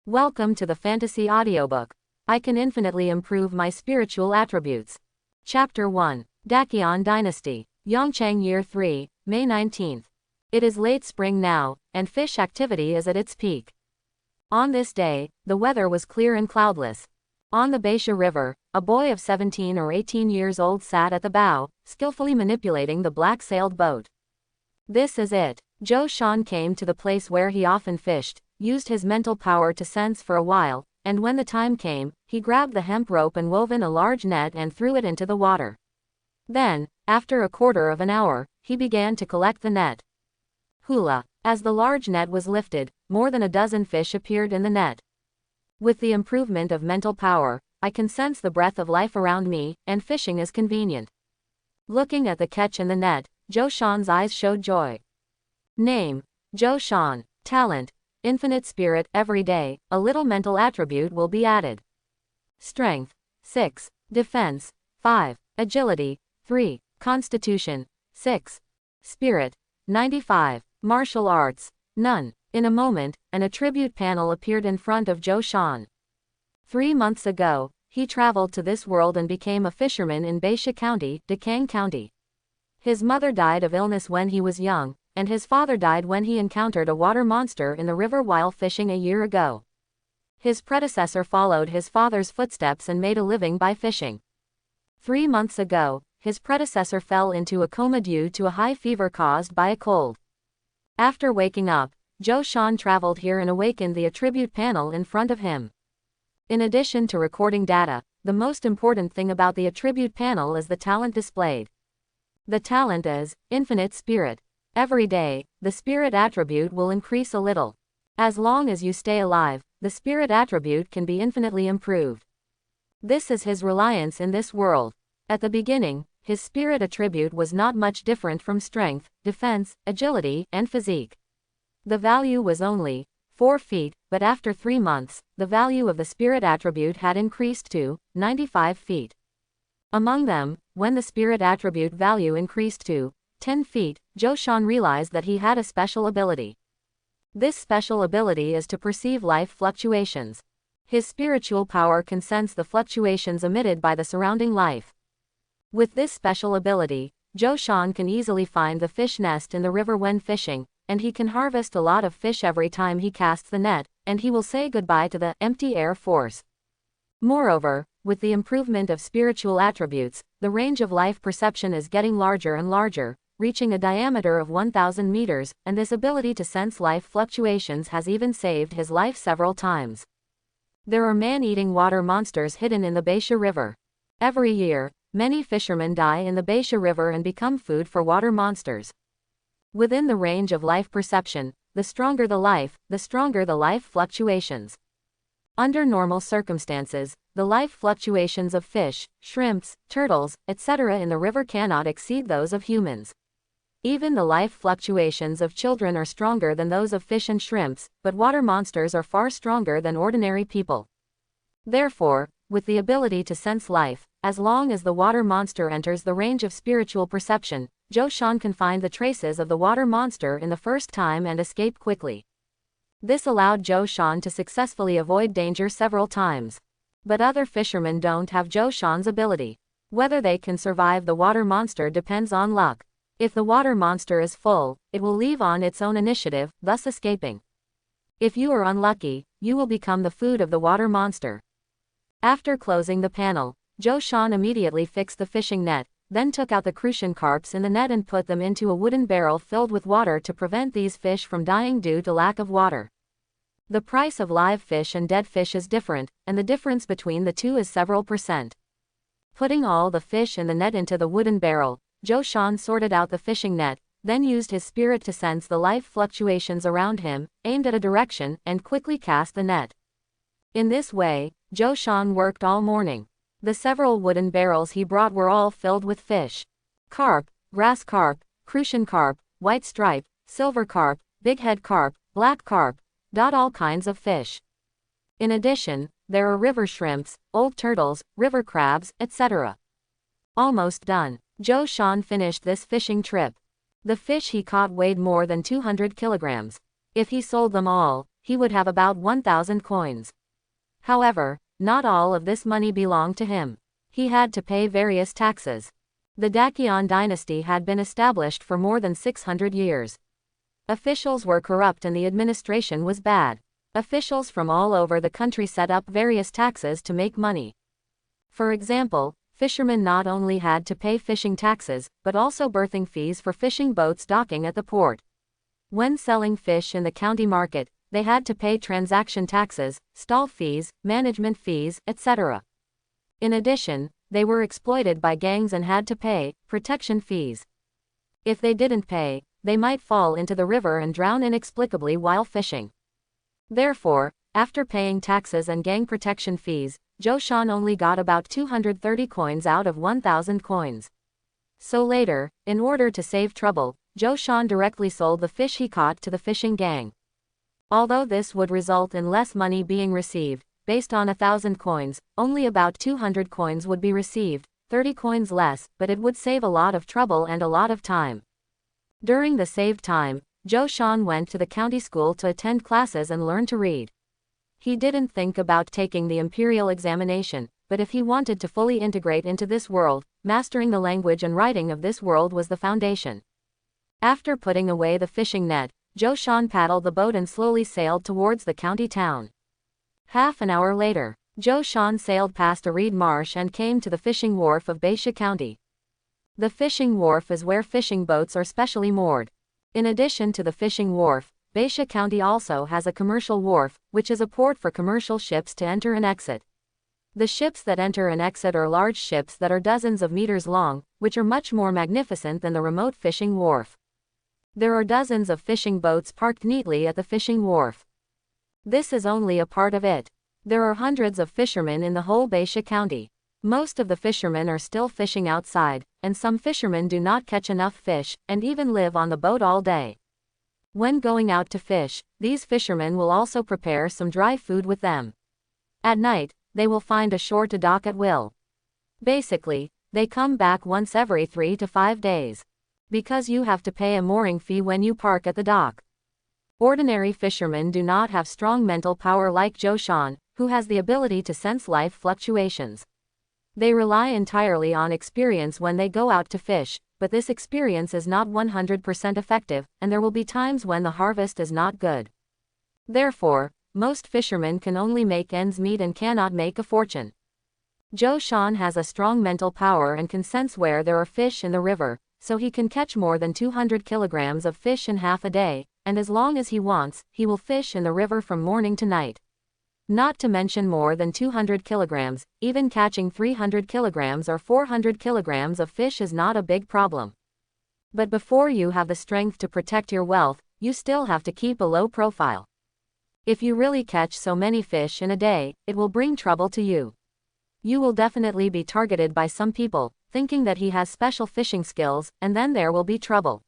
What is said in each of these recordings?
Welcome to the Fantasy Audiobook. I can infinitely improve my spiritual attributes. Chapter 1. Dakion Dynasty. Yongchang Year 3, May 19th. It is late spring now, and fish activity is at its peak. On this day, the weather was clear and cloudless. On the Beisha River, a boy of 17 or 18 years old sat at the bow, skillfully manipulating the black-sailed boat. This is it. Zhou Shan came to the place where he often fished, used his mental power to sense for a while, and when the time came, he grabbed the hemp rope and wove in a large net and threw it into the water. Then, after a quarter of an hour, he began to collect the net. Hula! As the large net was lifted, more than a dozen fish appeared in the net. With the improvement of mental power, I can sense the breath of life around me, and fishing is convenient. Looking at the catch in the net, Zhou Shan's eyes showed joy. Name: Zhou Shan. Talent: Infinite Spirit. Every day, a little mental attribute will be added. Strength: 6. Defense: 5. Agility: 3. Constitution: 6. Spirit: 95. Martial arts: none. In a moment, an attribute panel appeared in front of Zhou Shan. 3 months ago, he traveled to this world and became a fisherman in Beisha County, Dakang County. His mother died of illness when he was young, and his father died when he encountered a water monster in the river while fishing a year ago. His predecessor followed his father's footsteps and made a living by fishing. 3 months ago, his predecessor fell into a coma due to a high fever caused by a cold. After waking up, Zhou Shan traveled here and awakened the attribute panel in front of him. In addition to recording data, the most important thing about the attribute panel is the talent displayed. The talent is Infinite Spirit. Every day, the spirit attribute will increase a little. As long as you stay alive, the spirit attribute can be infinitely improved. This is his reliance in this world. At the beginning, his spirit attribute was not much different from strength, defense, agility, and physique. The value was only 4 feet, but after 3 months, the value of the spirit attribute had increased to 95 feet. Among them, when the spirit attribute value increased to 10 feet, Zhou Shan realized that he had a special ability. This special ability is to perceive life fluctuations. His spiritual power can sense the fluctuations emitted by the surrounding life. With this special ability, Zhou Shan can easily find the fish nest in the river when fishing, and he can harvest a lot of fish every time he casts the net, and he will say goodbye to the empty air force. Moreover, with the improvement of spiritual attributes, the range of life perception is getting larger and larger, reaching a diameter of 1,000 meters, and this ability to sense life fluctuations has even saved his life several times. There are man-eating water monsters hidden in the Beisha River. Every year, many fishermen die in the Beisha River and become food for water monsters. Within the range of life perception, the stronger the life fluctuations. Under normal circumstances, the life fluctuations of fish, shrimps, turtles, etc. in the river cannot exceed those of humans. Even the life fluctuations of children are stronger than those of fish and shrimps, but water monsters are far stronger than ordinary people. Therefore, with the ability to sense life, as long as the water monster enters the range of spiritual perception, Zhou Shan can find the traces of the water monster in the first time and escape quickly. This allowed Zhou Shan to successfully avoid danger several times. But other fishermen don't have Zhou Shan's ability. Whether they can survive the water monster depends on luck. If the water monster is full, it will leave on its own initiative, thus escaping. If you are unlucky, you will become the food of the water monster. After closing the panel, Zhou Shan immediately fixed the fishing net, then took out the crucian carps in the net and put them into a wooden barrel filled with water to prevent these fish from dying due to lack of water. The price of live fish and dead fish is different, and the difference between the two is several percent. Putting all the fish in the net into the wooden barrel, Zhou Shan sorted out the fishing net, then used his spirit to sense the life fluctuations around him, aimed at a direction, and quickly cast the net. In this way, Zhou Shan worked all morning. The several wooden barrels he brought were all filled with fish. Carp, grass carp, crucian carp, white stripe, silver carp, bighead carp, black carp, all kinds of fish. In addition, there are river shrimps, old turtles, river crabs, etc. Almost done. Zhou Shan finished this fishing trip. The fish he caught weighed more than 200 kilograms. If he sold them all, he would have about 1,000 coins. However, not all of this money belonged to him. He had to pay various taxes. The Dakian dynasty had been established for more than 600 years. Officials were corrupt and the administration was bad. Officials from all over the country set up various taxes to make money. For example, fishermen not only had to pay fishing taxes, but also berthing fees for fishing boats docking at the port. When selling fish in the county market, they had to pay transaction taxes, stall fees, management fees, etc. In addition, they were exploited by gangs and had to pay protection fees. If they didn't pay, they might fall into the river and drown inexplicably while fishing. Therefore, after paying taxes and gang protection fees, Joshan only got about 230 coins out of 1,000 coins. So later, in order to save trouble, Joshan directly sold the fish he caught to the fishing gang. Although this would result in less money being received, based on 1,000 coins, only about 200 coins would be received, 30 coins less, but it would save a lot of trouble and a lot of time. During the saved time, Joshan went to the county school to attend classes and learn to read. He didn't think about taking the imperial examination, but if he wanted to fully integrate into this world, mastering the language and writing of this world was the foundation. After putting away the fishing net, Joshan paddled the boat and slowly sailed towards the county town. Half an hour later, Joshan sailed past a reed marsh and came to the fishing wharf of Baisha County. The fishing wharf is where fishing boats are specially moored. In addition to the fishing wharf, Baisha County also has a commercial wharf, which is a port for commercial ships to enter and exit. The ships that enter and exit are large ships that are dozens of meters long, which are much more magnificent than the remote fishing wharf. There are dozens of fishing boats parked neatly at the fishing wharf. This is only a part of it. There are hundreds of fishermen in the whole Baisha County. Most of the fishermen are still fishing outside, and some fishermen do not catch enough fish, and even live on the boat all day. When going out to fish, these fishermen will also prepare some dry food with them. At night, they will find a shore to dock at will. Basically, they come back once every 3 to 5 days. Because you have to pay a mooring fee when you park at the dock. Ordinary fishermen do not have strong mental power like Joshan, who has the ability to sense life fluctuations. They rely entirely on experience when they go out to fish, but this experience is not 100% effective, and there will be times when the harvest is not good. Therefore, most fishermen can only make ends meet and cannot make a fortune. Joshan has a strong mental power and can sense where there are fish in the river, so he can catch more than 200 kilograms of fish in half a day, and as long as he wants, he will fish in the river from morning to night. Not to mention more than 200 kilograms, even catching 300 kilograms or 400 kilograms of fish is not a big problem. But before you have the strength to protect your wealth, you still have to keep a low profile. If you really catch so many fish in a day, it will bring trouble to you. You will definitely be targeted by some people, thinking that he has special fishing skills, and then there will be trouble.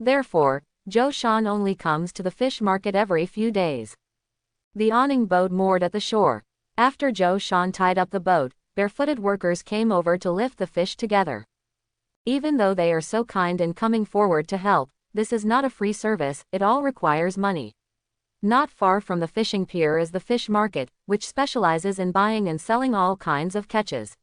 Therefore, Joshan only comes to the fish market every few days. The awning boat moored at the shore. After Joshan tied up the boat, barefooted workers came over to lift the fish together. Even though they are so kind in coming forward to help, this is not a free service, it all requires money. Not far from the fishing pier is the fish market, which specializes in buying and selling all kinds of catches.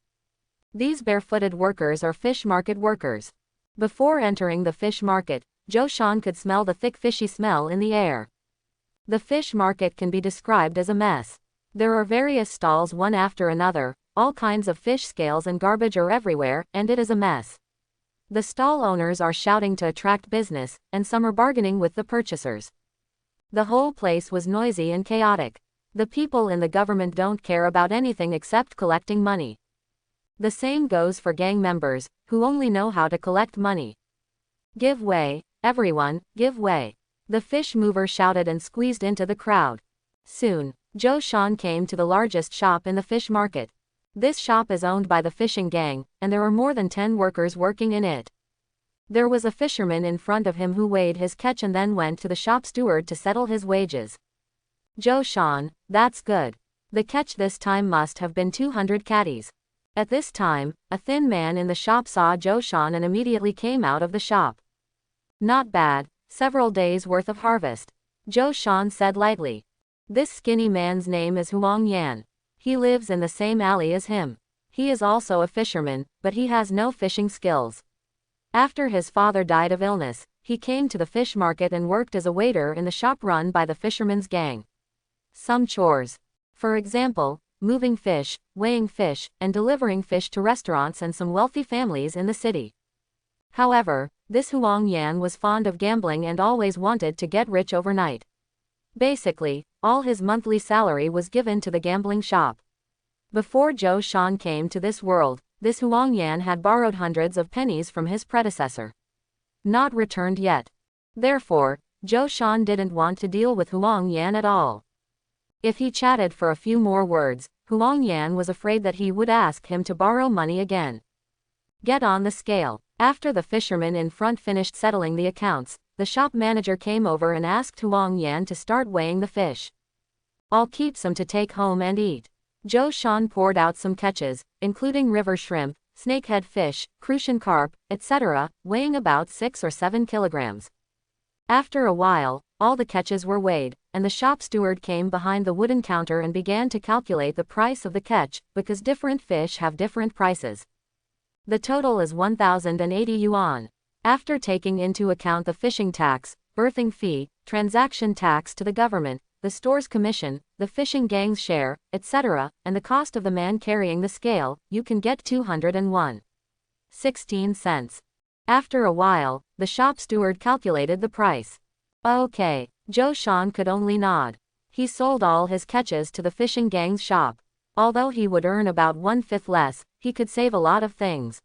These barefooted workers are fish market workers. Before entering the fish market, Joshan could smell the thick fishy smell in the air. The fish market can be described as a mess. There are various stalls one after another, all kinds of fish scales and garbage are everywhere, and it is a mess. The stall owners are shouting to attract business, and some are bargaining with the purchasers. The whole place was noisy and chaotic. The people in the government don't care about anything except collecting money. The same goes for gang members, who only know how to collect money. Give way, everyone, give way. The fish mover shouted and squeezed into the crowd. Soon, Joshan came to the largest shop in the fish market. This shop is owned by the fishing gang, and there are more than 10 workers working in it. There was a fisherman in front of him who weighed his catch and then went to the shop steward to settle his wages. Joshan, that's good. The catch this time must have been 200 catties. At this time, a thin man in the shop saw Joshan and immediately came out of the shop. Not bad, several days worth of harvest. Joshan said lightly. This skinny man's name is Huang Yan. He lives in the same alley as him. He is also a fisherman, but he has no fishing skills. After his father died of illness, he came to the fish market and worked as a waiter in the shop run by the fisherman's gang. Some chores. For example, moving fish, weighing fish, and delivering fish to restaurants and some wealthy families in the city. However, this Huang Yan was fond of gambling and always wanted to get rich overnight. Basically, all his monthly salary was given to the gambling shop. Before Zhou Shan came to this world, this Huang Yan had borrowed hundreds of pennies from his predecessor. Not returned yet. Therefore, Zhou Shan didn't want to deal with Huang Yan at all. If he chatted for a few more words, Huang Yan was afraid that he would ask him to borrow money again. Get on the scale. After the fisherman in front finished settling the accounts, the shop manager came over and asked Huang Yan to start weighing the fish. I'll keep some to take home and eat. Zhou Shan poured out some catches, including river shrimp, snakehead fish, crucian carp, etc., weighing about 6 or 7 kilograms. After a while, all the catches were weighed, and the shop steward came behind the wooden counter and began to calculate the price of the catch, because different fish have different prices. The total is 1,080 yuan. After taking into account the fishing tax, berthing fee, transaction tax to the government, the store's commission, the fishing gang's share, etc., and the cost of the man carrying the scale, you can get 201.16 cents. After a while, the shop steward calculated the price. Okay, Zhou Shan could only nod. He sold all his catches to the fishing gang's shop. Although he would earn about 1/5 less, he could save a lot of things.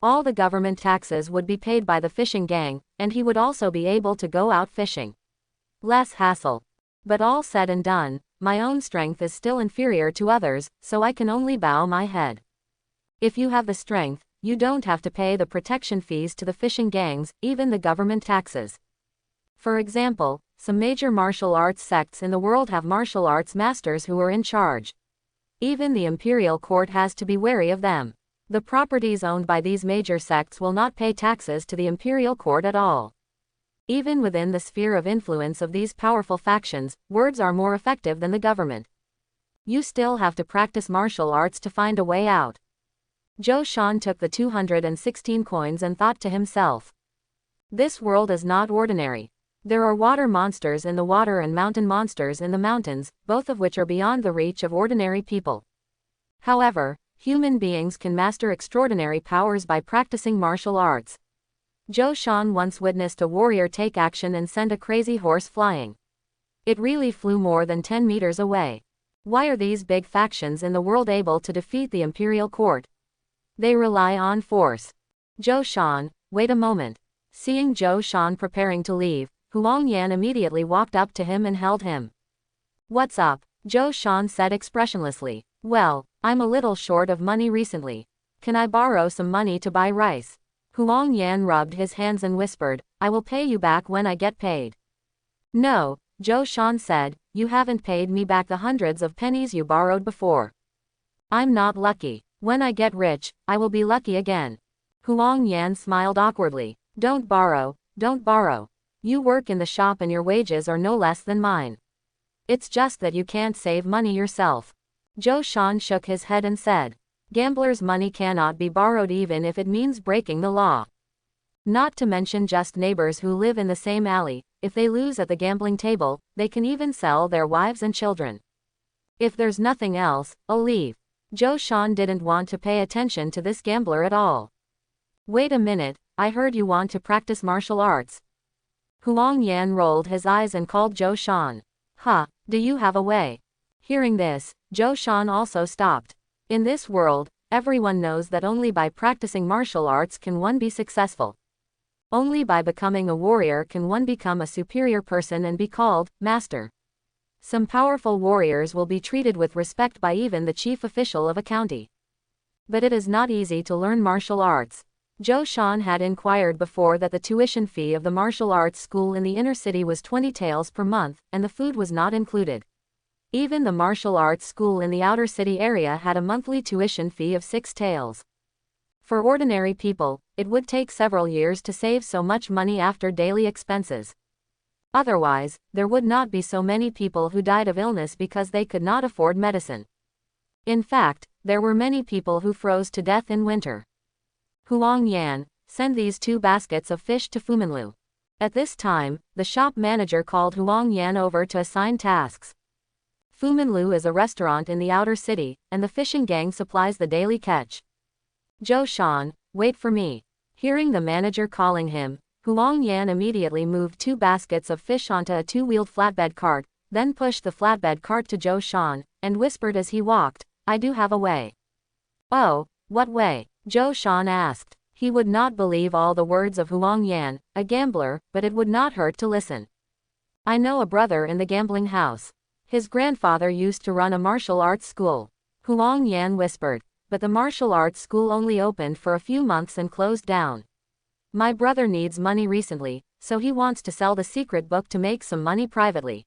All the government taxes would be paid by the fishing gang, and he would also be able to go out fishing. Less hassle. But all said and done, my own strength is still inferior to others, so I can only bow my head. If you have the strength, you don't have to pay the protection fees to the fishing gangs, even the government taxes. For example, some major martial arts sects in the world have martial arts masters who are in charge. Even the imperial court has to be wary of them. The properties owned by these major sects will not pay taxes to the imperial court at all. Even within the sphere of influence of these powerful factions, words are more effective than the government. You still have to practice martial arts to find a way out. Zhou Shan took the 216 coins and thought to himself. This world is not ordinary. There are water monsters in the water and mountain monsters in the mountains, both of which are beyond the reach of ordinary people. However, human beings can master extraordinary powers by practicing martial arts. Zhou Shan once witnessed a warrior take action and send a crazy horse flying. It really flew more than 10 meters away. Why are these big factions in the world able to defeat the imperial court? They rely on force. Zhou Shan, wait a moment. Seeing Zhou Shan preparing to leave, Huang Yan immediately walked up to him and held him. What's up? Zhou Shan said expressionlessly. Well, I'm a little short of money recently. Can I borrow some money to buy rice? Huang Yan rubbed his hands and whispered, I will pay you back when I get paid. No, Zhou Shan said, you haven't paid me back the hundreds of pennies you borrowed before. I'm not lucky. When I get rich, I will be lucky again. Huang Yan smiled awkwardly. Don't borrow, don't borrow. You work in the shop and your wages are no less than mine. It's just that you can't save money yourself. Zhou Shan shook his head and said, gamblers' money cannot be borrowed even if it means breaking the law. Not to mention just neighbors who live in the same alley, if they lose at the gambling table, they can even sell their wives and children. If there's nothing else, I'll leave. Zhou Shan didn't want to pay attention to this gambler at all. Wait a minute, I heard you want to practice martial arts. Huang Yan rolled his eyes and called Zhou Shan. Do you have a way? Hearing this, Zhou Shan also stopped. In this world, everyone knows that only by practicing martial arts can one be successful. Only by becoming a warrior can one become a superior person and be called master. Some powerful warriors will be treated with respect by even the chief official of a county. But it is not easy to learn martial arts. Zhou Shan had inquired before that the tuition fee of the martial arts school in the inner city was 20 taels per month, and the food was not included. Even the martial arts school in the outer city area had a monthly tuition fee of 6 taels. For ordinary people, it would take several years to save so much money after daily expenses. Otherwise, there would not be so many people who died of illness because they could not afford medicine. In fact, there were many people who froze to death in winter. Huang Yan, send these 2 baskets of fish to Fuminlu. At this time, the shop manager called Huang Yan over to assign tasks. Fuminlu is a restaurant in the outer city, and the fishing gang supplies the daily catch. Zhou Shan, wait for me. Hearing the manager calling him, Huang Yan immediately moved 2 baskets of fish onto a 2-wheeled flatbed cart, then pushed the flatbed cart to Zhou Shan, and whispered as he walked, I do have a way. Oh, what way? Zhou Shan asked. He would not believe all the words of Huang Yan, a gambler, but it would not hurt to listen. I know a brother in the gambling house. His grandfather used to run a martial arts school. Huang Yan whispered, but the martial arts school only opened for a few months and closed down. My brother needs money recently, so he wants to sell the secret book to make some money privately.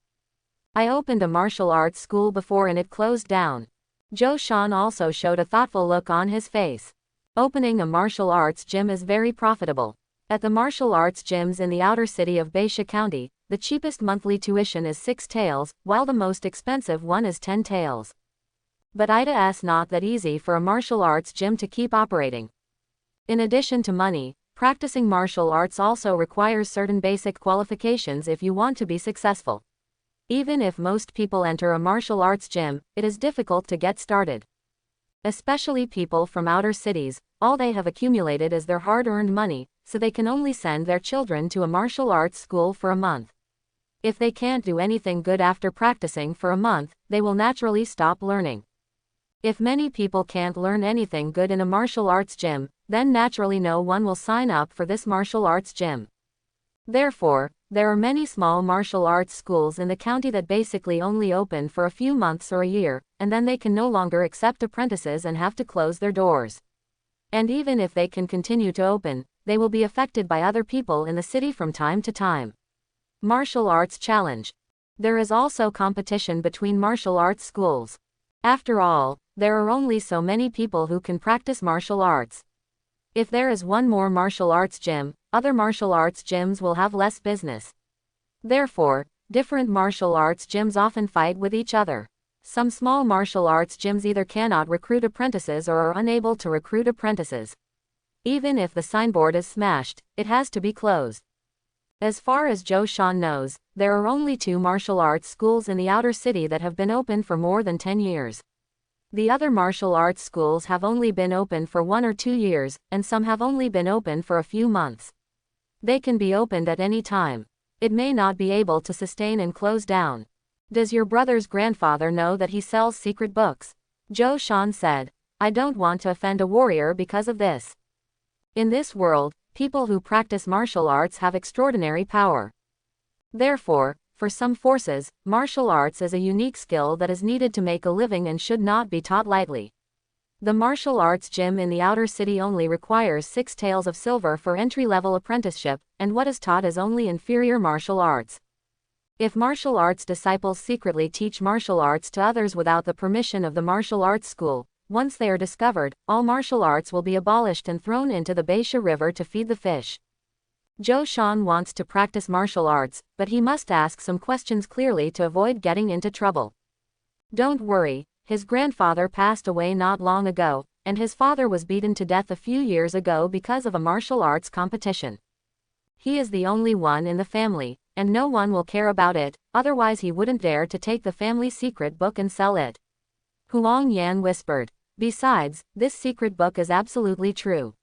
I opened a martial arts school before and it closed down. Zhou Shan also showed a thoughtful look on his face. Opening a martial arts gym is very profitable. At the martial arts gyms in the outer city of Baisha County, the cheapest monthly tuition is 6 taels, while the most expensive one is 10 taels. But it's not that easy for a martial arts gym to keep operating. In addition to money, practicing martial arts also requires certain basic qualifications if you want to be successful. Even if most people enter a martial arts gym, it is difficult to get started. Especially people from outer cities, all they have accumulated is their hard-earned money, so they can only send their children to a martial arts school for a month. If they can't do anything good after practicing for a month, they will naturally stop learning. If many people can't learn anything good in a martial arts gym, then naturally no one will sign up for this martial arts gym. Therefore, there are many small martial arts schools in the county that basically only open for a few months or a year, and then they can no longer accept apprentices and have to close their doors. And even if they can continue to open, they will be affected by other people in the city from time to time. Martial Arts Challenge. There is also competition between martial arts schools. After all, there are only so many people who can practice martial arts. If there is one more martial arts gym, other martial arts gyms will have less business. Therefore, different martial arts gyms often fight with each other. Some small martial arts gyms either cannot recruit apprentices or are unable to recruit apprentices. Even if the signboard is smashed, it has to be closed. As far as Zhou Shan knows, there are only 2 martial arts schools in the outer city that have been open for more than 10 years. The other martial arts schools have only been open for 1 or 2 years, and some have only been open for a few months. They can be opened at any time. It may not be able to sustain and close down. Does your brother's grandfather know that he sells secret books? Zhou Shan said. I don't want to offend a warrior because of this. In this world, people who practice martial arts have extraordinary power. Therefore, for some forces, martial arts is a unique skill that is needed to make a living and should not be taught lightly. The martial arts gym in the outer city only requires 6 taels of silver for entry-level apprenticeship, and what is taught is only inferior martial arts. If martial arts disciples secretly teach martial arts to others without the permission of the martial arts school, once they are discovered, all martial arts will be abolished and thrown into the Baisha River to feed the fish. Zhou Shan wants to practice martial arts, but he must ask some questions clearly to avoid getting into trouble. Don't worry, his grandfather passed away not long ago, and his father was beaten to death a few years ago because of a martial arts competition. He is the only one in the family, and no one will care about it, otherwise he wouldn't dare to take the family secret book and sell it. Huang Yan whispered. Besides, this secret book is absolutely true.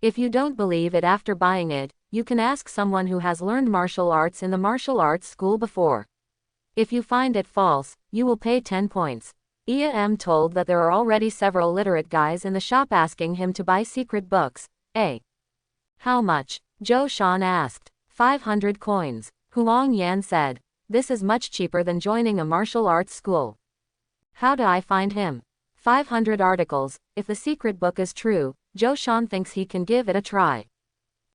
If you don't believe it after buying it, you can ask someone who has learned martial arts in the martial arts school before. If you find it false, you will pay 10 points. Am told that there are already several literate guys in the shop asking him to buy secret books. How much? Zhou Shan asked. 500 coins. Huang Yan said. This is much cheaper than joining a martial arts school. How do I find him? 500 articles. If the secret book is true, Zhou Shan thinks he can give it a try.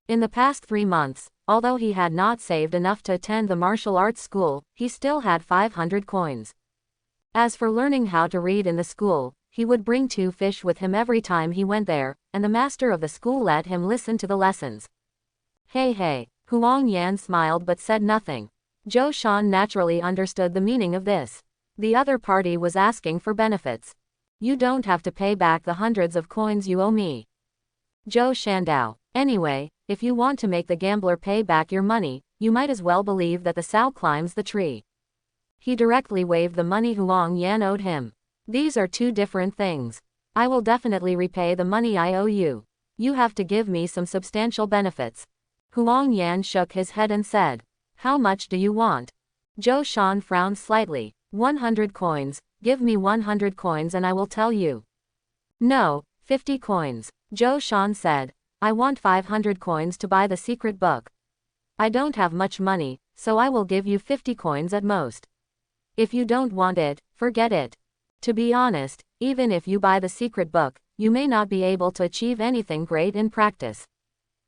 In the past 3 months, although he had not saved enough to attend the martial arts school, he still had 500 coins. As for learning how to read in the school, he would bring 2 fish with him every time he went there, and the master of the school let him listen to the lessons. Hey, Huang Yan smiled but said nothing. Zhou Shan naturally understood the meaning of this. The other party was asking for benefits. You don't have to pay back the hundreds of coins you owe me. Zhou Shandao. Anyway, if you want to make the gambler pay back your money, you might as well believe that the sow climbs the tree. He directly waived the money Huang Yan owed him. These are two different things. I will definitely repay the money I owe you. You have to give me some substantial benefits. Huang Yan shook his head and said, How much do you want? Zhou Shan frowned slightly. 100 coins, give me 100 coins and I will tell you. No, 50 coins. Zhou Shan said, I want 500 coins to buy the secret book. I don't have much money, so I will give you 50 coins at most. If you don't want it, forget it. To be honest, even if you buy the secret book, you may not be able to achieve anything great in practice.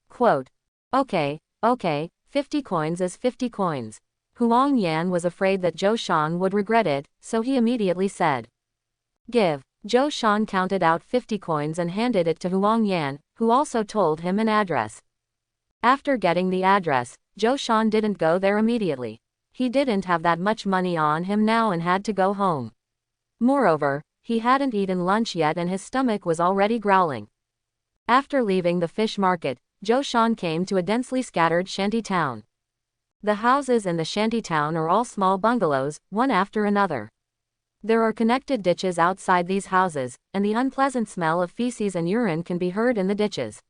Quote. Okay, 50 coins is 50 coins. Huang Yan was afraid that Zhou Shan would regret it, so he immediately said, Give. Zhou Shan counted out 50 coins and handed it to Huang Yan, who also told him an address. After getting the address, Zhou Shan didn't go there immediately. He didn't have that much money on him now and had to go home. Moreover, he hadn't eaten lunch yet and his stomach was already growling. After leaving the fish market, Zhou Shan came to a densely scattered shanty town. The houses in the shanty town are all small bungalows, one after another. There are connected ditches outside these houses, and the unpleasant smell of feces and urine can be heard in the ditches.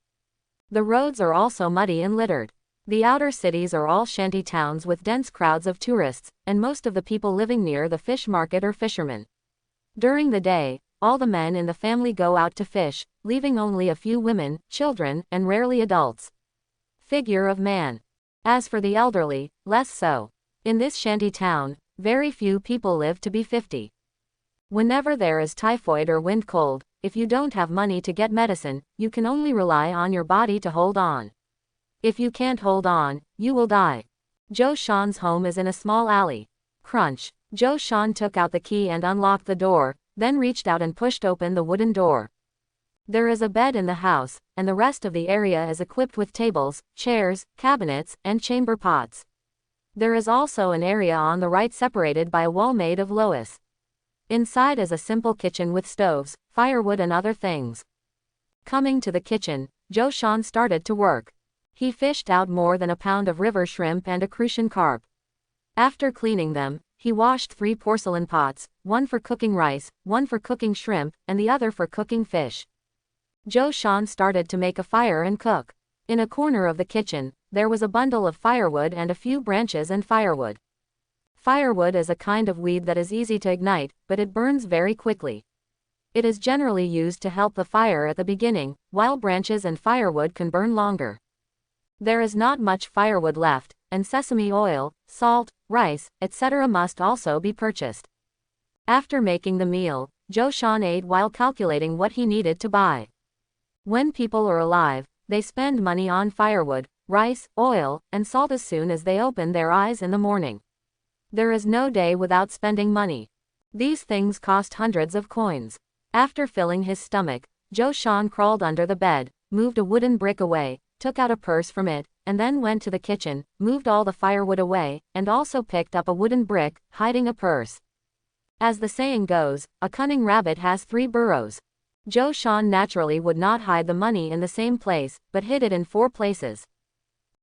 The roads are also muddy and littered. The outer cities are all shanty towns with dense crowds of tourists, and most of the people living near the fish market are fishermen. During the day, all the men in the family go out to fish, leaving only a few women, children, and rarely adults. Figure of man. As for the elderly, less so. In this shanty town, very few people live to be 50. Whenever there is typhoid or wind cold, if you don't have money to get medicine, you can only rely on your body to hold on. If you can't hold on, you will die. Zhou Shan's home is in a small alley. Crunch. Zhou Shan took out the key and unlocked the door, then reached out and pushed open the wooden door. There is a bed in the house, and the rest of the area is equipped with tables, chairs, cabinets, and chamber pots. There is also an area on the right separated by a wall made of loess. Inside is a simple kitchen with stoves, firewood and other things. Coming to the kitchen, Zhou Shan started to work. He fished out more than a pound of river shrimp and a crucian carp. After cleaning them, he washed 3 porcelain pots, one for cooking rice, one for cooking shrimp, and the other for cooking fish. Zhou Shan started to make a fire and cook. In a corner of the kitchen, there was a bundle of firewood and a few branches and firewood. Firewood is a kind of weed that is easy to ignite, but it burns very quickly. It is generally used to help the fire at the beginning, while branches and firewood can burn longer. There is not much firewood left, and sesame oil, salt, rice, etc. must also be purchased. After making the meal, Zhou Shan ate while calculating what he needed to buy. When people are alive, they spend money on firewood, rice, oil, and salt as soon as they open their eyes in the morning. There is no day without spending money. These things cost hundreds of coins. After filling his stomach, Zhou Shan crawled under the bed, moved a wooden brick away, took out a purse from it, and then went to the kitchen, moved all the firewood away, and also picked up a wooden brick, hiding a purse. As the saying goes, a cunning rabbit has 3 burrows. Zhou Shan naturally would not hide the money in the same place, but hid it in 4 places.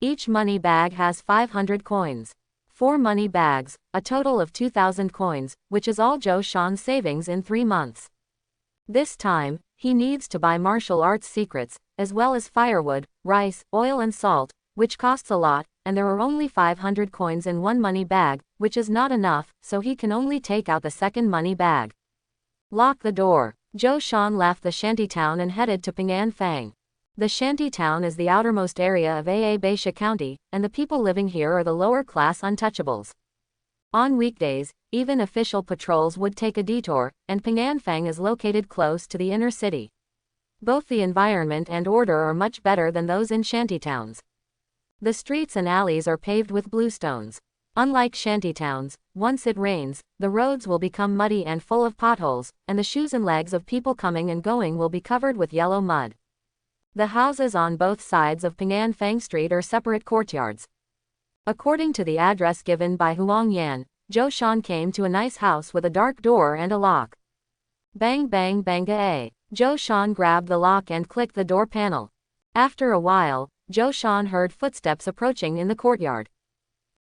Each money bag has 500 coins. 4 money bags, a total of 2,000 coins, which is all Zhou Shan's savings in 3 months. This time, he needs to buy martial arts secrets, as well as firewood, rice, oil and salt, which costs a lot, and there are only 500 coins in 1 money bag, which is not enough, so he can only take out the second money bag. Lock the door. Zhou Shan left the shanty town and headed to Ping'an Fang. The shanty town is the outermost area of Baisha County, and the people living here are the lower class untouchables. On weekdays, even official patrols would take a detour, and Ping'an Fang is located close to the inner city. Both the environment and order are much better than those in shantytowns. The streets and alleys are paved with bluestones. Unlike shantytowns, once it rains, the roads will become muddy and full of potholes, and the shoes and legs of people coming and going will be covered with yellow mud. The houses on both sides of Ping'an Fang Street are separate courtyards. According to the address given by Huang Yan, Zhou Shan came to a nice house with a dark door and a lock. Bang bang banga a. Zhou Shan grabbed the lock and clicked the door panel. After a while, Zhou Shan heard footsteps approaching in the courtyard.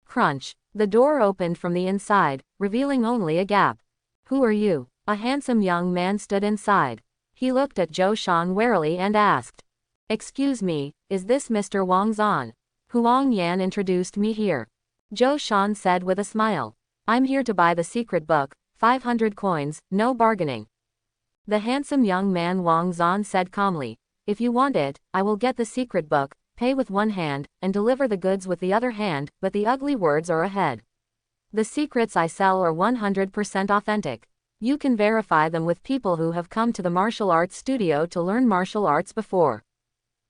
Crunch. The door opened from the inside, revealing only a gap. Who are you? A handsome young man stood inside. He looked at Zhou Shan warily and asked. Excuse me, is this Mr. Wang Zan? Huang Yan introduced me here. Zhou Shan said with a smile. I'm here to buy the secret book, 500 coins, no bargaining. The handsome young man Wang Zan said calmly. If you want it, I will get the secret book, pay with one hand, and deliver the goods with the other hand, but the ugly words are ahead. The secrets I sell are 100% authentic. You can verify them with people who have come to the martial arts studio to learn martial arts before.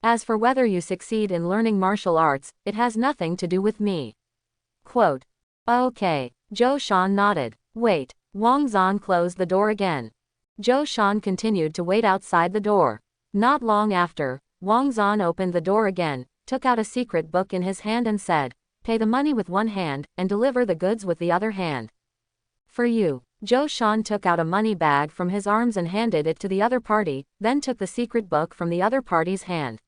As for whether you succeed in learning martial arts, it has nothing to do with me. Quote. Okay. Zhou Shan nodded. Wait. Wang Zan closed the door again. Zhou Shan continued to wait outside the door. Not long after, Wang Zan opened the door again, took out a secret book in his hand and said, pay the money with one hand, and deliver the goods with the other hand. For you. Zhou Shan took out a money bag from his arms and handed it to the other party, then took the secret book from the other party's hand.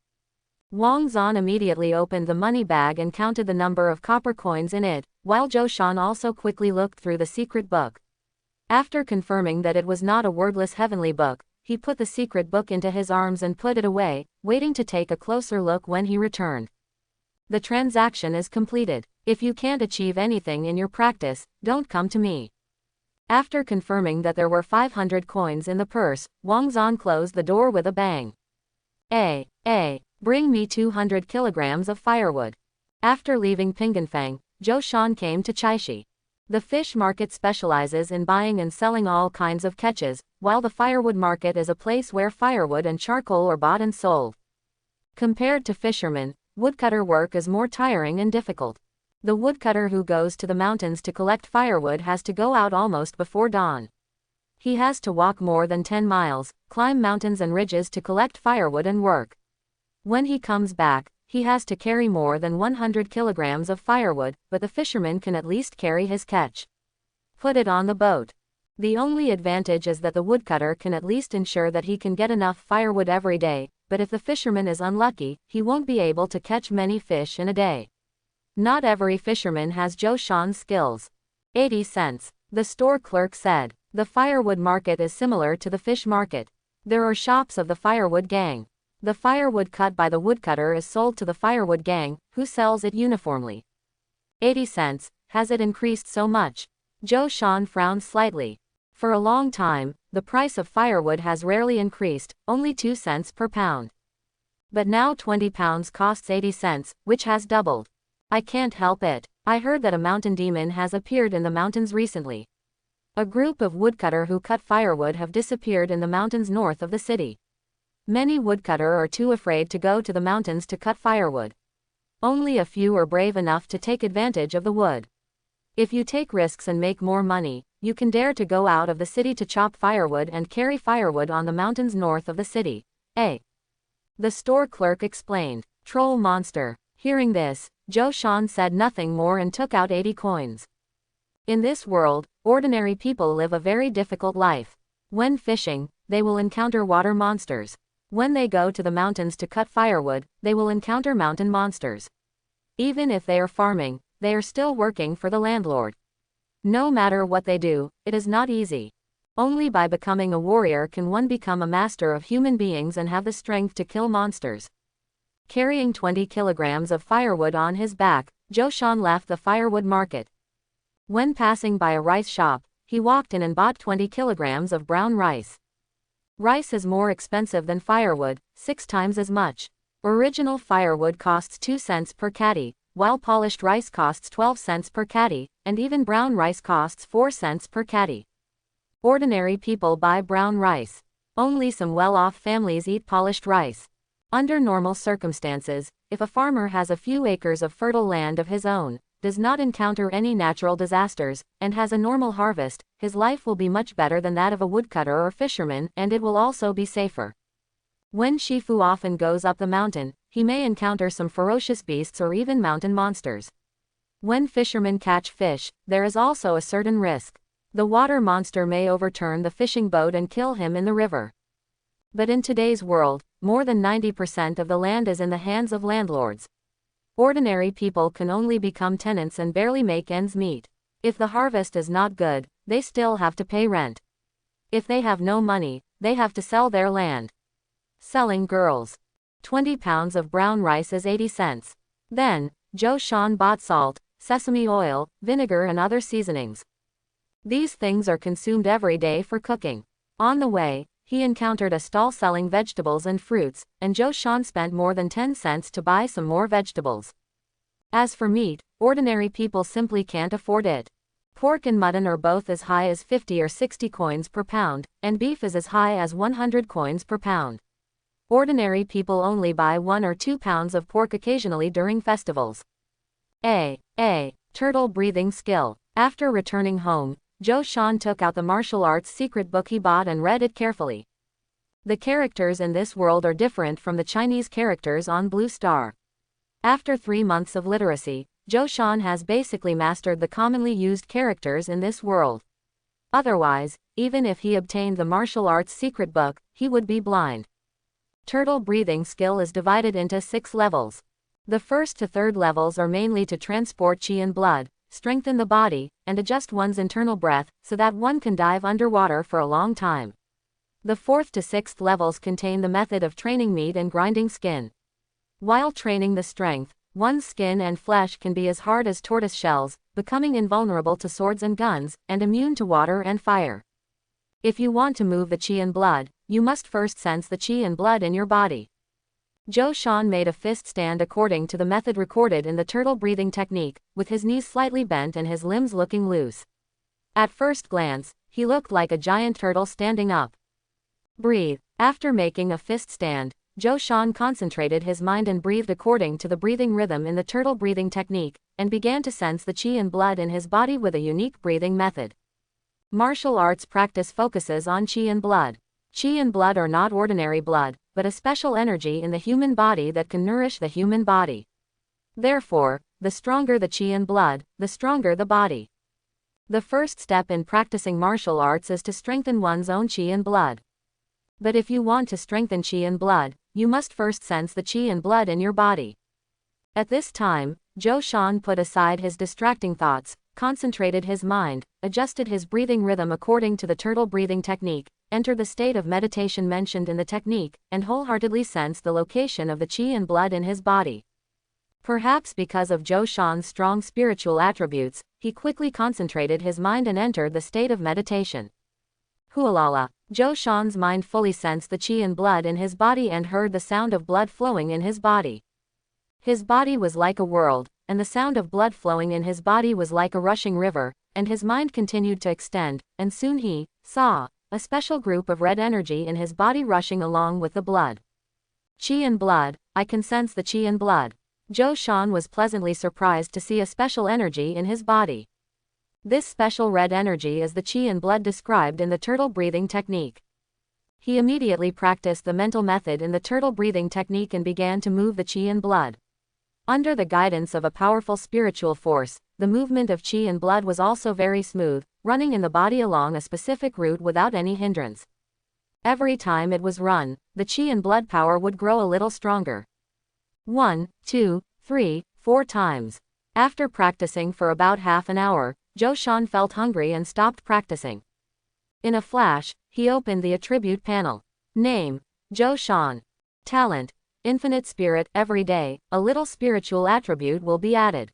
Wang Zan immediately opened the money bag and counted the number of copper coins in it, while Zhou Shan also quickly looked through the secret book. After confirming that it was not a wordless heavenly book, he put the secret book into his arms and put it away, waiting to take a closer look when he returned. The transaction is completed. If you can't achieve anything in your practice, don't come to me. After confirming that there were 500 coins in the purse, Wang Zan closed the door with a bang. Bring me 200 kilograms of firewood. After leaving Pinganfang, Zhou Shan came to Chaishi. The fish market specializes in buying and selling all kinds of catches, while the firewood market is a place where firewood and charcoal are bought and sold. Compared to fishermen, woodcutter work is more tiring and difficult. The woodcutter who goes to the mountains to collect firewood has to go out almost before dawn. He has to walk more than 10 miles, climb mountains and ridges to collect firewood and work. When he comes back, he has to carry more than 100 kilograms of firewood, but the fisherman can at least carry his catch. Put it on the boat. The only advantage is that the woodcutter can at least ensure that he can get enough firewood every day, but if the fisherman is unlucky, he won't be able to catch many fish in a day. Not every fisherman has Zhou Shan's skills. 80 cents. The store clerk said. The firewood market is similar to the fish market. There are shops of the firewood gang. The firewood cut by the woodcutter is sold to the firewood gang, who sells it uniformly. 80 cents. Has it increased so much? Zhou Shan frowned slightly. For a long time, the price of firewood has rarely increased, only 2 cents per pound. But now 20 pounds costs 80 cents, which has doubled. I can't help it. I heard that a mountain demon has appeared in the mountains recently. A group of woodcutter who cut firewood have disappeared in the mountains north of the city. Many woodcutter are too afraid to go to the mountains to cut firewood. Only a few are brave enough to take advantage of the wood. If you take risks and make more money, you can dare to go out of the city to chop firewood and carry firewood on the mountains north of the city. The store clerk explained. Troll monster. Hearing this, Zhou Shan said nothing more and took out 80 coins. In this world, ordinary people live a very difficult life. When fishing, they will encounter water monsters. When they go to the mountains to cut firewood, they will encounter mountain monsters. Even if they are farming, they are still working for the landlord. No matter what they do, it is not easy. Only by becoming a warrior can one become a master of human beings and have the strength to kill monsters. Carrying 20 kilograms of firewood on his back, Zhou Shan left the firewood market. When passing by a rice shop, he walked in and bought 20 kilograms of brown rice. Rice is more expensive than firewood, 6 times as much. Original firewood costs 2 cents per caddy, while polished rice costs 12 cents per caddy, and even brown rice costs 4 cents per caddy. Ordinary people buy brown rice. Only some well-off families eat polished rice. Under normal circumstances, if a farmer has a few acres of fertile land of his own, does not encounter any natural disasters, and has a normal harvest, his life will be much better than that of a woodcutter or fisherman, and it will also be safer. When Shifu often goes up the mountain, he may encounter some ferocious beasts or even mountain monsters. When fishermen catch fish, there is also a certain risk. The water monster may overturn the fishing boat and kill him in the river. But in today's world, more than 90% of the land is in the hands of landlords. Ordinary people can only become tenants and barely make ends meet. If the harvest is not good, they still have to pay rent. If they have no money, they have to sell their land. Selling girls. 20 pounds of brown rice is 80 cents. Then, Joe Sean bought salt, sesame oil, vinegar and other seasonings. These things are consumed every day for cooking. On the way, he encountered a stall selling vegetables and fruits, and Joe Sean spent more than 10 cents to buy some more vegetables. As for meat, ordinary people simply can't afford it. Pork and mutton are both as high as 50 or 60 coins per pound, and beef is as high as 100 coins per pound. Ordinary people only buy 1 or 2 pounds of pork occasionally during festivals. Turtle breathing skill. After returning home, Joe Sean took out the martial arts secret book he bought and read it carefully. The characters in this world are different from the Chinese characters on Blue Star. After 3 months of literacy, Joe Sean has basically mastered the commonly used characters in this world. Otherwise, even if he obtained the martial arts secret book, he would be blind. Turtle breathing skill is divided into 6 levels. The first to third levels are mainly to transport qi and blood, strengthen the body, and adjust one's internal breath, so that one can dive underwater for a long time. The 4th to 6th levels contain the method of training meat and grinding skin. While training the strength, one's skin and flesh can be as hard as tortoise shells, becoming invulnerable to swords and guns, and immune to water and fire. If you want to move the qi and blood, you must first sense the qi and blood in your body. Joe Sean made a fist stand according to the method recorded in the turtle breathing technique, with his knees slightly bent and his limbs looking loose. At first glance, he looked like a giant turtle standing up. Breathe. After making a fist stand, Joe Sean concentrated his mind and breathed according to the breathing rhythm in the turtle breathing technique, and began to sense the qi and blood in his body with a unique breathing method. Martial arts practice focuses on qi and blood. Qi and blood are not ordinary blood, but a special energy in the human body that can nourish the human body. Therefore, the stronger the qi and blood, the stronger the body. The first step in practicing martial arts is to strengthen one's own qi and blood. But if you want to strengthen qi and blood, you must first sense the qi and blood in your body. At this time, Joe Sean put aside his distracting thoughts, concentrated his mind, adjusted his breathing rhythm according to the turtle breathing technique, entered the state of meditation mentioned in the technique, and wholeheartedly sensed the location of the qi and blood in his body. Perhaps because of Joe Sean's strong spiritual attributes, he quickly concentrated his mind and entered the state of meditation. Hualala. Joe Sean's mind fully sensed the qi and blood in his body and heard the sound of blood flowing in his body. His body was like a world, and the sound of blood flowing in his body was like a rushing river, and his mind continued to extend, and soon he saw a special group of red energy in his body rushing along with the blood. Qi and blood. I can sense the qi and blood. Joe Sean was pleasantly surprised to see a special energy in his body. This special red energy is the qi and blood described in the turtle breathing technique. He immediately practiced the mental method in the turtle breathing technique and began to move the qi and blood. Under the guidance of a powerful spiritual force, the movement of qi and blood was also very smooth, running in the body along a specific route without any hindrance. Every time it was run, the qi and blood power would grow a little stronger. 1, 2, 3, 4 times. After practicing for about half an hour, Joe Sean felt hungry and stopped practicing. In a flash, he opened the attribute panel. Name: Joe Sean. Talent: Infinite Spirit. Every day, a little spiritual attribute will be added.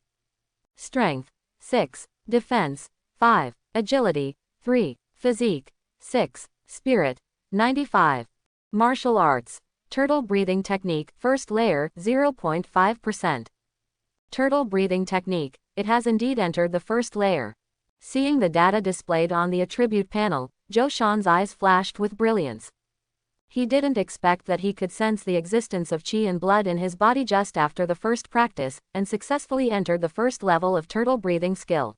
Strength: 6. Defense: 5. Agility: 3. Physique: 6. Spirit: 95. Martial arts. Turtle breathing technique. First layer, 0.5%. Turtle breathing technique. It has indeed entered the first layer. Seeing the data displayed on the attribute panel, Joe Sean's eyes flashed with brilliance. He didn't expect that he could sense the existence of qi and blood in his body just after the first practice, and successfully entered the first level of turtle breathing skill.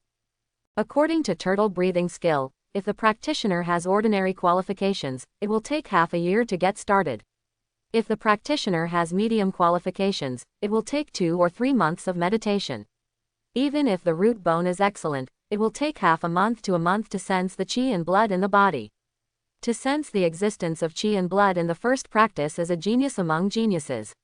According to turtle breathing skill, if the practitioner has ordinary qualifications, it will take half a year to get started. If the practitioner has medium qualifications, it will take 2 or 3 months of meditation. Even if the root bone is excellent, it will take half a month to sense the qi and blood in the body. To sense the existence of qi and blood in the first practice is a genius among geniuses.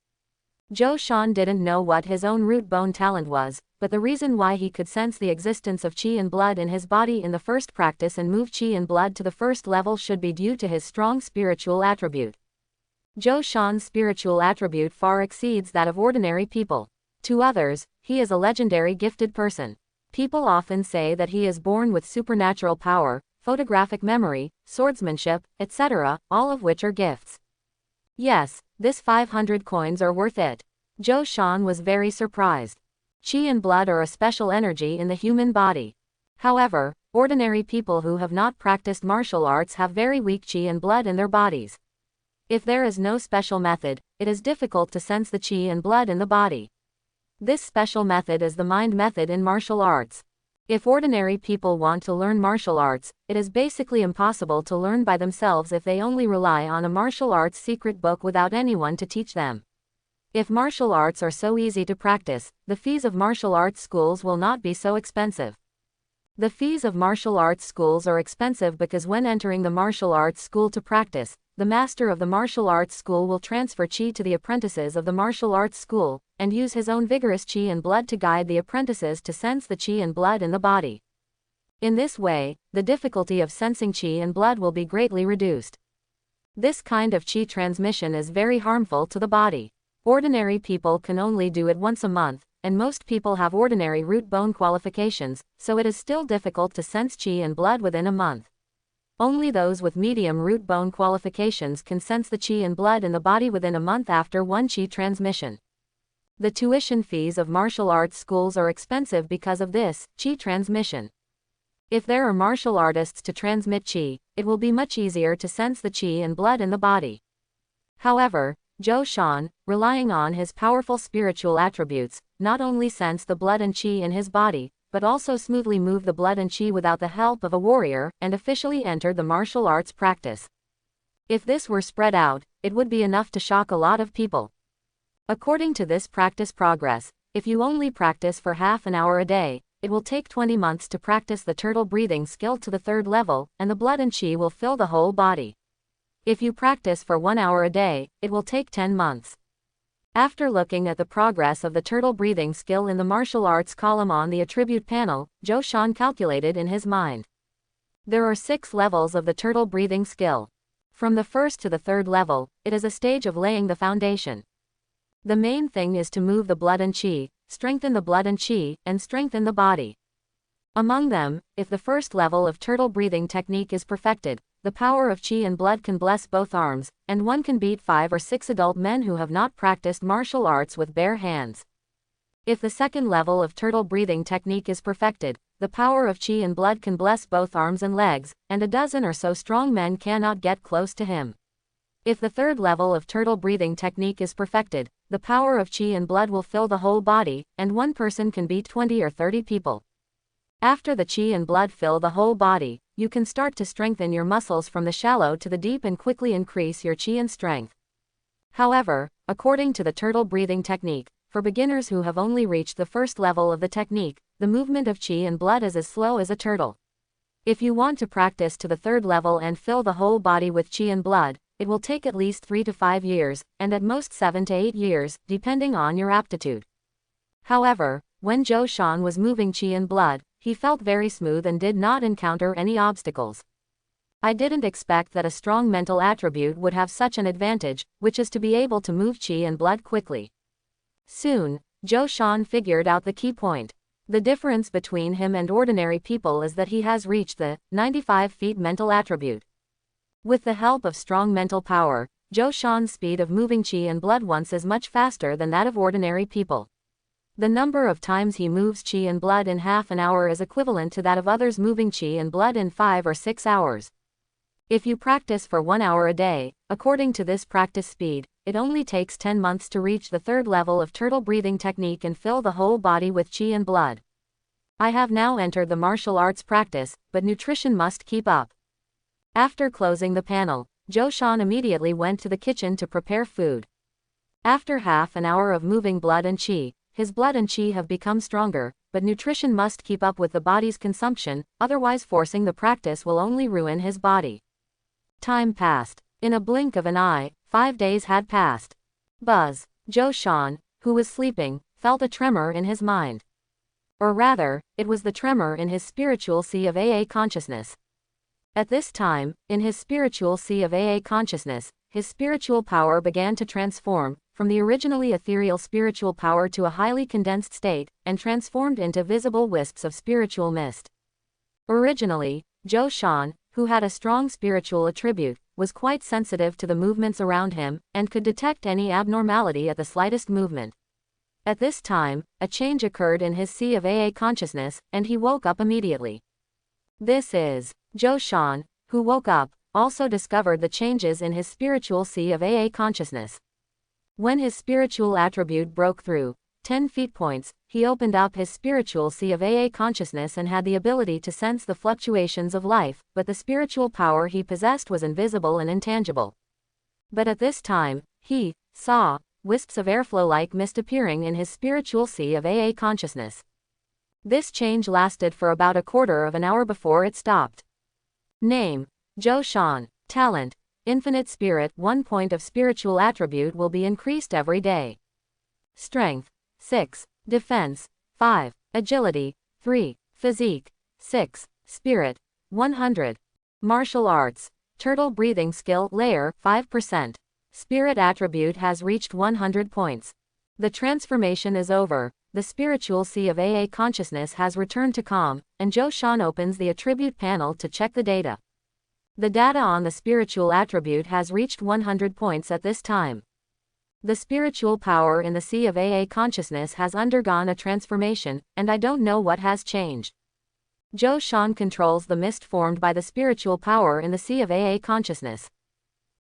Zhou Shan didn't know what his own root bone talent was, but the reason why he could sense the existence of qi and blood in his body in the first practice and move qi and blood to the first level should be due to his strong spiritual attribute. Zhou Shan's spiritual attribute far exceeds that of ordinary people. To others, he is a legendary gifted person. People often say that he is born with supernatural power, photographic memory, swordsmanship, etc., all of which are gifts. Yes, this 500 coins are worth it. Zhou Shan was very surprised. Qi and blood are a special energy in the human body. However, ordinary people who have not practiced martial arts have very weak qi and blood in their bodies. If there is no special method, it is difficult to sense the qi and blood in the body. This special method is the mind method in martial arts. If ordinary people want to learn martial arts, it is basically impossible to learn by themselves if they only rely on a martial arts secret book without anyone to teach them. If martial arts are so easy to practice, the fees of martial arts schools will not be so expensive. The fees of martial arts schools are expensive because when entering the martial arts school to practice, the master of the martial arts school will transfer qi to the apprentices of the martial arts school, and use his own vigorous qi and blood to guide the apprentices to sense the qi and blood in the body. In this way, the difficulty of sensing qi and blood will be greatly reduced. This kind of qi transmission is very harmful to the body. Ordinary people can only do it once a month, and most people have ordinary root bone qualifications, so it is still difficult to sense qi and blood within a month. Only those with medium root bone qualifications can sense the qi and blood in the body within a month after one qi transmission. The tuition fees of martial arts schools are expensive because of this qi transmission. If there are martial artists to transmit qi, it will be much easier to sense the qi and blood in the body. However, Zhou Shan, relying on his powerful spiritual attributes, not only sensed the blood and qi in his body, but also smoothly moved the blood and qi without the help of a warrior, and officially entered the martial arts practice. If this were spread out, it would be enough to shock a lot of people. According to this practice progress, if you only practice for half an hour a day, it will take 20 months to practice the turtle breathing skill to the third level, and the blood and qi will fill the whole body. If you practice for 1 hour a day, it will take 10 months. After looking at the progress of the turtle breathing skill in the martial arts column on the attribute panel, Zhou Shan calculated in his mind. There are 6 levels of the turtle breathing skill. From the first to the third level, it is a stage of laying the foundation. The main thing is to move the blood and qi, strengthen the blood and qi, and strengthen the body. Among them, if the first level of turtle breathing technique is perfected, the power of qi and blood can bless both arms, and one can beat 5 or 6 adult men who have not practiced martial arts with bare hands. If the second level of turtle breathing technique is perfected, the power of qi and blood can bless both arms and legs, and a dozen or so strong men cannot get close to him. If the third level of turtle breathing technique is perfected, the power of qi and blood will fill the whole body, and one person can beat 20 or 30 people. After the qi and blood fill the whole body, you can start to strengthen your muscles from the shallow to the deep and quickly increase your qi and strength. However, according to the turtle breathing technique, for beginners who have only reached the first level of the technique, the movement of qi and blood is as slow as a turtle. If you want to practice to the third level and fill the whole body with qi and blood, it will take at least 3 to 5 years, and at most 7 to 8 years, depending on your aptitude. However, when Zhou Shan was moving qi and blood, he felt very smooth and did not encounter any obstacles. I didn't expect that a strong mental attribute would have such an advantage, which is to be able to move qi and blood quickly. Soon, Zhou Shan figured out the key point. The difference between him and ordinary people is that he has reached the 95 feet mental attribute. With the help of strong mental power, Zhou Shan's speed of moving qi and blood once is much faster than that of ordinary people. The number of times he moves qi and blood in half an hour is equivalent to that of others moving qi and blood in 5 or 6 hours. If you practice for 1 hour a day, according to this practice speed, it only takes 10 months to reach the third level of turtle breathing technique and fill the whole body with qi and blood. I have now entered the martial arts practice, but nutrition must keep up. After closing the panel, Zhou Shan immediately went to the kitchen to prepare food. After half an hour of moving blood and qi, his blood and qi have become stronger, but nutrition must keep up with the body's consumption, otherwise forcing the practice will only ruin his body. Time passed. In a blink of an eye, 5 days had passed. Buzz, Zhou Shan, who was sleeping, felt a tremor in his mind. Or rather, it was the tremor in his spiritual sea of AA consciousness. At this time, in his spiritual sea of AA consciousness, his spiritual power began to transform, from the originally ethereal spiritual power to a highly condensed state, and transformed into visible wisps of spiritual mist. Originally, Zhou Shan, who had a strong spiritual attribute, was quite sensitive to the movements around him, and could detect any abnormality at the slightest movement. At this time, a change occurred in his sea of AA consciousness, and he woke up immediately. This is, Zhou Shan, who woke up, also discovered the changes in his spiritual sea of AA consciousness. When his spiritual attribute broke through 10 feet points, he opened up his spiritual sea of AA consciousness and had the ability to sense the fluctuations of life, but the spiritual power he possessed was invisible and intangible. But at this time, he saw wisps of airflow like mist appearing in his spiritual sea of AA consciousness. This change lasted for about a quarter of an hour before it stopped. Name: Zhou Shan. Talent: Infinite Spirit. 1 point of spiritual attribute will be increased every day. Strength: 6. Defense: 5. Agility: 3. Physique: 6. Spirit: 100. Martial arts: Turtle breathing skill layer 5%. Spirit attribute has reached 100 points. The transformation is over. The spiritual sea of AA consciousness has returned to calm, and Zhou Shan opens the attribute panel to check the data. The data on the spiritual attribute has reached 100 points at this time. The spiritual power in the sea of AA consciousness has undergone a transformation, and I don't know what has changed. Zhou Shan controls the mist formed by the spiritual power in the sea of AA consciousness.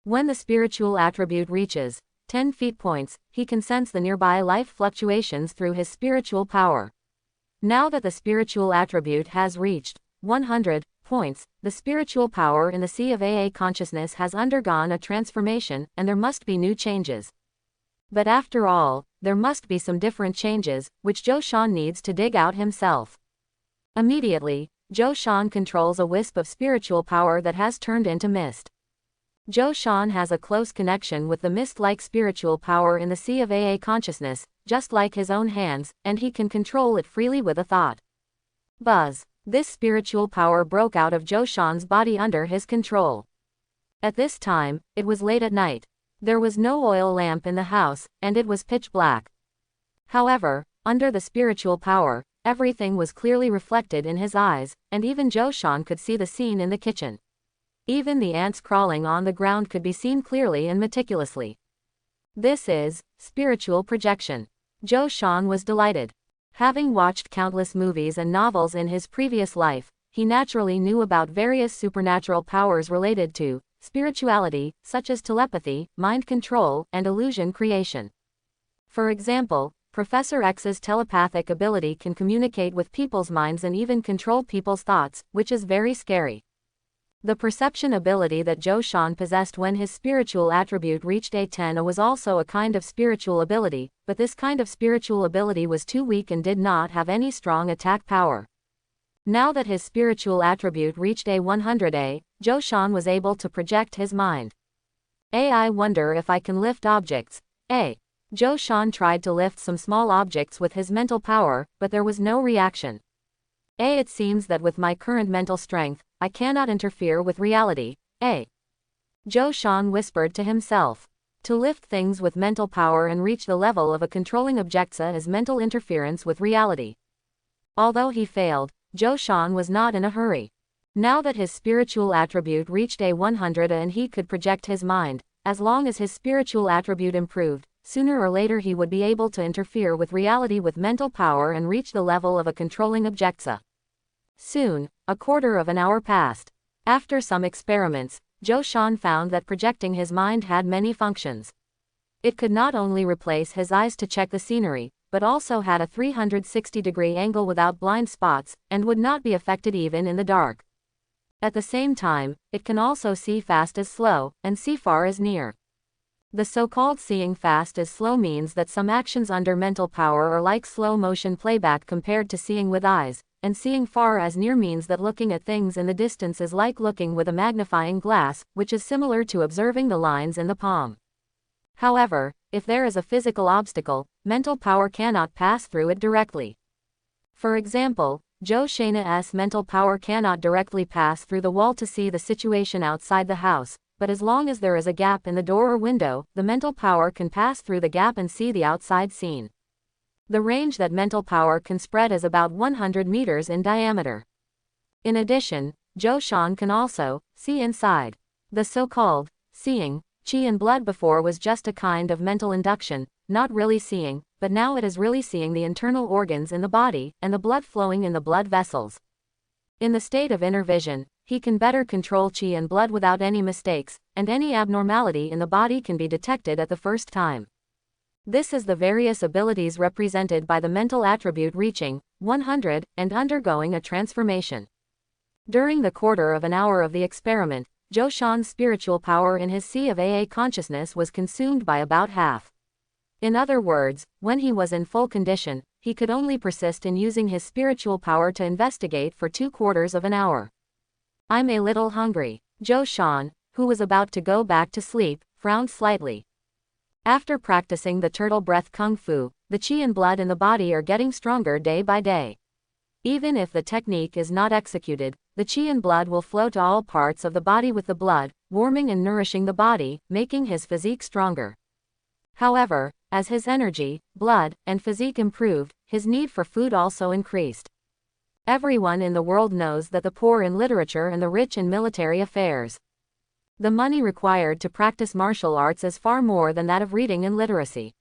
When the spiritual attribute reaches 10 feet points, he can sense the nearby life fluctuations through his spiritual power. Now that the spiritual attribute has reached 100 points, the spiritual power in the sea of AA consciousness has undergone a transformation, and there must be new changes. But after all, there must be some different changes, which Zhou Shan needs to dig out himself. Immediately, Zhou Shan controls a wisp of spiritual power that has turned into mist. Zhou Shan has a close connection with the mist-like spiritual power in the sea of AA consciousness, just like his own hands, and he can control it freely with a thought. Buzz. This spiritual power broke out of Zhou Shan's body under his control. At this time, it was late at night. There was no oil lamp in the house, and it was pitch black. However, under the spiritual power, everything was clearly reflected in his eyes, and even Zhou Shan could see the scene in the kitchen. Even the ants crawling on the ground could be seen clearly and meticulously. This is spiritual projection. Zhou Shan was delighted. Having watched countless movies and novels in his previous life, he naturally knew about various supernatural powers related to spirituality, such as telepathy, mind control, and illusion creation. For example, Professor X's telepathic ability can communicate with people's minds and even control people's thoughts, which is very scary. The perception ability that Zhou Shan possessed when his spiritual attribute reached A10 was also a kind of spiritual ability, but this kind of spiritual ability was too weak and did not have any strong attack power. Now that his spiritual attribute reached A100A, Zhou Shan was able to project his mind. I wonder if I can lift objects. Zhou Shan tried to lift some small objects with his mental power, but there was no reaction. It seems that with my current mental strength, I cannot interfere with reality. Zhou Shan whispered to himself. To lift things with mental power and reach the level of a controlling objecta is mental interference with reality. Although he failed, Zhou Shan was not in a hurry. Now that his spiritual attribute reached A100 and he could project his mind, as long as his spiritual attribute improved, sooner or later he would be able to interfere with reality with mental power and reach the level of a controlling objecta. Soon, a quarter of an hour passed. After some experiments, Zhou Shan found that projecting his mind had many functions. It could not only replace his eyes to check the scenery, but also had a 360-degree angle without blind spots, and would not be affected even in the dark. At the same time, it can also see fast as slow, and see far as near. The so-called seeing fast is slow means that some actions under mental power are like slow motion playback compared to seeing with eyes, and seeing far as near means that looking at things in the distance is like looking with a magnifying glass, which is similar to observing the lines in the palm. However, if there is a physical obstacle, mental power cannot pass through it directly. For example, Joe Shana's mental power cannot directly pass through the wall to see the situation outside the house, but as long as there is a gap in the door or window, the mental power can pass through the gap and see the outside scene. The range that mental power can spread is about 100 meters in diameter. In addition, Joe Shan can also see inside. The so-called seeing chi and blood before was just a kind of mental induction, not really seeing, but now it is really seeing the internal organs in the body and the blood flowing in the blood vessels. In the state of inner vision, he can better control chi and blood without any mistakes, and any abnormality in the body can be detected at the first time. This is the various abilities represented by the mental attribute reaching 100 and undergoing a transformation. During the quarter of an hour of the experiment, Joe Shan's spiritual power in his sea of AA consciousness was consumed by about half. In other words, when he was in full condition, he could only persist in using his spiritual power to investigate for 2/4 of an hour. "I'm a little hungry." Joe Shan, who was about to go back to sleep, frowned slightly. After practicing the turtle breath kung fu, the chi and blood in the body are getting stronger day by day. Even if the technique is not executed, the chi and blood will flow to all parts of the body with the blood, warming and nourishing the body, making his physique stronger. However, as his energy, blood, and physique improved, his need for food also increased. Everyone in the world knows that the poor in literature and the rich in military affairs. The money required to practice martial arts is far more than that of reading and literacy.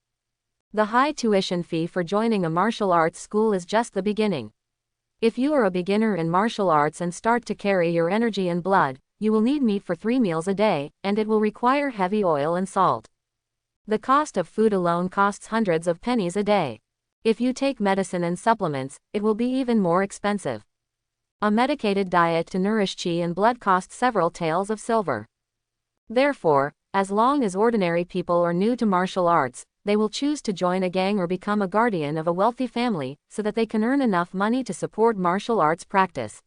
The high tuition fee for joining a martial arts school is just the beginning. If you are a beginner in martial arts and start to carry your energy and blood, you will need meat for 3 meals a day, and it will require heavy oil and salt. The cost of food alone costs hundreds of pennies a day. If you take medicine and supplements, it will be even more expensive. A medicated diet to nourish chi and blood costs several taels of silver. Therefore, as long as ordinary people are new to martial arts, they will choose to join a gang or become a guardian of a wealthy family, so that they can earn enough money to support martial arts practice.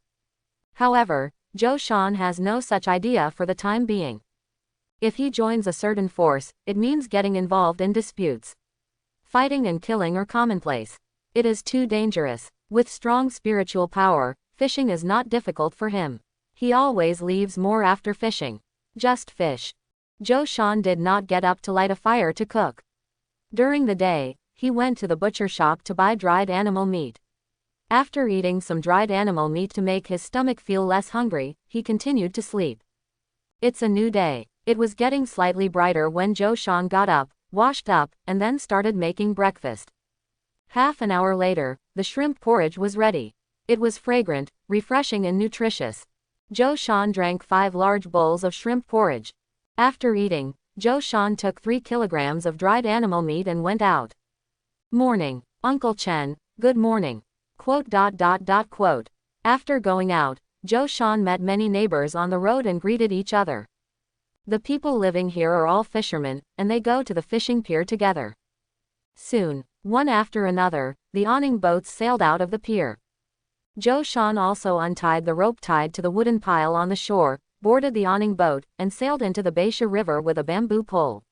However, Joe Shan has no such idea for the time being. If he joins a certain force, it means getting involved in disputes. Fighting and killing are commonplace. It is too dangerous. With strong spiritual power, fishing is not difficult for him. He always leaves more after fishing. Just fish. Joe Shan did not get up to light a fire to cook. During the day, he went to the butcher shop to buy dried animal meat. After eating some dried animal meat to make his stomach feel less hungry, he continued to sleep. It's a new day. It was getting slightly brighter when Joe Shan got up, washed up, and then started making breakfast. Half an hour later, the shrimp porridge was ready. It was fragrant, refreshing and nutritious. Joe Shan drank 5 large bowls of shrimp porridge. After eating, Joe Shan took 3 kilograms of dried animal meat and went out. "Morning, Uncle Chen, good morning." After going out, Joe Shan met many neighbors on the road and greeted each other. The people living here are all fishermen, and they go to the fishing pier together. Soon, one after another, the awning boats sailed out of the pier. Joe Shan also untied the rope tied to the wooden pile on the shore, boarded the awning boat, and sailed into the Beisha River with a bamboo pole.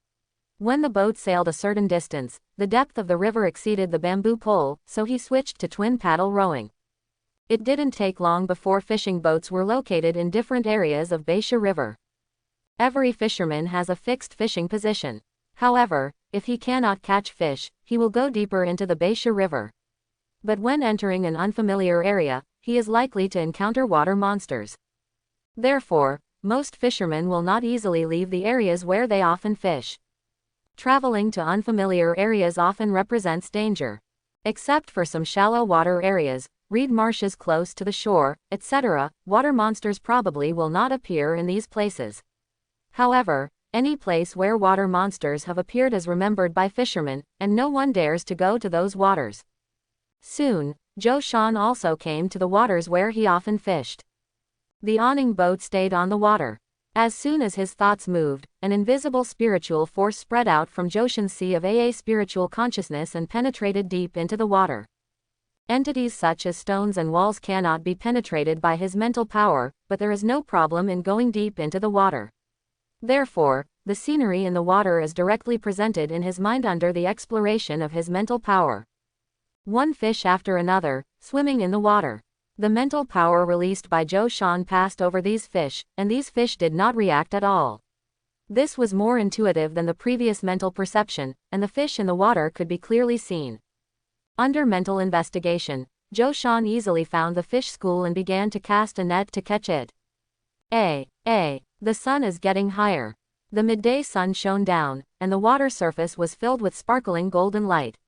When the boat sailed a certain distance, the depth of the river exceeded the bamboo pole, so he switched to twin paddle rowing. It didn't take long before fishing boats were located in different areas of Beisha River. Every fisherman has a fixed fishing position. However, if he cannot catch fish, he will go deeper into the Beisha River. But when entering an unfamiliar area, he is likely to encounter water monsters. Therefore, most fishermen will not easily leave the areas where they often fish. Traveling to unfamiliar areas often represents danger. Except for some shallow water areas, reed marshes close to the shore, etc., water monsters probably will not appear in these places. However, any place where water monsters have appeared is remembered by fishermen, and no one dares to go to those waters. Soon, Joe Shan also came to the waters where he often fished. The awning boat stayed on the water. As soon as his thoughts moved, an invisible spiritual force spread out from Joshan's sea of spiritual consciousness and penetrated deep into the water. Entities such as stones and walls cannot be penetrated by his mental power, but there is no problem in going deep into the water. Therefore, the scenery in the water is directly presented in his mind under the exploration of his mental power. One fish after another, swimming in the water. The mental power released by Joshan passed over these fish, and these fish did not react at all. This was more intuitive than the previous mental perception, and the fish in the water could be clearly seen. Under mental investigation, Joshan easily found the fish school and began to cast a net to catch it. The sun is getting higher. The midday sun shone down, and the water surface was filled with sparkling golden light.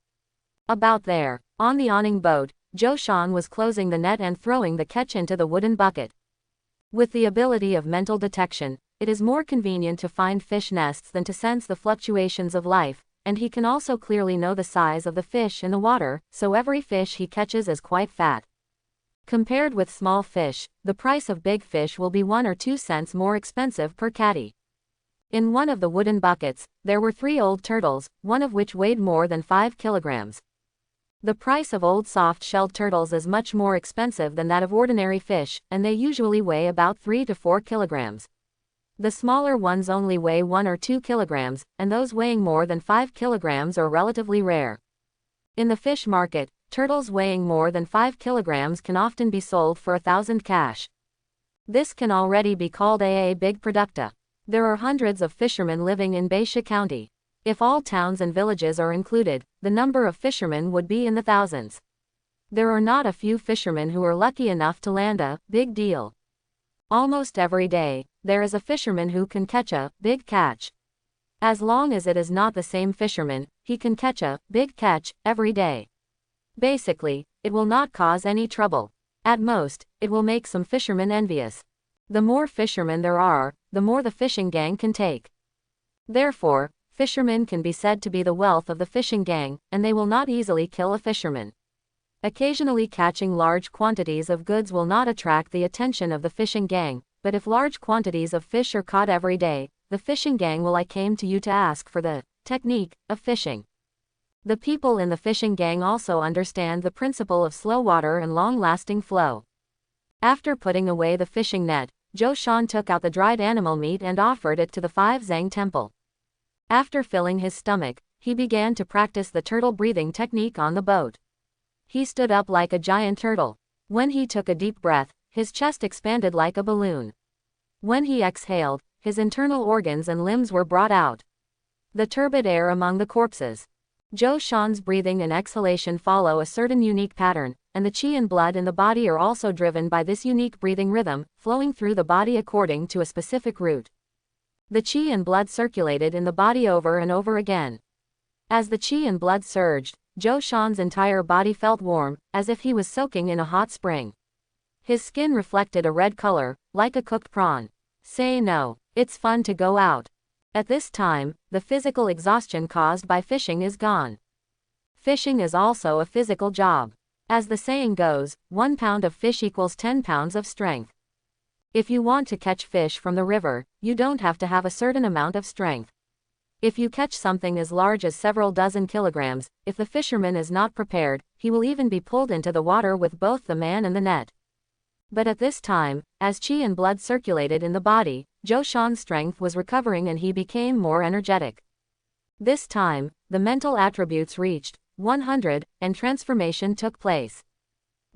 About there, on the awning boat, Joshan was closing the net and throwing the catch into the wooden bucket. With the ability of mental detection, it is more convenient to find fish nests than to sense the fluctuations of life, and he can also clearly know the size of the fish in the water, so every fish he catches is quite fat. Compared with small fish, the price of big fish will be 1 or 2 cents more expensive per catty. In one of the wooden buckets, there were 3 old turtles, one of which weighed more than 5 kilograms. The price of old soft-shelled turtles is much more expensive than that of ordinary fish, and they usually weigh about 3 to 4 kilograms. The smaller ones only weigh 1 or 2 kilograms, and those weighing more than 5 kilograms are relatively rare. In the fish market, turtles weighing more than 5 kilograms can often be sold for 1,000 cash. This can already be called a big producta. There are hundreds of fishermen living in Baisha County. If all towns and villages are included, the number of fishermen would be in the thousands. There are not a few fishermen who are lucky enough to land a big deal. Almost every day, there is a fisherman who can catch a big catch. As long as it is not the same fisherman, he can catch a big catch every day. Basically, it will not cause any trouble. At most, it will make some fishermen envious. The more fishermen there are, the more the fishing gang can take. Therefore, fishermen can be said to be the wealth of the fishing gang, and they will not easily kill a fisherman. Occasionally catching large quantities of goods will not attract the attention of the fishing gang, but if large quantities of fish are caught every day, the fishing gang will came to you to ask for the technique of fishing. The people in the fishing gang also understand the principle of slow water and long-lasting flow. After putting away the fishing net, Joshan took out the dried animal meat and offered it to the 5 Zhang temple. After filling his stomach, he began to practice the turtle breathing technique on the boat. He stood up like a giant turtle. When he took a deep breath, his chest expanded like a balloon. When he exhaled, his internal organs and limbs were brought out. The turbid air among the corpses. Joshan's breathing and exhalation follow a certain unique pattern, and the qi and blood in the body are also driven by this unique breathing rhythm, flowing through the body according to a specific route. The qi and blood circulated in the body over and over again. As the qi and blood surged, Joshan's entire body felt warm, as if he was soaking in a hot spring. His skin reflected a red color, like a cooked prawn. Say no, it's fun to go out. At this time, the physical exhaustion caused by fishing is gone. Fishing is also a physical job. As the saying goes, 1 pound of fish equals 10 pounds of strength. If you want to catch fish from the river, you don't have to have a certain amount of strength. If you catch something as large as several dozen kilograms, if the fisherman is not prepared, he will even be pulled into the water with both the man and the net. But at this time, as qi and blood circulated in the body, Joshan's strength was recovering and he became more energetic. This time, the mental attributes reached 100, and transformation took place.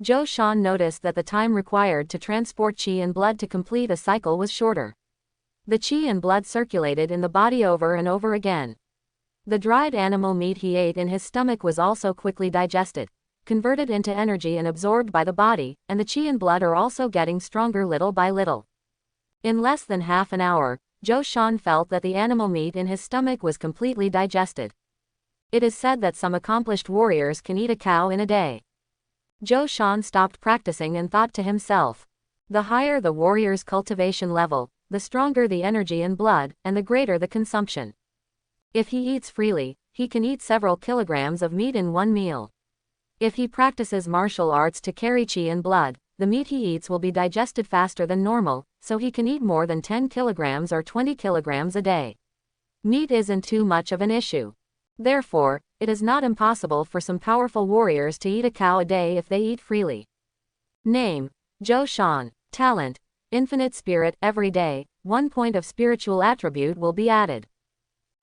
Joshan noticed that the time required to transport qi and blood to complete a cycle was shorter. The qi and blood circulated in the body over and over again. The dried animal meat he ate in his stomach was also quickly digested, converted into energy and absorbed by the body, and the qi and blood are also getting stronger little by little. In less than half an hour, Joshan felt that the animal meat in his stomach was completely digested. It is said that some accomplished warriors can eat a cow in a day. Joshan stopped practicing and thought to himself, the higher the warrior's cultivation level, the stronger the energy and blood, and the greater the consumption. If he eats freely, he can eat several kilograms of meat in one meal. If he practices martial arts to carry qi and blood, the meat he eats will be digested faster than normal, so he can eat more than 10 kilograms or 20 kilograms a day. Meat isn't too much of an issue. Therefore, it is not impossible for some powerful warriors to eat a cow a day if they eat freely. Name: Zhou Shan. Talent: infinite spirit. Every day, 1 point of spiritual attribute will be added.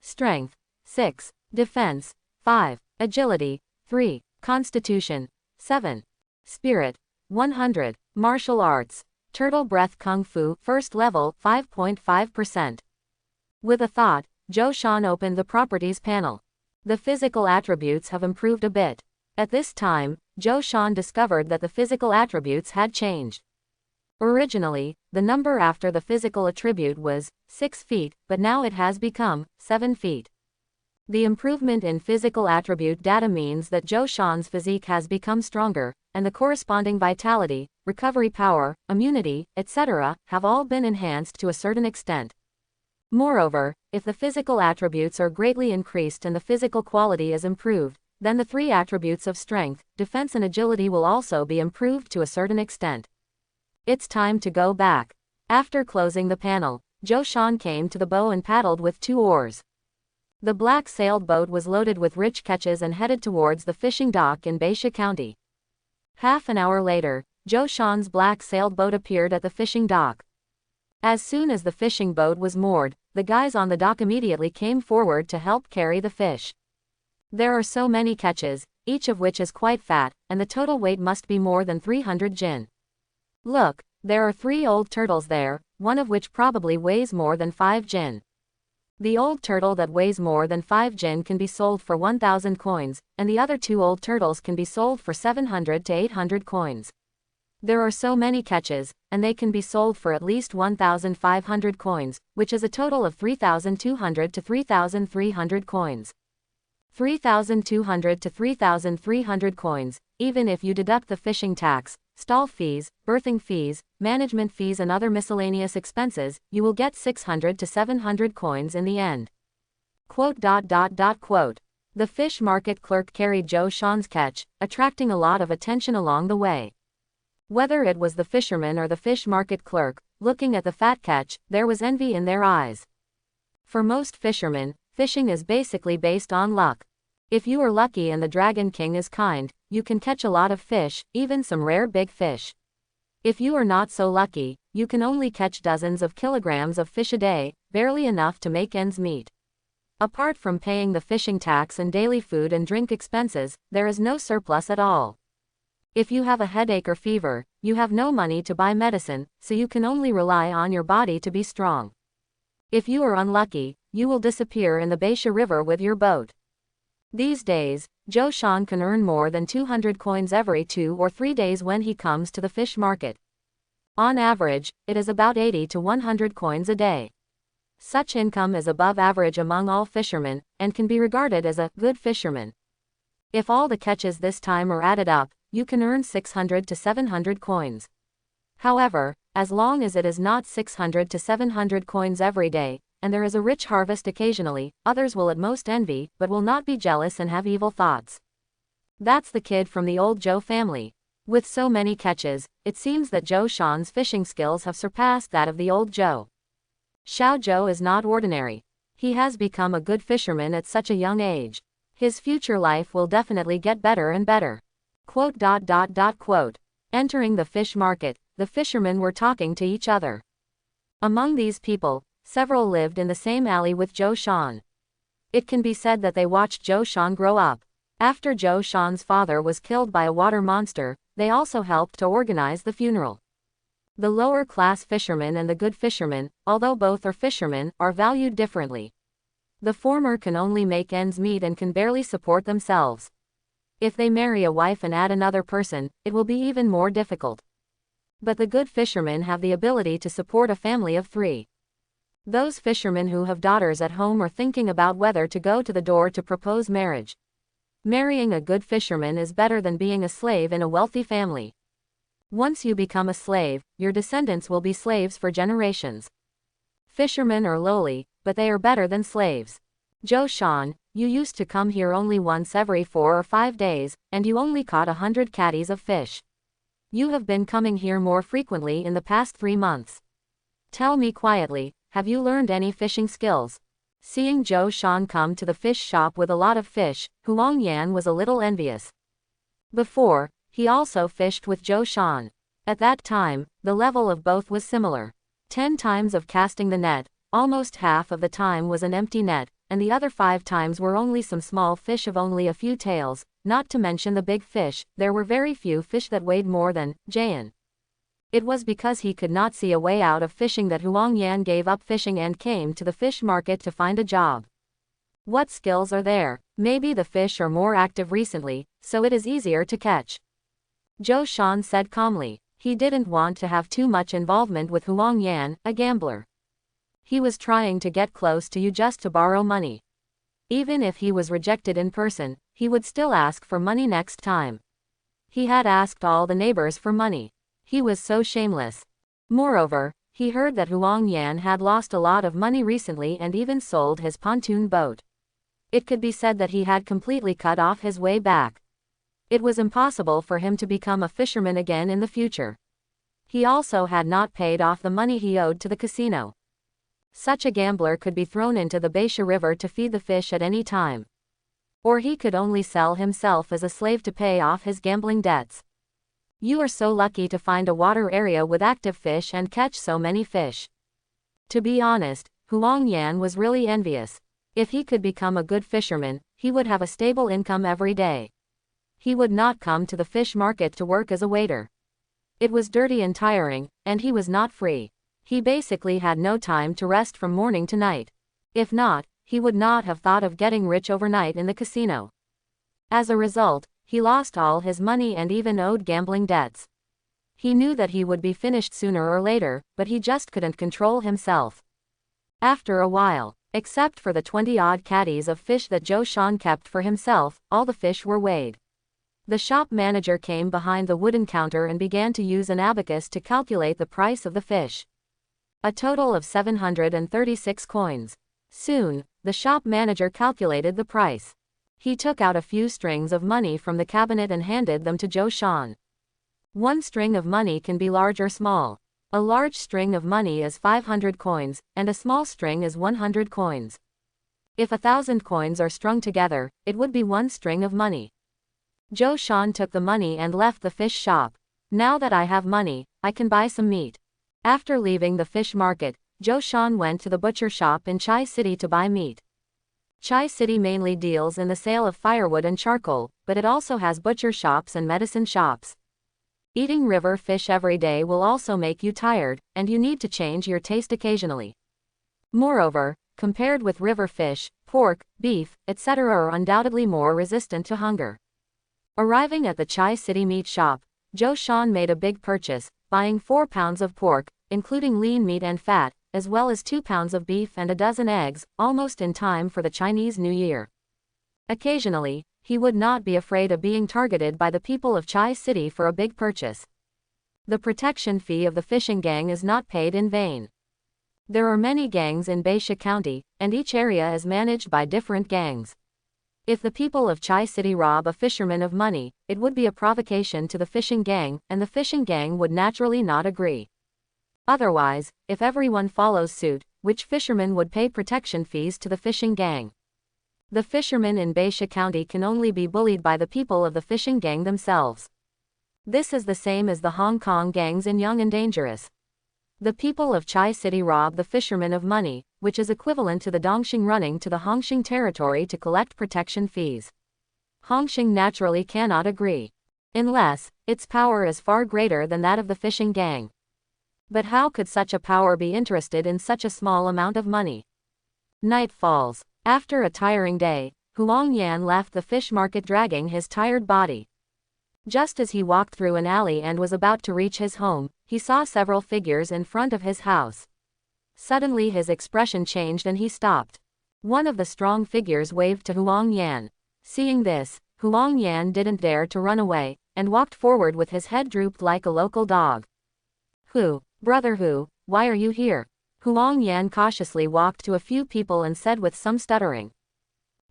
Strength: 6. Defense: 5. Agility: 3. Constitution: 7. Spirit: 100. Martial arts: Turtle breath Kung Fu, first level, 5.5%. With a thought, Zhou Shan opened the properties panel. The physical attributes have improved a bit. At this time, Zhou Shan discovered that the physical attributes had changed. Originally, the number after the physical attribute was 6 feet, but now it has become 7 feet. The improvement in physical attribute data means that Zhou Shan's physique has become stronger, and the corresponding vitality, recovery power, immunity, etc., have all been enhanced to a certain extent. Moreover, if the physical attributes are greatly increased and the physical quality is improved, then the 3 attributes of strength, defense and agility will also be improved to a certain extent. It's time to go back. After closing the panel, Zhou Shan came to the bow and paddled with 2 oars. The black sailed boat was loaded with rich catches and headed towards the fishing dock in Baisha County. Half an hour later, Zhou Shan's black sailed boat appeared at the fishing dock. As soon as the fishing boat was moored, the guys on the dock immediately came forward to help carry the fish. There are so many catches, each of which is quite fat, and the total weight must be more than 300 jin. Look, there are 3 old turtles there, one of which probably weighs more than 5 jin. The old turtle that weighs more than 5 jin can be sold for 1,000 coins, and the other 2 old turtles can be sold for 700 to 800 coins. There are so many catches, and they can be sold for at least 1,500 coins, which is a total of 3,200 to 3,300 coins. 3,200 to 3,300 coins, even if you deduct the fishing tax, stall fees, berthing fees, management fees and other miscellaneous expenses, you will get 600 to 700 coins in the end. Quote. The fish market clerk carried Zhou Shan's catch, attracting a lot of attention along the way. Whether it was the fisherman or the fish market clerk, looking at the fat catch, there was envy in their eyes. For most fishermen, fishing is basically based on luck. If you are lucky and the Dragon King is kind, you can catch a lot of fish, even some rare big fish. If you are not so lucky, you can only catch dozens of kilograms of fish a day, barely enough to make ends meet. Apart from paying the fishing tax and daily food and drink expenses, there is no surplus at all. If you have a headache or fever, you have no money to buy medicine, so you can only rely on your body to be strong. If you are unlucky, you will disappear in the Baisha River with your boat. These days, Zhou Shan can earn more than 200 coins every 2 or 3 days when he comes to the fish market. On average, it is about 80 to 100 coins a day. Such income is above average among all fishermen, and can be regarded as a good fisherman. If all the catches this time are added up, you can earn 600 to 700 coins. However, as long as it is not 600 to 700 coins every day, and there is a rich harvest occasionally, others will at most envy, but will not be jealous and have evil thoughts. That's the kid from the old Zhou family. With so many catches, it seems that Zhou Shan's fishing skills have surpassed that of the old Zhou. Xiao Zhou is not ordinary. He has become a good fisherman at such a young age. His future life will definitely get better and better. Quote. Entering the fish market, the fishermen were talking to each other. Among these people, several lived in the same alley with Zhou Shan. It can be said that they watched Zhou Shan grow up. After Zhou Shan's father was killed by a water monster, they also helped to organize the funeral. The lower class fishermen and the good fishermen, although both are fishermen, are valued differently. The former can only make ends meet and can barely support themselves. If they marry a wife and add another person, it will be even more difficult. But the good fishermen have the ability to support a family of 3. Those fishermen who have daughters at home are thinking about whether to go to the door to propose marriage. Marrying a good fisherman is better than being a slave in a wealthy family. Once you become a slave, your descendants will be slaves for generations. Fishermen are lowly, but they are better than slaves. Zhou Shan, you used to come here only once every 4 or 5 days, and you only caught 100 catties of fish. You have been coming here more frequently in the past 3 months. Tell me quietly, have you learned any fishing skills? Seeing Zhou Shan come to the fish shop with a lot of fish, Huang Yan was a little envious. Before, he also fished with Zhou Shan. At that time, the level of both was similar. 10 times of casting the net, almost half of the time was an empty net, and the other 5 times were only some small fish of only a few tails, not to mention the big fish. There were very few fish that weighed more than Jayan. It was because he could not see a way out of fishing that Huang Yan gave up fishing and came to the fish market to find a job. What skills are there? Maybe the fish are more active recently, so it is easier to catch. Zhou Shan said calmly. He didn't want to have too much involvement with Huang Yan, a gambler. He was trying to get close to you just to borrow money. Even if he was rejected in person, he would still ask for money next time. He had asked all the neighbors for money. He was so shameless. Moreover, he heard that Huang Yan had lost a lot of money recently and even sold his pontoon boat. It could be said that he had completely cut off his way back. It was impossible for him to become a fisherman again in the future. He also had not paid off the money he owed to the casino. Such a gambler could be thrown into the Beisha River to feed the fish at any time. Or he could only sell himself as a slave to pay off his gambling debts. You are so lucky to find a water area with active fish and catch so many fish. To be honest, Huang Yan was really envious. If he could become a good fisherman, he would have a stable income every day. He would not come to the fish market to work as a waiter. It was dirty and tiring, and he was not free. He basically had no time to rest from morning to night. If not, he would not have thought of getting rich overnight in the casino. As a result, he lost all his money and even owed gambling debts. He knew that he would be finished sooner or later, but he just couldn't control himself. After a while, except for the 20-odd caddies of fish that Zhou Shan kept for himself, all the fish were weighed. The shop manager came behind the wooden counter and began to use an abacus to calculate the price of the fish. A total of 736 coins. Soon, the shop manager calculated the price. He took out a few strings of money from the cabinet and handed them to Zhou Shan. One string of money can be large or small. A large string of money is 500 coins, and a small string is 100 coins. If 1,000 coins are strung together, it would be one string of money. Zhou Shan took the money and left the fish shop. Now that I have money, I can buy some meat. After leaving the fish market, Zhou Shan went to the butcher shop in Chai City to buy meat. Chai City mainly deals in the sale of firewood and charcoal, but it also has butcher shops and medicine shops. Eating river fish every day will also make you tired, and you need to change your taste occasionally. Moreover, compared with river fish, pork, beef, etc. are undoubtedly more resistant to hunger. Arriving at the Chai City meat shop, Zhou Shan made a big purchase, buying 4 pounds of pork, including lean meat and fat, as well as 2 pounds of beef and a dozen eggs, almost in time for the Chinese New Year. Occasionally, he would not be afraid of being targeted by the people of Chai City for a big purchase. The protection fee of the fishing gang is not paid in vain. There are many gangs in Beisha County, and each area is managed by different gangs. If the people of Chai City rob a fisherman of money, it would be a provocation to the fishing gang, and the fishing gang would naturally not agree. Otherwise, if everyone follows suit, which fisherman would pay protection fees to the fishing gang? The fishermen in Beisha County can only be bullied by the people of the fishing gang themselves. This is the same as the Hong Kong gangs in Young and Dangerous. The people of Chai City rob the fishermen of money, which is equivalent to the Dongxing running to the Hongxing territory to collect protection fees. Hongxing naturally cannot agree. Unless, its power is far greater than that of the fishing gang. But how could such a power be interested in such a small amount of money? Night falls. After a tiring day, Huang Yan left the fish market dragging his tired body. Just as he walked through an alley and was about to reach his home, he saw several figures in front of his house. Suddenly his expression changed and he stopped. One of the strong figures waved to Huang Yan. Seeing this, Huang Yan didn't dare to run away, and walked forward with his head drooped like a local dog. Brother Hu, why are you here? Huang Yan cautiously walked to a few people and said with some stuttering.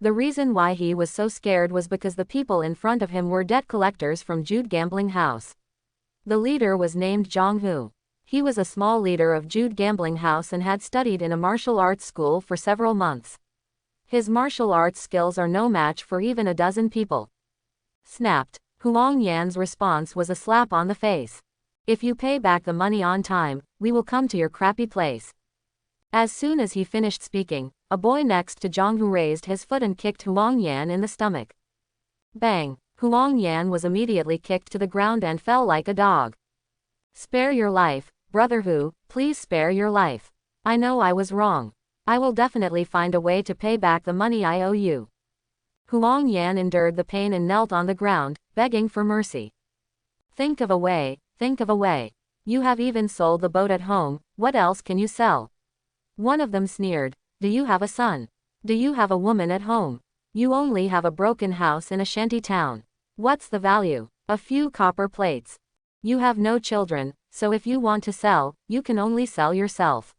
The reason why he was so scared was because the people in front of him were debt collectors from Jude Gambling House. The leader was named Jong-hu. He was a small leader of Jude gambling house and had studied in a martial arts school for several months. His martial arts skills are no match for even a dozen people. Snapped. Huang Yan's response was a slap on the face. If you pay back the money on time, we will come to your crappy place. As soon as he finished speaking, a boy next to Jong-hu raised his foot and kicked Huang Yan in the stomach. Bang! Huang Yan was immediately kicked to the ground and fell like a dog. Spare your life, brother Hu, please spare your life. I know I was wrong. I will definitely find a way to pay back the money I owe you. Huang Yan endured the pain and knelt on the ground, begging for mercy. Think of a way, think of a way. You have even sold the boat at home, what else can you sell? One of them sneered. Do you have a son? Do you have a woman at home? You only have a broken house in a shanty town. What's the value? A few copper plates. You have no children, so if you want to sell, you can only sell yourself.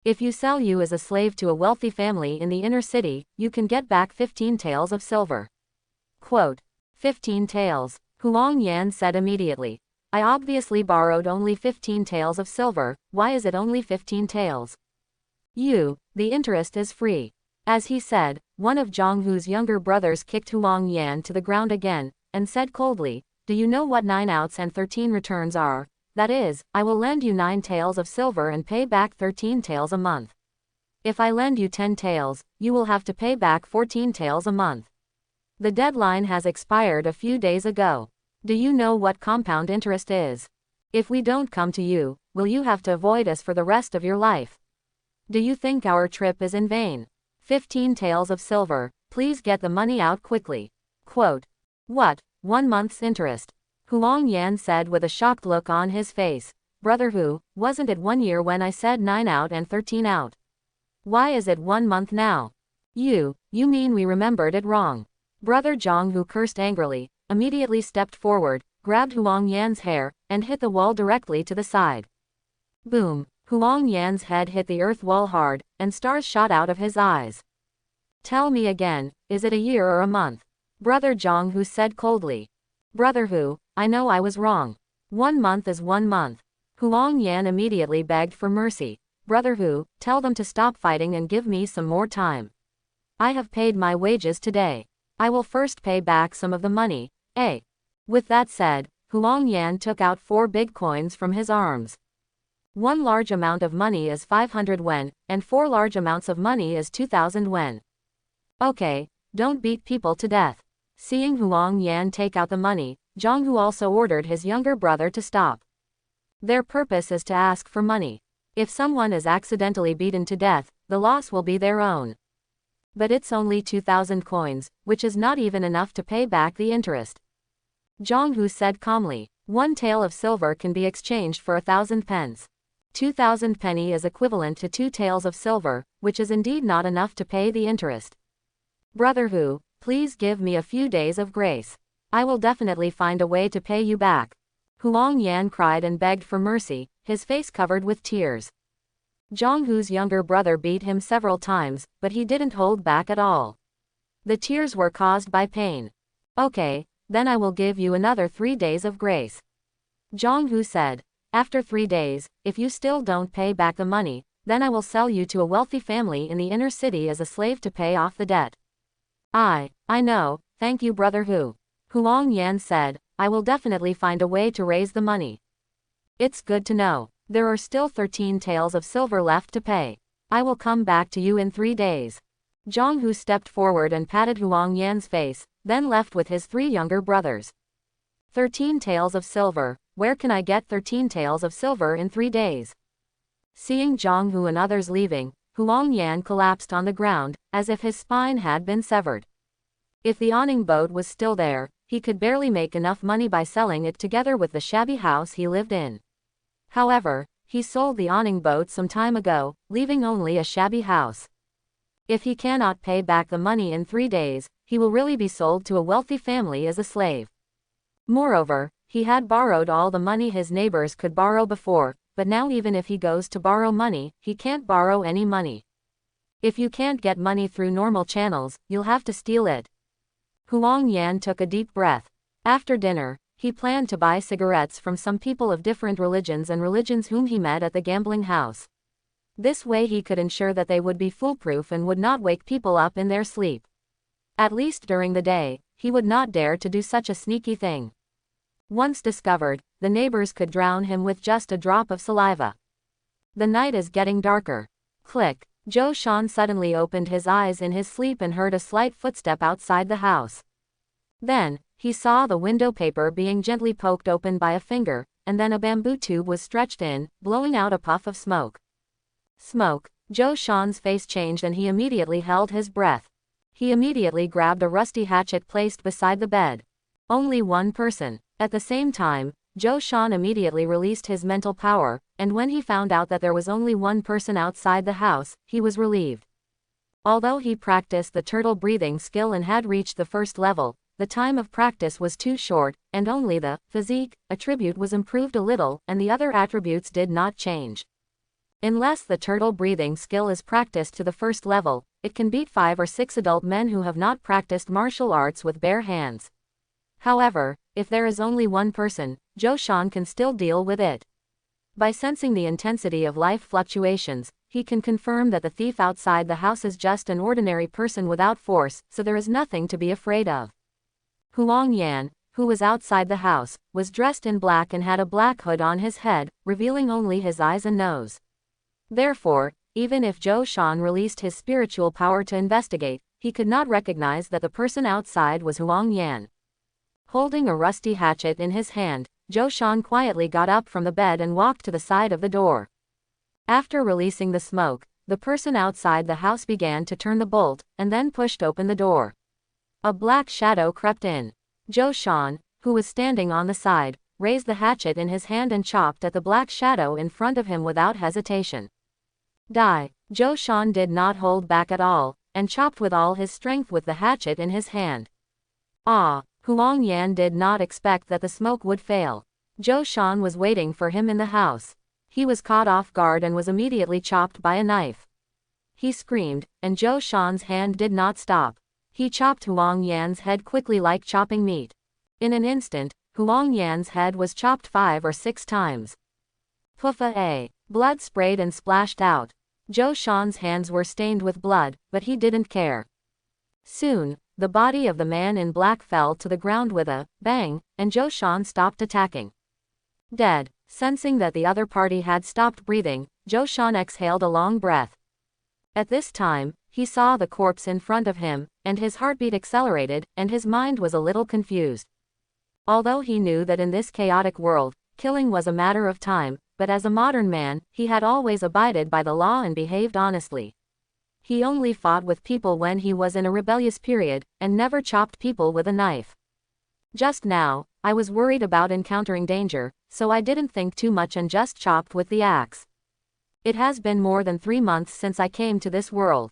If you sell you as a slave to a wealthy family in the inner city, you can get back 15 taels of silver. Quote. 15 taels. Huang Yan said immediately. I obviously borrowed only 15 taels of silver, why is it only 15 taels? The interest is free. As he said, one of Jong-hu's younger brothers kicked Huang Yan to the ground again, and said coldly, do you know what 9 outs and 13 returns are? That is, I will lend you 9 taels of silver and pay back 13 taels a month. If I lend you 10 taels, you will have to pay back 14 taels a month. The deadline has expired a few days ago. Do you know what compound interest is? If we don't come to you, will you have to avoid us for the rest of your life? Do you think our trip is in vain? 15 taels of silver, please get the money out quickly. Quote. What? 1 month's interest? Huang Yan said with a shocked look on his face. Brother Hu, wasn't it 1 year when I said 9 out and 13 out? Why is it 1 month now? You mean we remembered it wrong? Brother Jong-hu cursed angrily, immediately stepped forward, grabbed Huang Yan's hair, and hit the wall directly to the side. Boom! Huang Yan's head hit the earth wall hard, and stars shot out of his eyes. Tell me again, is it a year or a month? Brother Jong-hu said coldly. Brother Hu, I know I was wrong. 1 month is 1 month. Huang Yan immediately begged for mercy. Brother Hu, tell them to stop fighting and give me some more time. I have paid my wages today. I will first pay back some of the money, eh? With that said, Huang Yan took out 4 big coins from his arms. 1 large amount of money is 500 wen, and 4 large amounts of money is 2,000 wen. Okay, don't beat people to death. Seeing Huang Yan take out the money, Jong-hu also ordered his younger brother to stop. Their purpose is to ask for money. If someone is accidentally beaten to death, the loss will be their own. But it's only 2,000 coins, which is not even enough to pay back the interest. Jong-hu said calmly, 1 tael of silver can be exchanged for 1,000 pence. 2,000 penny is equivalent to 2 taels of silver, which is indeed not enough to pay the interest. Brother Hu, please give me a few days of grace. I will definitely find a way to pay you back. Huang Yan cried and begged for mercy, his face covered with tears. Jong-hu's younger brother beat him several times, but he didn't hold back at all. The tears were caused by pain. Okay, then I will give you another 3 days of grace. Jong-hu said. After 3 days, if you still don't pay back the money, then I will sell you to a wealthy family in the inner city as a slave to pay off the debt. I know, thank you Brother Hu. Huang Yan said, I will definitely find a way to raise the money. It's good to know. There are still 13 taels of silver left to pay. I will come back to you in 3 days. Jong-hu stepped forward and patted Huang Yan's face, then left with his 3 younger brothers. 13 taels of silver, where can I get 13 taels of silver in 3 days? Seeing Jong-hu and others leaving, Huang Yan collapsed on the ground, as if his spine had been severed. If the awning boat was still there, he could barely make enough money by selling it together with the shabby house he lived in. However, he sold the awning boat some time ago, leaving only a shabby house. If he cannot pay back the money in 3 days, he will really be sold to a wealthy family as a slave. Moreover, he had borrowed all the money his neighbors could borrow before, but now even if he goes to borrow money, he can't borrow any money. If you can't get money through normal channels, you'll have to steal it. Huang Yan took a deep breath. After dinner, He planned to buy cigarettes from some people of different religions and religions whom he met at the gambling house. This way he could ensure that they would be foolproof and would not wake people up in their sleep. At least during the day, he would not dare to do such a sneaky thing. Once discovered, the neighbors could drown him with just a drop of saliva. The night is getting darker. Click. Joe Sean suddenly opened his eyes in his sleep and heard a slight footstep outside the house. Then, he saw the window paper being gently poked open by a finger, and then a bamboo tube was stretched in, blowing out a puff of smoke. Smoke. Joe Sean's face changed and he immediately held his breath. He immediately grabbed a rusty hatchet placed beside the bed. Only one person. At the same time, Joe Sean immediately released his mental power, and when he found out that there was only one person outside the house, he was relieved. Although he practiced the turtle breathing skill and had reached the first level, the time of practice was too short, and only the physique attribute was improved a little, and the other attributes did not change. Unless the turtle breathing skill is practiced to the first level, it can beat 5 or 6 adult men who have not practiced martial arts with bare hands. However, if there is only one person, Joe Sean can still deal with it. By sensing the intensity of life fluctuations, he can confirm that the thief outside the house is just an ordinary person without force, so there is nothing to be afraid of. Huang Yan, who was outside the house, was dressed in black and had a black hood on his head, revealing only his eyes and nose. Therefore, even if Joe Sean released his spiritual power to investigate, he could not recognize that the person outside was Huang Yan. Holding a rusty hatchet in his hand, Joe Sean quietly got up from the bed and walked to the side of the door. After releasing the smoke, the person outside the house began to turn the bolt, and then pushed open the door. A black shadow crept in. Joe Sean, who was standing on the side, raised the hatchet in his hand and chopped at the black shadow in front of him without hesitation. Die. Joe Sean did not hold back at all, and chopped with all his strength with the hatchet in his hand. Ah! Huang Yan did not expect that the smoke would fail. Joe Sean was waiting for him in the house. He was caught off guard and was immediately chopped by a knife. He screamed, and Joe Sean's hand did not stop. He chopped Huang Yan's head quickly like chopping meat. In an instant, Huang Yan's head was chopped 5 or 6 times. Puffa! Blood sprayed and splashed out. Joe Sean's hands were stained with blood, but he didn't care. Soon, the body of the man in black fell to the ground with a bang, and Joe Sean stopped attacking. Dead. Sensing that the other party had stopped breathing, Joe Sean exhaled a long breath. At this time, he saw the corpse in front of him, and his heartbeat accelerated, and his mind was a little confused. Although he knew that in this chaotic world, killing was a matter of time, but as a modern man, he had always abided by the law and behaved honestly. He only fought with people when he was in a rebellious period, and never chopped people with a knife. Just now, I was worried about encountering danger, so I didn't think too much and just chopped with the axe. It has been more than 3 months since I came to this world.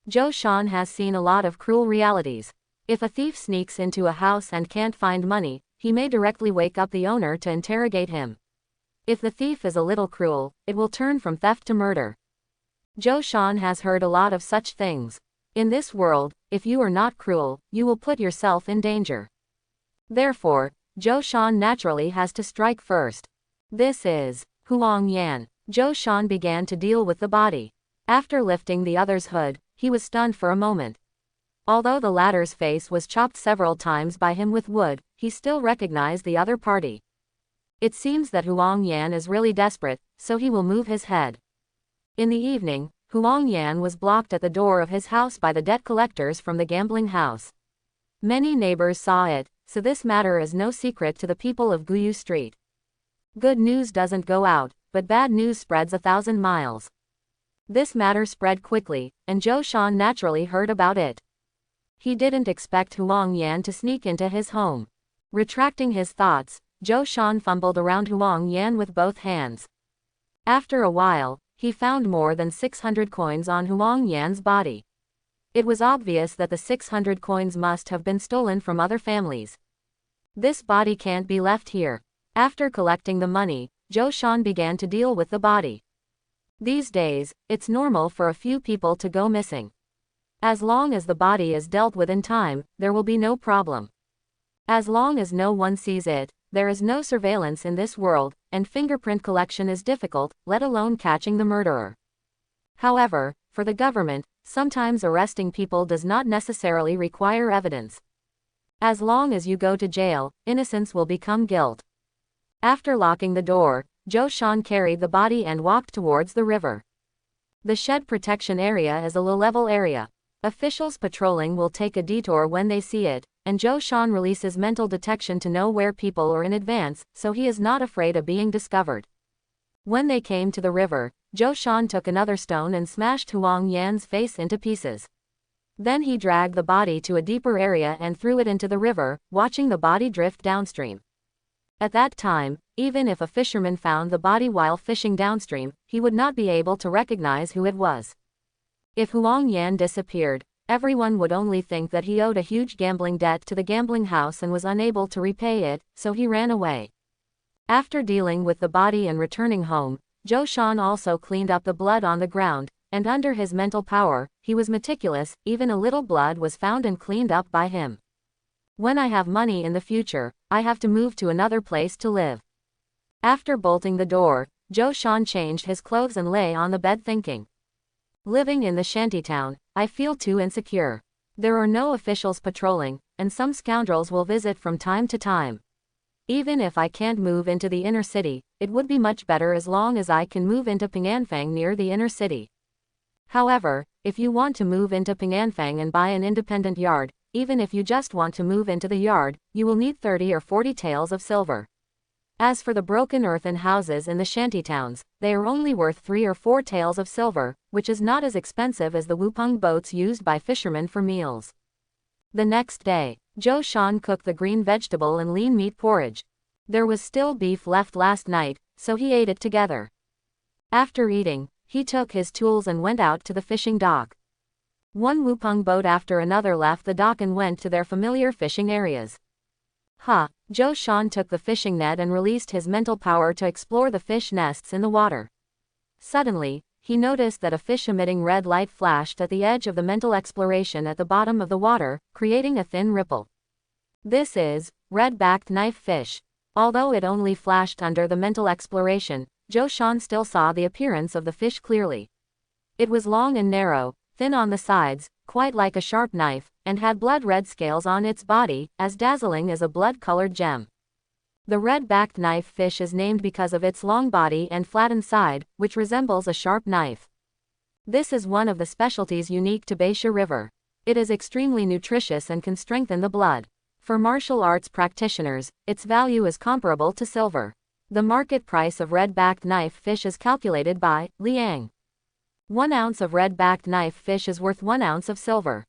Joe Sean has seen a lot of cruel realities. If a thief sneaks into a house and can't find money, he may directly wake up the owner to interrogate him. If the thief is a little cruel, it will turn from theft to murder. Joe Sean has heard a lot of such things. In this world, if you are not cruel, you will put yourself in danger. Therefore, Joe Sean naturally has to strike first. This is Huang Yan. Joe Sean began to deal with the body. After lifting the other's hood, he was stunned for a moment. Although the latter's face was chopped several times by him with wood, he still recognized the other party. It seems that Huang Yan is really desperate, so he will move his head. In the evening, Huang Yan was blocked at the door of his house by the debt collectors from the gambling house. Many neighbors saw it, so this matter is no secret to the people of Guyu Street. Good news doesn't go out, but bad news spreads 1,000 miles. This matter spread quickly, and Joe Sean naturally heard about it. He didn't expect Huang Yan to sneak into his home. Retracting his thoughts, Joe Sean fumbled around Huang Yan with both hands. After a while, he found more than 600 coins on Huang Yan's body. It was obvious that the 600 coins must have been stolen from other families. This body can't be left here. After collecting the money, Joe Sean began to deal with the body. These days, it's normal for a few people to go missing. As long as the body is dealt with in time, there will be no problem. As long as no one sees it, there is no surveillance in this world, and fingerprint collection is difficult, let alone catching the murderer. However, for the government, sometimes arresting people does not necessarily require evidence. As long as you go to jail, innocence will become guilt. After locking the door, Zhou Shan carried the body and walked towards the river. The shed protection area is a low-level area. Officials patrolling will take a detour when they see it, and Zhou Shan releases mental detection to know where people are in advance, so he is not afraid of being discovered. When they came to the river, Zhou Shan took another stone and smashed Huang Yan's face into pieces. Then he dragged the body to a deeper area and threw it into the river, watching the body drift downstream. At that time, even if a fisherman found the body while fishing downstream, he would not be able to recognize who it was. If Huang Yan disappeared, everyone would only think that he owed a huge gambling debt to the gambling house and was unable to repay it, so he ran away. After dealing with the body and returning home, Zhou Shan also cleaned up the blood on the ground, and under his mental power, he was meticulous, even a little blood was found and cleaned up by him. When I have money in the future, I have to move to another place to live. After bolting the door, Zhou Shan changed his clothes and lay on the bed thinking. Living in the shantytown, I feel too insecure. There are no officials patrolling, and some scoundrels will visit from time to time. Even if I can't move into the inner city, it would be much better as long as I can move into Pinganfang near the inner city. However, if you want to move into Pinganfang and buy an independent yard, even if you just want to move into the yard, you will need 30 or 40 taels of silver. As for the broken earthen houses in the shantytowns, they are only worth 3 or 4 taels of silver, which is not as expensive as the wupeng boats used by fishermen for meals. The next day, Zhou Shan cooked the green vegetable and lean meat porridge. There was still beef left last night, so he ate it together. After eating, he took his tools and went out to the fishing dock. One wupeng boat after another left the dock and went to their familiar fishing areas. Zhou Shan took the fishing net and released his mental power to explore the fish nests in the water. Suddenly, he noticed that a fish emitting red light flashed at the edge of the mental exploration at the bottom of the water, creating a thin ripple. This is red-backed knife fish. Although it only flashed under the mental exploration, Zhou Shan still saw the appearance of the fish clearly. It was long and narrow, thin on the sides, quite like a sharp knife, and had blood-red scales on its body, as dazzling as a blood-colored gem. The red-backed knife fish is named because of its long body and flattened side, which resembles a sharp knife. This is one of the specialties unique to Baisha River. It is extremely nutritious and can strengthen the blood. For martial arts practitioners, its value is comparable to silver. The market price of red-backed knife fish is calculated by Liang. 1 ounce of red-backed knife fish is worth 1 ounce of silver.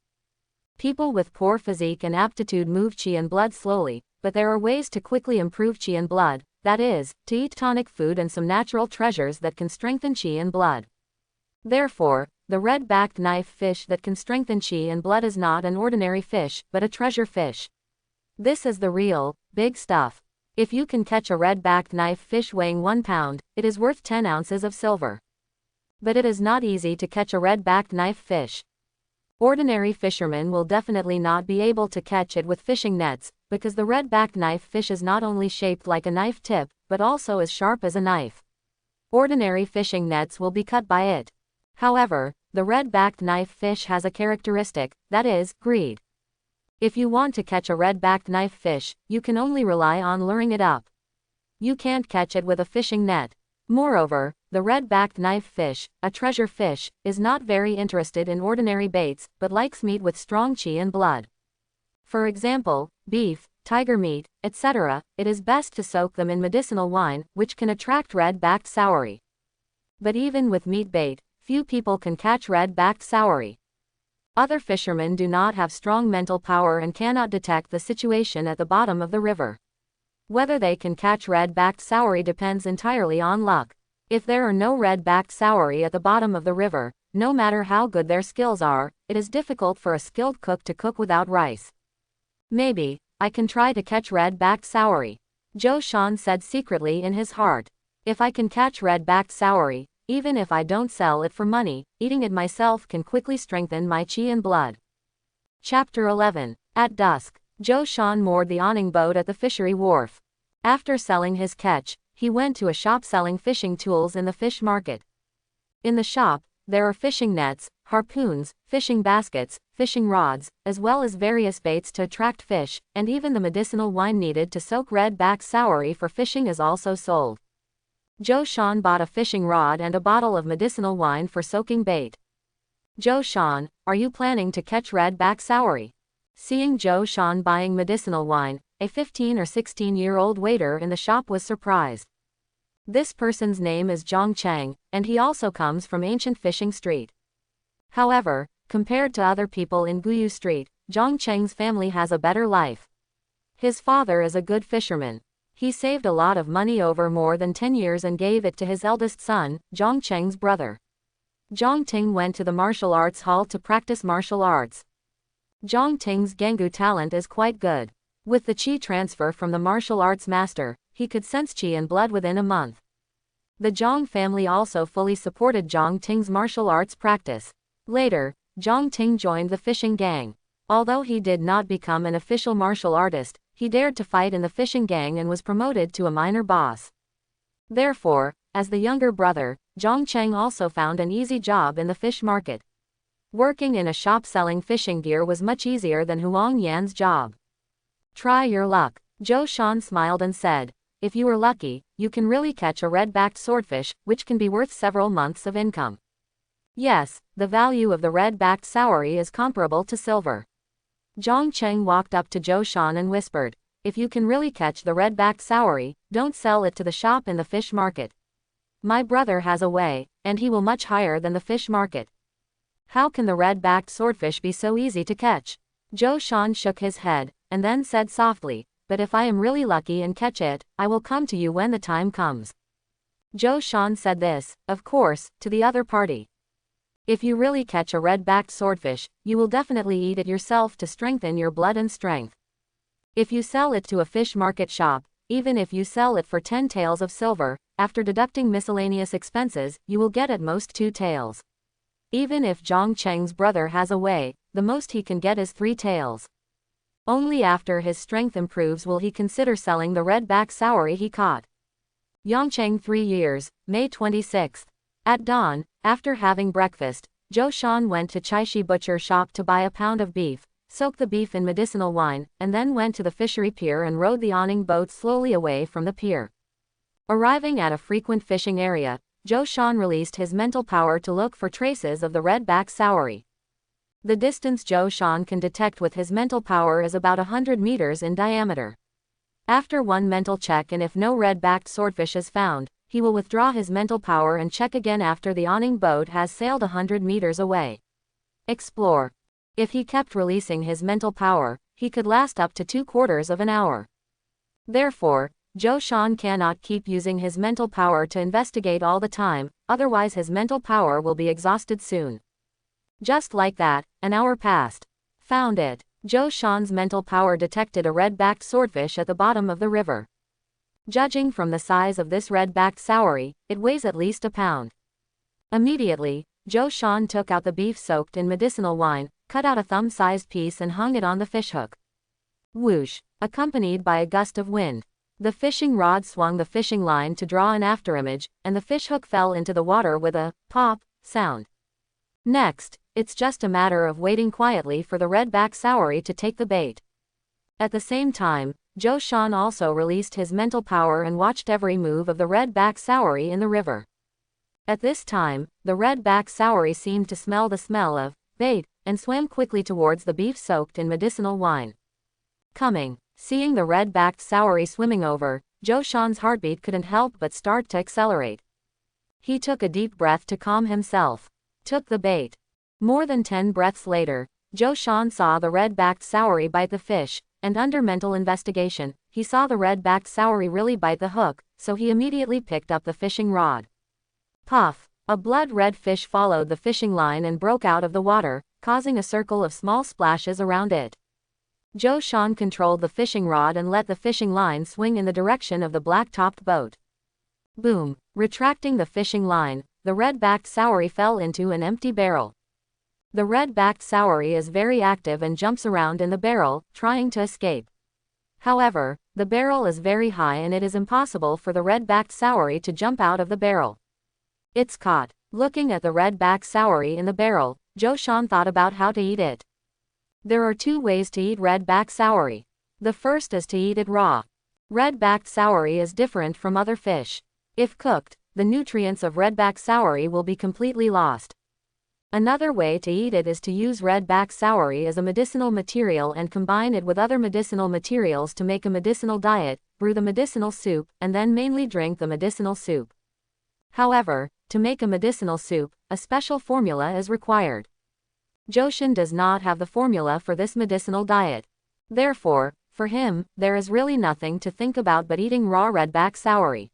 People with poor physique and aptitude move qi and blood slowly, but there are ways to quickly improve qi and blood, that is, to eat tonic food and some natural treasures that can strengthen qi and blood. Therefore, the red-backed knife fish that can strengthen qi and blood is not an ordinary fish, but a treasure fish. This is the real, big stuff. If you can catch a red-backed knife fish weighing 1 pound, it is worth 10 ounces of silver. But it is not easy to catch a red-backed knife fish. Ordinary fishermen will definitely not be able to catch it with fishing nets, because the red-backed knife fish is not only shaped like a knife tip, but also as sharp as a knife. Ordinary fishing nets will be cut by it. However, the red-backed knife fish has a characteristic, that is, greed. If you want to catch a red-backed knife fish, you can only rely on luring it up. You can't catch it with a fishing net. Moreover, the red-backed knife fish, a treasure fish, is not very interested in ordinary baits, but likes meat with strong qi and blood. For example, beef, tiger meat, etc., it is best to soak them in medicinal wine, which can attract red-backed sauri. But even with meat bait, few people can catch red-backed sauri. Other fishermen do not have strong mental power and cannot detect the situation at the bottom of the river. Whether they can catch red-backed sauri depends entirely on luck. If there are no red-backed sauri at the bottom of the river, no matter how good their skills are, it is difficult for a skilled cook to cook without rice. Maybe I can try to catch red-backed sauri, Zhou Shan said secretly in his heart. If I can catch red-backed sauri, even if I don't sell it for money, eating it myself can quickly strengthen my qi and blood. Chapter 11. At dusk, Zhou Shan moored the awning boat at the fishery wharf. After selling his catch, he went to a shop selling fishing tools in the fish market. In the shop, there are fishing nets, harpoons, fishing baskets, fishing rods, as well as various baits to attract fish, and even the medicinal wine needed to soak red-back saury for fishing is also sold. Zhou Shan bought a fishing rod and a bottle of medicinal wine for soaking bait. Zhou Shan, are you planning to catch red-back saury? Seeing Zhou Shan buying medicinal wine, a 15 or 16-year-old waiter in the shop was surprised. This person's name is Zhang Cheng, and he also comes from ancient fishing street. However, compared to other people in Guyu Street, Zhang Cheng's family has a better life. His father is a good fisherman. He saved a lot of money over more than 10 years and gave it to his eldest son, Zhang Cheng's brother. Zhang Ting went to the martial arts hall to practice martial arts. Zhang Ting's Gengu talent is quite good. With the qi transfer from the martial arts master, he could sense qi and blood within a month. The Zhang family also fully supported Zhang Ting's martial arts practice. Later, Zhang Ting joined the fishing gang. Although he did not become an official martial artist, he dared to fight in the fishing gang and was promoted to a minor boss. Therefore, as the younger brother, Zhang Cheng also found an easy job in the fish market. Working in a shop selling fishing gear was much easier than Huang Yan's job. Try your luck. Zhou Shan smiled and said, if you are lucky, you can really catch a red-backed swordfish, which can be worth several months of income. Yes, the value of the red-backed saury is comparable to silver. Zhang Cheng walked up to Zhou Shan and whispered, if you can really catch the red-backed saury, don't sell it to the shop in the fish market. My brother has a way, and he will much higher than the fish market. How can the red-backed swordfish be so easy to catch? Zhou Shan shook his head, and then said softly, but if I am really lucky and catch it, I will come to you when the time comes. Zhou Shan said this, of course, to the other party. If you really catch a red-backed swordfish, you will definitely eat it yourself to strengthen your blood and strength. If you sell it to a fish market shop, even if you sell it for 10 taels of silver, after deducting miscellaneous expenses, you will get at most 2 taels. Even if Zhang Cheng's brother has a way, the most he can get is 3 taels. Only after his strength improves will he consider selling the red-back saury he caught. Yangcheng 3 years, May 26. At dawn, after having breakfast, Zhou Shan went to Chaishi butcher shop to buy a pound of beef, soaked the beef in medicinal wine, and then went to the fishery pier and rowed the awning boat slowly away from the pier. Arriving at a frequent fishing area, Zhou Shan released his mental power to look for traces of the red-back saury. The distance Zhou Shan can detect with his mental power is about 100 meters in diameter. After one mental check and if no red-backed swordfish is found, he will withdraw his mental power and check again after the awning boat has sailed 100 meters away. Explore. If he kept releasing his mental power, he could last up to 2/4 of an hour. Therefore, Zhou Shan cannot keep using his mental power to investigate all the time, otherwise his mental power will be exhausted soon. Just like that, an hour passed. Found it. Zhou Shan's mental power detected a red-backed swordfish at the bottom of the river. Judging from the size of this red-backed saury, it weighs at least a pound. Immediately, Zhou Shan took out the beef soaked in medicinal wine, cut out a thumb-sized piece and hung it on the fishhook. Whoosh, accompanied by a gust of wind. The fishing rod swung the fishing line to draw an afterimage, and the fishhook fell into the water with a pop sound. Next, it's just a matter of waiting quietly for the red-back saury to take the bait. At the same time, Zhou Shan also released his mental power and watched every move of the red-back saury in the river. At this time, the red-back saury seemed to smell the smell of bait, and swam quickly towards the beef soaked in medicinal wine. Coming. Seeing the red-backed saury swimming over, Zhou Shan's heartbeat couldn't help but start to accelerate. He took a deep breath to calm himself. Took the bait. More than 10 breaths later, Zhou Shan saw the red-backed saury bite the fish, and under mental investigation, he saw the red-backed saury really bite the hook, so he immediately picked up the fishing rod. Puff! A blood-red fish followed the fishing line and broke out of the water, causing a circle of small splashes around it. Zhou Shan controlled the fishing rod and let the fishing line swing in the direction of the black-topped boat. Boom! Retracting the fishing line, the red-backed saury fell into an empty barrel. The red-backed Sauri is very active and jumps around in the barrel, trying to escape. However, the barrel is very high and it is impossible for the red-backed Sauri to jump out of the barrel. It's caught. Looking at the red-backed Sauri in the barrel, Joshan thought about how to eat it. There are two ways to eat red-backed Sauri. The first is to eat it raw. Red-backed Sauri is different from other fish. If cooked, the nutrients of red-backed Sauri will be completely lost. Another way to eat it is to use red-backed Sauri as a medicinal material and combine it with other medicinal materials to make a medicinal diet, brew the medicinal soup, and then mainly drink the medicinal soup. However, to make a medicinal soup, a special formula is required. Joshan does not have the formula for this medicinal diet. Therefore, for him, there is really nothing to think about but eating raw red-backed Sauri.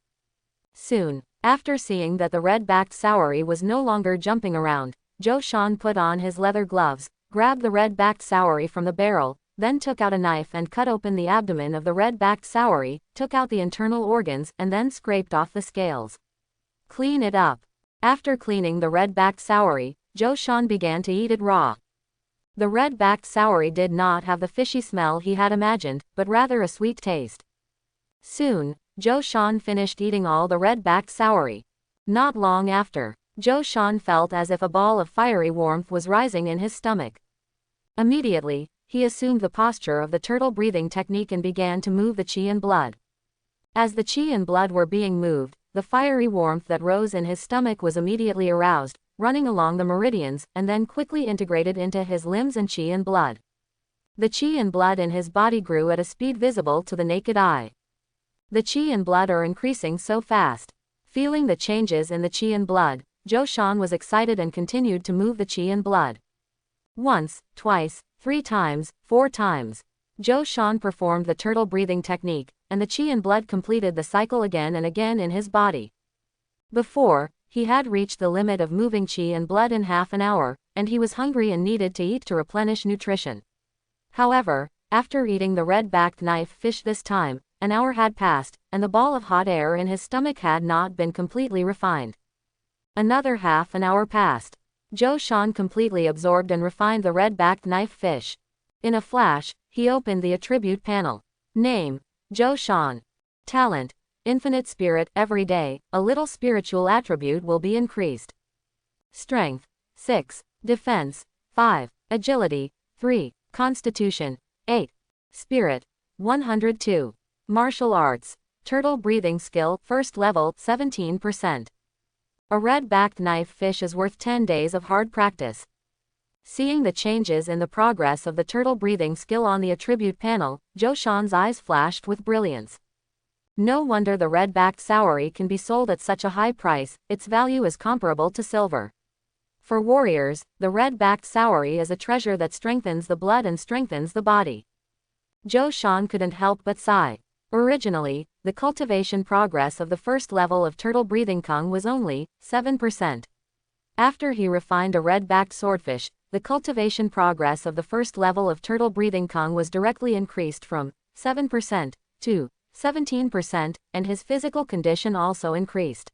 Soon, after seeing that the red-backed Sauri was no longer jumping around, Joshan put on his leather gloves, grabbed the red-backed Sauri from the barrel, then took out a knife and cut open the abdomen of the red-backed Sauri, took out the internal organs, and then scraped off the scales. Clean it up. After cleaning the red-backed Sauri, Joshan began to eat it raw. The red-backed Sauri did not have the fishy smell he had imagined, but rather a sweet taste. Soon, Joshan finished eating all the red-backed Sauri. Not long after, Joshan felt as if a ball of fiery warmth was rising in his stomach. Immediately, he assumed the posture of the turtle breathing technique and began to move the qi and blood. As the qi and blood were being moved, the fiery warmth that rose in his stomach was immediately aroused, running along the meridians, and then quickly integrated into his limbs and qi and blood. The qi and blood in his body grew at a speed visible to the naked eye. The qi and blood are increasing so fast. Feeling the changes in the qi and blood, Joshan was excited and continued to move the qi and blood. Once, twice, 3 times, 4 times. Joshan performed the turtle breathing technique, and the qi and blood completed the cycle again and again in his body. Before, he had reached the limit of moving qi and blood in half an hour, and he was hungry and needed to eat to replenish nutrition. However, after eating the red-backed knife fish this time, an hour had passed, and the ball of hot air in his stomach had not been completely refined. Another half an hour passed. Joshan completely absorbed and refined the red-backed knife fish. In a flash, he opened the attribute panel. Name: Joshan. Talent: Infinite Spirit. Every day, a little spiritual attribute will be increased. Strength: 6. Defense: 5. Agility: 3. Constitution: 8. Spirit: 102. Martial Arts. Turtle breathing skill, first level, 17%. A red-backed knife fish is worth 10 days of hard practice. Seeing the changes in the progress of the turtle breathing skill on the attribute panel, Joshan's eyes flashed with brilliance. No wonder the red-backed Sauri can be sold at such a high price, its value is comparable to silver. For warriors, the red-backed Sauri is a treasure that strengthens the blood and strengthens the body. Joshan couldn't help but sigh. Originally, the cultivation progress of the first level of turtle breathing kung was only 7%. After he refined a red-backed swordfish, the cultivation progress of the first level of turtle breathing kung was directly increased from 7% to 17%, and his physical condition also increased.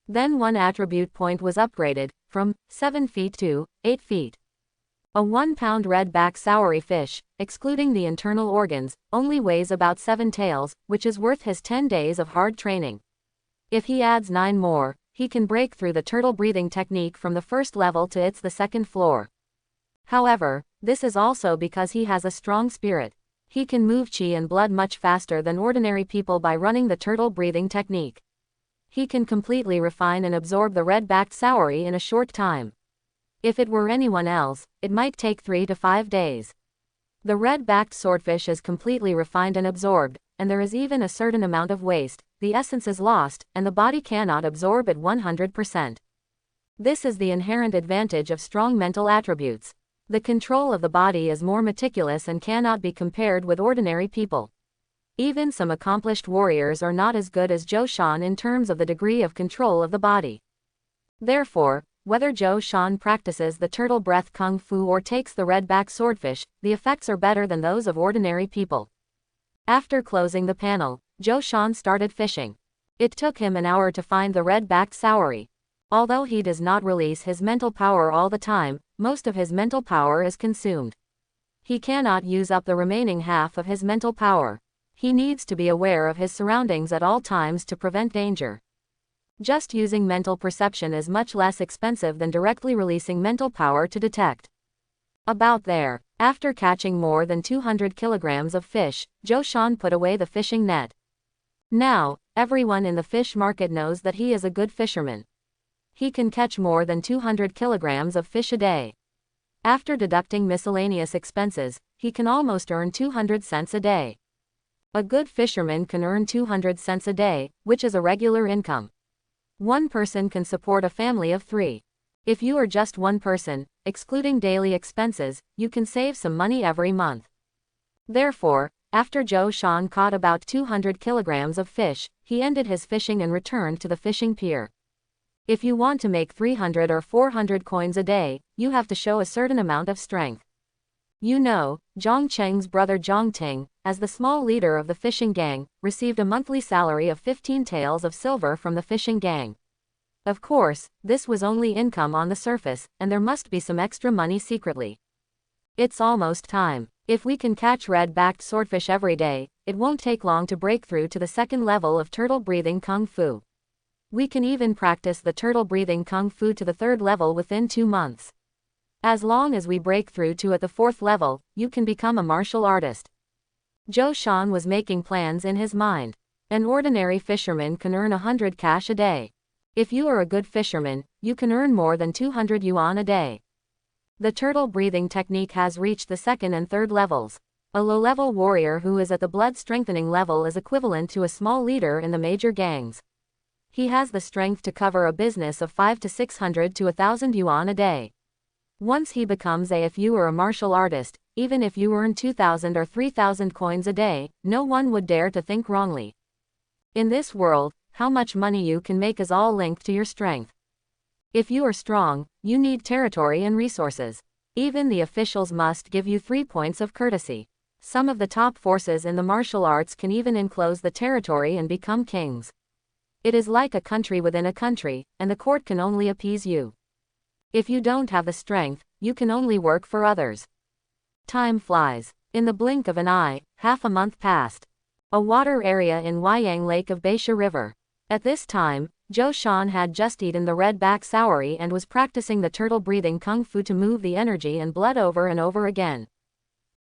Then one attribute point was upgraded, from 7 feet to 8 feet. A 1-pound red-backed Sauri fish, excluding the internal organs, only weighs about 7 taels, which is worth his 10 days of hard training. If he adds 9 more, he can break through the turtle breathing technique from the first level to the second floor. However, this is also because he has a strong spirit. He can move qi and blood much faster than ordinary people by running the turtle breathing technique. He can completely refine and absorb the red-backed Sauri in a short time. If it were anyone else, it might take 3 to 5 days. The red-backed swordfish is completely refined and absorbed, and there is even a certain amount of waste, the essence is lost, and the body cannot absorb it 100%. This is the inherent advantage of strong mental attributes. The control of the body is more meticulous and cannot be compared with ordinary people. Even some accomplished warriors are not as good as Joshan in terms of the degree of control of the body. Therefore, whether Joshan practices the turtle breath kung fu or takes the red-backed swordfish, the effects are better than those of ordinary people. After closing the panel, Joshan started fishing. It took him an hour to find the red-backed Sauri. Although he does not release his mental power all the time, most of his mental power is consumed. He cannot use up the remaining half of his mental power. He needs to be aware of his surroundings at all times to prevent danger. Just using mental perception is much less expensive than directly releasing mental power to detect. About there, after catching more than 200 kilograms of fish, Zhou put away the fishing net. Now, everyone in the fish market knows that he is a good fisherman. He can catch more than 200 kilograms of fish a day. After deducting miscellaneous expenses, he can almost earn 200 cents a day. A good fisherman can earn 200 cents a day, which is a regular income. One person can support a family of 3. If you are just one person, excluding daily expenses, you can save some money every month. Therefore, after Zhou caught about 200 kilograms of fish, he ended his fishing and returned to the fishing pier. If you want to make 300 or 400 coins a day, you have to show a certain amount of strength. You know, Zhang Cheng's brother Zhang Ting, as the small leader of the fishing gang, received a monthly salary of 15 taels of silver from the fishing gang. Of course, this was only income on the surface, and there must be some extra money secretly. It's almost time. If we can catch red-backed swordfish every day, it won't take long to break through to the second level of turtle-breathing kung fu. We can even practice the turtle-breathing kung fu to the third level within 2 months. As long as we break through to at the fourth level, you can become a martial artist. Zhou was making plans in his mind. An ordinary fisherman can earn 100 cash a day. If you are a good fisherman, you can earn more than 200 yuan a day. The turtle-breathing technique has reached the second and third levels. A low-level warrior who is at the blood-strengthening level is equivalent to a small leader in the major gangs. He has the strength to cover a business of 500 to 600 to 1,000 yuan a day. Once he becomes if you are a martial artist, even if you earn 2,000 or 3,000 coins a day, no one would dare to think wrongly. In this world, how much money you can make is all linked to your strength. If you are strong, you need territory and resources. Even the officials must give you 3 points of courtesy. Some of the top forces in the martial arts can even enclose the territory and become kings. It is like a country within a country, and the court can only appease you. If you don't have the strength, you can only work for others. Time flies. In the blink of an eye, half a month passed. A water area in Huayang Lake of Beisha River. At this time, Zhou had just eaten the red-back saury and was practicing the turtle-breathing kung fu to move the energy and blood over and over again.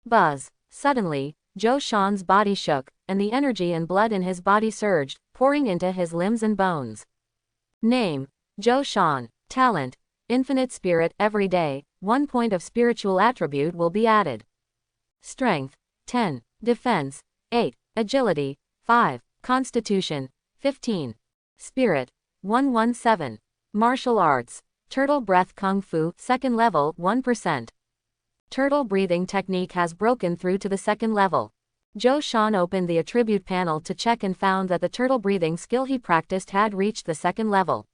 Buzz. Suddenly, Zhou body shook, and the energy and blood in his body surged, pouring into his limbs and bones. Name: Zhou. Talent: Infinite Spirit. Every day, 1 point of spiritual attribute will be added. Strength: 10. Defense: 8. Agility: 5. Constitution: 15. Spirit: 117. Martial Arts: Turtle Breath Kung Fu, second level, 1%. Turtle breathing technique has broken through to the second level. Zhou opened the attribute panel to check and found that the turtle breathing skill he practiced had reached the second level.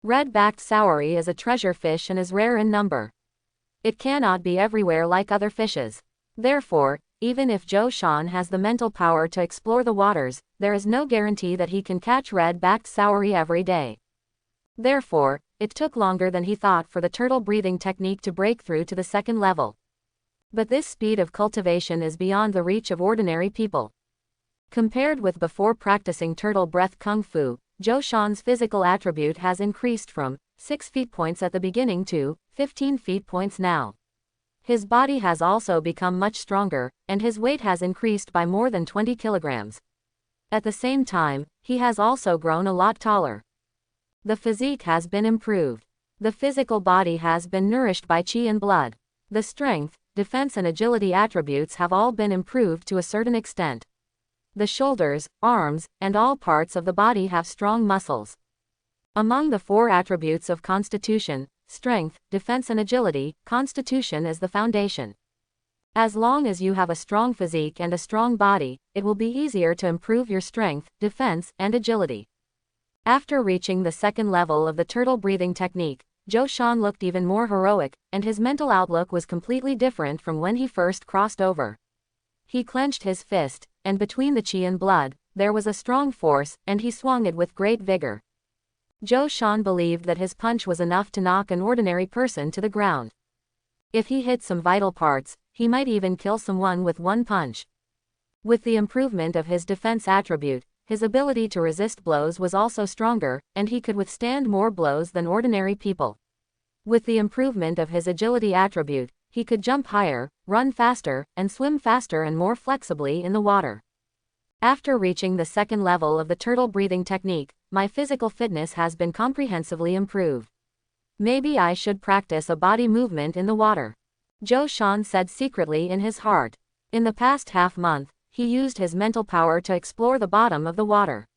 Red-backed saury is a treasure fish and is rare in number. It cannot be everywhere like other fishes. Therefore, even if Zhou has the mental power to explore the waters, there is no guarantee that he can catch red-backed saury every day. Therefore, it took longer than he thought for the turtle breathing technique to break through to the second level. But this speed of cultivation is beyond the reach of ordinary people. Compared with before practicing turtle breath kung fu, Zhou physical attribute has increased from 6 feet points at the beginning to 15 feet points now. His body has also become much stronger, and his weight has increased by more than 20 kilograms. At the same time, he has also grown a lot taller. The physique has been improved. The physical body has been nourished by qi and blood. The strength, defense and agility attributes have all been improved to a certain extent. The shoulders, arms, and all parts of the body have strong muscles. Among the 4 attributes of constitution, strength, defense and agility, constitution is the foundation. As long as you have a strong physique and a strong body, it will be easier to improve your strength, defense, and agility. After reaching the second level of the turtle breathing technique, Zhou looked even more heroic, and his mental outlook was completely different from when he first crossed over. He clenched his fist, and between the qi and blood, there was a strong force, and he swung it with great vigor. Zhou believed that his punch was enough to knock an ordinary person to the ground. If he hit some vital parts, he might even kill someone with one punch. With the improvement of his defense attribute, his ability to resist blows was also stronger, and he could withstand more blows than ordinary people. With the improvement of his agility attribute, he could jump higher, run faster, and swim faster and more flexibly in the water. After reaching the second level of the turtle breathing technique, my physical fitness has been comprehensively improved. Maybe I should practice a body movement in the water. Zhou Shan said secretly in his heart. In the past half-month, he used his mental power to explore the bottom of the water.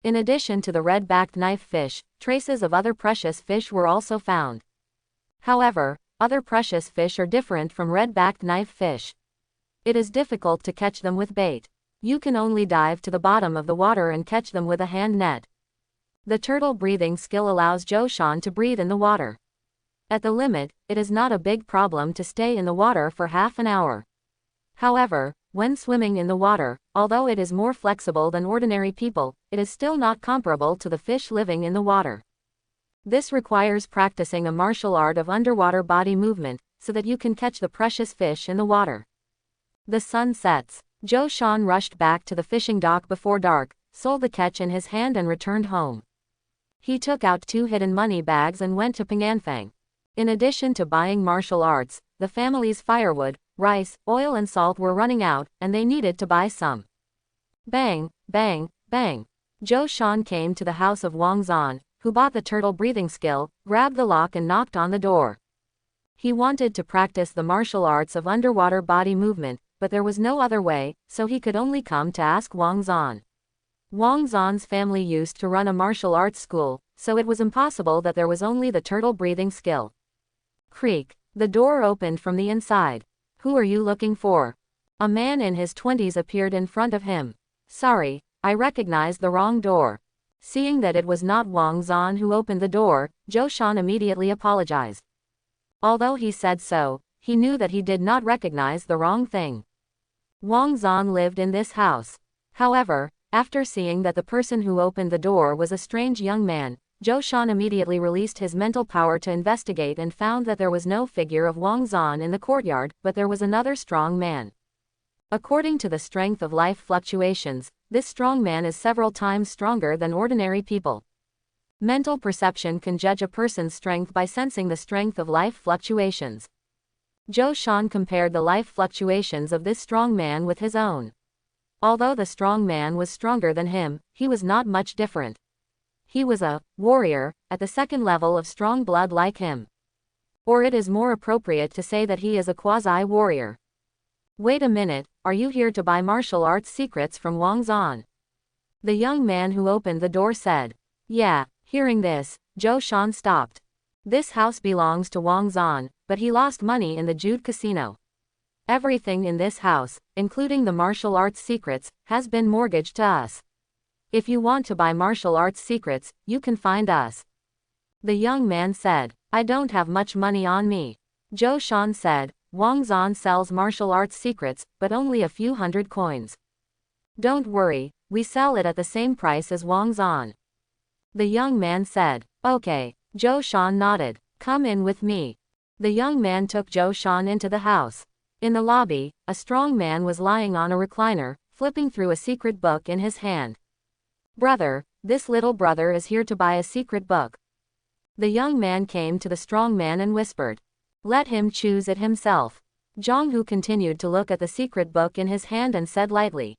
In addition to the red-backed knife fish, traces of other precious fish were also found. However, other precious fish are different from red-backed knife fish. It is difficult to catch them with bait. You can only dive to the bottom of the water and catch them with a hand net. The turtle breathing skill allows Zhou Shan to breathe in the water. At the limit, it is not a big problem to stay in the water for half an hour. However, when swimming in the water, although it is more flexible than ordinary people, it is still not comparable to the fish living in the water. This requires practicing a martial art of underwater body movement, so that you can catch the precious fish in the water. The sun sets. Zhou Shan rushed back to the fishing dock before dark, sold the catch in his hand and returned home. He took out 2 hidden money bags and went to Pinganfang. In addition to buying martial arts, the family's firewood, rice, oil and salt were running out, and they needed to buy some. Bang, bang, bang. Zhou Shan came to the house of Wang Zan, who bought the turtle breathing skill, grabbed the lock and knocked on the door. He wanted to practice the martial arts of underwater body movement, but there was no other way, so he could only come to ask Wang Zan. Wang Zan's family used to run a martial arts school, so it was impossible that there was only the turtle breathing skill. Creak. The door opened from the inside. Who are you looking for? A man in his 20s appeared in front of him. Sorry, I recognized the wrong door. Seeing that it was not Wang Zan who opened the door, Zhou Shan immediately apologized. Although he said so, he knew that he did not recognize the wrong thing. Wang Zan lived in this house. However, after seeing that the person who opened the door was a strange young man, Zhou Shan immediately released his mental power to investigate and found that there was no figure of Wang Zan in the courtyard, but there was another strong man. According to the strength of life fluctuations, this strong man is several times stronger than ordinary people. Mental perception can judge a person's strength by sensing the strength of life fluctuations. Zhou Shan compared the life fluctuations of this strong man with his own. Although the strong man was stronger than him, he was not much different. He was a warrior at the second level of strong blood like him. Or it is more appropriate to say that he is a quasi-warrior. Wait a minute, are you here to buy martial arts secrets from Wang Zan? The young man who opened the door said. Yeah. Hearing this, Zhou Shan stopped. This house belongs to Wang Zan, but he lost money in the Jude casino. Everything in this house, including the martial arts secrets, has been mortgaged to us. If you want to buy martial arts secrets, you can find us. The young man said. I don't have much money on me. Zhou Shan said. Wang Zan sells martial arts secrets, but only a few hundred coins. Don't worry, we sell it at the same price as Wang Zan. The young man said. Okay. Zhou Shan nodded. Come in with me. The young man took Zhou Shan into the house. In the lobby, a strong man was lying on a recliner, flipping through a secret book in his hand. Brother, this little brother is here to buy a secret book. The young man came to the strong man and whispered. Let him choose it himself. Zhang Hu continued to look at the secret book in his hand and said lightly.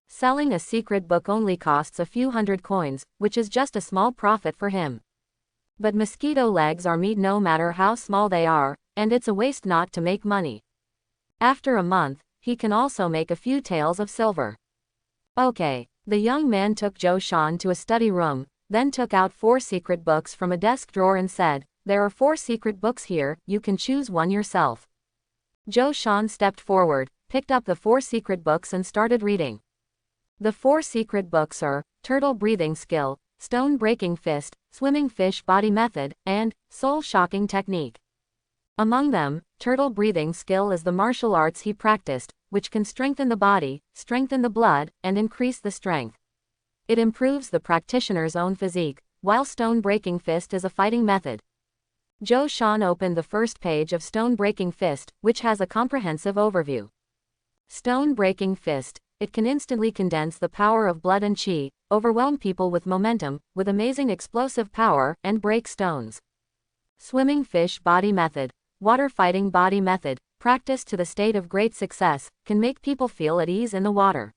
Selling a secret book only costs a few hundred coins, which is just a small profit for him. But mosquito legs are meat no matter how small they are, and it's a waste not to make money. After a month, he can also make a few taels of silver. Okay. The young man took Zhou Shan to a study room, then took out 4 secret books from a desk drawer and said, there are 4 secret books here, you can choose one yourself. Zhou Shan stepped forward, picked up the 4 secret books and started reading. The 4 secret books are, Turtle Breathing Skill, Stone Breaking Fist, Swimming Fish Body Method, and Soul Shocking Technique. Among them, Turtle Breathing Skill is the martial arts he practiced, which can strengthen the body, strengthen the blood, and increase the strength. It improves the practitioner's own physique, while Stone Breaking Fist is a fighting method. Zhou Shan opened the first page of Stone Breaking Fist, which has a comprehensive overview. Stone Breaking Fist. It can instantly condense the power of blood and qi, overwhelm people with momentum, with amazing explosive power, and break stones. Swimming Fish Body Method. Water Fighting Body Method, practiced to the state of great success, can make people feel at ease in the water.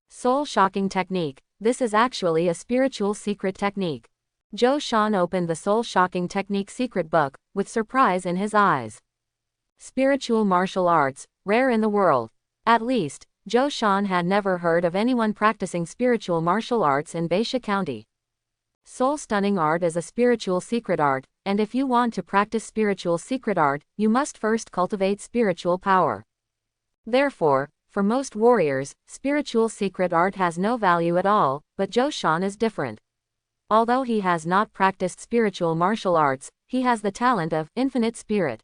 Soul Shocking Technique. This is actually a spiritual secret technique. Zhou Shan opened the Soul Shocking Technique secret book, with surprise in his eyes. Spiritual martial arts, rare in the world. At least, Zhou Shan had never heard of anyone practicing spiritual martial arts in Baisha County. Soul Stunning Art is a spiritual secret art, and if you want to practice spiritual secret art, you must first cultivate spiritual power. Therefore, for most warriors, spiritual secret art has no value at all, but Zhou Shan is different. Although he has not practiced spiritual martial arts, he has the talent of infinite spirit.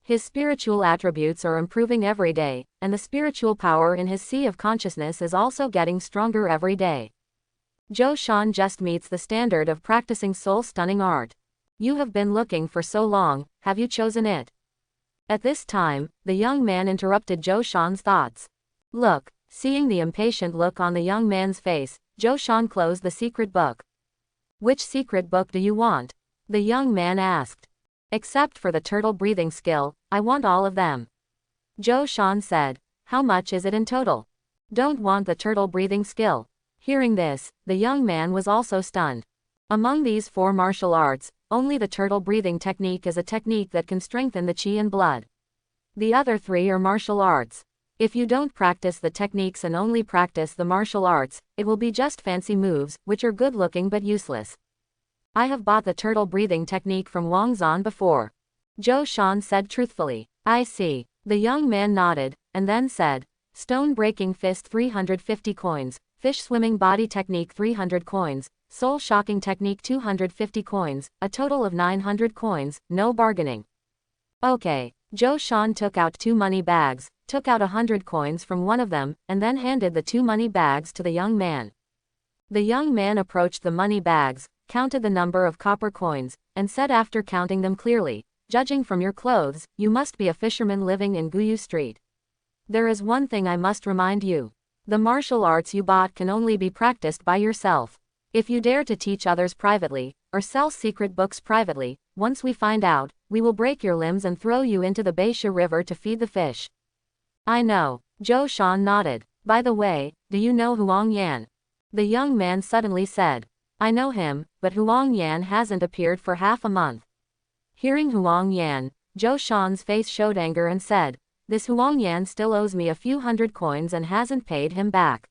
His spiritual attributes are improving every day, and the spiritual power in his sea of consciousness is also getting stronger every day. Zhou Shan just meets the standard of practicing soul-stunning art. You have been looking for so long, have you chosen it? At this time, the young man interrupted Zhou Shan's thoughts. Look, seeing the impatient look on the young man's face, Zhou Shan closed the secret book. Which secret book do you want? The young man asked. Except for the turtle breathing skill, I want all of them. Zhou Shan said. How much is it in total? Don't want the turtle breathing skill. Hearing this, the young man was also stunned. Among these 4 martial arts, only the turtle breathing technique is a technique that can strengthen the qi and blood. The other 3 are martial arts. If you don't practice the techniques and only practice the martial arts, it will be just fancy moves, which are good looking but useless. I have bought the turtle breathing technique from Wang Zan before. Zhou Shan said truthfully. I see. The young man nodded, and then said, Stone Breaking Fist 350 coins, Fish Swimming Body Technique 300 coins, Soul Shocking Technique 250 coins, a total of 900 coins, no bargaining. Okay. Zhou Shan took out 2 money bags, took out 100 coins from one of them, and then handed the 2 money bags to the young man. The young man approached the money bags, counted the number of copper coins, and said after counting them clearly, judging from your clothes, you must be a fisherman living in Guyu Street. There is one thing I must remind you. The martial arts you bought can only be practiced by yourself. If you dare to teach others privately, or sell secret books privately, once we find out, we will break your limbs and throw you into the Baisha River to feed the fish. I know. Zhou Shan nodded. By the way, do you know Huang Yan? The young man suddenly said. I know him, but Huang Yan hasn't appeared for half a month. Hearing Huang Yan, Zhou Shan's face showed anger and said, This Huang Yan still owes me a few hundred coins and hasn't paid him back.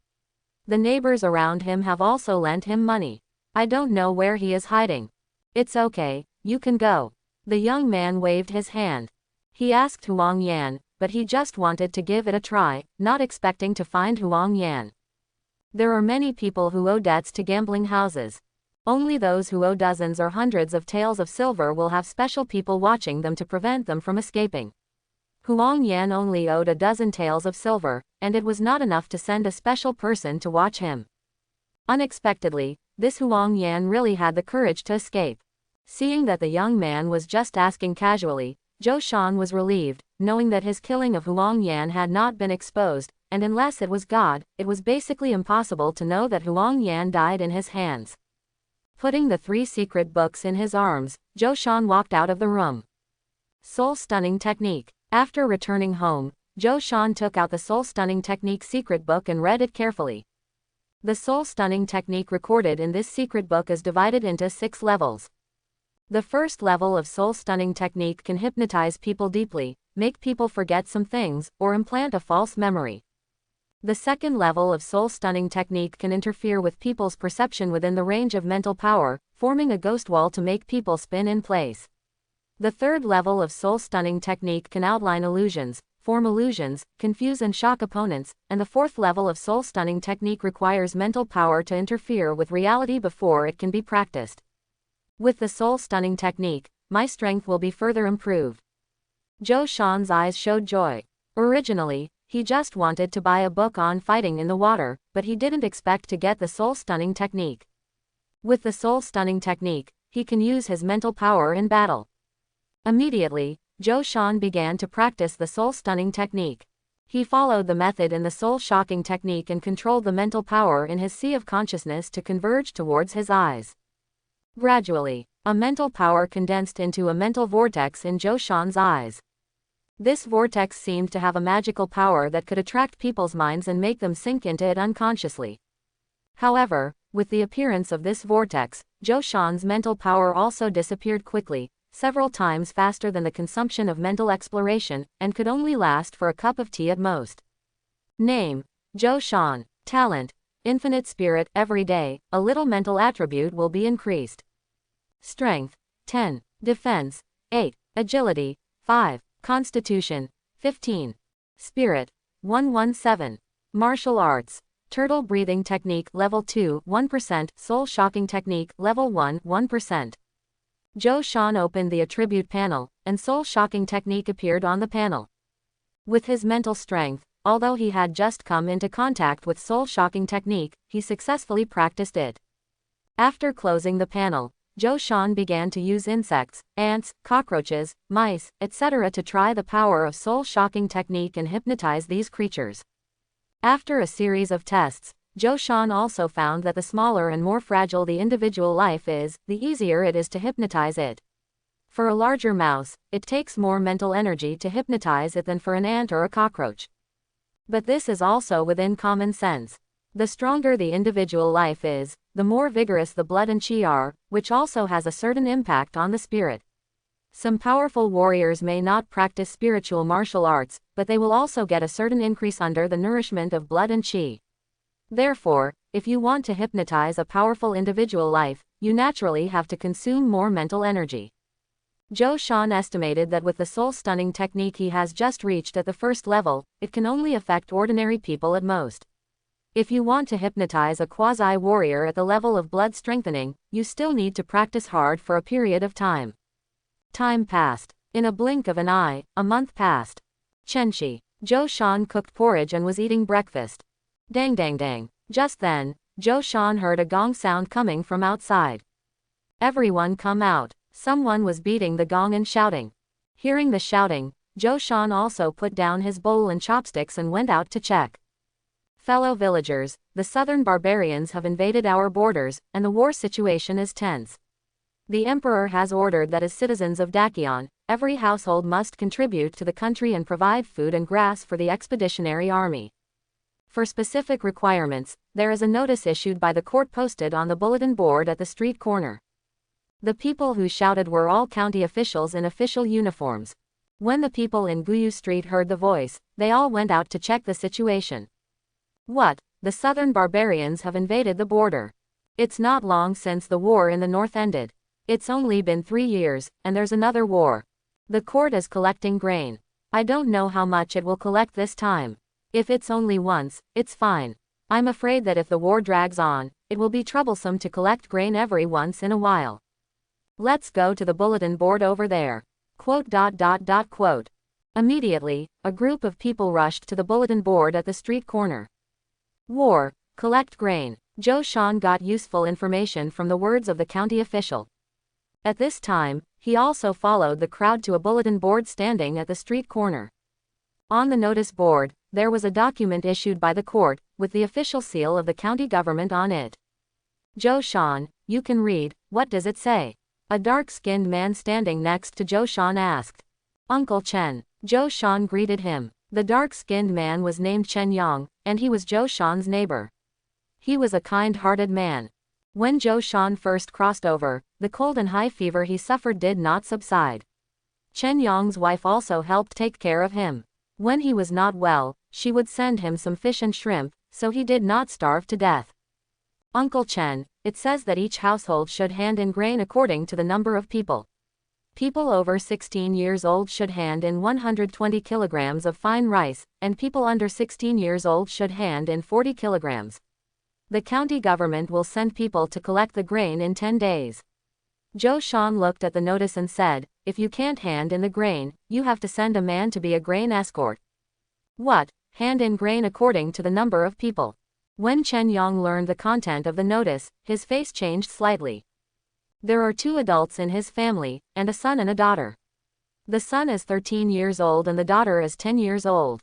The neighbors around him have also lent him money. I don't know where he is hiding. It's okay, you can go. The young man waved his hand. He asked Huang Yan, but he just wanted to give it a try, not expecting to find Huang Yan. There are many people who owe debts to gambling houses. Only those who owe dozens or hundreds of taels of silver will have special people watching them to prevent them from escaping. Huang Yan only owed a dozen taels of silver, and it was not enough to send a special person to watch him. Unexpectedly, this Huang Yan really had the courage to escape. Seeing that the young man was just asking casually, Zhou Shan was relieved, knowing that his killing of Huang Yan had not been exposed, and unless it was God, it was basically impossible to know that Huang Yan died in his hands. Putting the 3 secret books in his arms, Zhou Shan walked out of the room. Soul Stunning Technique. After returning home, Zhou Shan took out the Soul Stunning Technique secret book and read it carefully. The Soul Stunning Technique recorded in this secret book is divided into 6 levels. The first level of Soul Stunning Technique can hypnotize people deeply, make people forget some things, or implant a false memory. The second level of Soul Stunning Technique can interfere with people's perception within the range of mental power, forming a ghost wall to make people spin in place. The third level of Soul Stunning Technique can outline illusions, form illusions, confuse and shock opponents, and the fourth level of Soul Stunning Technique requires mental power to interfere with reality before it can be practiced. With the Soul Stunning Technique, my strength will be further improved. Zhou Shan's eyes showed joy. Originally, he just wanted to buy a book on fighting in the water, but he didn't expect to get the Soul Stunning Technique. With the Soul Stunning Technique, he can use his mental power in battle. Immediately, Zhou Shan began to practice the soul-stunning technique. He followed the method in the soul-shocking technique and controlled the mental power in his sea of consciousness to converge towards his eyes. Gradually, a mental power condensed into a mental vortex in Zhou Shan's eyes. This vortex seemed to have a magical power that could attract people's minds and make them sink into it unconsciously. However, with the appearance of this vortex, Zhou Shan's mental power also disappeared quickly, several times faster than the consumption of mental exploration, and could only last for a cup of tea at most. Name: Zhou Shan. Talent: infinite spirit. Every day, a little mental attribute will be increased. Strength: 10. Defense: 8. Agility: 5. Constitution: 15. Spirit: 117. Martial arts: turtle breathing technique level 2 1%, soul shocking technique level 1 1%. Zhou Shan opened the attribute panel, and soul shocking technique appeared on the panel. With his mental strength, although he had just come into contact with soul shocking technique, he successfully practiced it. After closing the panel, Zhou Shan began to use insects, ants, cockroaches, mice, etc. to try the power of soul shocking technique and hypnotize these creatures. After a series of tests, Zhou Shan also found that the smaller and more fragile the individual life is, the easier it is to hypnotize it. For a larger mouse, it takes more mental energy to hypnotize it than for an ant or a cockroach. But this is also within common sense. The stronger the individual life is, the more vigorous the blood and chi are, which also has a certain impact on the spirit. Some powerful warriors may not practice spiritual martial arts, but they will also get a certain increase under the nourishment of blood and chi. Therefore, if you want to hypnotize a powerful individual life, you naturally have to consume more mental energy. Zhou Shan estimated that with the soul-stunning technique he has just reached at the first level, it can only affect ordinary people at most. If you want to hypnotize a quasi-warrior at the level of blood strengthening, you still need to practice hard for a period of time. Time passed. In a blink of an eye, a month passed. Chenxi. Zhou Shan cooked porridge and was eating breakfast. Dang dang dang. Just then, Zhou Shan heard a gong sound coming from outside. Everyone come out. Someone was beating the gong and shouting. Hearing the shouting, Zhou Shan also put down his bowl and chopsticks and went out to check. Fellow villagers, the southern barbarians have invaded our borders, and the war situation is tense. The emperor has ordered that as citizens of Dakion, every household must contribute to the country and provide food and grass for the expeditionary army. For specific requirements, there is a notice issued by the court posted on the bulletin board at the street corner. The people who shouted were all county officials in official uniforms. When the people in Guyu Street heard the voice, they all went out to check the situation. What? The southern barbarians have invaded the border. It's not long since the war in the north ended. It's only been 3 years, and there's another war. The court is collecting grain. I don't know how much it will collect this time. If it's only once, it's fine. I'm afraid that if the war drags on, it will be troublesome to collect grain every once in a while. Let's go to the bulletin board over there. Quote. Immediately, a group of people rushed to the bulletin board at the street corner. War. Collect grain. Zhou Shan got useful information from the words of the county official. At this time, he also followed the crowd to a bulletin board standing at the street corner. On the notice board, there was a document issued by the court, with the official seal of the county government on it. Zhou Shan, you can read. What does it say? A dark-skinned man standing next to Zhou Shan asked. Uncle Chen. Zhou Shan greeted him. The dark-skinned man was named Chen Yang, and he was Zhou Shan's neighbor. He was a kind-hearted man. When Zhou Shan first crossed over, the cold and high fever he suffered did not subside. Chen Yang's wife also helped take care of him. When he was not well, she would send him some fish and shrimp, so he did not starve to death. Uncle Chen, it says that each household should hand in grain according to the number of people. People over 16 years old should hand in 120 kilograms of fine rice, and people under 16 years old should hand in 40 kilograms. The county government will send people to collect the grain in 10 days. Zhou Shan looked at the notice and said, if you can't hand in the grain, you have to send a man to be a grain escort. What? Hand in grain according to the number of people. When Chen Yang learned the content of the notice, his face changed slightly. There are 2 adults in his family, and a son and a daughter. The son is 13 years old and the daughter is 10 years old.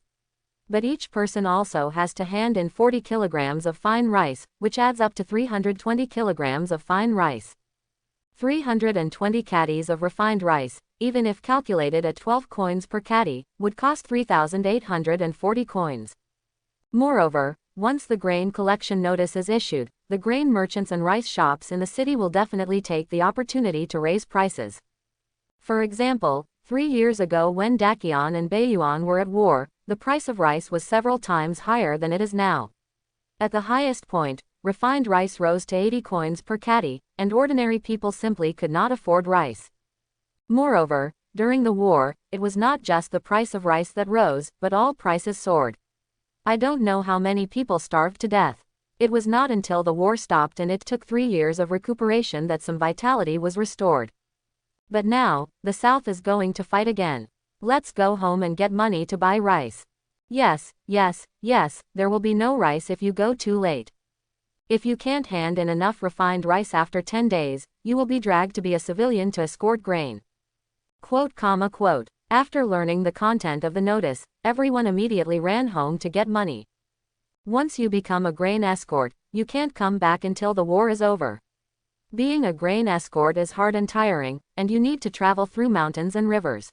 But each person also has to hand in 40 kilograms of fine rice, which adds up to 320 kilograms of fine rice. 320 caddies of refined rice, even if calculated at 12 coins per caddy, would cost 3,840 coins. Moreover, once the grain collection notice is issued, the grain merchants and rice shops in the city will definitely take the opportunity to raise prices. For example, 3 years ago when Dakion and Baiyuan were at war, the price of rice was several times higher than it is now. At the highest point, refined rice rose to 80 coins per caddy, and ordinary people simply could not afford rice. Moreover, during the war, it was not just the price of rice that rose, but all prices soared. I don't know how many people starved to death. It was not until the war stopped and it took 3 years of recuperation that some vitality was restored. But now, the South is going to fight again. Let's go home and get money to buy rice. Yes, yes, yes, there will be no rice if you go too late. If you can't hand in enough refined rice after 10 days, you will be dragged to be a civilian to escort grain. Quote. After learning the content of the notice, everyone immediately ran home to get money. Once you become a grain escort, you can't come back until the war is over. Being a grain escort is hard and tiring, and you need to travel through mountains and rivers.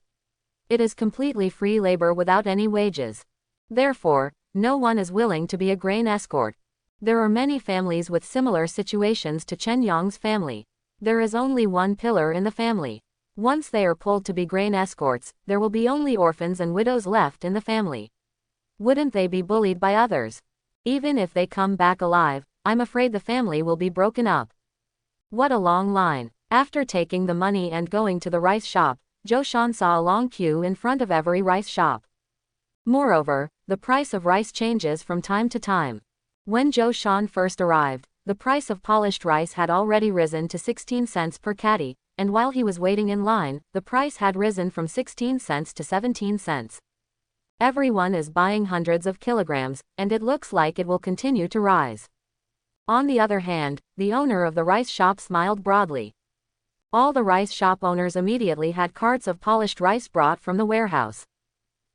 It is completely free labor without any wages. Therefore, no one is willing to be a grain escort. There are many families with similar situations to Chen Yang's family. There is only one pillar in the family. Once they are pulled to be grain escorts, there will be only orphans and widows left in the family. Wouldn't they be bullied by others? Even if they come back alive, I'm afraid the family will be broken up. What a long line. After taking the money and going to the rice shop, Zhou Shan saw a long queue in front of every rice shop. Moreover, the price of rice changes from time to time. When Zhou Shan first arrived, the price of polished rice had already risen to 16 cents per caddy, and while he was waiting in line, the price had risen from 16 cents to 17 cents. Everyone is buying hundreds of kilograms, and it looks like it will continue to rise. On the other hand, the owner of the rice shop smiled broadly. All the rice shop owners immediately had carts of polished rice brought from the warehouse.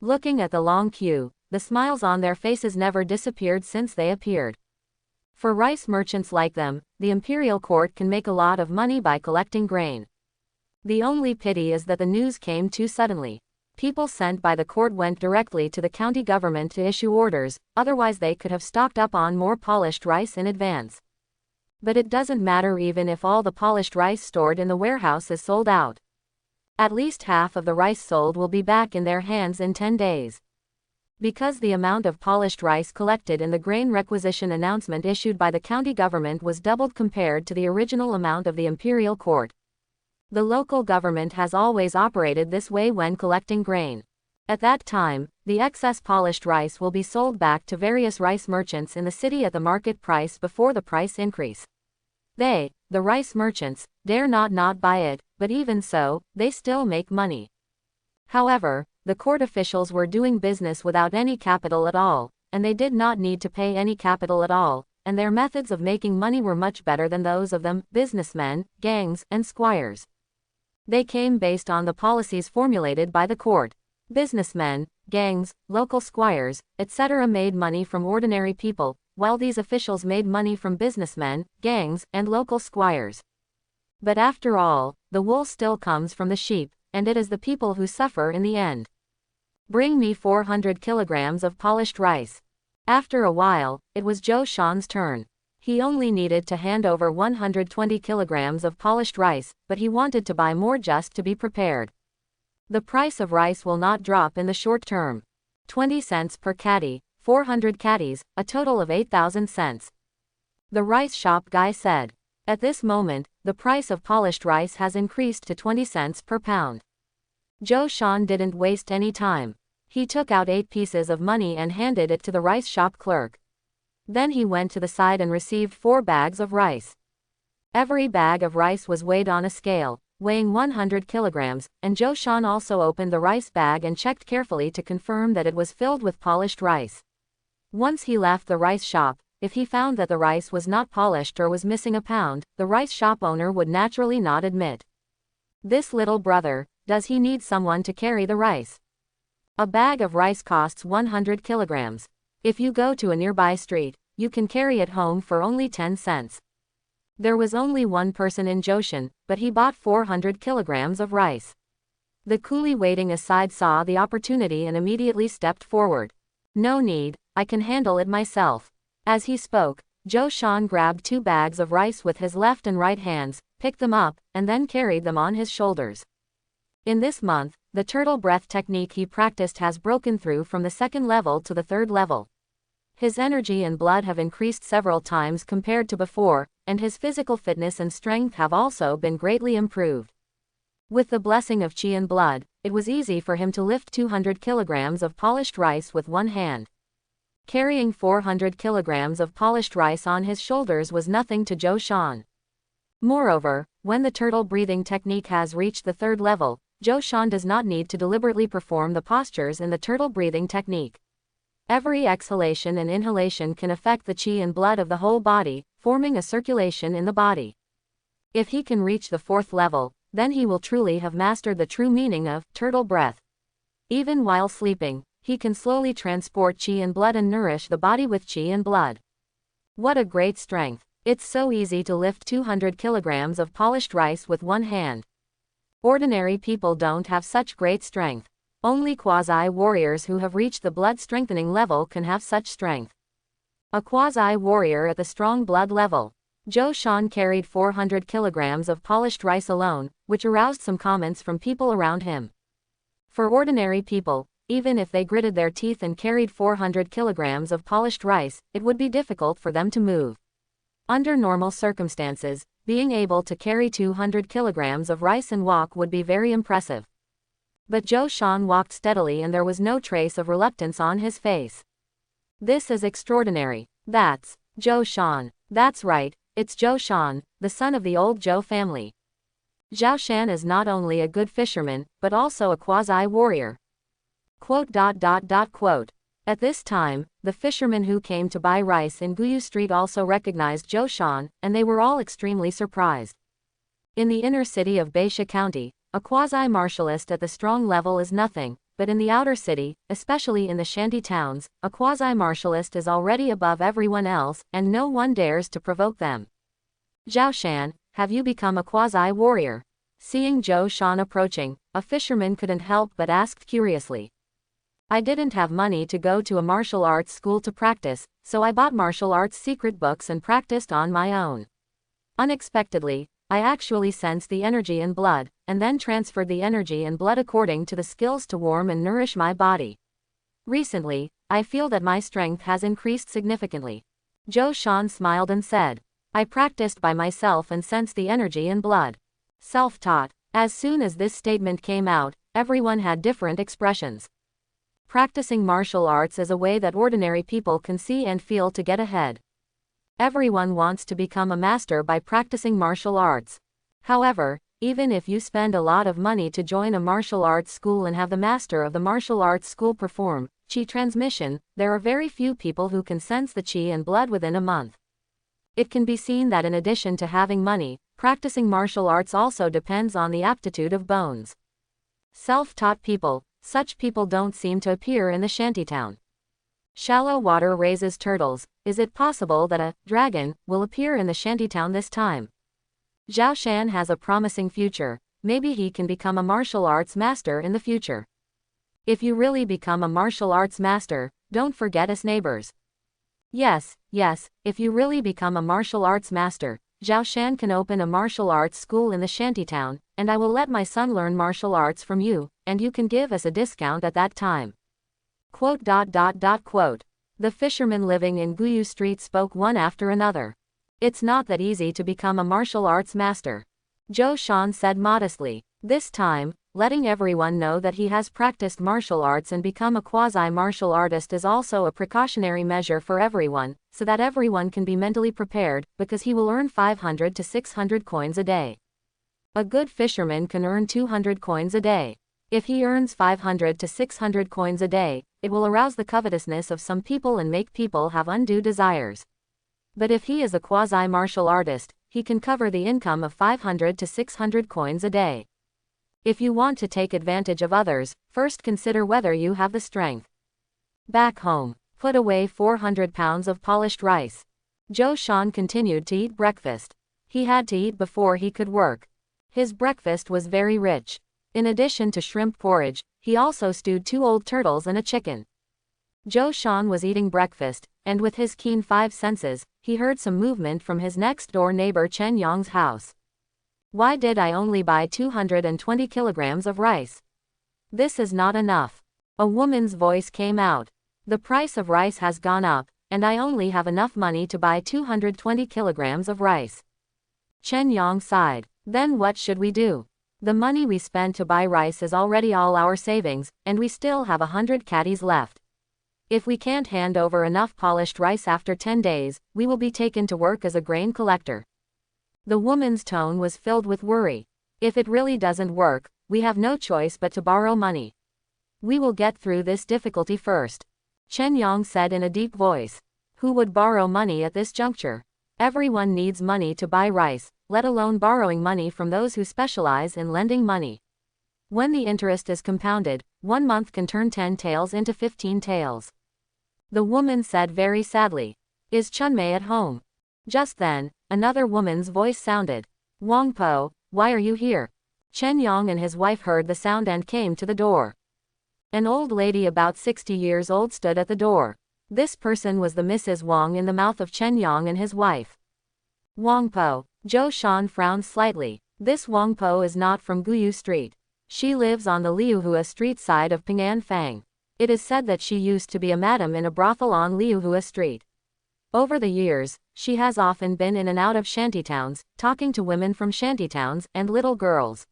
Looking at the long queue, the smiles on their faces never disappeared since they appeared. For rice merchants like them, the imperial court can make a lot of money by collecting grain. The only pity is that the news came too suddenly. People sent by the court went directly to the county government to issue orders, otherwise they could have stocked up on more polished rice in advance. But it doesn't matter even if all the polished rice stored in the warehouse is sold out. At least half of the rice sold will be back in their hands in 10 days. Because the amount of polished rice collected in the grain requisition announcement issued by the county government was doubled compared to the original amount of the imperial court. The local government has always operated this way when collecting grain. At that time, the excess polished rice will be sold back to various rice merchants in the city at the market price before the price increase. They, the rice merchants, dare not buy it, but even so, they still make money. However, the court officials were doing business without any capital at all, and they did not need to pay any capital at all, and their methods of making money were much better than those of them, businessmen, gangs, and squires. They came based on the policies formulated by the court. Businessmen, gangs, local squires, etc. made money from ordinary people, while these officials made money from businessmen, gangs, and local squires. But after all, the wool still comes from the sheep, and it is the people who suffer in the end. Bring me 400 kilograms of polished rice. After a while, it was Zhou Shan's turn. He only needed to hand over 120 kilograms of polished rice, but he wanted to buy more just to be prepared. The price of rice will not drop in the short term. 20 cents per caddy, 400 caddies, a total of 8,000 cents. The rice shop guy said. At this moment, the price of polished rice has increased to 20 cents per pound. Zhou Shan didn't waste any time. He took out 8 pieces of money and handed it to the rice shop clerk. Then he went to the side and received 4 bags of rice. Every bag of rice was weighed on a scale, weighing 100 kilograms, and Zhou Shan also opened the rice bag and checked carefully to confirm that it was filled with polished rice. Once he left the rice shop, if he found that the rice was not polished or was missing a pound, the rice shop owner would naturally not admit. This little brother, does he need someone to carry the rice? A bag of rice costs 100 kilograms. If you go to a nearby street, you can carry it home for only 10 cents. There was only one person in Joshan, but he bought 400 kilograms of rice. The coolie waiting aside saw the opportunity and immediately stepped forward. No need, I can handle it myself. As he spoke, Joshan grabbed 2 bags of rice with his left and right hands, picked them up, and then carried them on his shoulders. In this month, the turtle breath technique he practiced has broken through from the 2nd level to the 3rd level. His energy and blood have increased several times compared to before, and his physical fitness and strength have also been greatly improved. With the blessing of chi and blood, it was easy for him to lift 200 kilograms of polished rice with one hand. Carrying 400 kilograms of polished rice on his shoulders was nothing to Joshan. Moreover, when the turtle breathing technique has reached the 3rd level, Joshan does not need to deliberately perform the postures in the turtle breathing technique. Every exhalation and inhalation can affect the chi and blood of the whole body, forming a circulation in the body. If he can reach the 4th level, then he will truly have mastered the true meaning of turtle breath. Even while sleeping, he can slowly transport chi and blood and nourish the body with chi and blood. What a great strength! It's so easy to lift 200 kilograms of polished rice with one hand. Ordinary people don't have such great strength. Only quasi-warriors who have reached the blood-strengthening level can have such strength. A quasi-warrior at the strong blood level. Joshan carried 400 kilograms of polished rice alone, which aroused some comments from people around him. For ordinary people, even if they gritted their teeth and carried 400 kilograms of polished rice, it would be difficult for them to move. Under normal circumstances, being able to carry 200 kilograms of rice and walk would be very impressive. But Joshan walked steadily and there was no trace of reluctance on his face. This is extraordinary. That's Joshan. That's right, it's Joshan, the son of the old Zhou family. Zhao Shan is not only a good fisherman, but also a quasi-warrior. At this time, the fishermen who came to buy rice in Guyu Street also recognized Joshan, and they were all extremely surprised. In the inner city of Baisha County, a quasi-martialist at the strong level is nothing, but in the outer city, especially in the shanty towns, a quasi-martialist is already above everyone else, and no one dares to provoke them. Zhao Shan, have you become a quasi-warrior? Seeing Joshan approaching, a fisherman couldn't help but ask curiously. I didn't have money to go to a martial arts school to practice, so I bought martial arts secret books and practiced on my own. Unexpectedly, I actually sensed the energy and blood, and then transferred the energy and blood according to the skills to warm and nourish my body. Recently, I feel that my strength has increased significantly. Joshan smiled and said, I practiced by myself and sensed the energy and blood. Self-taught. As soon as this statement came out, everyone had different expressions. Practicing martial arts is a way that ordinary people can see and feel to get ahead. Everyone wants to become a master by practicing martial arts. However, even if you spend a lot of money to join a martial arts school and have the master of the martial arts school perform chi transmission, there are very few people who can sense the chi and blood within a month. It can be seen that in addition to having money, practicing martial arts also depends on the aptitude of bones. Self-taught people, such people don't seem to appear in the shantytown. Shallow water raises turtles. Is it possible that a dragon will appear in the shantytown this time? Zhao Shan has a promising future. Maybe he can become a martial arts master in the future. If you really become a martial arts master, don't forget us neighbors. Yes, if you really become a martial arts master, Zhao Shan can open a martial arts school in the shantytown, and I will let my son learn martial arts from you, and you can give us a discount at that time. The fishermen living in Guyu Street spoke one after another. It's not that easy to become a martial arts master. Joshan said modestly. This time, letting everyone know that he has practiced martial arts and become a quasi-martial artist is also a precautionary measure for everyone, so that everyone can be mentally prepared, because he will earn 500 to 600 coins a day. A good fisherman can earn 200 coins a day. If he earns 500 to 600 coins a day, it will arouse the covetousness of some people and make people have undue desires. But if he is a quasi-martial artist, he can cover the income of 500 to 600 coins a day. If you want to take advantage of others, first consider whether you have the strength. Back home, put away 400 pounds of polished rice. Joe Sean continued to eat breakfast. He had to eat before he could work. His breakfast was very rich. In addition to shrimp porridge, he also stewed 2 old turtles and a chicken. Joe Sean was eating breakfast, and with his keen 5 senses, he heard some movement from his next-door neighbor Chen Yong's house. Why did I only buy 220 kilograms of rice? This is not enough. A woman's voice came out. The price of rice has gone up, and I only have enough money to buy 220 kilograms of rice. Chen Yong sighed. Then what should we do? The money we spent to buy rice is already all our savings, and we still have 100 caddies left. If we can't hand over enough polished rice after 10 days, we will be taken to work as a grain collector. The woman's tone was filled with worry. If it really doesn't work, we have no choice but to borrow money. We will get through this difficulty first. Chen Yong said in a deep voice. Who would borrow money at this juncture? Everyone needs money to buy rice, let alone borrowing money from those who specialize in lending money. When the interest is compounded, 1 month can turn 10 taels into 15 taels. The woman said very sadly. Is Chunmei at home? Just then, another woman's voice sounded. Wang Po, why are you here? Chen Yong and his wife heard the sound and came to the door. An old lady about 60 years old stood at the door. This person was the Mrs. Wang in the mouth of Chen Yong and his wife. Wang Po. Joe Sean frowned slightly. This Wang Po is not from Guyu Street. She lives on the Liuhua Street side of Ping'an Fang. It is said that she used to be a madam in a brothel on Liuhua Street. Over the years, she has often been in and out of shantytowns, talking to women from shantytowns and little girls.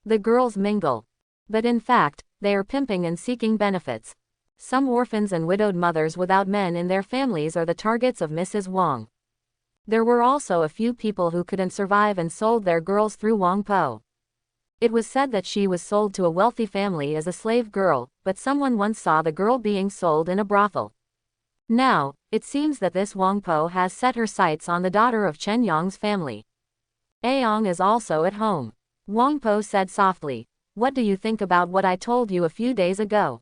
The girls mingle. But in fact, they are pimping and seeking benefits. Some orphans and widowed mothers without men in their families are the targets of Mrs. Wang. There were also a few people who couldn't survive and sold their girls through Wang Po. It was said that she was sold to a wealthy family as a slave girl, but someone once saw the girl being sold in a brothel. Now, it seems that this Wang Po has set her sights on the daughter of Chen Yong's family. Aong is also at home. Wang Po said softly, what do you think about what I told you a few days ago?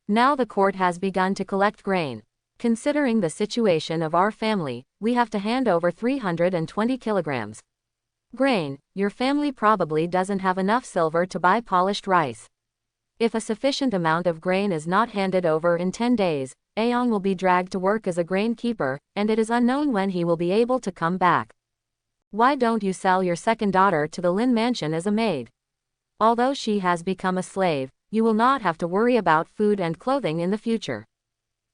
Now the court has begun to collect grain. Considering the situation of our family, we have to hand over 320 kilograms. Grain, your family probably doesn't have enough silver to buy polished rice. If a sufficient amount of grain is not handed over in 10 days, Aong will be dragged to work as a grain keeper, and it is unknown when he will be able to come back. Why don't you sell your second daughter to the Lin mansion as a maid? Although she has become a slave, you will not have to worry about food and clothing in the future.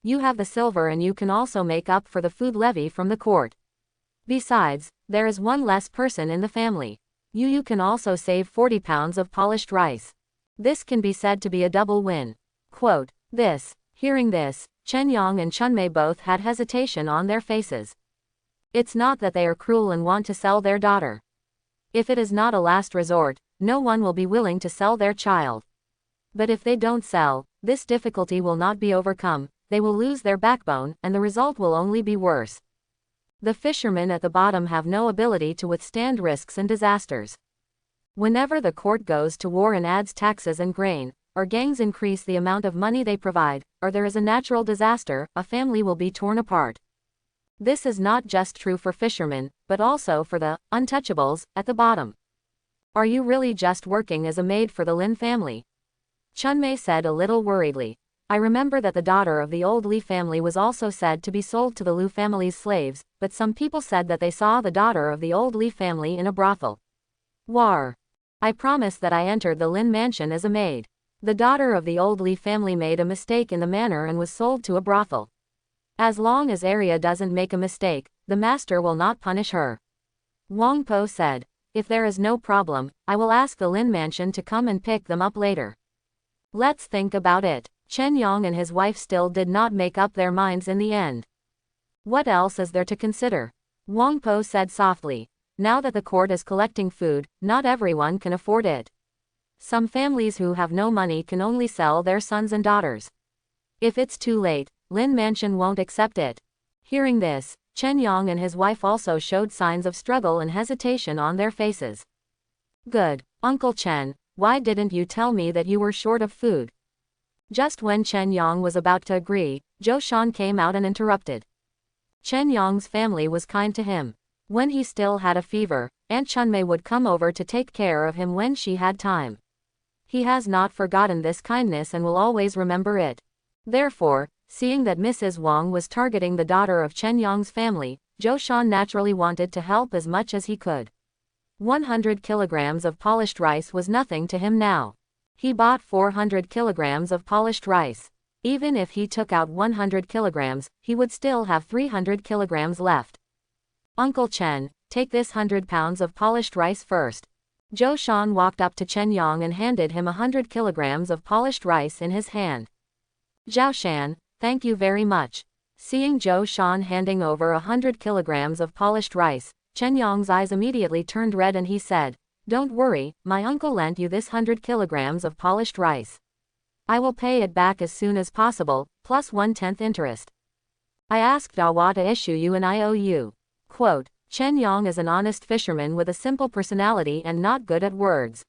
You have the silver and you can also make up for the food levy from the court. Besides, there is one less person in the family. You can also save 40 pounds of polished rice. This can be said to be a double win. Quote, Hearing this, Chen Yong and Chunmei both had hesitation on their faces. It's not that they are cruel and want to sell their daughter. If it is not a last resort, no one will be willing to sell their child. But if they don't sell, this difficulty will not be overcome, they will lose their backbone, and the result will only be worse. The fishermen at the bottom have no ability to withstand risks and disasters. Whenever the court goes to war and adds taxes and grain, or gangs increase the amount of money they provide, or there is a natural disaster, a family will be torn apart. This is not just true for fishermen, but also for the untouchables at the bottom. Are you really just working as a maid for the Lin family? Chunmei said a little worriedly. I remember that the daughter of the old Li family was also said to be sold to the Lu family's slaves, but some people said that they saw the daughter of the old Li family in a brothel. War. I promise that I entered the Lin mansion as a maid. The daughter of the old Li family made a mistake in the manner and was sold to a brothel. As long as Arya doesn't make a mistake, the master will not punish her. Wang Po said. If there is no problem, I will ask the Lin mansion to come and pick them up later. Let's think about it. Chen Yong and his wife still did not make up their minds in the end. What else is there to consider? Wang Po said softly. Now that the court is collecting food, not everyone can afford it. Some families who have no money can only sell their sons and daughters. If it's too late, Lin mansion won't accept it. Hearing this, Chen Yong and his wife also showed signs of struggle and hesitation on their faces. Good, Uncle Chen, why didn't you tell me that you were short of food? Just when Chen Yang was about to agree, Zhou Shan came out and interrupted. Chen Yang's family was kind to him. When he still had a fever, Aunt Chunmei would come over to take care of him when she had time. He has not forgotten this kindness and will always remember it. Therefore, seeing that Mrs. Wang was targeting the daughter of Chen Yang's family, Zhou Shan naturally wanted to help as much as he could. 100 kilograms of polished rice was nothing to him now. He bought 400 kilograms of polished rice. Even if he took out 100 kilograms, he would still have 300 kilograms left. Uncle Chen, take this 100 pounds of polished rice first. Zhou Shan walked up to Chen Yang and handed him 100 kilograms of polished rice in his hand. Zhao Shan, thank you very much. Seeing Zhou Shan handing over 100 kilograms of polished rice, Chen Yang's eyes immediately turned red and he said, don't worry, my uncle lent you this 100 kilograms of polished rice. I will pay it back as soon as possible, plus 1/10 interest. I asked Dawa to issue you an IOU. Quote, Chen Yang is an honest fisherman with a simple personality and not good at words.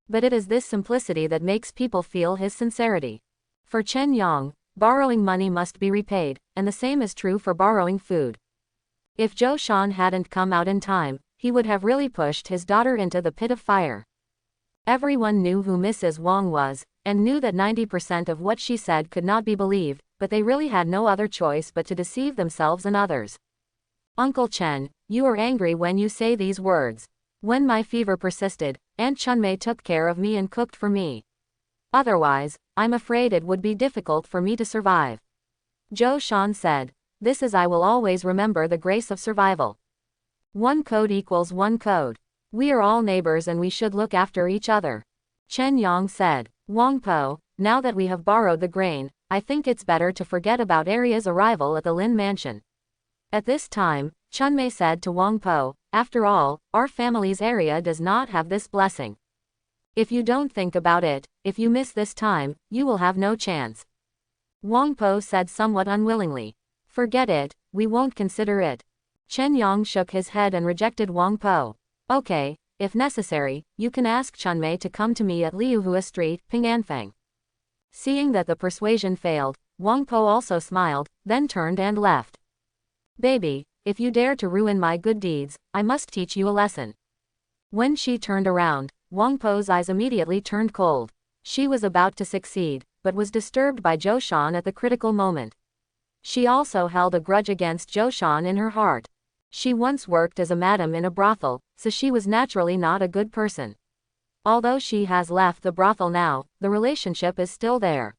But it is this simplicity that makes people feel his sincerity. For Chen Yang, borrowing money must be repaid, and the same is true for borrowing food. If Zhou Shan hadn't come out in time, he would have really pushed his daughter into the pit of fire. Everyone knew who Mrs. Wang was, and knew that 90% of what she said could not be believed, but they really had no other choice but to deceive themselves and others. Uncle Chen, you are angry when you say these words. When my fever persisted, Aunt Chunmei took care of me and cooked for me. Otherwise, I'm afraid it would be difficult for me to survive. Zhou Shan said, this is I will always remember the grace of survival. One code equals one code. We are all neighbors and we should look after each other. Chen Yang said, Wang Po, now that we have borrowed the grain, I think it's better to forget about Aria's arrival at the Lin mansion. At this time, Chunmei said to Wang Po, after all, our family's area does not have this blessing. If you don't think about it, if you miss this time, you will have no chance. Wang Po said somewhat unwillingly. Forget it, we won't consider it. Chen Yang shook his head and rejected Wang Po. Okay, if necessary, you can ask Chunmei to come to me at Liuhua Street, Pinganfang. Seeing that the persuasion failed, Wang Po also smiled, then turned and left. Baby, if you dare to ruin my good deeds, I must teach you a lesson. When she turned around, Wang Po's eyes immediately turned cold. She was about to succeed, but was disturbed by Zhou Shan at the critical moment. She also held a grudge against Zhou Shan in her heart. She once worked as a madam in a brothel, so she was naturally not a good person. Although she has left the brothel now, the relationship is still there.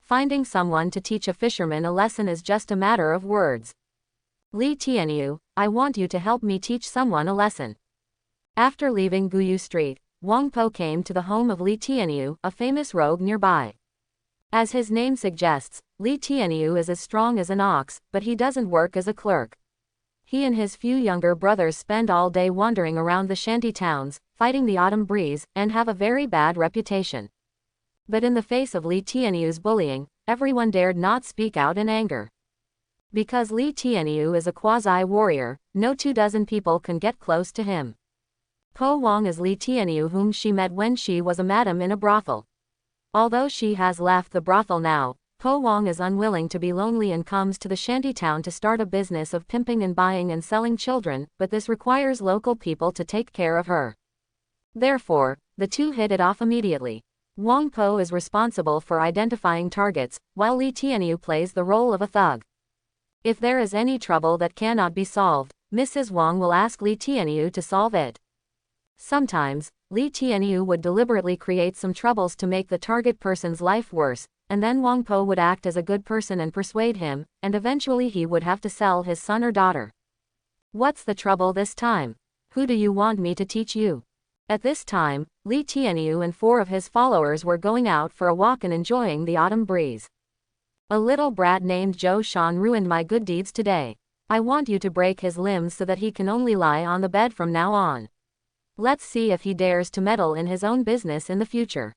Finding someone to teach a fisherman a lesson is just a matter of words. Li Tianyu, I want you to help me teach someone a lesson. After leaving Guyu Street, Wang Po came to the home of Li Tianyu, a famous rogue nearby. As his name suggests, Li Tianyu is as strong as an ox, but he doesn't work as a clerk. He and his few younger brothers spend all day wandering around the shanty towns, fighting the autumn breeze, and have a very bad reputation. But in the face of Li Tianyu's bullying, everyone dared not speak out in anger. Because Li Tianyu is a quasi-warrior, no 24 people can get close to him. Po Wang is Li Tianyu whom she met when she was a madam in a brothel. Although she has left the brothel now, Po Wang is unwilling to be lonely and comes to the shanty town to start a business of pimping and buying and selling children, but this requires local people to take care of her. Therefore, the two hit it off immediately. Wang Po is responsible for identifying targets, while Li Tianyu plays the role of a thug. If there is any trouble that cannot be solved, Mrs. Wang will ask Li Tianyu to solve it. Sometimes, Li Tianyu would deliberately create some troubles to make the target person's life worse, and then Wang Po would act as a good person and persuade him, and eventually he would have to sell his son or daughter. What's the trouble this time? Who do you want me to teach you? At this time, Li Tianyu and 4 of his followers were going out for a walk and enjoying the autumn breeze. A little brat named Zhou Shan ruined my good deeds today. I want you to break his limbs so that he can only lie on the bed from now on. Let's see if he dares to meddle in his own business in the future.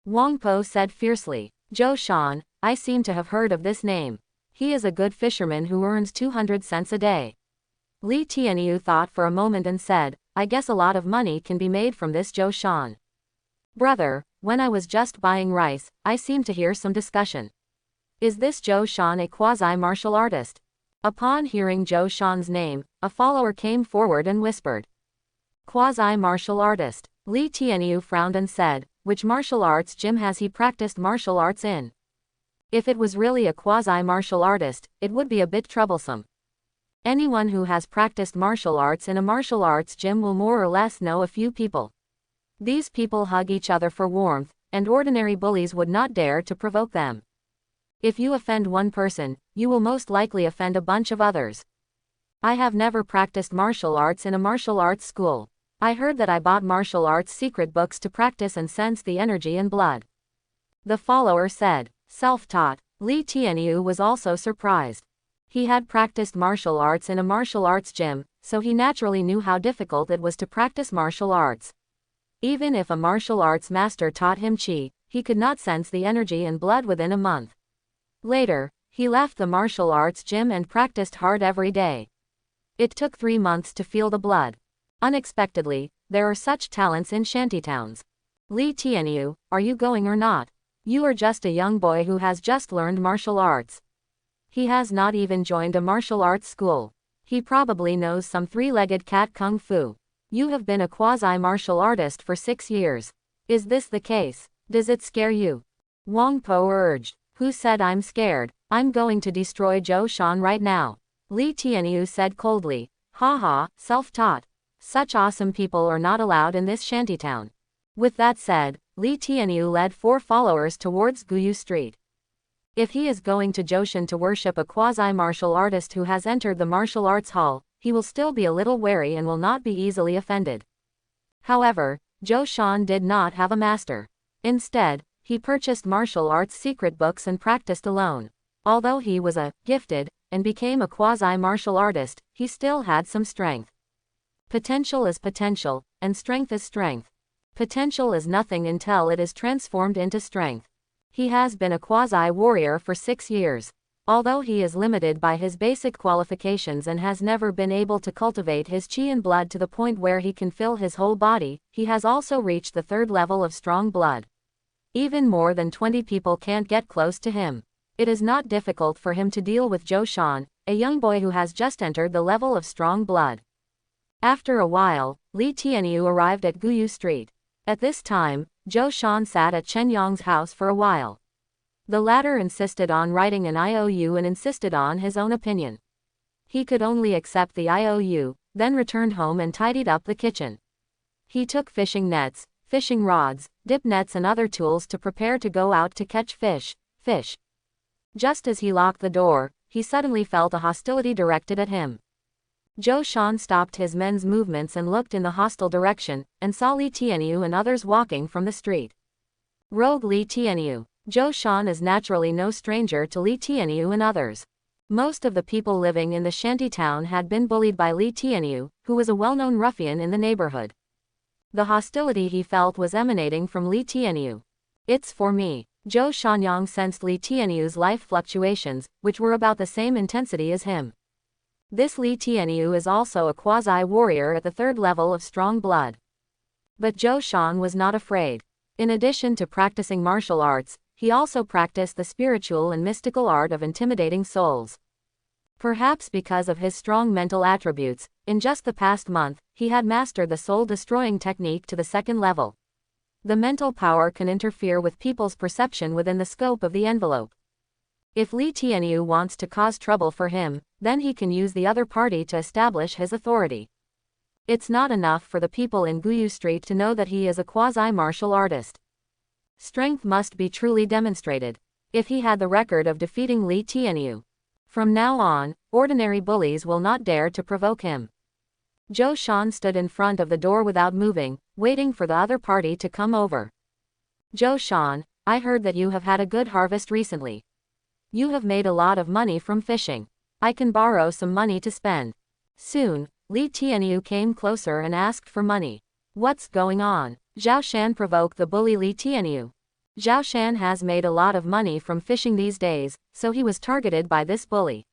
Wang Po said fiercely. Zhou Shan, I seem to have heard of this name. He is a good fisherman who earns 200 cents a day. Li Tianyu thought for a moment and said, I guess a lot of money can be made from this Zhou Shan. Brother, when I was just buying rice, I seemed to hear some discussion. Is this Zhou Shan a quasi-martial artist? Upon hearing Zhou Shan's name, a follower came forward and whispered. Quasi-martial artist. Li Tianyu frowned and said, which martial arts gym has he practiced martial arts in? If it was really a quasi-martial artist, it would be a bit troublesome. Anyone who has practiced martial arts in a martial arts gym will more or less know a few people. These people hug each other for warmth, and ordinary bullies would not dare to provoke them. If you offend one person, you will most likely offend a bunch of others. I have never practiced martial arts in a martial arts school. I heard that I bought martial arts secret books to practice and sense the energy in blood. The follower said. Self-taught, Li Tianyu was also surprised. He had practiced martial arts in a martial arts gym, so he naturally knew how difficult it was to practice martial arts. Even if a martial arts master taught him qi, he could not sense the energy in blood within a month. Later, he left the martial arts gym and practiced hard every day. It took 3 months to feel the blood. Unexpectedly, there are such talents in shantytowns. Li Tianyu, are you going or not? You are just a young boy who has just learned martial arts. He has not even joined a martial arts school. He probably knows some three-legged cat kung fu. You have been a quasi-martial artist for 6 years. Is this the case? Does it scare you? Wang Po urged. Who said I'm scared? I'm going to destroy Zhou Shan right now. Li Tianyu said coldly. Haha, self-taught. Such awesome people are not allowed in this shantytown. With that said, Li Tianyu led 4 followers towards Guyu Street. If he is going to Zhoushan to worship a quasi-martial artist who has entered the martial arts hall, he will still be a little wary and will not be easily offended. However, Zhou Shan did not have a master. Instead, he purchased martial arts secret books and practiced alone. Although he was gifted, and became a quasi-martial artist, he still had some strength. Potential is potential, and strength is strength. Potential is nothing until it is transformed into strength. He has been a quasi-warrior for 6 years. Although he is limited by his basic qualifications and has never been able to cultivate his qi and blood to the point where he can fill his whole body, he has also reached the 3rd level of strong blood. Even more than 20 people can't get close to him. It is not difficult for him to deal with Zhou Shan, a young boy who has just entered the level of strong blood. After a while, Li Tianyu arrived at Guyu Street. At this time, Zhou Shan sat at Chen Yang's house for a while. The latter insisted on writing an IOU and insisted on his own opinion. He could only accept the IOU, then returned home and tidied up the kitchen. He took fishing nets, fishing rods, dip nets and other tools to prepare to go out to catch fish. Just as he locked the door, he suddenly felt a hostility directed at him. Zhou Shan stopped his men's movements and looked in the hostile direction, and saw Li Tianyu and others walking from the street. Rogue Li Tianyu. Zhou Shan is naturally no stranger to Li Tianyu and others. Most of the people living in the shanty town had been bullied by Li Tianyu, who was a well-known ruffian in the neighborhood. The hostility he felt was emanating from Li Tianyu. It's for me. Zhou Shanyang sensed Li Tianyu's life fluctuations, which were about the same intensity as him. This Li Tianyu is also a quasi-warrior at the 3rd level of strong blood. But Zhou Shan was not afraid. In addition to practicing martial arts, he also practiced the spiritual and mystical art of intimidating souls. Perhaps because of his strong mental attributes, in just the past month, he had mastered the soul-destroying technique to the 2nd level. The mental power can interfere with people's perception within the scope of the envelope. If Li Tianyu wants to cause trouble for him, then he can use the other party to establish his authority. It's not enough for the people in Guyu Street to know that he is a quasi-martial artist. Strength must be truly demonstrated. If he had the record of defeating Li Tianyu, from now on, ordinary bullies will not dare to provoke him. Zhou Shan stood in front of the door without moving, waiting for the other party to come over. Zhou Shan, I heard that you have had a good harvest recently. You have made a lot of money from fishing. I can borrow some money to spend. Soon, Li Tianyu came closer and asked for money. What's going on? Zhao Shan provoked the bully Li Tianyu. Zhao Shan has made a lot of money from fishing these days, so he was targeted by this bully.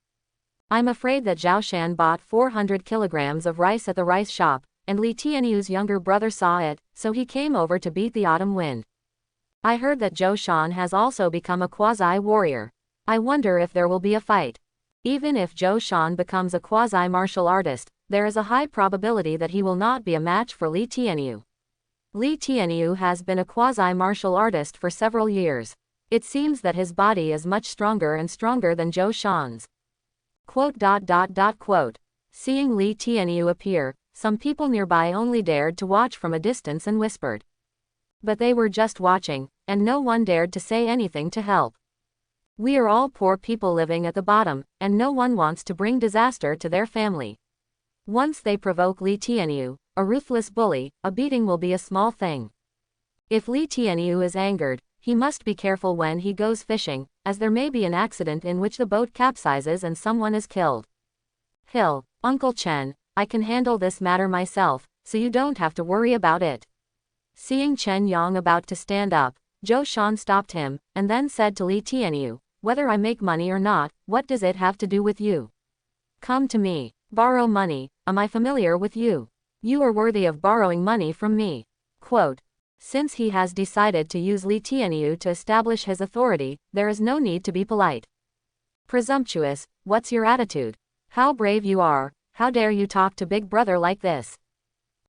I'm afraid that Zhao Shan bought 400 kilograms of rice at the rice shop, and Li Tianyu's younger brother saw it, so he came over to beat the autumn wind. I heard that Zhou Shan has also become a quasi-warrior. I wonder if there will be a fight. Even if Zhou Shan becomes a quasi-martial artist, there is a high probability that he will not be a match for Li Tianyu. Li Tianyu has been a quasi-martial artist for several years. It seems that his body is much stronger and stronger than Zhou Shan's. Quote. Seeing Li Tianyu appear, some people nearby only dared to watch from a distance and whispered. But they were just watching, and no one dared to say anything to help. We are all poor people living at the bottom, and no one wants to bring disaster to their family. Once they provoke Li Tianyu, a ruthless bully, a beating will be a small thing. If Li Tianyu is angered, he must be careful when he goes fishing, as there may be an accident in which the boat capsizes and someone is killed. Uncle Chen, I can handle this matter myself, so you don't have to worry about it. Seeing Chen Yang about to stand up, Zhou Shan stopped him, and then said to Li Tianyu, whether I make money or not, what does it have to do with you? Come to me. Borrow money, am I familiar with you? You are worthy of borrowing money from me. Quote. Since he has decided to use Li Tianyu to establish his authority, there is no need to be polite. Presumptuous, what's your attitude? How brave you are, how dare you talk to Big Brother like this?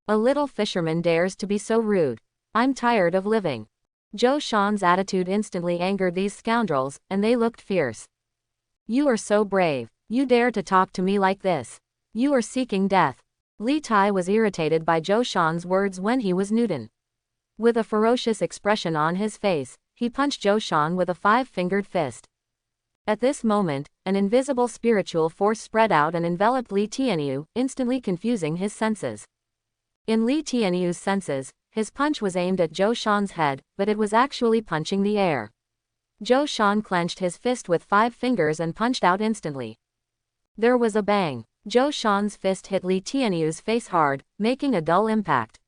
A little fisherman dares to be so rude. I'm tired of living. Zhou Shan's attitude instantly angered these scoundrels, and they looked fierce. You are so brave. You dare to talk to me like this. You are seeking death. Li Tai was irritated by Zhou Shan's words when he was Newton. With a ferocious expression on his face, he punched Zhou Shan with a 5-fingered fist. At this moment, an invisible spiritual force spread out and enveloped Li Tianyu, instantly confusing his senses. In Li Tianyu's senses, his punch was aimed at Zhou Shan's head, but it was actually punching the air. Zhou Shan clenched his fist with 5 fingers and punched out instantly. There was a bang. Zhou Shan's fist hit Li Tianyu's face hard, making a dull impact.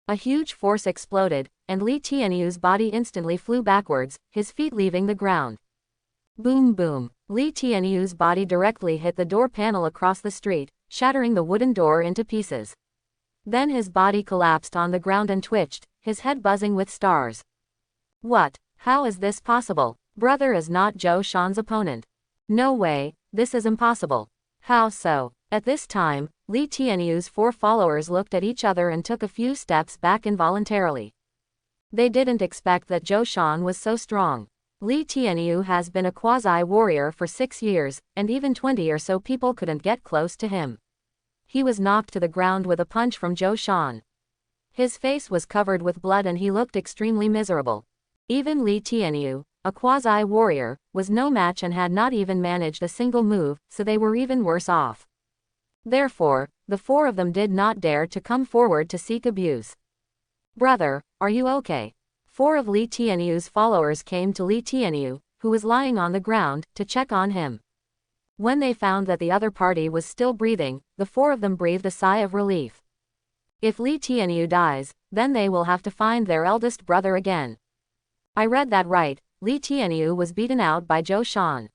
A huge force exploded, and Li Tianyu's body instantly flew backwards, his feet leaving the ground. Boom boom. Li Tianyu's body directly hit the door panel across the street, shattering the wooden door into pieces. Then his body collapsed on the ground and twitched, his head buzzing with stars. What? How is this possible? Brother is not Zhou Shan's opponent. No way, this is impossible. How so? At this time, Li Tianyu's 4 followers looked at each other and took a few steps back involuntarily. They didn't expect that Zhou Shan was so strong. Li Tianyu has been a quasi-warrior for 6 years, and even 20 or so people couldn't get close to him. He was knocked to the ground with a punch from Zhou Shan. His face was covered with blood and he looked extremely miserable. Even Li Tianyu, a quasi-warrior, was no match and had not even managed a single move, so they were even worse off. Therefore, the 4 of them did not dare to come forward to seek abuse. Brother, are you okay? 4 of Li Tianyu's followers came to Li Tianyu, who was lying on the ground, to check on him. When they found that the other party was still breathing, the 4 of them breathed a sigh of relief. If Li Tianyu dies, then they will have to find their eldest brother again. I read that right, Li Tianyu was beaten out by Zhou Shan.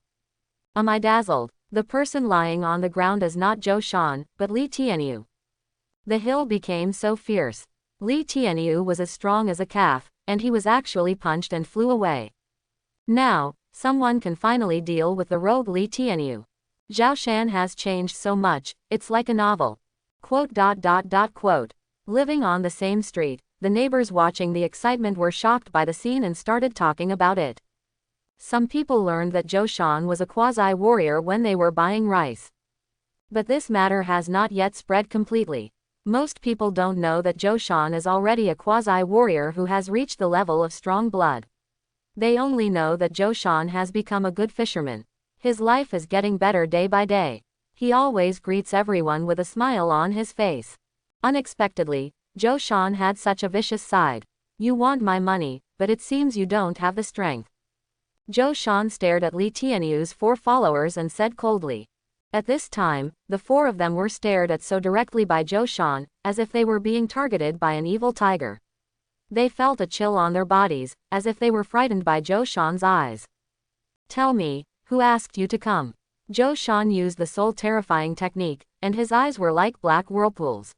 Am I dazzled? The person lying on the ground is not Zhou Shan, but Li Tianyu. The hill became so fierce. Li Tianyu was as strong as a calf, and he was actually punched and flew away. Now, someone can finally deal with the rogue Li Tianyu. Zhao Shan has changed so much, it's like a novel. Quote. Living on the same street, the neighbors watching the excitement were shocked by the scene and started talking about it. Some people learned that Zhou Shan was a quasi-warrior when they were buying rice. But this matter has not yet spread completely. Most people don't know that Zhou Shan is already a quasi-warrior who has reached the level of strong blood. They only know that Zhou Shan has become a good fisherman. His life is getting better day by day. He always greets everyone with a smile on his face. Unexpectedly, Zhou Shan had such a vicious side. You want my money, but it seems you don't have the strength. Zhou Shan stared at Li Tianyu's 4 followers and said coldly. At this time, the 4 of them were stared at so directly by Zhou Shan, as if they were being targeted by an evil tiger. They felt a chill on their bodies, as if they were frightened by Zhou Shan's eyes. Tell me, who asked you to come? Zhou Shan used the soul terrifying technique, and his eyes were like black whirlpools.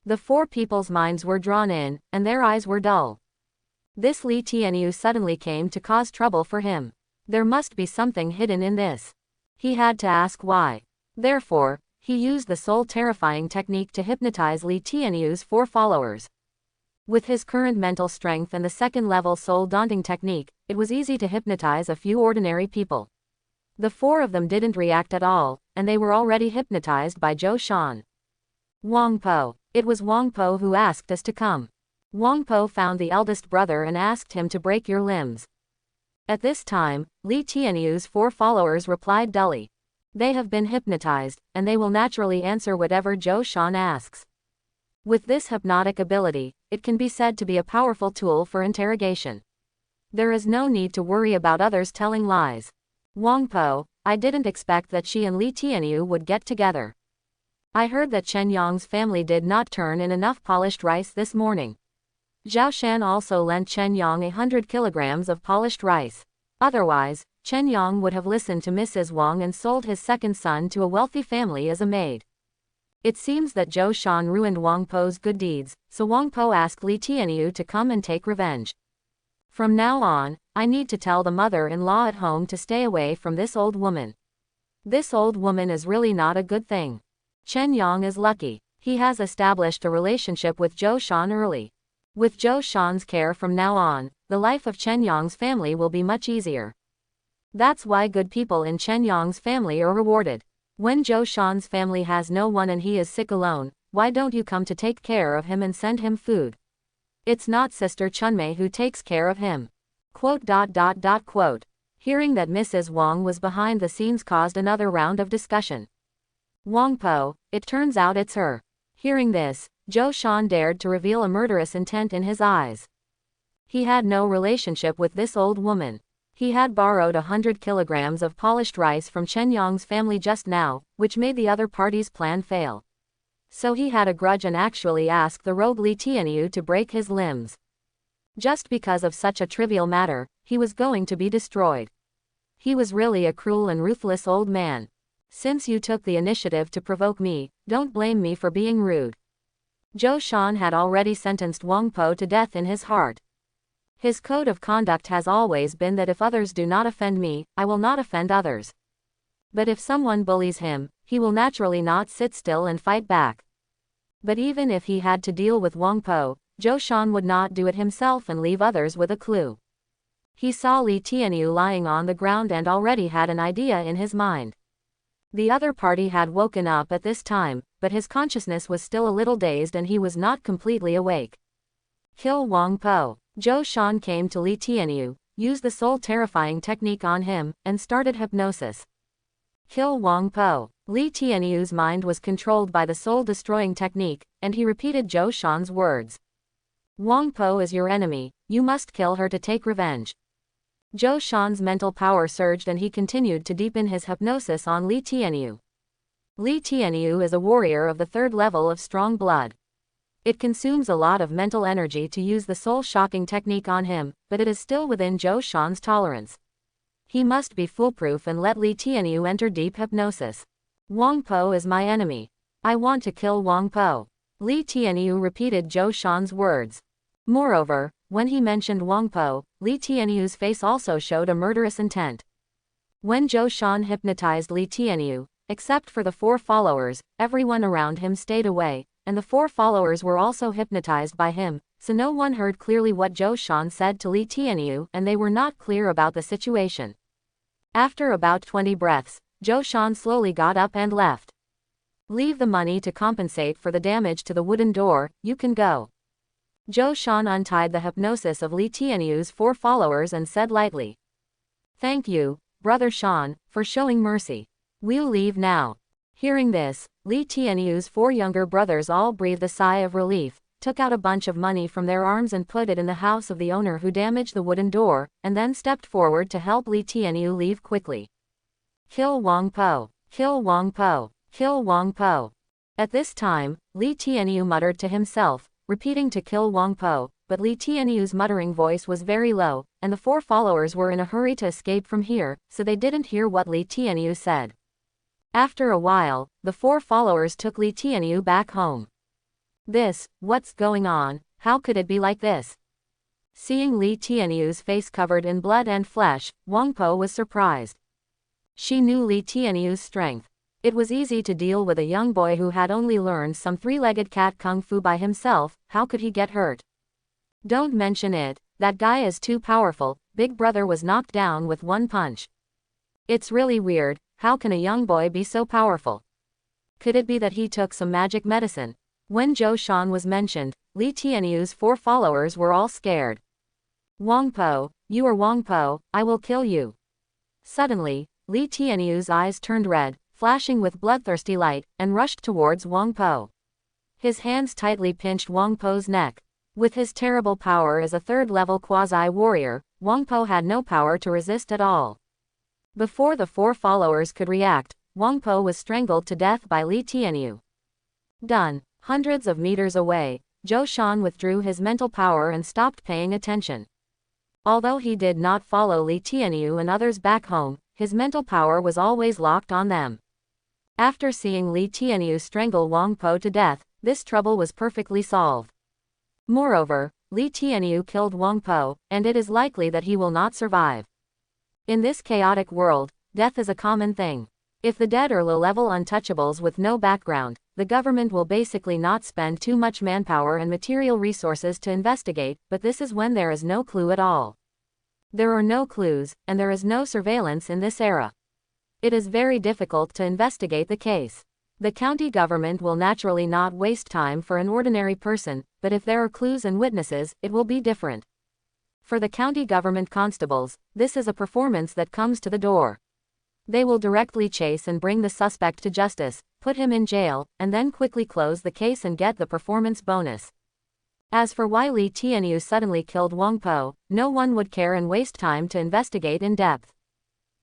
The four people's minds were drawn in, and their eyes were dull. This Li Tianyu suddenly came to cause trouble for him. There must be something hidden in this. He had to ask why. Therefore, he used the soul terrifying technique to hypnotize Li Tianyu's four followers. With his current mental strength and the second-level soul daunting technique, it was easy to hypnotize a few ordinary people. The four of them didn't react at all, and they were already hypnotized by Zhou Shan. Wang Po. It was Wang Po who asked us to come. Wang Po found the eldest brother and asked him to break your limbs. At this time, Li Tianyu's four followers replied dully. They have been hypnotized, and they will naturally answer whatever Zhou Shan asks. With this hypnotic ability, it can be said to be a powerful tool for interrogation. There is no need to worry about others telling lies. Wang Po, I didn't expect that she and Li Tianyu would get together. I heard that Chen Yang's family did not turn in enough polished rice this morning. Zhao Shan also lent Chen Yang 100 kilograms of polished rice. Otherwise, Chen Yang would have listened to Mrs. Wang and sold his second son to a wealthy family as a maid. It seems that Zhou Shan ruined Wang Po's good deeds, so Wang Po asked Li Tianyu to come and take revenge. From now on, I need to tell the mother-in-law at home to stay away from this old woman. This old woman is really not a good thing. Chen Yang is lucky. He has established a relationship with Zhou Shan early. With Zhou Shan's care from now on, the life of Chen Yang's family will be much easier. That's why good people in Chen Yang's family are rewarded. When Zhou Shan's family has no one and he is sick alone, why don't you come to take care of him and send him food? It's not Sister Chunmei who takes care of him. Quote. Hearing that Mrs. Wang was behind the scenes caused another round of discussion. Wang Po, it turns out it's her. Hearing this, Zhou Shan dared to reveal a murderous intent in his eyes. He had no relationship with this old woman. He had borrowed 100 kilograms of polished rice from Chen Yang's family just now, which made the other party's plan fail. So he had a grudge and actually asked the rogue Li Tianyu to break his limbs. Just because of such a trivial matter, he was going to be destroyed. He was really a cruel and ruthless old man. Since you took the initiative to provoke me, don't blame me for being rude. Zhou Shan had already sentenced Wang Po to death in his heart. His code of conduct has always been that if others do not offend me, I will not offend others. But if someone bullies him, he will naturally not sit still and fight back. But even if he had to deal with Wang Po, Zhou Shan would not do it himself and leave others with a clue. He saw Li Tianyu lying on the ground and already had an idea in his mind. The other party had woken up at this time, but his consciousness was still a little dazed and he was not completely awake. Kill Wang Po. Zhou Shan came to Li Tianyu, used the soul terrifying technique on him, and started hypnosis. Kill Wang Po. Li Tianyu's mind was controlled by the soul destroying technique, and he repeated Zhou Shan's words. Wang Po is your enemy, you must kill her to take revenge. Zhou Shan's mental power surged and he continued to deepen his hypnosis on Li Tianyu. Li Tianyu is a warrior of the third level of strong blood. It consumes a lot of mental energy to use the soul-shocking technique on him, but it is still within Zhou Shan's tolerance. He must be foolproof and let Li Tianyu enter deep hypnosis. Wang Po is my enemy. I want to kill Wang Po. Li Tianyu repeated Zhou Shan's words. Moreover, when he mentioned Wang Po, Li Tianyu's face also showed a murderous intent. When Zhou Shan hypnotized Li Tianyu, except for the four followers, everyone around him stayed away, and the four followers were also hypnotized by him, so no one heard clearly what Zhou Shan said to Li Tianyu and they were not clear about the situation. After about 20 breaths, Zhou Shan slowly got up and left. Leave the money to compensate for the damage to the wooden door, you can go. Zhou Shan untied the hypnosis of Li Tianyu's four followers and said lightly. Thank you, Brother Shan, for showing mercy. We'll leave now. Hearing this, Li Tianyu's four younger brothers all breathed a sigh of relief, took out a bunch of money from their arms and put it in the house of the owner who damaged the wooden door, and then stepped forward to help Li Tianyu leave quickly. Kill Wang Po. Kill Wang Po. Kill Wang Po. At this time, Li Tianyu muttered to himself, repeating to kill Wang Po, but Li Tianyu's muttering voice was very low, and the four followers were in a hurry to escape from here, so they didn't hear what Li Tianyu said. After a while, the four followers took Li Tianyu back home. What's going on? How could it be like this? Seeing Li Tianyu's face covered in blood and flesh, Wang Po was surprised. She knew Li Tianyu's strength. It was easy to deal with a young boy who had only learned some three-legged cat kung fu by himself. How could he get hurt? Don't mention it, that guy is too powerful. Big brother was knocked down with one punch. It's really weird, how can a young boy be so powerful? Could it be that he took some magic medicine? When Zhou Shan was mentioned, Li Tianyu's 4 followers were all scared. Wang Po, you are Wang Po, I will kill you. Suddenly, Li Tianyu's eyes turned red, flashing with bloodthirsty light, and rushed towards Wang Po. His hands tightly pinched Wang Po's neck. With his terrible power as a third-level quasi-warrior, Wang Po had no power to resist at all. Before the 4 followers could react, Wang Po was strangled to death by Li Tianyu. Done. Hundreds of meters away, Zhou Shan withdrew his mental power and stopped paying attention. Although he did not follow Li Tianyu and others back home, his mental power was always locked on them. After seeing Li Tianyu strangle Wang Po to death, this trouble was perfectly solved. Moreover, Li Tianyu killed Wang Po, and it is likely that he will not survive. In this chaotic world, death is a common thing. If the dead are low-level untouchables with no background, the government will basically not spend too much manpower and material resources to investigate, but this is when there is no clue at all. There are no clues, and there is no surveillance in this era. It is very difficult to investigate the case. The county government will naturally not waste time for an ordinary person, but if there are clues and witnesses, it will be different. For the county government constables, this is a performance that comes to the door. They will directly chase and bring the suspect to justice, put him in jail, and then quickly close the case and get the performance bonus. As for why Li Tianyu suddenly killed Wang Po, no one would care and waste time to investigate in depth.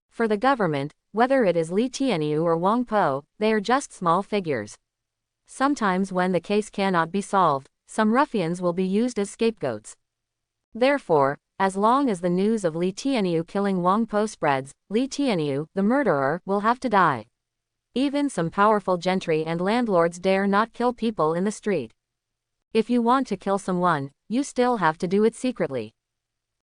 For the government, whether it is Li Tianyu or Wang Po, they are just small figures. Sometimes when the case cannot be solved, some ruffians will be used as scapegoats. Therefore, as long as the news of Li Tianyu killing Wang Po spreads, Li Tianyu, the murderer, will have to die. Even some powerful gentry and landlords dare not kill people in the street. If you want to kill someone, you still have to do it secretly.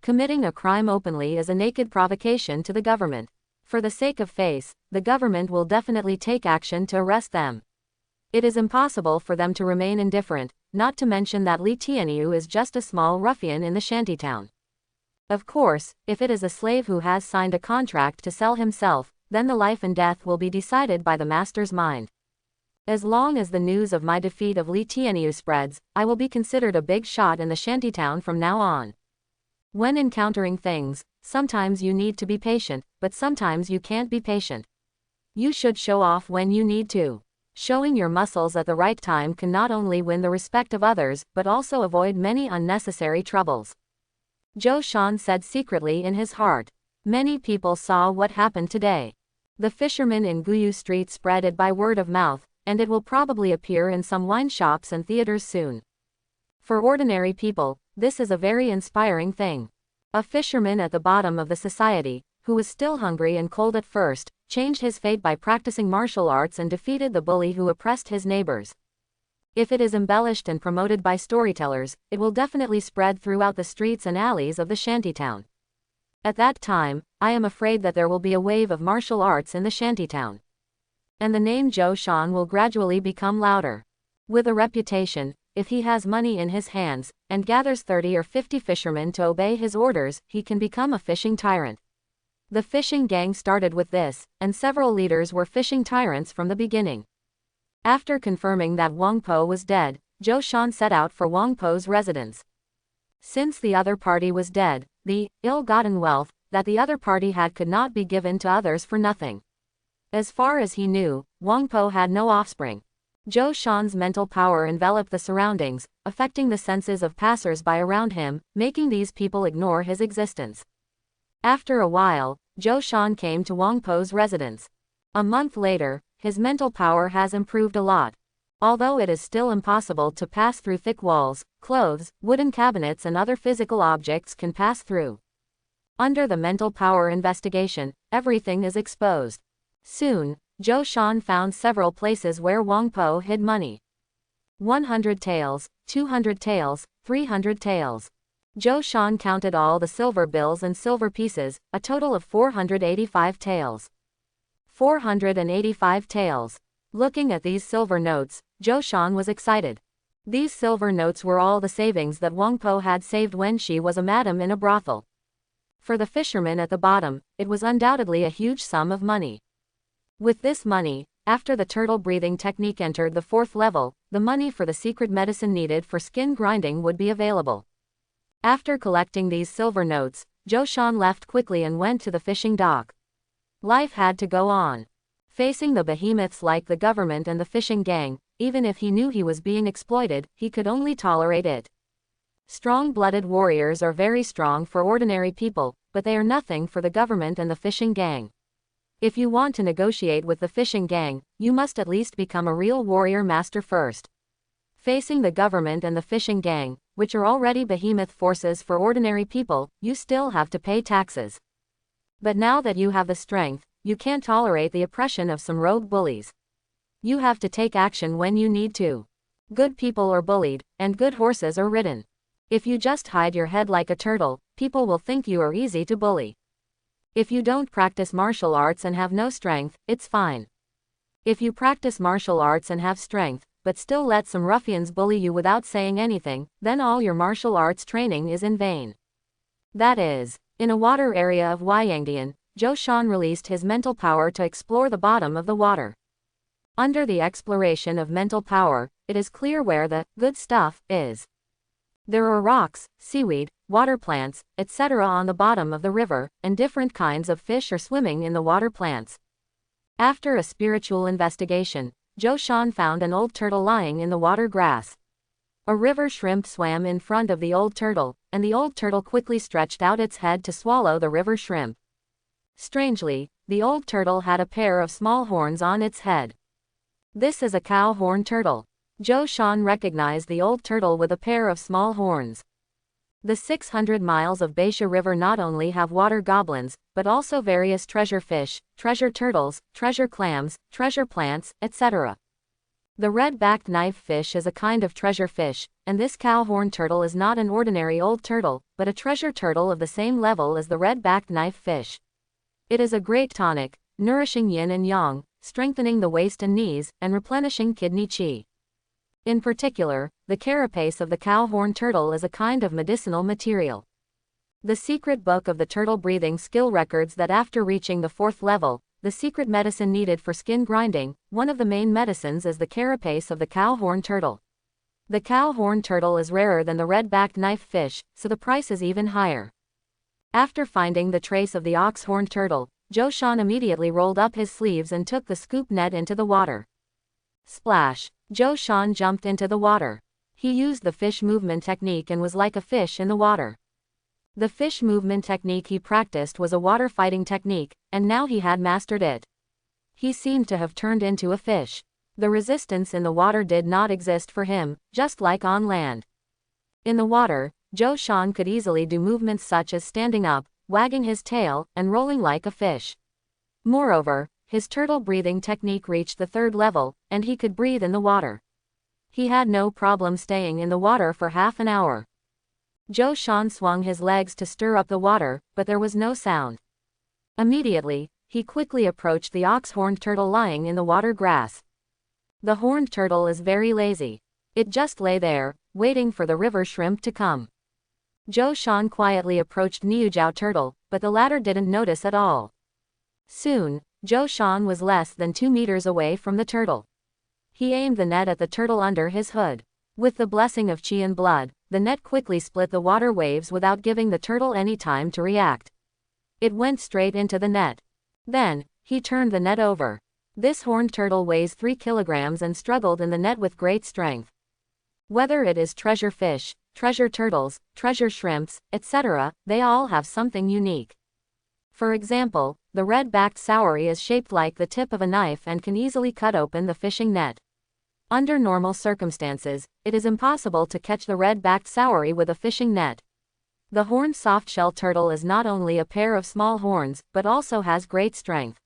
Committing a crime openly is a naked provocation to the government. For the sake of face, the government will definitely take action to arrest them. It is impossible for them to remain indifferent, not to mention that Li Tianyu is just a small ruffian in the shantytown. Of course, if it is a slave who has signed a contract to sell himself, then the life and death will be decided by the master's mind. As long as the news of my defeat of Li Tianyu spreads, I will be considered a big shot in the shantytown from now on. When encountering things, sometimes you need to be patient, but sometimes you can't be patient. You should show off when you need to. Showing your muscles at the right time can not only win the respect of others, but also avoid many unnecessary troubles. Zhou Shan said secretly in his heart. Many people saw what happened today. The fishermen in Guyu Street spread it by word of mouth, and it will probably appear in some wine shops and theaters soon. For ordinary people, this is a very inspiring thing. A fisherman at the bottom of the society, who was still hungry and cold at first, changed his fate by practicing martial arts and defeated the bully who oppressed his neighbors. If it is embellished and promoted by storytellers, it will definitely spread throughout the streets and alleys of the shantytown. At that time, I am afraid that there will be a wave of martial arts in the shantytown. And the name Zhou Shan will gradually become louder. With a reputation, if he has money in his hands, and gathers 30 or 50 fishermen to obey his orders, he can become a fishing tyrant. The fishing gang started with this, and several leaders were fishing tyrants from the beginning. After confirming that Wang Po was dead, Zhou Shan set out for Wang Po's residence. Since the other party was dead, the ill-gotten wealth that the other party had could not be given to others for nothing. As far as he knew, Wang Po had no offspring. Zhou Shan's mental power enveloped the surroundings, affecting the senses of passers-by around him, making these people ignore his existence. After a while, Zhou Shan came to Wang Po's residence. A month later, his mental power has improved a lot. Although it is still impossible to pass through thick walls, clothes, wooden cabinets and other physical objects can pass through. Under the mental power investigation, everything is exposed. Soon, Zhou Shan found several places where Wang Po hid money. 100 taels, 200 taels, 300 taels. Zhou Shan counted all the silver bills and silver pieces, a total of 485 taels. 485 taels. Looking at these silver notes, Zhou Shan was excited. These silver notes were all the savings that Wang Po had saved when she was a madam in a brothel. For the fisherman at the bottom, it was undoubtedly a huge sum of money. With this money, after the turtle breathing technique entered the 4th level, the money for the secret medicine needed for skin grinding would be available. After collecting these silver notes, Zhou Shan left quickly and went to the fishing dock. Life had to go on. Facing the behemoths like the government and the fishing gang, even if he knew he was being exploited, he could only tolerate it. Strong-blooded warriors are very strong for ordinary people, but they are nothing for the government and the fishing gang. If you want to negotiate with the fishing gang, you must at least become a real warrior master first. Facing the government and the fishing gang, which are already behemoth forces for ordinary people, you still have to pay taxes. But now that you have the strength, you can't tolerate the oppression of some rogue bullies. You have to take action when you need to. Good people are bullied, and good horses are ridden. If you just hide your head like a turtle, people will think you are easy to bully. If you don't practice martial arts and have no strength, it's fine. If you practice martial arts and have strength, but still let some ruffians bully you without saying anything, then all your martial arts training is in vain. That is, in a water area of Yangdian, Zhou Shan released his mental power to explore the bottom of the water. Under the exploration of mental power, it is clear where the good stuff is. There are rocks, seaweed, water plants, etc. on the bottom of the river, and different kinds of fish are swimming in the water plants. After a spiritual investigation, Zhou Shan found an old turtle lying in the water grass. A river shrimp swam in front of the old turtle, and the old turtle quickly stretched out its head to swallow the river shrimp. Strangely, the old turtle had a pair of small horns on its head. This is a cow horn turtle. Zhou Shan recognized the old turtle with a pair of small horns. The 600 miles of Baisha River not only have water goblins, but also various treasure fish, treasure turtles, treasure clams, treasure plants, etc. The red-backed knife fish is a kind of treasure fish, and this cow horn turtle is not an ordinary old turtle, but a treasure turtle of the same level as the red-backed knife fish. It is a great tonic, nourishing yin and yang, strengthening the waist and knees, and replenishing kidney qi. In particular, the carapace of the cow horn turtle is a kind of medicinal material. The secret book of the turtle breathing skill records that after reaching the 4th level, the secret medicine needed for skin grinding, one of the main medicines is the carapace of the cow horn turtle. The cow horn turtle is rarer than the red-backed knife fish, so the price is even higher. After finding the trace of the ox horn turtle, Zhou Shan immediately rolled up his sleeves and took the scoop net into the water. Splash! Zhou Shan jumped into the water. He used the fish movement technique and was like a fish in the water. The fish movement technique he practiced was a water fighting technique, and now he had mastered it. He seemed to have turned into a fish. The resistance in the water did not exist for him, just like on land. In the water, Zhou Shan could easily do movements such as standing up, wagging his tail, and rolling like a fish. Moreover, his turtle breathing technique reached the 3rd level, and he could breathe in the water. He had no problem staying in the water for half an hour. Zhou Shan swung his legs to stir up the water, but there was no sound. Immediately, he quickly approached the ox-horned turtle lying in the water grass. The horned turtle is very lazy. It just lay there, waiting for the river shrimp to come. Zhou Shan quietly approached Niujiao turtle, but the latter didn't notice at all. Soon, Zhou Shan was less than 2 meters away from the turtle. He aimed the net at the turtle under his hood. With the blessing of qi and blood, the net quickly split the water waves without giving the turtle any time to react. It went straight into the net. Then, he turned the net over. This horned turtle weighs 3 kilograms and struggled in the net with great strength. Whether it is treasure fish, treasure turtles, treasure shrimps, etc., they all have something unique. For example, the red-backed saury is shaped like the tip of a knife and can easily cut open the fishing net. Under normal circumstances, it is impossible to catch the red-backed saury with a fishing net. The horned softshell turtle is not only a pair of small horns, but also has great strength.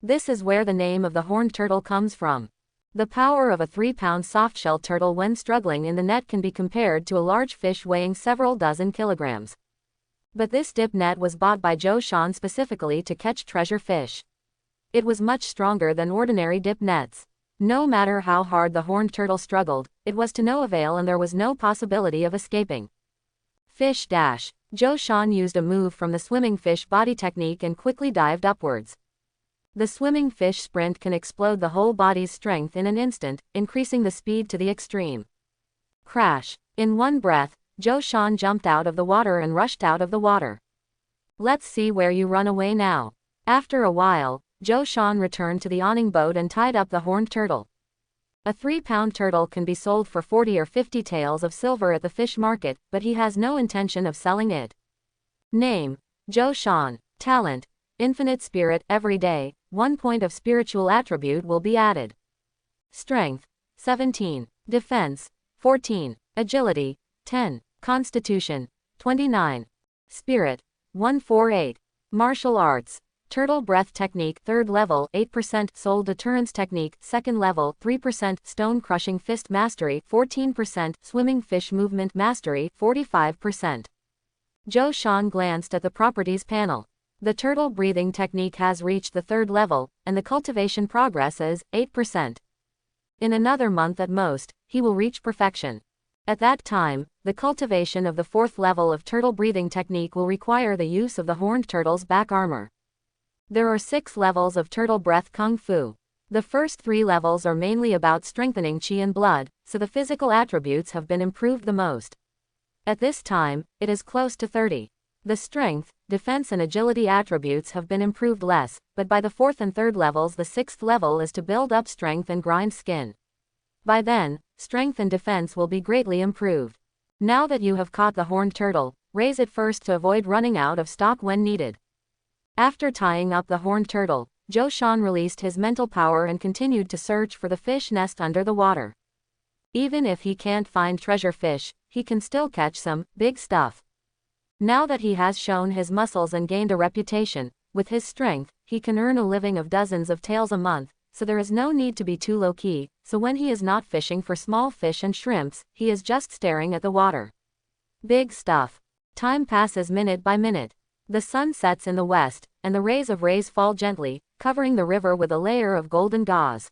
This is where the name of the horned turtle comes from. The power of a 3-pound softshell turtle when struggling in the net can be compared to a large fish weighing several dozen kilograms. But this dip net was bought by Joe Sean specifically to catch treasure fish. It was much stronger than ordinary dip nets. No matter how hard the horned turtle struggled, it was to no avail and there was no possibility of escaping. Fish dash. Joe Sean used a move from the swimming fish body technique and quickly dived upwards. The swimming fish sprint can explode the whole body's strength in an instant, increasing the speed to the extreme. Crash. In one breath, Joe Sean jumped out of the water and rushed out of the water. Let's see where you run away now. After a while, Joe Sean returned to the awning boat and tied up the horned turtle. A 3-pound turtle can be sold for 40 or 50 taels of silver at the fish market, but he has no intention of selling it. Name: Joe Sean. Talent: infinite spirit. Every day, 1 point of spiritual attribute will be added. Strength: 17. Defense: 14. Agility: 10. Constitution: 29. Spirit: 148. Martial arts: Turtle breath technique 3rd level 8%, soul deterrence technique 2nd level 3%, stone crushing fist mastery 14%, swimming fish movement mastery 45%. Joe Sean glanced at the properties panel. The turtle breathing technique has reached the 3rd level, and the cultivation progress is 8%. In another month at most, he will reach perfection. At that time, the cultivation of the 4th level of turtle breathing technique will require the use of the horned turtle's back armor. There are 6 levels of turtle breath kung fu. The first 3 levels are mainly about strengthening qi and blood, so the physical attributes have been improved the most. At this time, it is close to 30. The strength, defense and agility attributes have been improved less, but by the 4th and 3rd levels the 6th level is to build up strength and grind skin. By then, strength and defense will be greatly improved. Now that you have caught the horned turtle, raise it first to avoid running out of stock when needed. After tying up the horned turtle, Joe Sean released his mental power and continued to search for the fish nest under the water. Even if he can't find treasure fish, he can still catch some big stuff. Now that he has shown his muscles and gained a reputation, with his strength, he can earn a living of dozens of taels a month, so there is no need to be too low-key, so when he is not fishing for small fish and shrimps, he is just staring at the water. Big stuff. Time passes minute by minute. The sun sets in the west, and the rays fall gently, covering the river with a layer of golden gauze.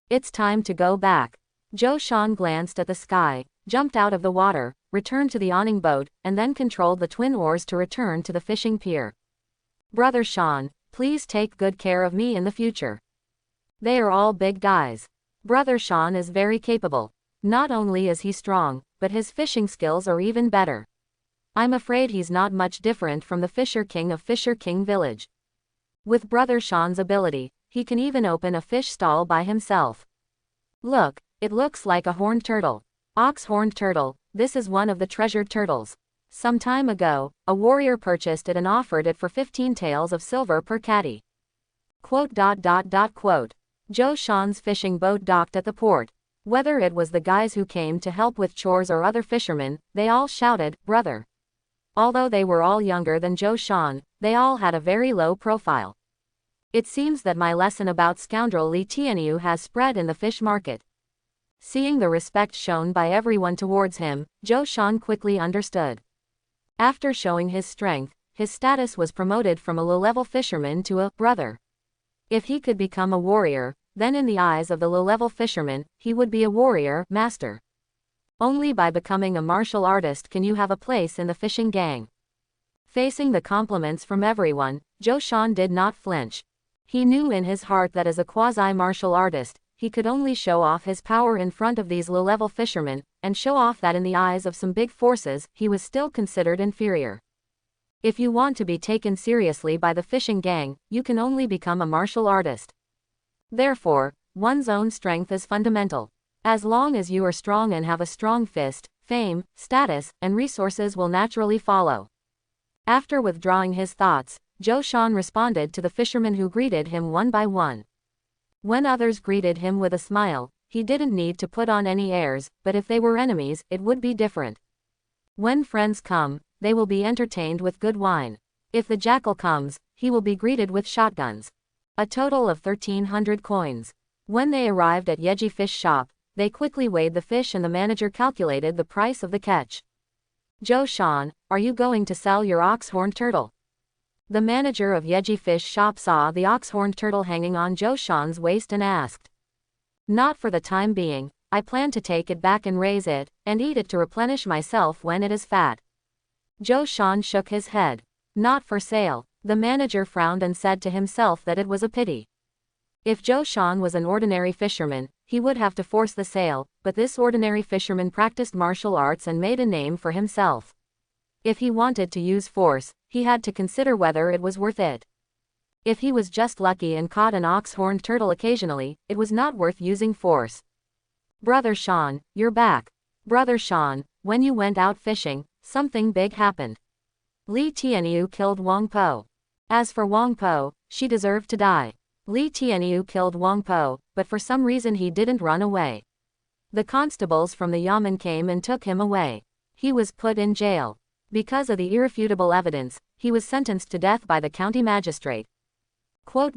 It's time to go back. Joe Sean glanced at the sky, jumped out of the water, returned to the awning boat, and then controlled the twin oars to return to the fishing pier. Brother Sean, please take good care of me in the future. They are all big guys. Brother Sean is very capable. Not only is he strong, but his fishing skills are even better. I'm afraid he's not much different from the Fisher King of Fisher King Village. With Brother Sean's ability, he can even open a fish stall by himself. Look, it looks like a horned turtle. Ox horned turtle, this is one of the treasured turtles. Some time ago, a warrior purchased it and offered it for 15 taels of silver per catty. Quote. Joe Sean's fishing boat docked at the port. Whether it was the guys who came to help with chores or other fishermen, they all shouted, "Brother." Although they were all younger than Joe Sean, they all had a very low profile. It seems that my lesson about scoundrel Li Tianyu has spread in the fish market. Seeing the respect shown by everyone towards him, Joe Sean quickly understood. After showing his strength, his status was promoted from a low-level fisherman to a brother. If he could become a warrior, then in the eyes of the low-level fisherman, he would be a warrior master. Only by becoming a martial artist can you have a place in the fishing gang. Facing the compliments from everyone, Joe Sean did not flinch. He knew in his heart that as a quasi-martial artist, he could only show off his power in front of these low-level fishermen, and show off that in the eyes of some big forces, he was still considered inferior. If you want to be taken seriously by the fishing gang, you can only become a martial artist. Therefore, one's own strength is fundamental. As long as you are strong and have a strong fist, fame, status, and resources will naturally follow. After withdrawing his thoughts, Joe Sean responded to the fishermen who greeted him one by one. When others greeted him with a smile, he didn't need to put on any airs, but if they were enemies, it would be different. When friends come, they will be entertained with good wine. If the jackal comes, he will be greeted with shotguns. A total of 1,300 coins. When they arrived at Yeji Fish Shop, they quickly weighed the fish and the manager calculated the price of the catch. "Zhou Shan, are you going to sell your ox-horned turtle?" The manager of Yeji Fish Shop saw the ox-horned turtle hanging on Zhou Shan's waist and asked. "Not for the time being, I plan to take it back and raise it, and eat it to replenish myself when it is fat." Zhou Shan shook his head. "Not for sale." The manager frowned and said to himself that it was a pity. If Zhou Shan was an ordinary fisherman, he would have to force the sale, but this ordinary fisherman practiced martial arts and made a name for himself. If he wanted to use force, he had to consider whether it was worth it. If he was just lucky and caught an ox-horned turtle occasionally, it was not worth using force. "Brother Shan, you're back. Brother Shan, when you went out fishing, something big happened. Li Tianyu killed Wang Po. As for Wang Po, she deserved to die. Li Tianyu killed Wang Po, but for some reason he didn't run away. The constables from the Yamen came and took him away. He was put in jail. Because of the irrefutable evidence, he was sentenced to death by the county magistrate." Quote.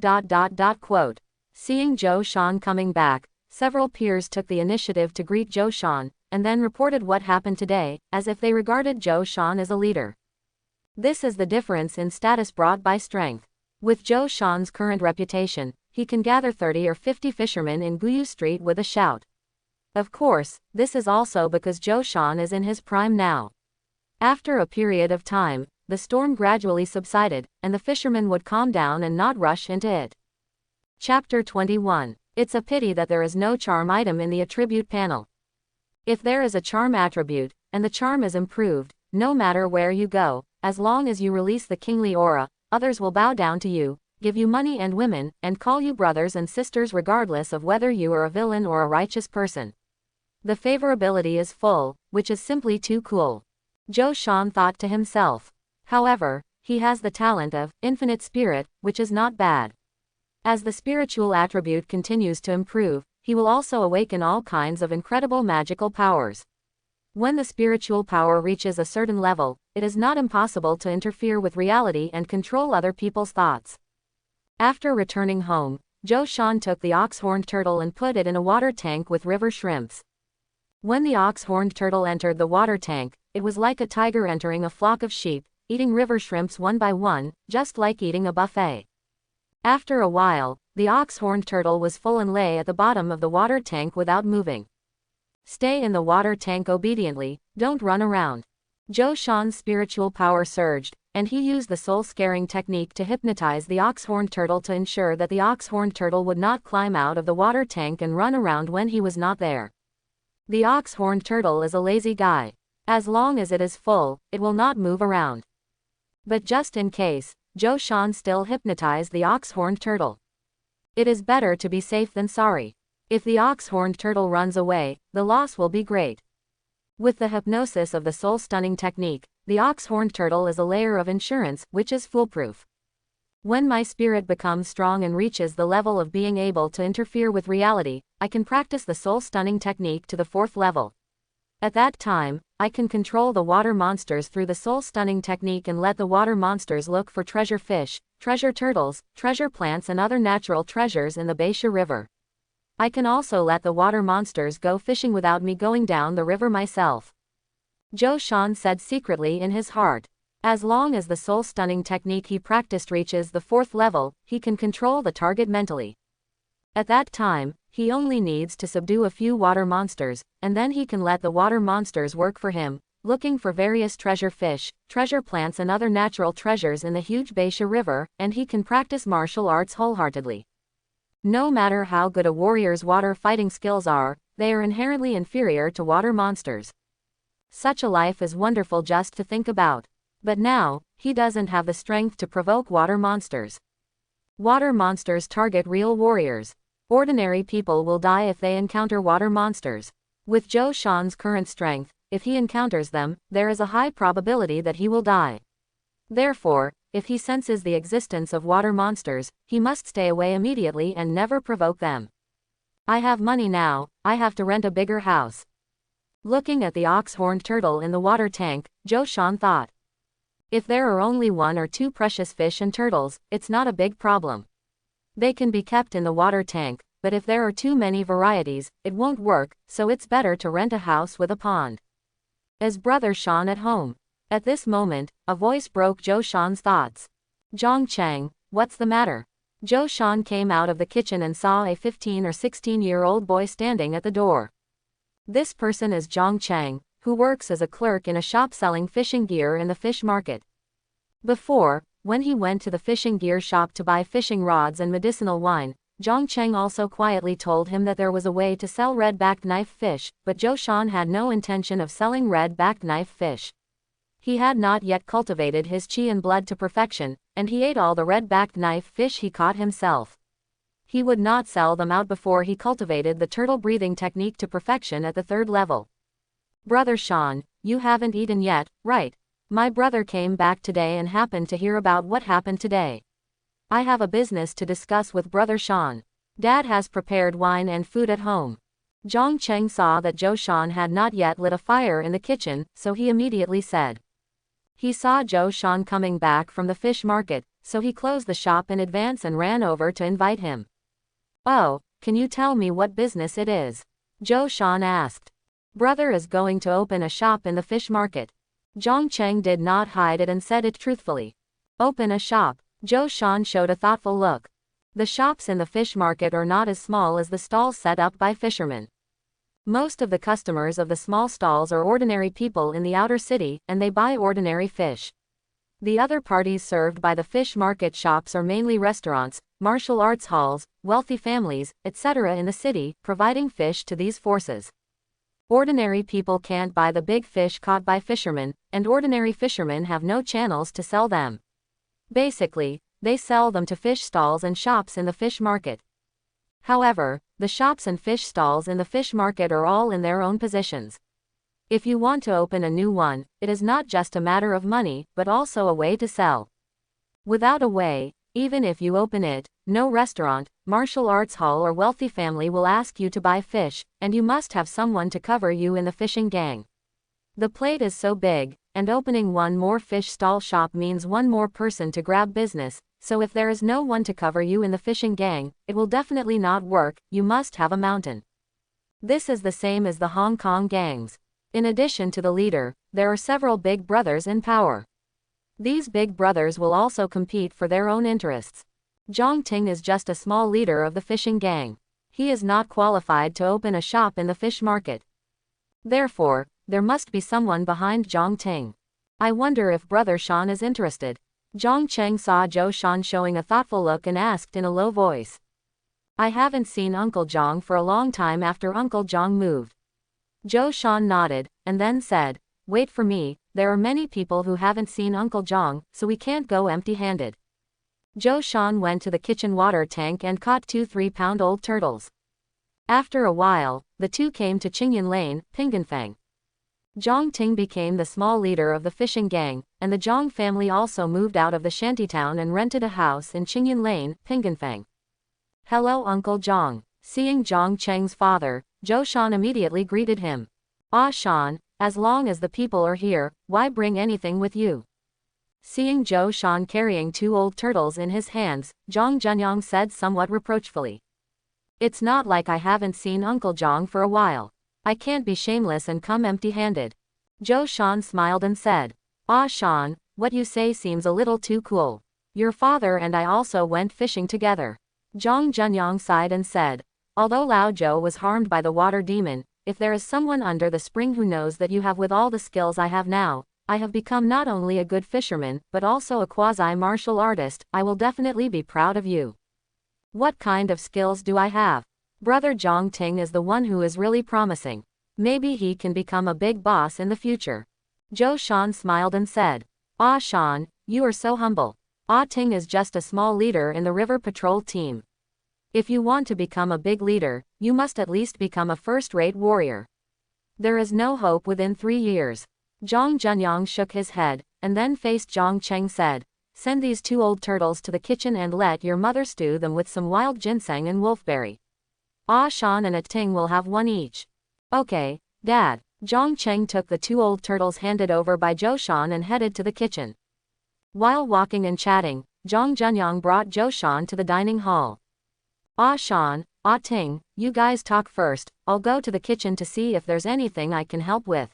Seeing Zhou Shan coming back, several peers took the initiative to greet Zhou Shan, and then reported what happened today, as if they regarded Zhou Shan as a leader. This is the difference in status brought by strength. With Zhou Shan's current reputation, he can gather 30 or 50 fishermen in Guyu Street with a shout. Of course, this is also because Zhou Shan is in his prime now. After a period of time, the storm gradually subsided, and the fishermen would calm down and not rush into it. Chapter 21. It's a pity that there is no charm item in the attribute panel. If there is a charm attribute, and the charm is improved, no matter where you go, as long as you release the kingly aura, others will bow down to you, give you money and women, and call you brothers and sisters regardless of whether you are a villain or a righteous person. The favorability is full, which is simply too cool. Zhou Shan thought to himself. However, he has the talent of infinite spirit, which is not bad. As the spiritual attribute continues to improve, he will also awaken all kinds of incredible magical powers. When the spiritual power reaches a certain level, it is not impossible to interfere with reality and control other people's thoughts. After returning home, Zhou Shan took the ox-horned turtle and put it in a water tank with river shrimps. When the ox-horned turtle entered the water tank, it was like a tiger entering a flock of sheep, eating river shrimps one by one, just like eating a buffet. After a while, the ox-horned turtle was full and lay at the bottom of the water tank without moving. Stay in the water tank obediently, don't run around. Zhou Shan's spiritual power surged, and he used the soul-scaring technique to hypnotize the ox-horned turtle to ensure that the ox-horned turtle would not climb out of the water tank and run around when he was not there. The ox-horned turtle is a lazy guy. As long as it is full, it will not move around. But just in case, Zhou Shan still hypnotized the ox-horned turtle. It is better to be safe than sorry. If the ox-horned turtle runs away, the loss will be great. With the hypnosis of the soul-stunning technique, the ox-horned turtle is a layer of insurance, which is foolproof. When my spirit becomes strong and reaches the level of being able to interfere with reality, I can practice the soul-stunning technique to the 4th level. At that time, I can control the water monsters through the soul-stunning technique and let the water monsters look for treasure fish, treasure turtles, treasure plants and other natural treasures in the Beisha River. I can also let the water monsters go fishing without me going down the river myself. Zhou Shan said secretly in his heart. As long as the soul-stunning technique he practiced reaches the 4th level, he can control the target mentally. At that time, he only needs to subdue a few water monsters, and then he can let the water monsters work for him, looking for various treasure fish, treasure plants and other natural treasures in the huge Beisha River, and he can practice martial arts wholeheartedly. No matter how good a warrior's water fighting skills are, they are inherently inferior to water monsters. Such a life is wonderful just to think about. But now, he doesn't have the strength to provoke water monsters. Water monsters target real warriors. Ordinary people will die if they encounter water monsters. With Zhou Shan's current strength, if he encounters them, there is a high probability that he will die. Therefore, if he senses the existence of water monsters, he must stay away immediately and never provoke them. I have money now, I have to rent a bigger house. Looking at the ox-horned turtle in the water tank, Zhou Shan thought. If there are only 1 or 2 precious fish and turtles, it's not a big problem. They can be kept in the water tank, but if there are too many varieties, it won't work, so it's better to rent a house with a pond. Is Brother Sean at home? At this moment, a voice broke Zhou Shan's thoughts. Zhang Cheng, what's the matter? Zhou Shan came out of the kitchen and saw a 15 or 16-year-old boy standing at the door. This person is Zhang Cheng, who works as a clerk in a shop selling fishing gear in the fish market. Before, when he went to the fishing gear shop to buy fishing rods and medicinal wine, Zhang Cheng also quietly told him that there was a way to sell red-backed knife fish, but Zhou Shan had no intention of selling red-backed knife fish. He had not yet cultivated his qi and blood to perfection, and he ate all the red-backed knife fish he caught himself. He would not sell them out before he cultivated the turtle breathing technique to perfection at the 3rd level. Brother Sean, you haven't eaten yet, right? My brother came back today and happened to hear about what happened today. I have a business to discuss with Brother Sean. Dad has prepared wine and food at home. Zhang Cheng saw that Zhou Shan had not yet lit a fire in the kitchen, so he immediately said. He saw Zhou Shan coming back from the fish market, so he closed the shop in advance and ran over to invite him. Oh, can you tell me what business it is? Zhou Shan asked. Brother is going to open a shop in the fish market. Zhang Cheng did not hide it and said it truthfully. Open a shop. Zhou Shan showed a thoughtful look. The shops in the fish market are not as small as the stalls set up by fishermen. Most of the customers of the small stalls are ordinary people in the outer city, and they buy ordinary fish. The other parties served by the fish market shops are mainly restaurants, martial arts halls, wealthy families, etc. in the city, providing fish to these forces. Ordinary people can't buy the big fish caught by fishermen, and ordinary fishermen have no channels to sell them. Basically, they sell them to fish stalls and shops in the fish market. However, the shops and fish stalls in the fish market are all in their own positions. If you want to open a new one, it is not just a matter of money, but also a way to sell. Without a way, even if you open it, no restaurant, martial arts hall or wealthy family will ask you to buy fish, and you must have someone to cover you in the fishing gang. The plate is so big, and opening one more fish stall shop means one more person to grab business, so if there is no one to cover you in the fishing gang, it will definitely not work. You must have a mountain. This is the same as the Hong Kong gangs. In addition to the leader, there are several big brothers in power. These big brothers will also compete for their own interests. Zhang Ting is just a small leader of the fishing gang. He is not qualified to open a shop in the fish market. Therefore, there must be someone behind Zhang Ting. I wonder if Brother Sean is interested. Zhang Cheng saw Zhou Shan showing a thoughtful look and asked in a low voice. I haven't seen Uncle Zhang for a long time after Uncle Zhang moved. Zhou Shan nodded, and then said, wait for me, there are many people who haven't seen Uncle Zhang, so we can't go empty-handed. Zhou Shan went to the kitchen water tank and caught 2 3-pound-old turtles. After a while, the two came to Qingyan Lane, Pinganfang. Zhang Ting became the small leader of the fishing gang, and the Zhang family also moved out of the shantytown and rented a house in Qingyan Lane, Pinganfang. Hello Uncle Zhang. Seeing Zhang Cheng's father, Zhou Shan immediately greeted him. Ah Shan, as long as the people are here, why bring anything with you? Seeing Zhou Shan carrying 2 old turtles in his hands, Zhang Zhenyang said somewhat reproachfully. It's not like I haven't seen Uncle Zhang for a while. I can't be shameless and come empty-handed. Zhou Shan smiled and said, Ah Shan, what you say seems a little too cool. Your father and I also went fishing together. Zhang Zhenyang sighed and said, although Lao Zhou was harmed by the water demon, if there is someone under the spring who knows that you have with all the skills I have now, I have become not only a good fisherman, but also a quasi-martial artist, I will definitely be proud of you. What kind of skills do I have? Brother Zhang Ting is the one who is really promising. Maybe he can become a big boss in the future. Zhou Shan smiled and said, Ah Shan, you are so humble. Ah Ting is just a small leader in the river patrol team. If you want to become a big leader, you must at least become a first-rate warrior. There is no hope within 3 years. Zhang Zhenyang shook his head, and then faced Zhang Cheng said, send these 2 old turtles to the kitchen and let your mother stew them with some wild ginseng and wolfberry. Ah Shan and A Ting will have 1 each. Okay, Dad. Zhang Cheng took the 2 old turtles handed over by Zhou Shan and headed to the kitchen. While walking and chatting, Zhang Zhenyang brought Zhou Shan to the dining hall. Ah Shan, Ah Ting, you guys talk first, I'll go to the kitchen to see if there's anything I can help with.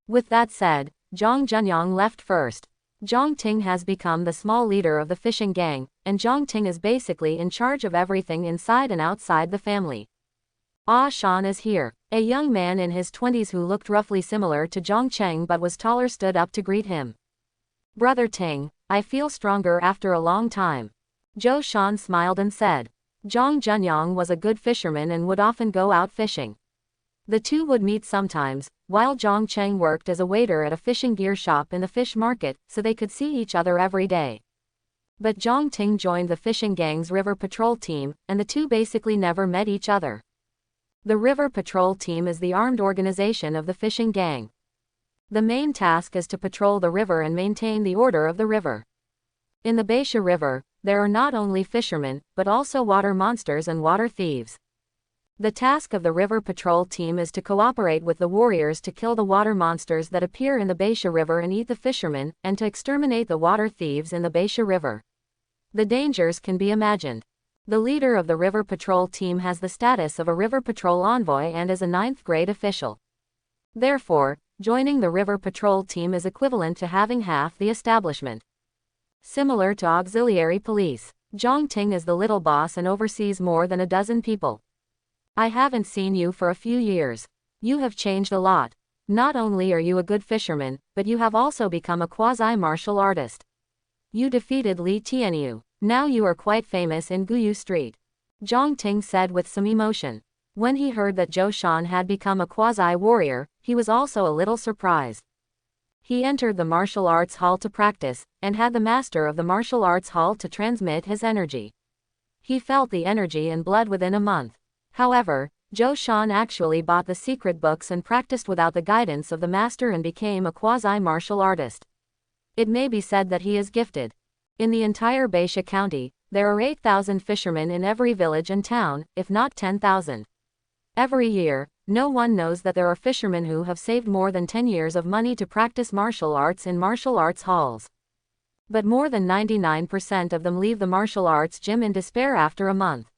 With that said, Zhang Junyang left first. Zhang Ting has become the small leader of the fishing gang, and Zhang Ting is basically in charge of everything inside and outside the family. Ah Shan is here. A young man in his 20s who looked roughly similar to Zhang Cheng but was taller stood up to greet him. Brother Ting, I feel stronger after a long time. Zhou Shan smiled and said. Zhang Junyang was a good fisherman and would often go out fishing. The two would meet sometimes, while Zhang Cheng worked as a waiter at a fishing gear shop in the fish market, so they could see each other every day. But Zhang Ting joined the fishing gang's river patrol team, and the two basically never met each other. The river patrol team is the armed organization of the fishing gang. The main task is to patrol the river and maintain the order of the river. In the Baisha River, there are not only fishermen, but also water monsters and water thieves. The task of the river patrol team is to cooperate with the warriors to kill the water monsters that appear in the Baisha River and eat the fishermen, and to exterminate the water thieves in the Baisha River. The dangers can be imagined. The leader of the river patrol team has the status of a river patrol envoy and is a 9th grade official. Therefore, joining the river patrol team is equivalent to having half the establishment. Similar to auxiliary police, Zhang Ting is the little boss and oversees more than a dozen people. I haven't seen you for a few years. You have changed a lot. Not only are you a good fisherman, but you have also become a quasi-martial artist. You defeated Li Tianyu. Now you are quite famous in Guyu Street. Zhang Ting said with some emotion. When he heard that Zhou Shan had become a quasi-warrior, he was also a little surprised. He entered the martial arts hall to practice, and had the master of the martial arts hall to transmit his energy. He felt the energy and blood within a month. However, Zhou Shan actually bought the secret books and practiced without the guidance of the master and became a quasi-martial artist. It may be said that he is gifted. In the entire Baisha County, there are 8,000 fishermen in every village and town, if not 10,000. Every year, no one knows that there are fishermen who have saved more than 10 years of money to practice martial arts in martial arts halls. But more than 99% of them leave the martial arts gym in despair after a month.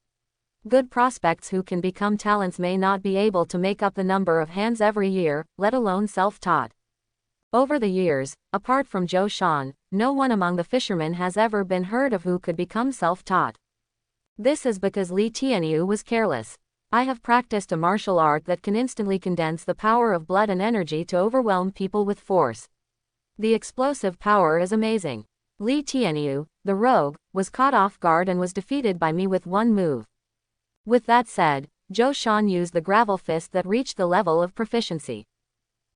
Good prospects who can become talents may not be able to make up the number of hands every year, let alone self-taught. Over the years, apart from Zhou Shan, no one among the fishermen has ever been heard of who could become self-taught. This is because Li Tianyu was careless. I have practiced a martial art that can instantly condense the power of blood and energy to overwhelm people with force. The explosive power is amazing. Li Tianyu, the rogue, was caught off guard and was defeated by me with one move. With that said, Zhou Shan used the gravel fist that reached the level of proficiency.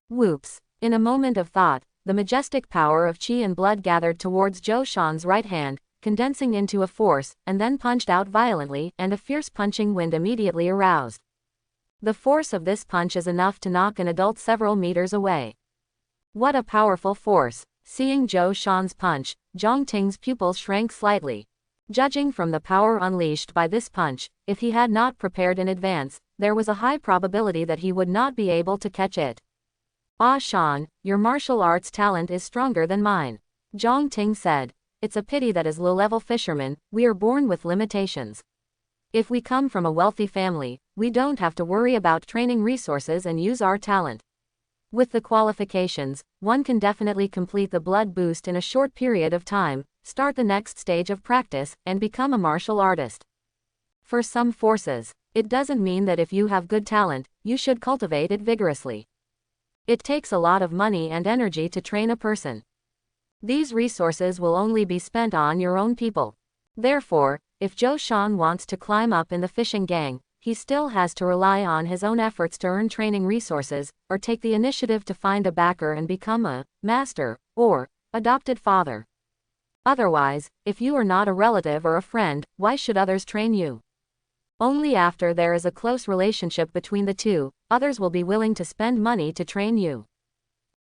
Whoops! In a moment of thought, the majestic power of qi and blood gathered towards Zhou Shan's right hand, condensing into a force, and then punched out violently, and a fierce punching wind immediately aroused. The force of this punch is enough to knock an adult several meters away. What a powerful force! Seeing Zhou Shan's punch, Zhang Ting's pupils shrank slightly. Judging from the power unleashed by this punch, if he had not prepared in advance, there was a high probability that he would not be able to catch it. Ah Shan, your martial arts talent is stronger than mine. Zhang Ting said. It's a pity that as low-level fishermen, we are born with limitations. If we come from a wealthy family, we don't have to worry about training resources and use our talent. With the qualifications, one can definitely complete the blood boost in a short period of time, start the next stage of practice, and become a martial artist. For some forces, it doesn't mean that if you have good talent, you should cultivate it vigorously. It takes a lot of money and energy to train a person. These resources will only be spent on your own people. Therefore, if Zhou Shan wants to climb up in the fishing gang, he still has to rely on his own efforts to earn training resources, or take the initiative to find a backer and become a master, or adopted father. Otherwise, if you are not a relative or a friend, why should others train you? Only after there is a close relationship between the two, others will be willing to spend money to train you.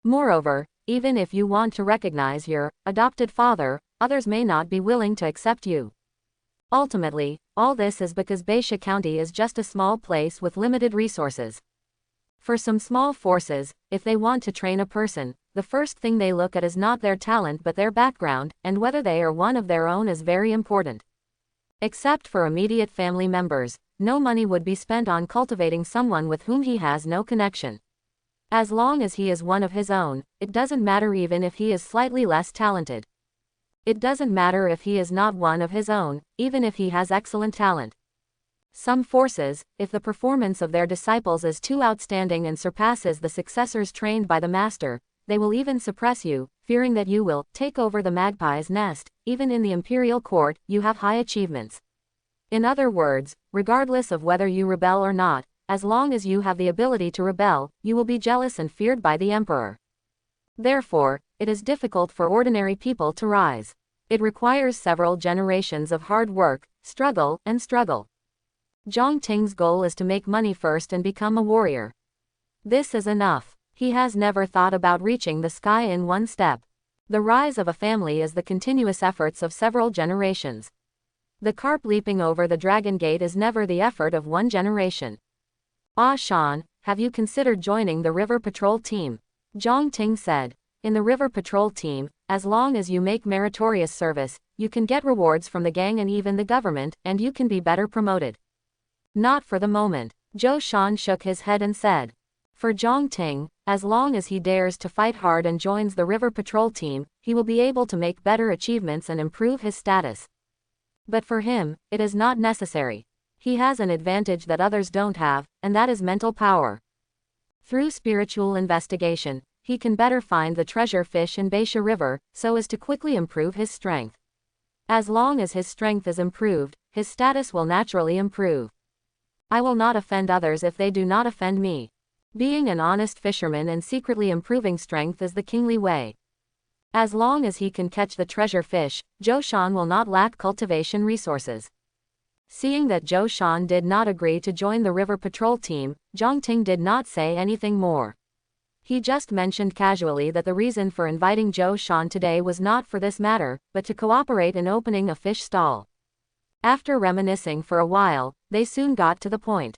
Moreover, even if you want to recognize your adopted father, others may not be willing to accept you. Ultimately, all this is because Baisha County is just a small place with limited resources. For some small forces, if they want to train a person, the first thing they look at is not their talent but their background, and whether they are one of their own is very important. Except for immediate family members, no money would be spent on cultivating someone with whom he has no connection. As long as he is one of his own, it doesn't matter even if he is slightly less talented. It doesn't matter if he is not one of his own, even if he has excellent talent. Some forces, if the performance of their disciples is too outstanding and surpasses the successors trained by the master, they will even suppress you, fearing that you will take over the magpie's nest. Even in the imperial court, you have high achievements. In other words, regardless of whether you rebel or not, as long as you have the ability to rebel, you will be jealous and feared by the emperor. Therefore, it is difficult for ordinary people to rise. It requires several generations of hard work, struggle, and struggle. Zhang Ting's goal is to make money first and become a warrior. This is enough. He has never thought about reaching the sky in one step. The rise of a family is the continuous efforts of several generations. The carp leaping over the dragon gate is never the effort of one generation. Ah Shan, have you considered joining the river patrol team? Zhang Ting said. In the river patrol team, as long as you make meritorious service, you can get rewards from the gang and even the government, and you can be better promoted. Not for the moment. Zhou Shan shook his head and said. For Zhang Ting, as long as he dares to fight hard and joins the river patrol team, he will be able to make better achievements and improve his status. But for him, it is not necessary. He has an advantage that others don't have, and that is mental power. Through spiritual investigation, he can better find the treasure fish in Beisha River, so as to quickly improve his strength. As long as his strength is improved, his status will naturally improve. I will not offend others if they do not offend me. Being an honest fisherman and secretly improving strength is the kingly way. As long as he can catch the treasure fish, Zhou Shan will not lack cultivation resources. Seeing that Zhou Shan did not agree to join the river patrol team, Zhang Ting did not say anything more. He just mentioned casually that the reason for inviting Zhou Shan today was not for this matter, but to cooperate in opening a fish stall. After reminiscing for a while, they soon got to the point.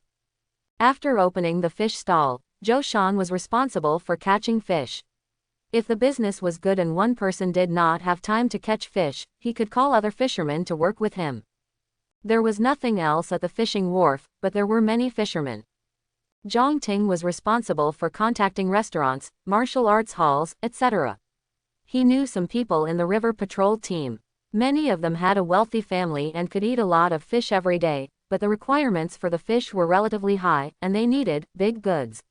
After opening the fish stall, Zhou Shan was responsible for catching fish. If the business was good and one person did not have time to catch fish, he could call other fishermen to work with him. There was nothing else at the fishing wharf, but there were many fishermen. Zhang Ting was responsible for contacting restaurants, martial arts halls, etc. He knew some people in the river patrol team. Many of them had a wealthy family and could eat a lot of fish every day, but the requirements for the fish were relatively high, and they needed big goods.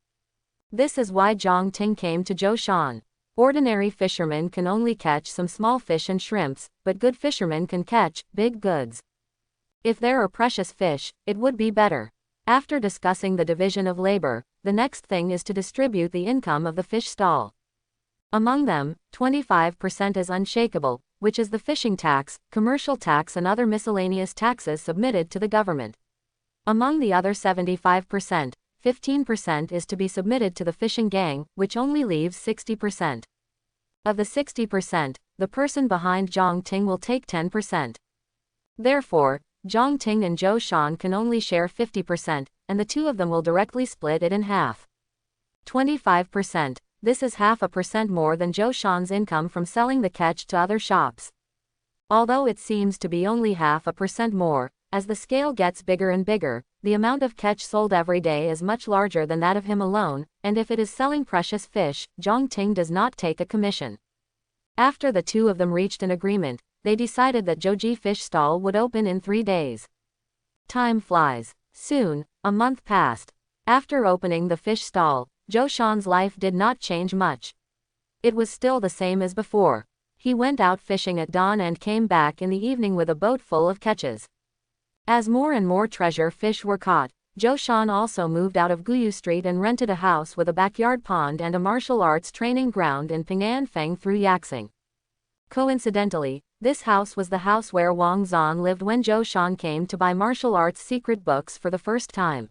This is why Zhang Ting came to Zhou Shan. Ordinary fishermen can only catch some small fish and shrimps, but good fishermen can catch big goods. If there are precious fish, it would be better. After discussing the division of labor, the next thing is to distribute the income of the fish stall. Among them, 25% is unshakable, which is the fishing tax, commercial tax and other miscellaneous taxes submitted to the government. Among the other 75%, 15% is to be submitted to the fishing gang, which only leaves 60%. Of the 60%, the person behind Zhang Ting will take 10%. Therefore, Zhang Ting and Zhou Shan can only share 50%, and the two of them will directly split it in half. 25%. This is 0.5% more than Zhou Shan's income from selling the catch to other shops. Although it seems to be only 0.5% more, as the scale gets bigger and bigger, the amount of catch sold every day is much larger than that of him alone, and if it is selling precious fish, Zhang Ting does not take a commission. After the two of them reached an agreement, they decided that Zhouji fish stall would open in 3 days. Time flies. Soon, a month passed. After opening the fish stall, Zhou Shan's life did not change much. It was still the same as before. He went out fishing at dawn and came back in the evening with a boat full of catches. As more and more treasure fish were caught, Zhou Shan also moved out of Guyu Street and rented a house with a backyard pond and a martial arts training ground in Ping'an through Yaxing. Coincidentally, this house was the house where Wang Zan lived when Zhou Shan came to buy martial arts secret books for the first time.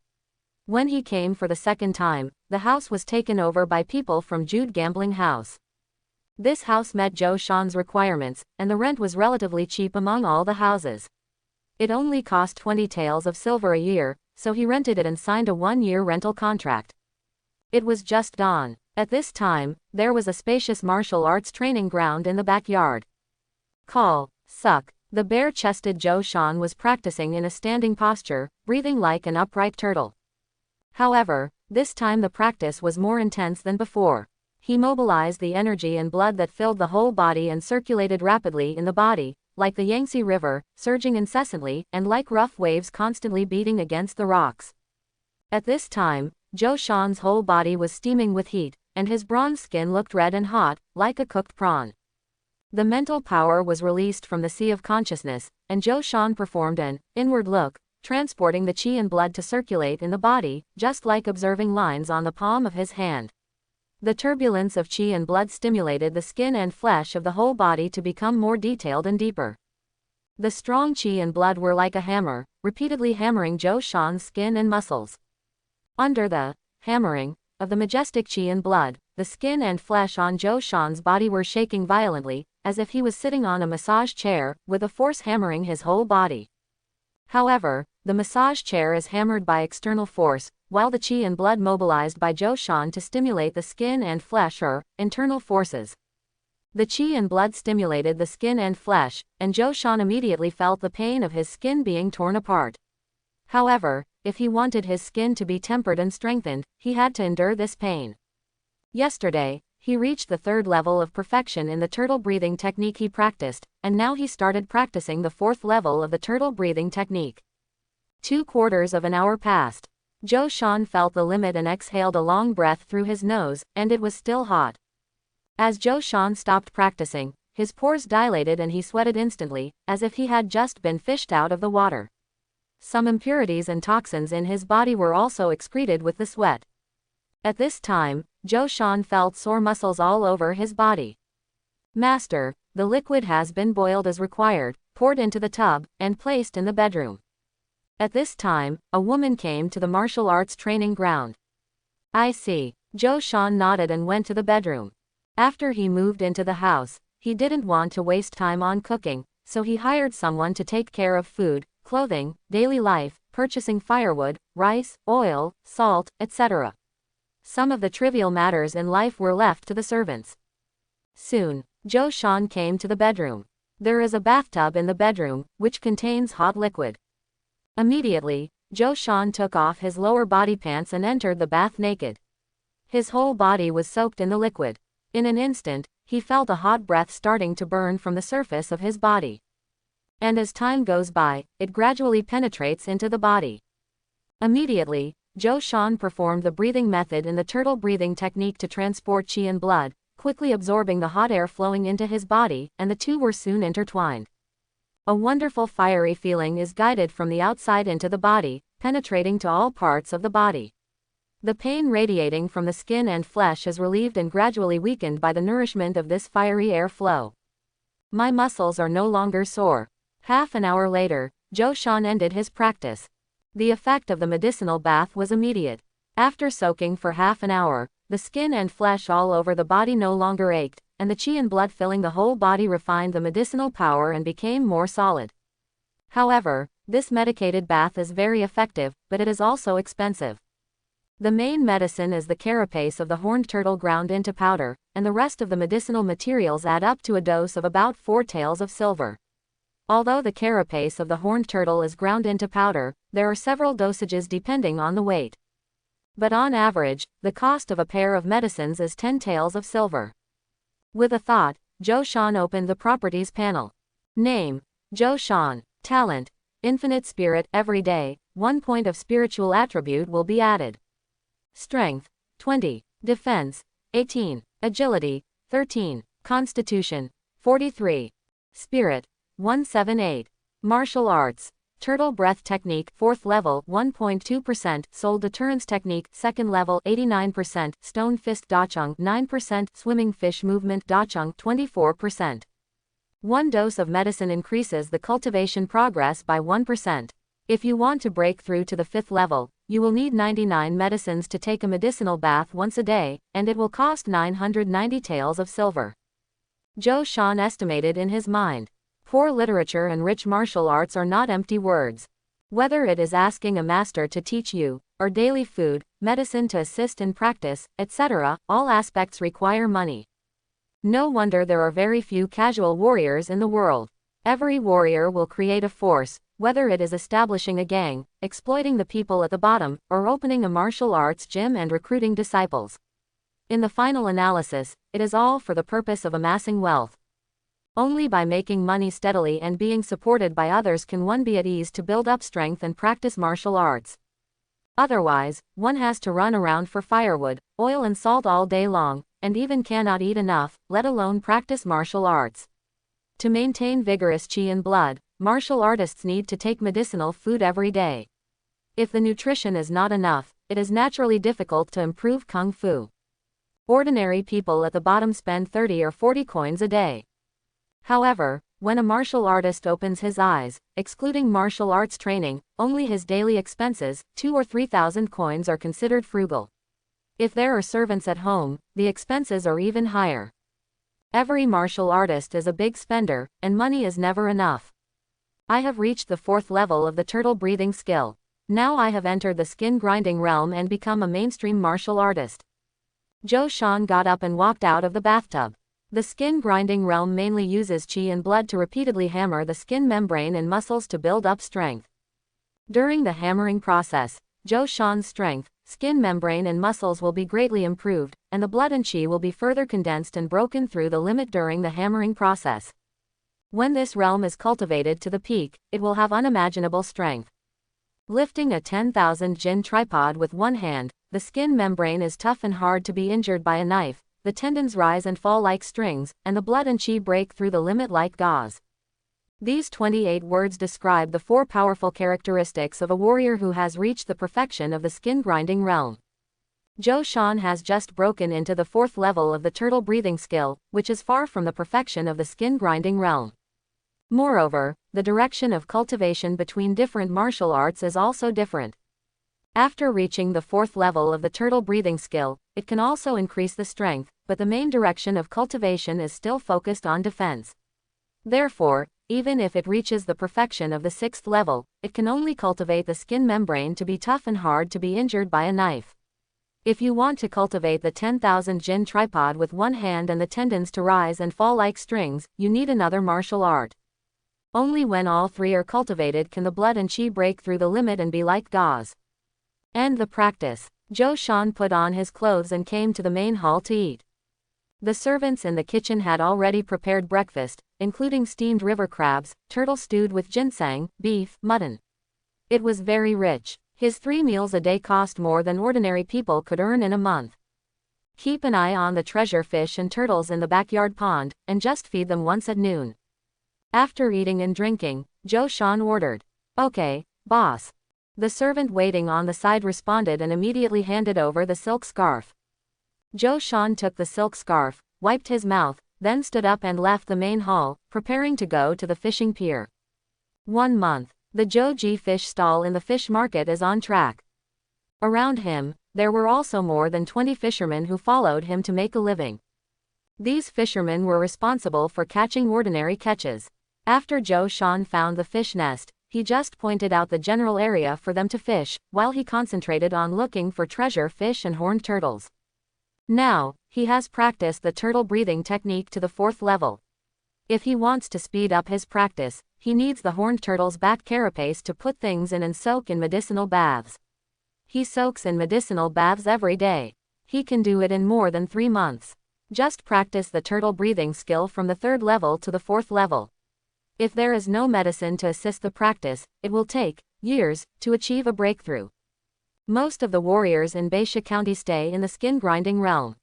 When he came for the second time, the house was taken over by people from Jude Gambling House. This house met Zhou Shan's requirements, and the rent was relatively cheap among all the houses. It only cost 20 taels of silver a year, so he rented it and signed a 1-year rental contract. It was just dawn. At this time, there was a spacious martial arts training ground in the backyard. Call, Suck, The bare-chested Zhou Shan was practicing in a standing posture, breathing like an upright turtle. However, this time the practice was more intense than before. He mobilized the energy and blood that filled the whole body and circulated rapidly in the body, like the Yangtze River, surging incessantly, and like rough waves constantly beating against the rocks. At this time, Zhou Shan's whole body was steaming with heat, and his bronze skin looked red and hot, like a cooked prawn. The mental power was released from the sea of consciousness, and Zhou Shan performed an inward look, transporting the qi and blood to circulate in the body, just like observing lines on the palm of his hand. The turbulence of qi and blood stimulated the skin and flesh of the whole body to become more detailed and deeper. The strong qi and blood were like a hammer, repeatedly hammering Zhou Shan's skin and muscles. Under the hammering of the majestic qi and blood, the skin and flesh on Zhou Shan's body were shaking violently, as if he was sitting on a massage chair, with a force hammering his whole body. However, the massage chair is hammered by external force, while the qi and blood mobilized by Zhou Shan to stimulate the skin and flesh are internal forces. The qi and blood stimulated the skin and flesh, and Zhou Shan immediately felt the pain of his skin being torn apart. However, if he wanted his skin to be tempered and strengthened, he had to endure this pain. Yesterday, he reached the 3rd level of perfection in the turtle breathing technique he practiced, and now he started practicing the 4th level of the turtle breathing technique. 2/4 of an hour passed. Zhou Shan felt the limit and exhaled a long breath through his nose, and it was still hot. As Zhou Shan stopped practicing, his pores dilated and he sweated instantly, as if he had just been fished out of the water. Some impurities and toxins in his body were also excreted with the sweat. At this time, Zhou Shan felt sore muscles all over his body. Master, the liquid has been boiled as required, poured into the tub, and placed in the bedroom. At this time, a woman came to the martial arts training ground. I see. Zhou Shan nodded and went to the bedroom. After he moved into the house, he didn't want to waste time on cooking, so he hired someone to take care of food, clothing, daily life, purchasing firewood, rice, oil, salt, etc. Some of the trivial matters in life were left to the servants. Soon, Zhou Shan came to the bedroom. There is a bathtub in the bedroom, which contains hot liquid. Immediately, Zhou Shan took off his lower body pants and entered the bath naked. His whole body was soaked in the liquid. In an instant, he felt a hot breath starting to burn from the surface of his body. And as time goes by, it gradually penetrates into the body. Immediately, Zhou Shan performed the breathing method in the turtle breathing technique to transport qi and blood, quickly absorbing the hot air flowing into his body, and the two were soon intertwined. A wonderful fiery feeling is guided from the outside into the body, penetrating to all parts of the body. The pain radiating from the skin and flesh is relieved and gradually weakened by the nourishment of this fiery air flow. My muscles are no longer sore. Half an hour later, Zhou Shan ended his practice. The effect of the medicinal bath was immediate. After soaking for half an hour, the skin and flesh all over the body no longer ached, and the qi and blood filling the whole body refined the medicinal power and became more solid. However, this medicated bath is very effective, but it is also expensive. The main medicine is the carapace of the horned turtle ground into powder, and the rest of the medicinal materials add up to a dose of about 4 taels of silver. Although the carapace of the horned turtle is ground into powder, there are several dosages depending on the weight. But on average, the cost of a pair of medicines is 10 taels of silver. With a thought, Zhou Shan opened the properties panel. Name: Zhou Shan. Talent: infinite spirit. Every day, 1 point of spiritual attribute will be added. Strength: 20. Defense: 18. Agility: 13. Constitution: 43. Spirit: 178. Martial arts: turtle breath technique 4th level 1.2%, soul deterrence technique 2nd level 89%, stone fist dacheng 9%, swimming fish movement dacheng 24%. 1 dose of medicine increases the cultivation progress by 1%. If you want to break through to the 5th level, you will need 99 medicines to take a medicinal bath once a day, and it will cost 990 taels of silver. Zhou Shan estimated in his mind. Poor literature and rich martial arts are not empty words. Whether it is asking a master to teach you, or daily food, medicine to assist in practice, etc., all aspects require money. No wonder there are very few casual warriors in the world. Every warrior will create a force, whether it is establishing a gang, exploiting the people at the bottom, or opening a martial arts gym and recruiting disciples. In the final analysis, it is all for the purpose of amassing wealth. Only by making money steadily and being supported by others can one be at ease to build up strength and practice martial arts. Otherwise, one has to run around for firewood, oil and salt all day long, and even cannot eat enough, let alone practice martial arts. To maintain vigorous chi and blood, martial artists need to take medicinal food every day. If the nutrition is not enough, it is naturally difficult to improve kung fu. Ordinary people at the bottom spend 30 or 40 coins a day. However, when a martial artist opens his eyes, excluding martial arts training, only his daily expenses, 2,000 or 3,000 coins, are considered frugal. If there are servants at home, the expenses are even higher. Every martial artist is a big spender, and money is never enough. I have reached the 4th level of the turtle breathing skill. Now I have entered the skin grinding realm and become a mainstream martial artist. Zhou Shan got up and walked out of the bathtub. The skin grinding realm mainly uses qi and blood to repeatedly hammer the skin membrane and muscles to build up strength. During the hammering process, Zhou Shan's strength, skin membrane and muscles will be greatly improved, and the blood and qi will be further condensed and broken through the limit during the hammering process. When this realm is cultivated to the peak, it will have unimaginable strength. Lifting a 10,000 jin tripod with one hand, the skin membrane is tough and hard to be injured by a knife, the tendons rise and fall like strings, and the blood and qi break through the limit like gauze. These 28 words describe the 4 powerful characteristics of a warrior who has reached the perfection of the skin grinding realm. Zhou Shan has just broken into the 4th level of the turtle breathing skill, which is far from the perfection of the skin grinding realm. Moreover, the direction of cultivation between different martial arts is also different. After reaching the 4th level of the turtle breathing skill, it can also increase the strength, but the main direction of cultivation is still focused on defense. Therefore, even if it reaches the perfection of the 6th level, it can only cultivate the skin membrane to be tough and hard to be injured by a knife. If you want to cultivate the 10,000 jin tripod with one hand and the tendons to rise and fall like strings, you need another martial art. Only when all 3 are cultivated can the blood and qi break through the limit and be like gauze. End the practice. Zhou Shan put on his clothes and came to the main hall to eat. The servants in the kitchen had already prepared breakfast, including steamed river crabs, turtle stewed with ginseng, beef, mutton. It was very rich. His 3 meals a day cost more than ordinary people could earn in a month. Keep an eye on the treasure fish and turtles in the backyard pond, and just feed them once at noon. After eating and drinking, Zhou Shan ordered, "Okay, boss." The servant waiting on the side responded and immediately handed over the silk scarf. Zhou Shan took the silk scarf, wiped his mouth, then stood up and left the main hall, preparing to go to the fishing pier. 1 month. The Zhouji fish stall in the fish market is on track. Around him, there were also more than 20 fishermen who followed him to make a living. These fishermen were responsible for catching ordinary catches. After Zhou Shan found the fish nest, he just pointed out the general area for them to fish, while he concentrated on looking for treasure fish and horned turtles. Now, he has practiced the turtle breathing technique to the 4th level. If he wants to speed up his practice, he needs the horned turtle's back carapace to put things in and soak in medicinal baths. He soaks in medicinal baths every day. He can do it in more than 3 months. Just practice the turtle breathing skill from the 3rd level to the 4th level. If there is no medicine to assist the practice, it will take years to achieve a breakthrough. Most of the warriors in Baisha County stay in the skin grinding realm.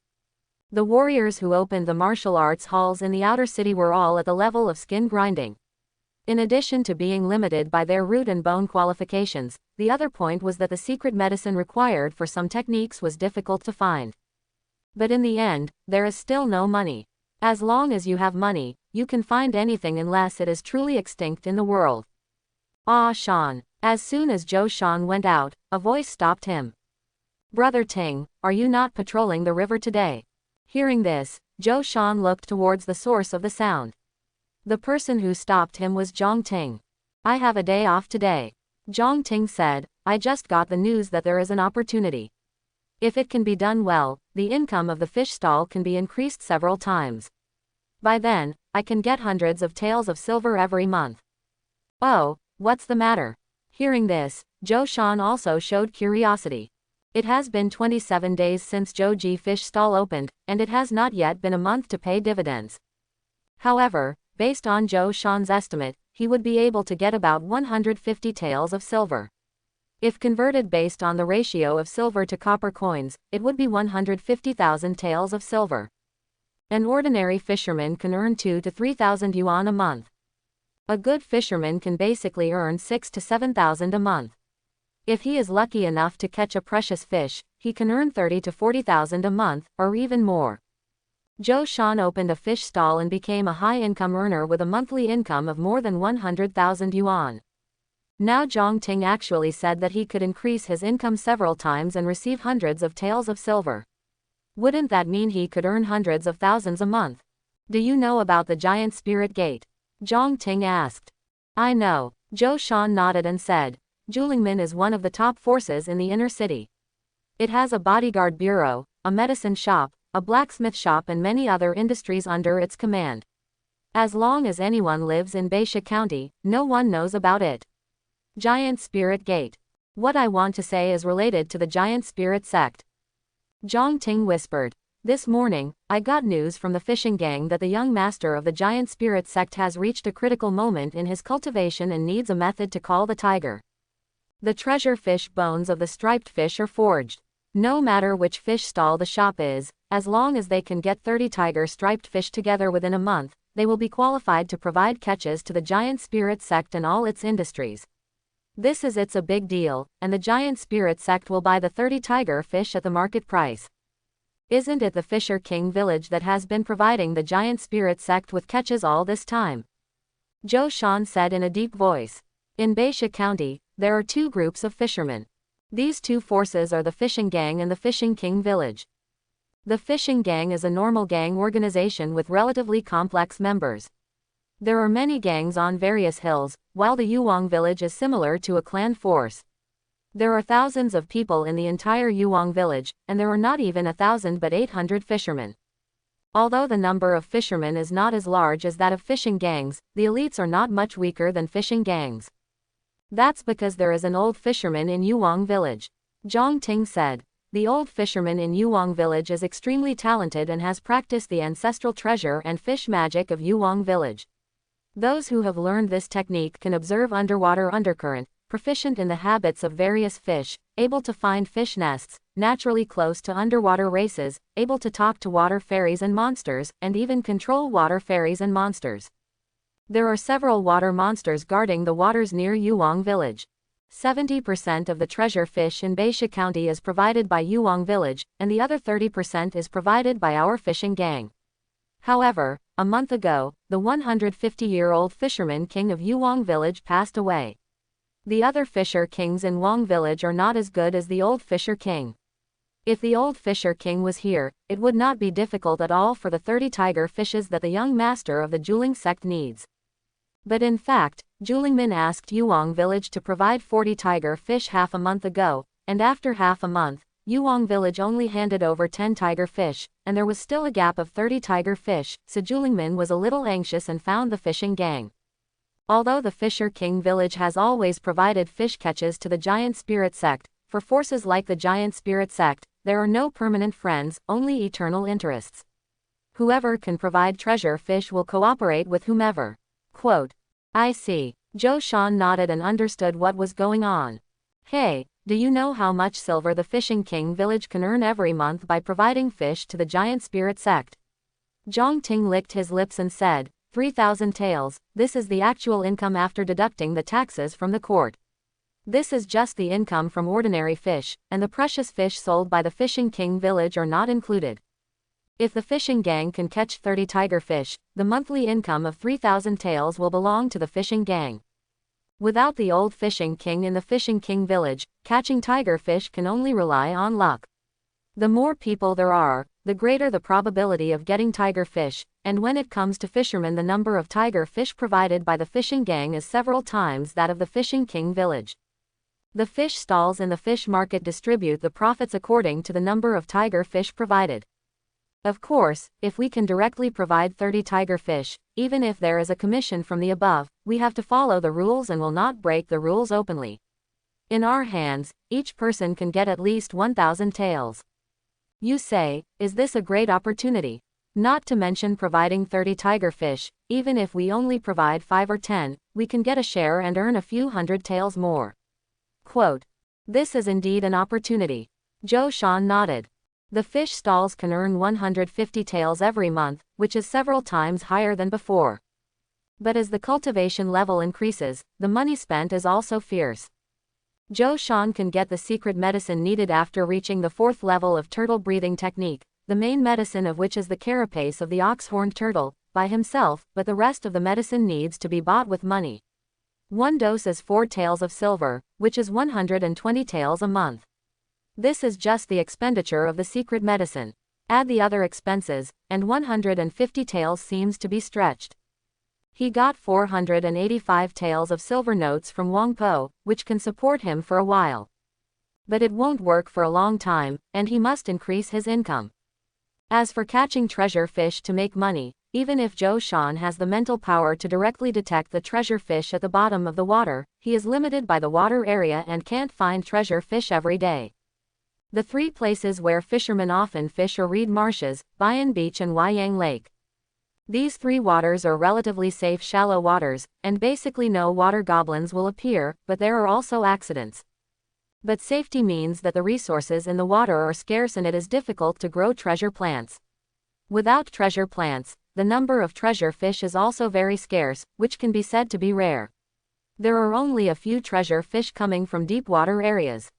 The warriors who opened the martial arts halls in the outer city were all at the level of skin grinding. In addition to being limited by their root and bone qualifications, the other point was that the secret medicine required for some techniques was difficult to find. But in the end, there is still no money. As long as you have money, you can find anything unless it is truly extinct in the world. Ah Shan. As soon as Zhou Shan went out, a voice stopped him. "Brother Ting, are you not patrolling the river today?" Hearing this, Zhou Shan looked towards the source of the sound. The person who stopped him was Zhang Ting. "I have a day off today." Zhang Ting said, "I just got the news that there is an opportunity. If it can be done well, the income of the fish stall can be increased several times. By then, I can get hundreds of taels of silver every month. Oh, what's the matter? Hearing this, Zhou Shan also showed curiosity. It has been 27 days since Zhou Ji fish stall opened, and it has not yet been a month to pay dividends. However, based on Zhou Shan's estimate, he would be able to get about 150 taels of silver. If converted based on the ratio of silver to copper coins, it would be 150,000 taels of silver. An ordinary fisherman can earn 2,000 to 3,000 yuan a month. A good fisherman can basically earn 6,000 to 7,000 a month. If he is lucky enough to catch a precious fish, he can earn 30,000 to 40,000 a month, or even more. Zhou Shan opened a fish stall and became a high-income earner with a monthly income of more than 100,000 yuan. Now Zhang Ting actually said that he could increase his income several times and receive hundreds of taels of silver. Wouldn't that mean he could earn hundreds of thousands a month? Do you know about the giant spirit gate? Zhang Ting asked. I know. Zhou Shan nodded and said, Julingmen is one of the top forces in the inner city. It has a bodyguard bureau, a medicine shop, a blacksmith shop and many other industries under its command. As long as anyone lives in Baisha County, no one knows about it. Giant Spirit Gate. What I want to say is related to the Giant Spirit sect. Zhang Ting whispered. This morning, I got news from the fishing gang that the young master of the Giant Spirit sect has reached a critical moment in his cultivation and needs a method to call the tiger. The treasure fish bones of the striped fish are forged. No matter which fish stall the shop is, as long as they can get 30 tiger striped fish together within a month, they will be qualified to provide catches to the Giant Spirit sect and all its industries. It's a big deal, and the Giant Spirit sect will buy the 30 tiger fish at the market price. Isn't it the Fisher King village that has been providing the Giant Spirit sect with catches all this time? Zhou Shan said in a deep voice. In Baisha County, there are two groups of fishermen. These two forces are the fishing gang and the Fishing King village. The fishing gang is a normal gang organization with relatively complex members. There are many gangs on various hills, while the Yuang village is similar to a clan force. There are thousands of people in the entire Yuang village, and there are not even 1,000 but 800 fishermen. Although the number of fishermen is not as large as that of fishing gangs, the elites are not much weaker than fishing gangs. That's because there is an old fisherman in Yuang village. Zhang Ting said. The old fisherman in Yuang village is extremely talented and has practiced the ancestral treasure and fish magic of Yuang village. Those who have learned this technique can observe underwater undercurrent, proficient in the habits of various fish, able to find fish nests, naturally close to underwater races, able to talk to water fairies and monsters, and even control water fairies and monsters. There are several water monsters guarding the waters near Yuang village. 70% of the treasure fish in Baisha County is provided by Yuang village, and the other 30% is provided by our fishing gang. However, a month ago, the 150-year-old fisherman king of Yuang village passed away. The other fisher kings in Wang village are not as good as the old fisher king. If the old fisher king was here, it would not be difficult at all for the 30 tiger fishes that the young master of the Juling sect needs. But in fact, Julingmen asked Yuang village to provide 40 tiger fish half a month ago, and after half a month, Yuang village only handed over 10 tiger fish, and there was still a gap of 30 tiger fish, so Julingmen was a little anxious and found the fishing gang. Although the Fisher King village has always provided fish catches to the Giant Spirit sect, for forces like the Giant Spirit sect, there are no permanent friends, only eternal interests. Whoever can provide treasure fish will cooperate with whomever. Quote. I see. Zhou Shan nodded and understood what was going on. Hey, do you know how much silver the Fishing King village can earn every month by providing fish to the Giant Spirit sect? Zhang Ting licked his lips and said, 3,000 taels, this is the actual income after deducting the taxes from the court. This is just the income from ordinary fish, and the precious fish sold by the Fishing King village are not included. If the fishing gang can catch 30 tiger fish, the monthly income of 3,000 taels will belong to the fishing gang. Without the old Fishing King in the Fishing King village, catching tiger fish can only rely on luck. The more people there are, the greater the probability of getting tiger fish, and when it comes to fishermen, the number of tiger fish provided by the fishing gang is several times that of the Fishing King village. The fish stalls in the fish market distribute the profits according to the number of tiger fish provided. Of course, if we can directly provide 30 tiger fish, even if there is a commission from the above, we have to follow the rules and will not break the rules openly. In our hands, each person can get at least 1,000 taels. You say, is this a great opportunity? Not to mention providing 30 tiger fish, even if we only provide 5 or 10, we can get a share and earn a few hundred taels more. Quote. This is indeed an opportunity. Zhou Shan nodded. The fish stalls can earn 150 taels every month, which is several times higher than before. But as the cultivation level increases, the money spent is also fierce. Zhou Shan can get the secret medicine needed after reaching the 4th level of turtle breathing technique, the main medicine of which is the carapace of the ox-horned turtle, by himself, but the rest of the medicine needs to be bought with money. One dose is 4 taels of silver, which is 120 taels a month. This is just the expenditure of the secret medicine. Add the other expenses, and 150 taels seems to be stretched. He got 485 taels of silver notes from Wang Po, which can support him for a while. But it won't work for a long time, and he must increase his income. As for catching treasure fish to make money, even if Zhou Shan has the mental power to directly detect the treasure fish at the bottom of the water, he is limited by the water area and can't find treasure fish every day. The 3 places where fishermen often fish are Reed Marshes, Bayan Beach and Huayang Lake. These 3 waters are relatively safe shallow waters, and basically no water goblins will appear, but there are also accidents. But safety means that the resources in the water are scarce and it is difficult to grow treasure plants. Without treasure plants, the number of treasure fish is also very scarce, which can be said to be rare. There are only a few treasure fish coming from deep water areas.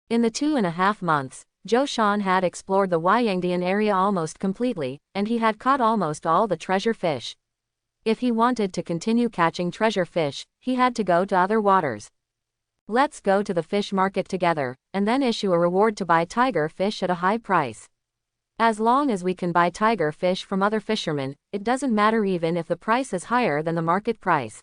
In the 2.5 months, Zhou Shan had explored the Huayangdian area almost completely, and he had caught almost all the treasure fish. If he wanted to continue catching treasure fish, he had to go to other waters. Let's go to the fish market together, and then issue a reward to buy tiger fish at a high price. As long as we can buy tiger fish from other fishermen, it doesn't matter even if the price is higher than the market price.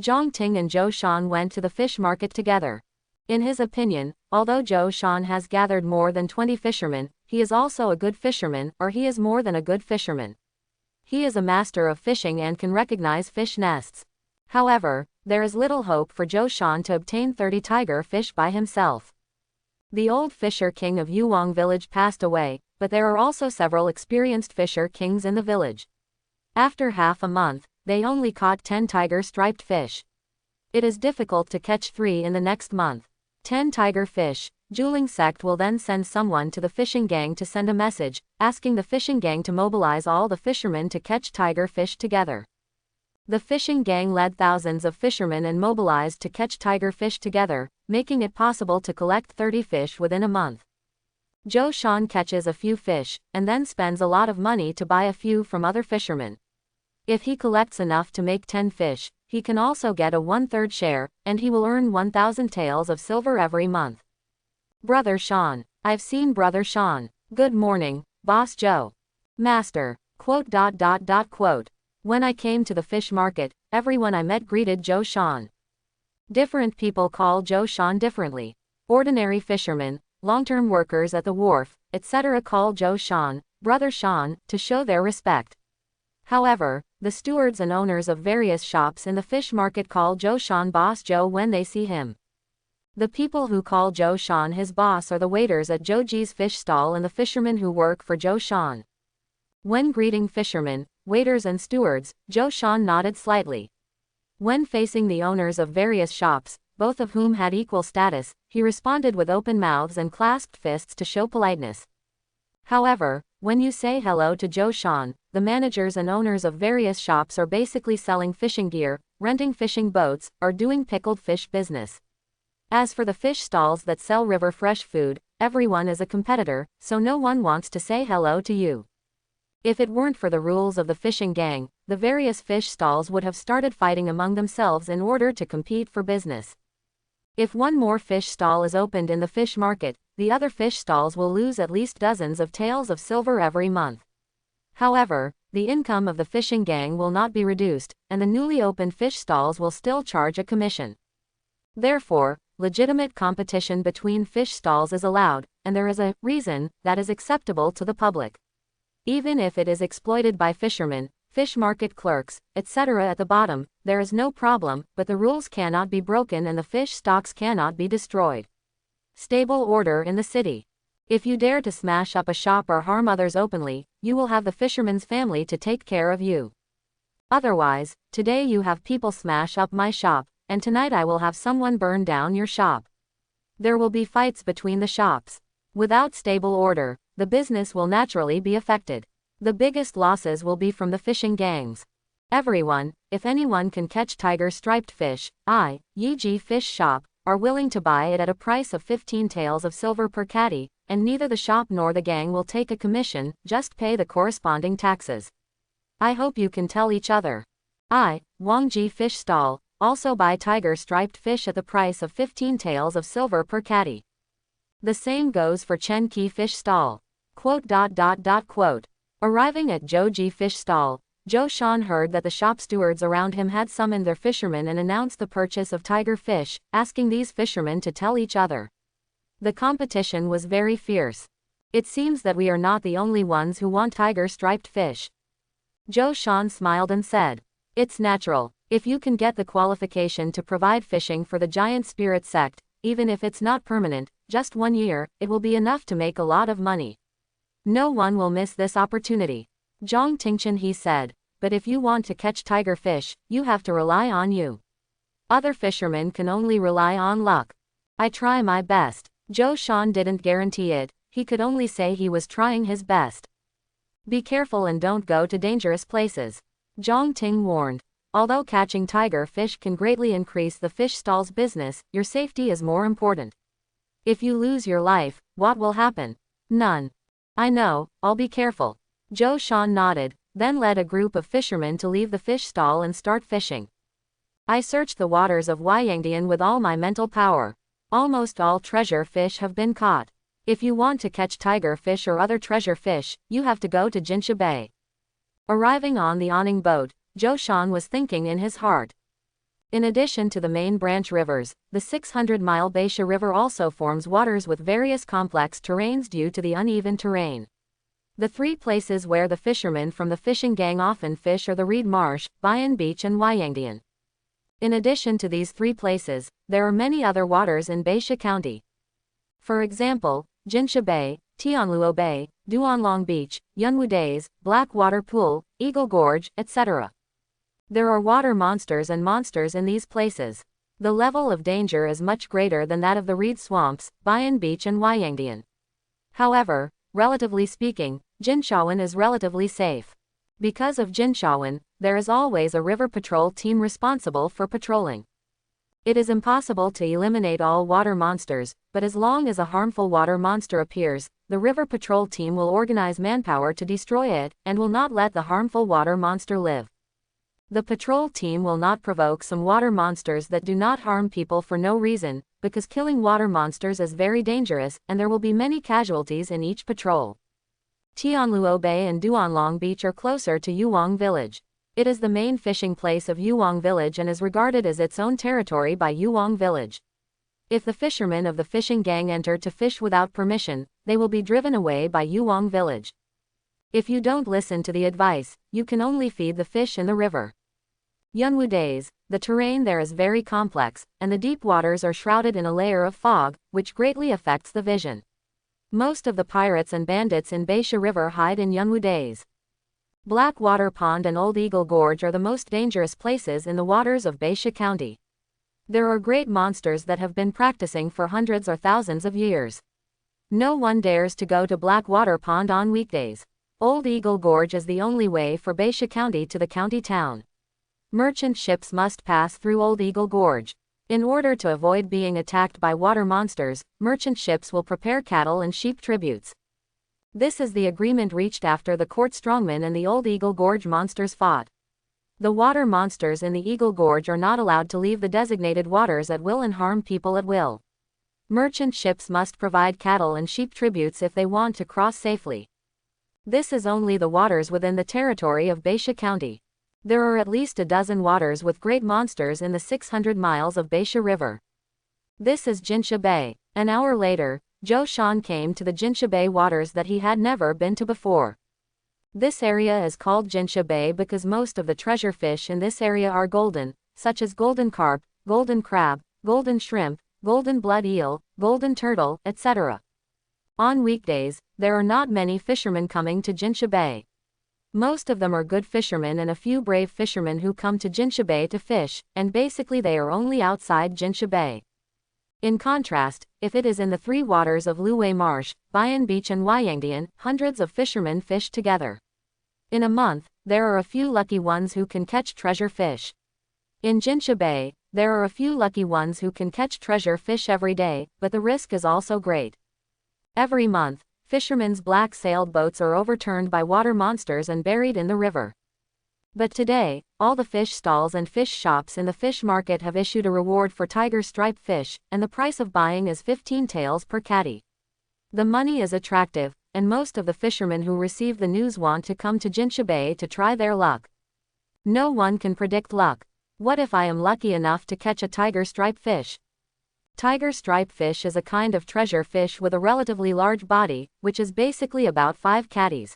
Zhang Ting and Zhou Shan went to the fish market together. In his opinion, although Zhou Shan has gathered more than 20 fishermen, he is also a good fisherman, or he is more than a good fisherman. He is a master of fishing and can recognize fish nests. However, there is little hope for Zhou Shan to obtain 30 tiger fish by himself. The old fisher king of Yuwang village passed away, but there are also several experienced fisher kings in the village. After half a month, they only caught 10 tiger striped fish. It is difficult to catch 3 in the next month. 10 tiger fish. Juling sect will then send someone to the fishing gang to send a message, asking the fishing gang to mobilize all the fishermen to catch tiger fish together. The fishing gang led thousands of fishermen and mobilized to catch tiger fish together, making it possible to collect 30 fish within a month. Zhou Shan catches a few fish, and then spends a lot of money to buy a few from other fishermen. If he collects enough to make 10 fish, he can also get a 1/3 share, and he will earn 1,000 taels of silver every month. Brother Shan. I've seen Brother Shan. Good morning, Boss Zhou. Master. Quote. When I came to the fish market, everyone I met greeted Zhou Shan. Different people call Zhou Shan differently. Ordinary fishermen, long-term workers at the wharf, etc. call Zhou Shan, Brother Shan, to show their respect. However, the stewards and owners of various shops in the fish market call Zhou Shan Boss Zhou when they see him. The people who call Zhou Shan his boss are the waiters at Zhou Ji's fish stall and the fishermen who work for Zhou Shan. When greeting fishermen, waiters and stewards, Zhou Shan nodded slightly. When facing the owners of various shops, both of whom had equal status, he responded with open mouths and clasped fists to show politeness. However, when you say hello to Zhou Shan, the managers and owners of various shops are basically selling fishing gear, renting fishing boats, or doing pickled fish business. As for the fish stalls that sell river fresh food, everyone is a competitor, so no one wants to say hello to you. If it weren't for the rules of the fishing gang, the various fish stalls would have started fighting among themselves in order to compete for business. If one more fish stall is opened in the fish market, the other fish stalls will lose at least dozens of taels of silver every month. However, the income of the fishing gang will not be reduced, and the newly opened fish stalls will still charge a commission. Therefore, legitimate competition between fish stalls is allowed, and there is a reason that is acceptable to the public. Even if it is exploited by fishermen, fish market clerks, etc. at the bottom, there is no problem, but the rules cannot be broken and the fish stocks cannot be destroyed. Stable order in the city. If you dare to smash up a shop or harm others openly, you will have the fisherman's family to take care of you. Otherwise, today you have people smash up my shop, and tonight I will have someone burn down your shop. There will be fights between the shops. Without stable order, the business will naturally be affected. The biggest losses will be from the fishing gangs. Everyone, if anyone can catch tiger striped fish, e.g. fish shop, are willing to buy it at a price of 15 taels of silver per catty, and neither the shop nor the gang will take a commission, just pay the corresponding taxes. I hope you can tell each other. Wangji fish stall, also buy tiger striped fish at the price of 15 taels of silver per catty. The same goes for Chen Qi fish stall. Arriving at Zhou Ji fish stall, Zhou Shan heard that the shop stewards around him had summoned their fishermen and announced the purchase of tiger fish, asking these fishermen to tell each other. The competition was very fierce. It seems that we are not the only ones who want tiger striped fish. Zhou Shan smiled and said, "It's natural. If you can get the qualification to provide fishing for the giant spirit sect, even if it's not permanent, just 1 year, it will be enough to make a lot of money. No one will miss this opportunity." Zhang Tingchen he said, "But if you want to catch tiger fish, you have to rely on you. Other fishermen can only rely on luck. I try my best." Zhou Shan didn't guarantee it, he could only say he was trying his best. "Be careful and don't go to dangerous places," Zhang Ting warned. "Although catching tiger fish can greatly increase the fish stall's business, your safety is more important. If you lose your life, what will happen?" "None." "I know, I'll be careful." Zhou Shan nodded, then led a group of fishermen to leave the fish stall and start fishing. "I searched the waters of Huayangdian with all my mental power. Almost all treasure fish have been caught. If you want to catch tiger fish or other treasure fish, you have to go to Jinsha Bay." Arriving on the awning boat, Zhou Shan was thinking in his heart. In addition to the main branch rivers, the 600-mile Baisha River also forms waters with various complex terrains due to the uneven terrain. The 3 places where the fishermen from the fishing gang often fish are the Reed Marsh, Bayan Beach and Huayangdian. In addition to these 3 places, there are many other waters in Baisha County. For example, Jinsha Bay, Tianluo Bay, Duanlong Beach, Yunwu Days, Blackwater Pool, Eagle Gorge, etc. There are water monsters and monsters in these places. The level of danger is much greater than that of the reed swamps, Bayan Beach and Huayangdian. However, relatively speaking, Jinshawan is relatively safe. Because of Jinshawan, there is always a river patrol team responsible for patrolling. It is impossible to eliminate all water monsters, but as long as a harmful water monster appears, the river patrol team will organize manpower to destroy it, and will not let the harmful water monster live. The patrol team will not provoke some water monsters that do not harm people for no reason, because killing water monsters is very dangerous, and there will be many casualties in each patrol. Tianluo Bay and Duanlong Beach are closer to Yuwang Village. It is the main fishing place of Yuwang Village and is regarded as its own territory by Yuwang Village. If the fishermen of the fishing gang enter to fish without permission, they will be driven away by Yuwang Village. If you don't listen to the advice, you can only feed the fish in the river. Yunwu Days, the terrain there is very complex, and the deep waters are shrouded in a layer of fog, which greatly affects the vision. Most of the pirates and bandits in Baisha River hide in Yunwu Days. Blackwater Pond and Old Eagle Gorge are the most dangerous places in the waters of Baisha County. There are great monsters that have been practicing for hundreds or thousands of years. No one dares to go to Blackwater Pond on weekdays. Old Eagle Gorge is the only way for Baisha County to the county town. Merchant ships must pass through Old Eagle Gorge. In order to avoid being attacked by water monsters, merchant ships will prepare cattle and sheep tributes. This is the agreement reached after the court strongmen and the Old Eagle Gorge monsters fought. The water monsters in the Eagle Gorge are not allowed to leave the designated waters at will and harm people at will. Merchant ships must provide cattle and sheep tributes if they want to cross safely. This is only the waters within the territory of Baisha County. There are at least a dozen waters with great monsters in the 600 miles of Baisha River. This is Jinsha Bay. An hour later, Zhou Shan came to the Jinsha Bay waters that he had never been to before. This area is called Jinsha Bay because most of the treasure fish in this area are golden, such as golden carp, golden crab, golden shrimp, golden blood eel, golden turtle, etc. On weekdays, there are not many fishermen coming to Jinsha Bay. Most of them are good fishermen and a few brave fishermen who come to Jinsha Bay to fish, and basically they are only outside Jinsha Bay. In contrast, if it is in the three waters of Luwei Marsh, Bayan Beach and Wyangdian, hundreds of fishermen fish together. In a month, there are a few lucky ones who can catch treasure fish. In Jinsha Bay, there are a few lucky ones who can catch treasure fish every day, but the risk is also great. Every month, fishermen's black-sailed boats are overturned by water monsters and buried in the river. But today, all the fish stalls and fish shops in the fish market have issued a reward for tiger stripe fish, and the price of buying is 15 taels per catty. The money is attractive, and most of the fishermen who receive the news want to come to Jinsha Bay to try their luck. No one can predict luck. What if I am lucky enough to catch a tiger stripe fish? Tiger stripe fish is a kind of treasure fish with a relatively large body, which is basically about 5 catties.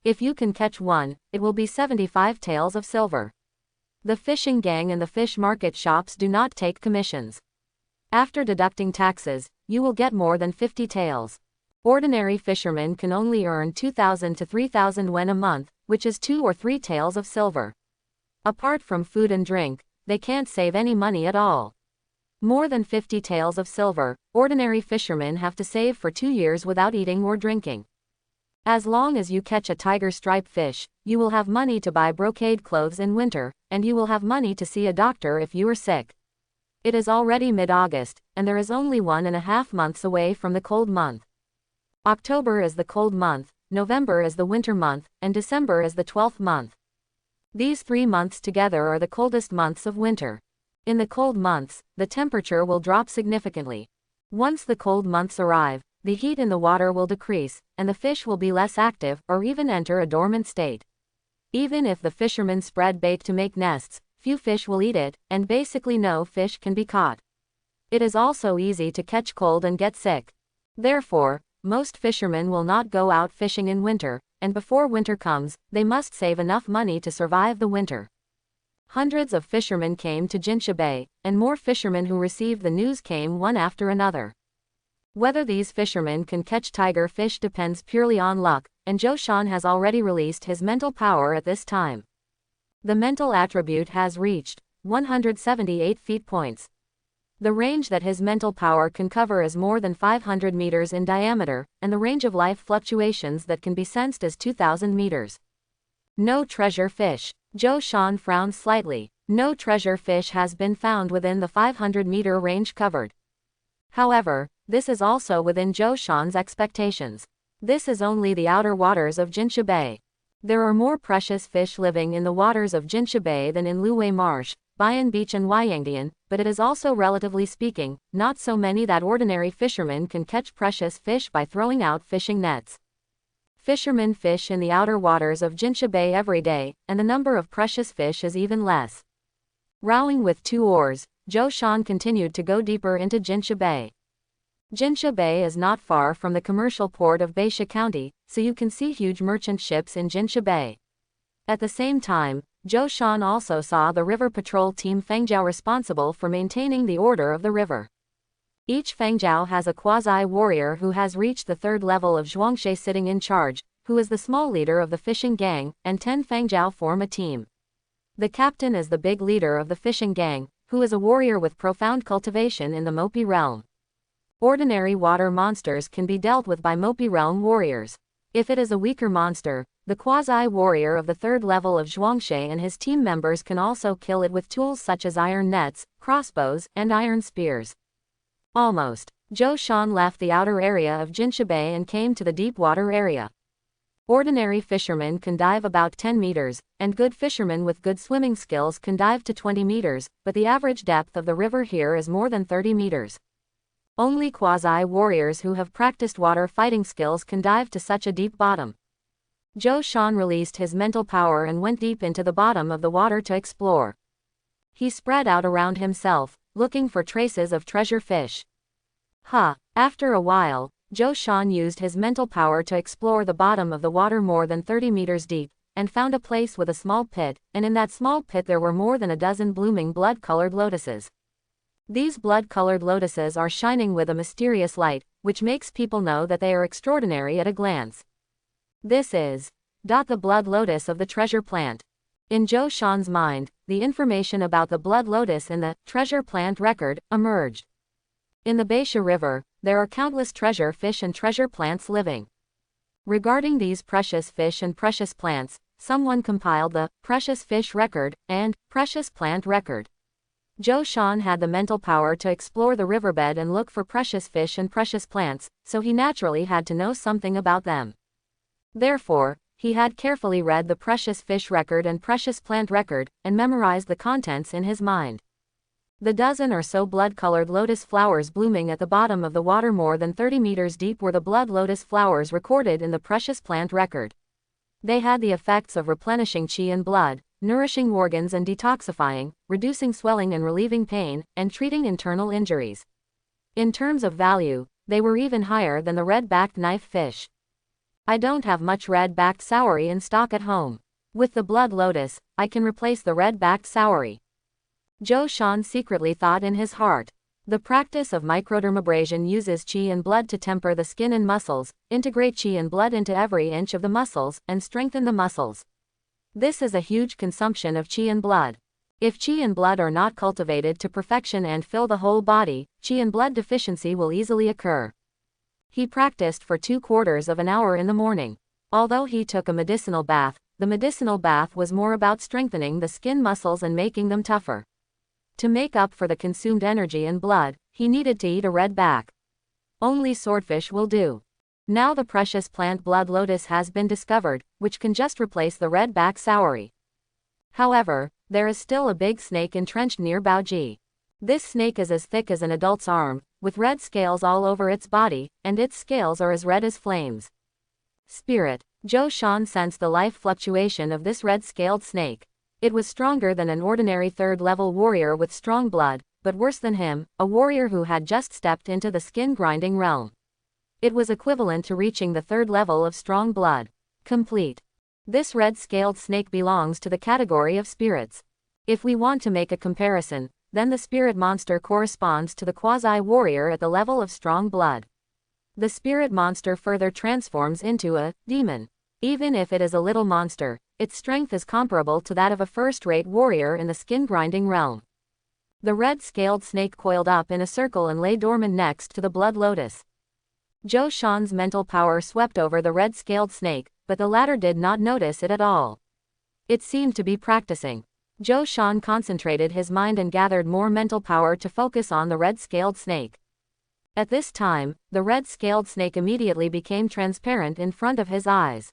If you can catch one, it will be 75 taels of silver. The fishing gang and the fish market shops do not take commissions. After deducting taxes, you will get more than 50 taels. Ordinary fishermen can only earn 2,000 to 3,000 wen a month, which is 2 or 3 taels of silver. Apart from food and drink, they can't save any money at all. More than 50 taels of silver, ordinary fishermen have to save for 2 years without eating or drinking. As long as you catch a tiger stripe fish, you will have money to buy brocade clothes in winter, and you will have money to see a doctor if you are sick. It is already mid-August, and there is only 1.5 months away from the cold month. October is the cold month, November is the winter month, and December is the 12th month. These 3 months together are the coldest months of winter. In the cold months, the temperature will drop significantly. Once the cold months arrive, the heat in the water will decrease, and the fish will be less active or even enter a dormant state. Even if the fishermen spread bait to make nests, few fish will eat it, and basically no fish can be caught. It is also easy to catch cold and get sick. Therefore, most fishermen will not go out fishing in winter, and before winter comes, they must save enough money to survive the winter. Hundreds of fishermen came to Jinsha Bay, and more fishermen who received the news came one after another. Whether these fishermen can catch tiger fish depends purely on luck, and Zhou Shan has already released his mental power at this time. The mental attribute has reached 178 feet points. The range that his mental power can cover is more than 500 meters in diameter, and the range of life fluctuations that can be sensed is 2,000 meters. No treasure fish. Zhou Shan frowned slightly. No treasure fish has been found within the 500-meter range covered. However, this is also within Zhou Shan's expectations. This is only the outer waters of Jinsha Bay. There are more precious fish living in the waters of Jinsha Bay than in Luwei Marsh, Bayan Beach and Wyangdian, but it is also, relatively speaking, not so many that ordinary fishermen can catch precious fish by throwing out fishing nets. Fishermen fish in the outer waters of Jinsha Bay every day, and the number of precious fish is even less. Rowing with 2 oars, Zhou Shan continued to go deeper into Jinsha Bay. Jinsha Bay is not far from the commercial port of Baisha County, so you can see huge merchant ships in Jinsha Bay. At the same time, Zhou Shan also saw the river patrol team Fengjiao responsible for maintaining the order of the river. Each Fengjiao has a quasi-warrior who has reached the 3rd level of Zhuangshe sitting in charge, who is the small leader of the fishing gang, and 10 Fengjiao form a team. The captain is the big leader of the fishing gang, who is a warrior with profound cultivation in the Mopi realm. Ordinary water monsters can be dealt with by Mopi realm warriors. If it is a weaker monster, the quasi-warrior of the 3rd level of Zhuangshe and his team members can also kill it with tools such as iron nets, crossbows, and iron spears. Almost. Zhou Shan left the outer area of Jinsha Bay and came to the deep water area. Ordinary fishermen can dive about 10 meters, and good fishermen with good swimming skills can dive to 20 meters, but the average depth of the river here is more than 30 meters. Only quasi-warriors who have practiced water fighting skills can dive to such a deep bottom. Zhou Shan released his mental power and went deep into the bottom of the water to explore. He spread out around himself, looking for traces of treasure fish. After a while, Zhou Shan used his mental power to explore the bottom of the water more than 30 meters deep, and found a place with a small pit, and in that small pit there were more than a dozen blooming blood-colored lotuses. These blood-colored lotuses are shining with a mysterious light, which makes people know that they are extraordinary at a glance. This is the blood lotus of the treasure plant. In Zhou Shan's mind, the information about the blood lotus in the treasure plant record emerged. In the Baisha River, there are countless treasure fish and treasure plants living. Regarding these precious fish and precious plants, someone compiled the precious fish record and precious plant record. Zhou Shan had the mental power to explore the riverbed and look for precious fish and precious plants, so he naturally had to know something about them. Therefore, he had carefully read the precious fish record and precious plant record, and memorized the contents in his mind. The dozen or so blood-colored lotus flowers blooming at the bottom of the water more than 30 meters deep were the blood lotus flowers recorded in the precious plant record. They had the effects of replenishing qi and blood, nourishing organs and detoxifying, reducing swelling and relieving pain, and treating internal injuries. In terms of value, they were even higher than the red-backed knife fish. I don't have much red-backed saury in stock at home. With the blood lotus, I can replace the red-backed saury. Zhou Shan secretly thought in his heart. The practice of microdermabrasion uses qi and blood to temper the skin and muscles, integrate qi and blood into every inch of the muscles, and strengthen the muscles. This is a huge consumption of qi and blood. If qi and blood are not cultivated to perfection and fill the whole body, qi and blood deficiency will easily occur. He practiced for 2/4 of an hour in the morning. Although he took a medicinal bath, the medicinal bath was more about strengthening the skin muscles and making them tougher. To make up for the consumed energy and blood, he needed to eat a red back. Only swordfish will do. Now the precious plant blood lotus has been discovered, which can just replace the red back saury. However, there is still a big snake entrenched near Baoji. This snake is as thick as an adult's arm, with red scales all over its body, and its scales are as red as flames. Spirit. Zhou Shan sensed the life fluctuation of this red-scaled snake. It was stronger than an ordinary third-level warrior with strong blood, but worse than him, a warrior who had just stepped into the skin-grinding realm. It was equivalent to reaching the third level of strong blood. Complete. This red-scaled snake belongs to the category of spirits. If we want to make a comparison, then the spirit monster corresponds to the quasi-warrior at the level of strong blood. The spirit monster further transforms into a demon. Even if it is a little monster, its strength is comparable to that of a first-rate warrior in the skin-grinding realm. The red-scaled snake coiled up in a circle and lay dormant next to the blood lotus. Zhou Shan's mental power swept over the red-scaled snake, but the latter did not notice it at all. It seemed to be practicing. Zhou Shan concentrated his mind and gathered more mental power to focus on the red-scaled snake. At this time, the red-scaled snake immediately became transparent in front of his eyes.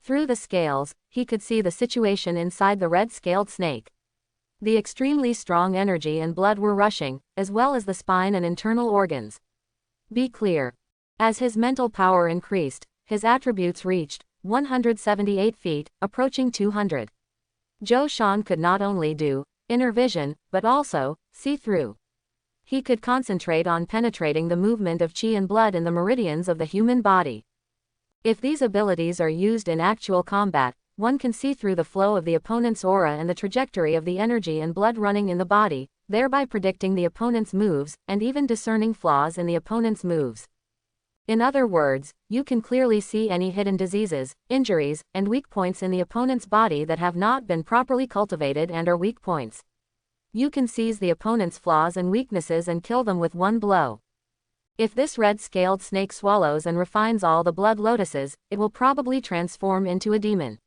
Through the scales, he could see the situation inside the red-scaled snake. The extremely strong energy and blood were rushing, as well as the spine and internal organs. Be clear. As his mental power increased, his attributes reached 178 feet, approaching 200. Zhou Shan could not only do inner vision, but also see through. He could concentrate on penetrating the movement of qi and blood in the meridians of the human body. If these abilities are used in actual combat, one can see through the flow of the opponent's aura and the trajectory of the energy and blood running in the body, thereby predicting the opponent's moves, and even discerning flaws in the opponent's moves. In other words, you can clearly see any hidden diseases, injuries, and weak points in the opponent's body that have not been properly cultivated and are weak points. You can seize the opponent's flaws and weaknesses and kill them with one blow. If this red-scaled snake swallows and refines all the blood lotuses, it will probably transform into a demon.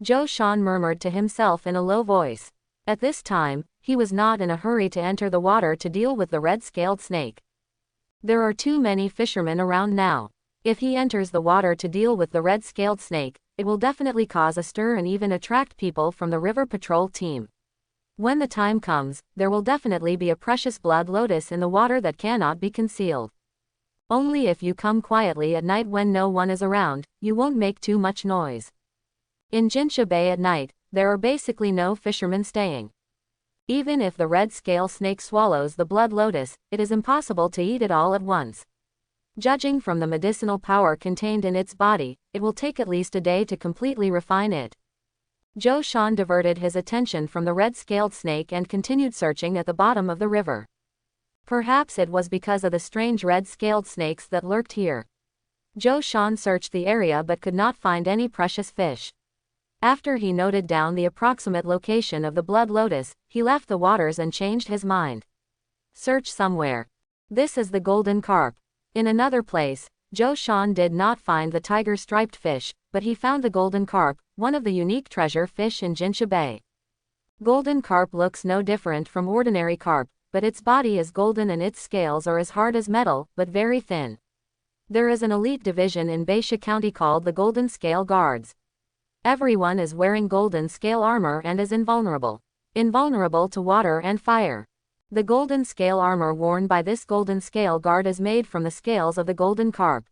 Zhou Shan murmured to himself in a low voice. At this time, he was not in a hurry to enter the water to deal with the red-scaled snake. There are too many fishermen around now. If he enters the water to deal with the red-scaled snake, it will definitely cause a stir and even attract people from the river patrol team. When the time comes, there will definitely be a precious blood lotus in the water that cannot be concealed. Only if you come quietly at night when no one is around, you won't make too much noise. In Jinsha Bay at night, there are basically no fishermen staying. Even if the red scale snake swallows the blood lotus, it is impossible to eat it all at once. Judging from the medicinal power contained in its body, it will take at least a day to completely refine it. Zhou Shan diverted his attention from the red-scaled snake and continued searching at the bottom of the river. Perhaps it was because of the strange red-scaled snakes that lurked here. Zhou Shan searched the area but could not find any precious fish. After he noted down the approximate location of the blood lotus, he left the waters and changed his mind. Search somewhere. This is the golden carp. In another place, Zhou Shan did not find the tiger-striped fish, but he found the golden carp, one of the unique treasure fish in Jinsha Bay. Golden carp looks no different from ordinary carp, but its body is golden and its scales are as hard as metal, but very thin. There is an elite division in Baisha County called the Golden Scale Guards. Everyone is wearing golden scale armor and is invulnerable. Invulnerable to water and fire. The golden scale armor worn by this golden scale guard is made from the scales of the golden carp.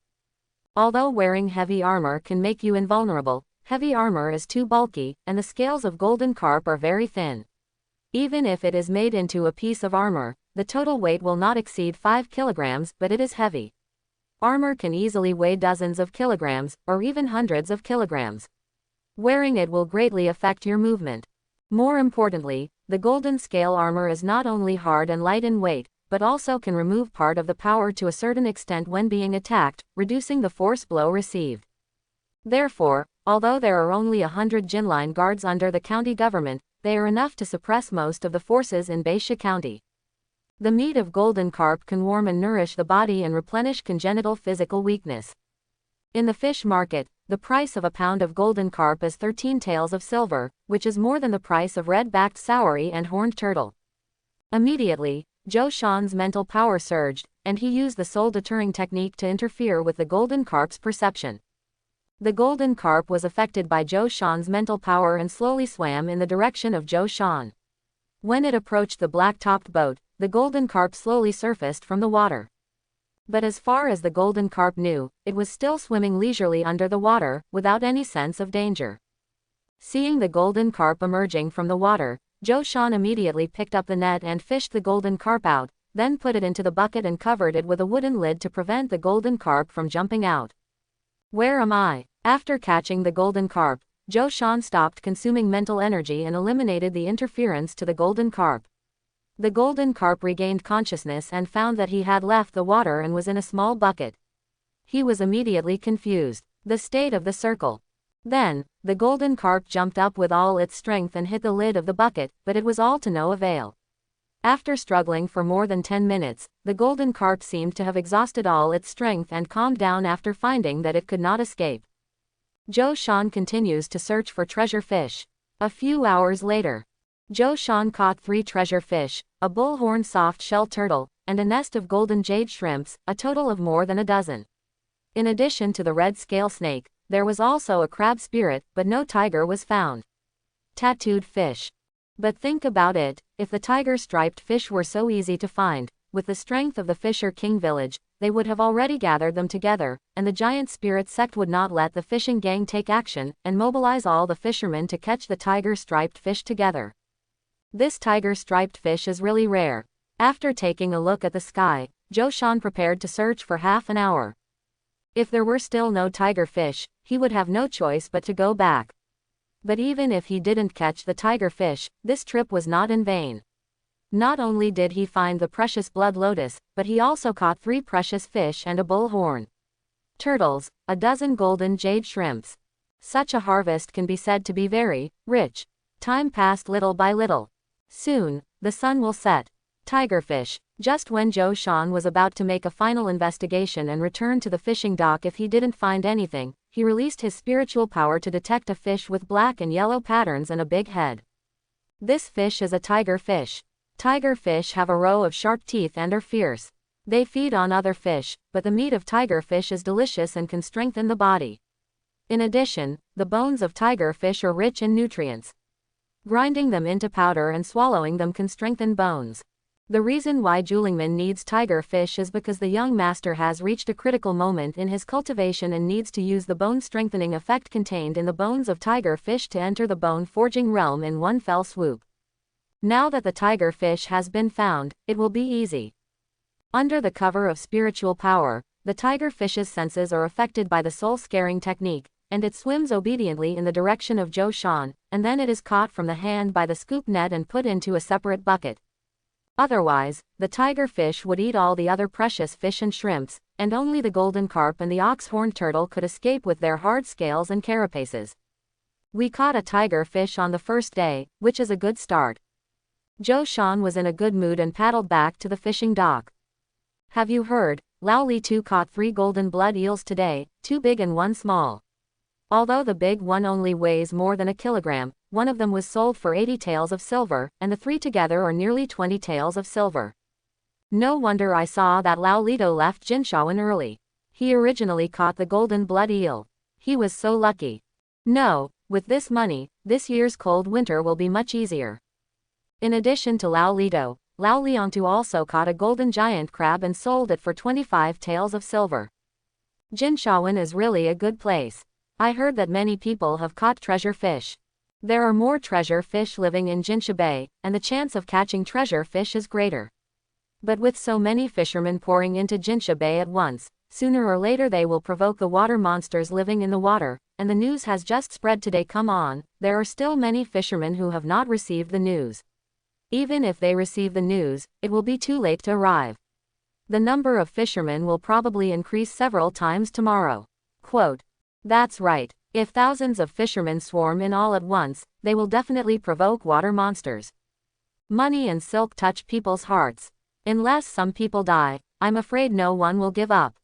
Although wearing heavy armor can make you invulnerable, heavy armor is too bulky, and the scales of golden carp are very thin. Even if it is made into a piece of armor, the total weight will not exceed 5 kilograms, but it is heavy. Armor can easily weigh dozens of kilograms, or even hundreds of kilograms. Wearing it will greatly affect your movement. More importantly, the golden scale armor is not only hard and light in weight, but also can remove part of the power to a certain extent when being attacked, reducing the force blow received. Therefore, although there are only 100 Jinline guards under the county government, they are enough to suppress most of the forces in Baisha County. The meat of golden carp can warm and nourish the body and replenish congenital physical weakness. In the fish market, the price of a pound of golden carp is 13 taels of silver, which is more than the price of red-backed saury and horned turtle. Immediately, Zhou Shan's mental power surged, and he used the soul-deterring technique to interfere with the golden carp's perception. The golden carp was affected by Zhou Shan's mental power and slowly swam in the direction of Zhou Shan. When it approached the black-topped boat, the golden carp slowly surfaced from the water. But as far as the golden carp knew, it was still swimming leisurely under the water, without any sense of danger. Seeing the golden carp emerging from the water, Zhou Shan immediately picked up the net and fished the golden carp out, then put it into the bucket and covered it with a wooden lid to prevent the golden carp from jumping out. Where am I? After catching the golden carp, Zhou Shan stopped consuming mental energy and eliminated the interference to the golden carp. The golden carp regained consciousness and found that he had left the water and was in a small bucket. He was immediately confused. The state of the circle. Then, the golden carp jumped up with all its strength and hit the lid of the bucket, but it was all to no avail. After struggling for more than 10 minutes, the golden carp seemed to have exhausted all its strength and calmed down after finding that it could not escape. Zhou Shan continues to search for treasure fish. A few hours later, Zhou Shan caught 3 treasure fish, a bullhorn soft-shell turtle, and a nest of golden jade shrimps, a total of more than a dozen. In addition to the red scale snake, there was also a crab spirit, but no tiger was found. Tattooed fish. But think about it, if the tiger-striped fish were so easy to find, with the strength of the Fisher King village, they would have already gathered them together, and the giant spirit sect would not let the fishing gang take action, and mobilize all the fishermen to catch the tiger-striped fish together. This tiger-striped fish is really rare. After taking a look at the sky, Zhou Shan prepared to search for half an hour. If there were still no tiger fish, he would have no choice but to go back. But even if he didn't catch the tiger fish, this trip was not in vain. Not only did he find the precious blood lotus, but he also caught 3 precious fish and a bullhorn turtles, a dozen golden jade shrimps. Such a harvest can be said to be very rich. Time passed little by little. Soon, the sun will set. Tigerfish. Just when Zhou Shan was about to make a final investigation and return to the fishing dock if he didn't find anything, he released his spiritual power to detect a fish with black and yellow patterns and a big head. This fish is a tiger fish. Tiger fish have a row of sharp teeth and are fierce. They feed on other fish, but the meat of tiger fish is delicious and can strengthen the body. In addition, the bones of tiger fish are rich in nutrients. Grinding them into powder and swallowing them can strengthen bones. The reason why Julingman needs tiger fish is because the young master has reached a critical moment in his cultivation and needs to use the bone-strengthening effect contained in the bones of tiger fish to enter the bone-forging realm in one fell swoop. Now that the tiger fish has been found, it will be easy. Under the cover of spiritual power, the tiger fish's senses are affected by the soul-scaring technique, and it swims obediently in the direction of Zhou Shan, and then it is caught from the hand by the scoop net and put into a separate bucket. Otherwise, the tiger fish would eat all the other precious fish and shrimps, and only the golden carp and the ox-horned turtle could escape with their hard scales and carapaces. We caught a tiger fish on the first day, which is a good start. Zhou Shan was in a good mood and paddled back to the fishing dock. Have you heard? Lao Li too caught 3 golden blood eels today, 2 big and 1 small. Although the big one only weighs more than a kilogram, one of them was sold for 80 taels of silver, and the 3 together are nearly 20 taels of silver. No wonder I saw that Lao Lido left Jinshaoan early. He originally caught the golden blood eel. He was so lucky. No, with this money, this year's cold winter will be much easier. In addition to Lao Lido, Lao Liangtu also caught a golden giant crab and sold it for 25 taels of silver. Jinshaoan is really a good place. I heard that many people have caught treasure fish. There are more treasure fish living in Jinsha Bay, and the chance of catching treasure fish is greater. But with so many fishermen pouring into Jinsha Bay at once, sooner or later they will provoke the water monsters living in the water, and the news has just spread today. Come on, there are still many fishermen who have not received the news. Even if they receive the news, it will be too late to arrive. The number of fishermen will probably increase several times tomorrow. Quote, that's right. If thousands of fishermen swarm in all at once, they will definitely provoke water monsters. Money and silk touch people's hearts. Unless some people die, I'm afraid no one will give up.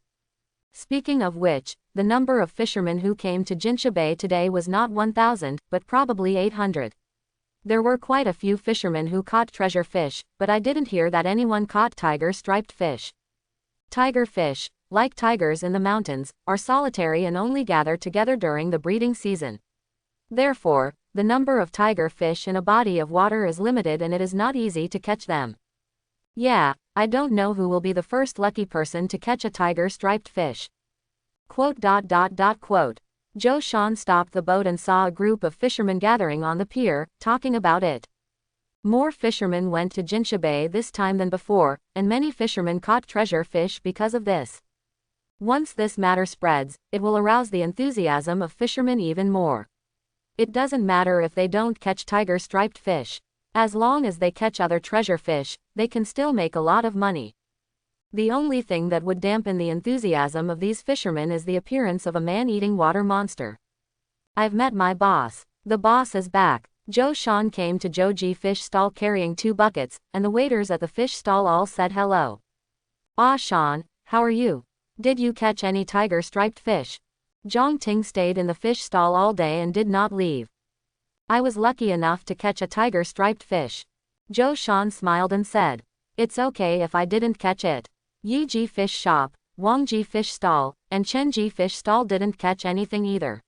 Speaking of which, the number of fishermen who came to Jinsha Bay today was not 1,000, but probably 800. There were quite a few fishermen who caught treasure fish, but I didn't hear that anyone caught tiger-striped fish. Tiger fish, like tigers in the mountains, are solitary and only gather together during the breeding season. Therefore, the number of tiger fish in a body of water is limited and it is not easy to catch them. Yeah, I don't know who will be the first lucky person to catch a tiger-striped fish. Quote. Zhou Shan stopped the boat and saw a group of fishermen gathering on the pier, talking about it. More fishermen went to Jinsha Bay this time than before, and many fishermen caught treasure fish because of this. Once this matter spreads, it will arouse the enthusiasm of fishermen even more. It doesn't matter if they don't catch tiger-striped fish. As long as they catch other treasure fish, they can still make a lot of money. The only thing that would dampen the enthusiasm of these fishermen is the appearance of a man-eating water monster. I've met my boss. The boss is back. Zhou Shan came to Zhouji fish stall carrying 2 buckets, and the waiters at the fish stall all said hello. Ah Shan, how are you? Did you catch any tiger-striped fish? Zhang Ting stayed in the fish stall all day and did not leave. I was lucky enough to catch a tiger-striped fish. Zhou Shan smiled and said, it's okay if I didn't catch it. Yiji fish shop, Wangji fish stall, and Chenji fish stall didn't catch anything either.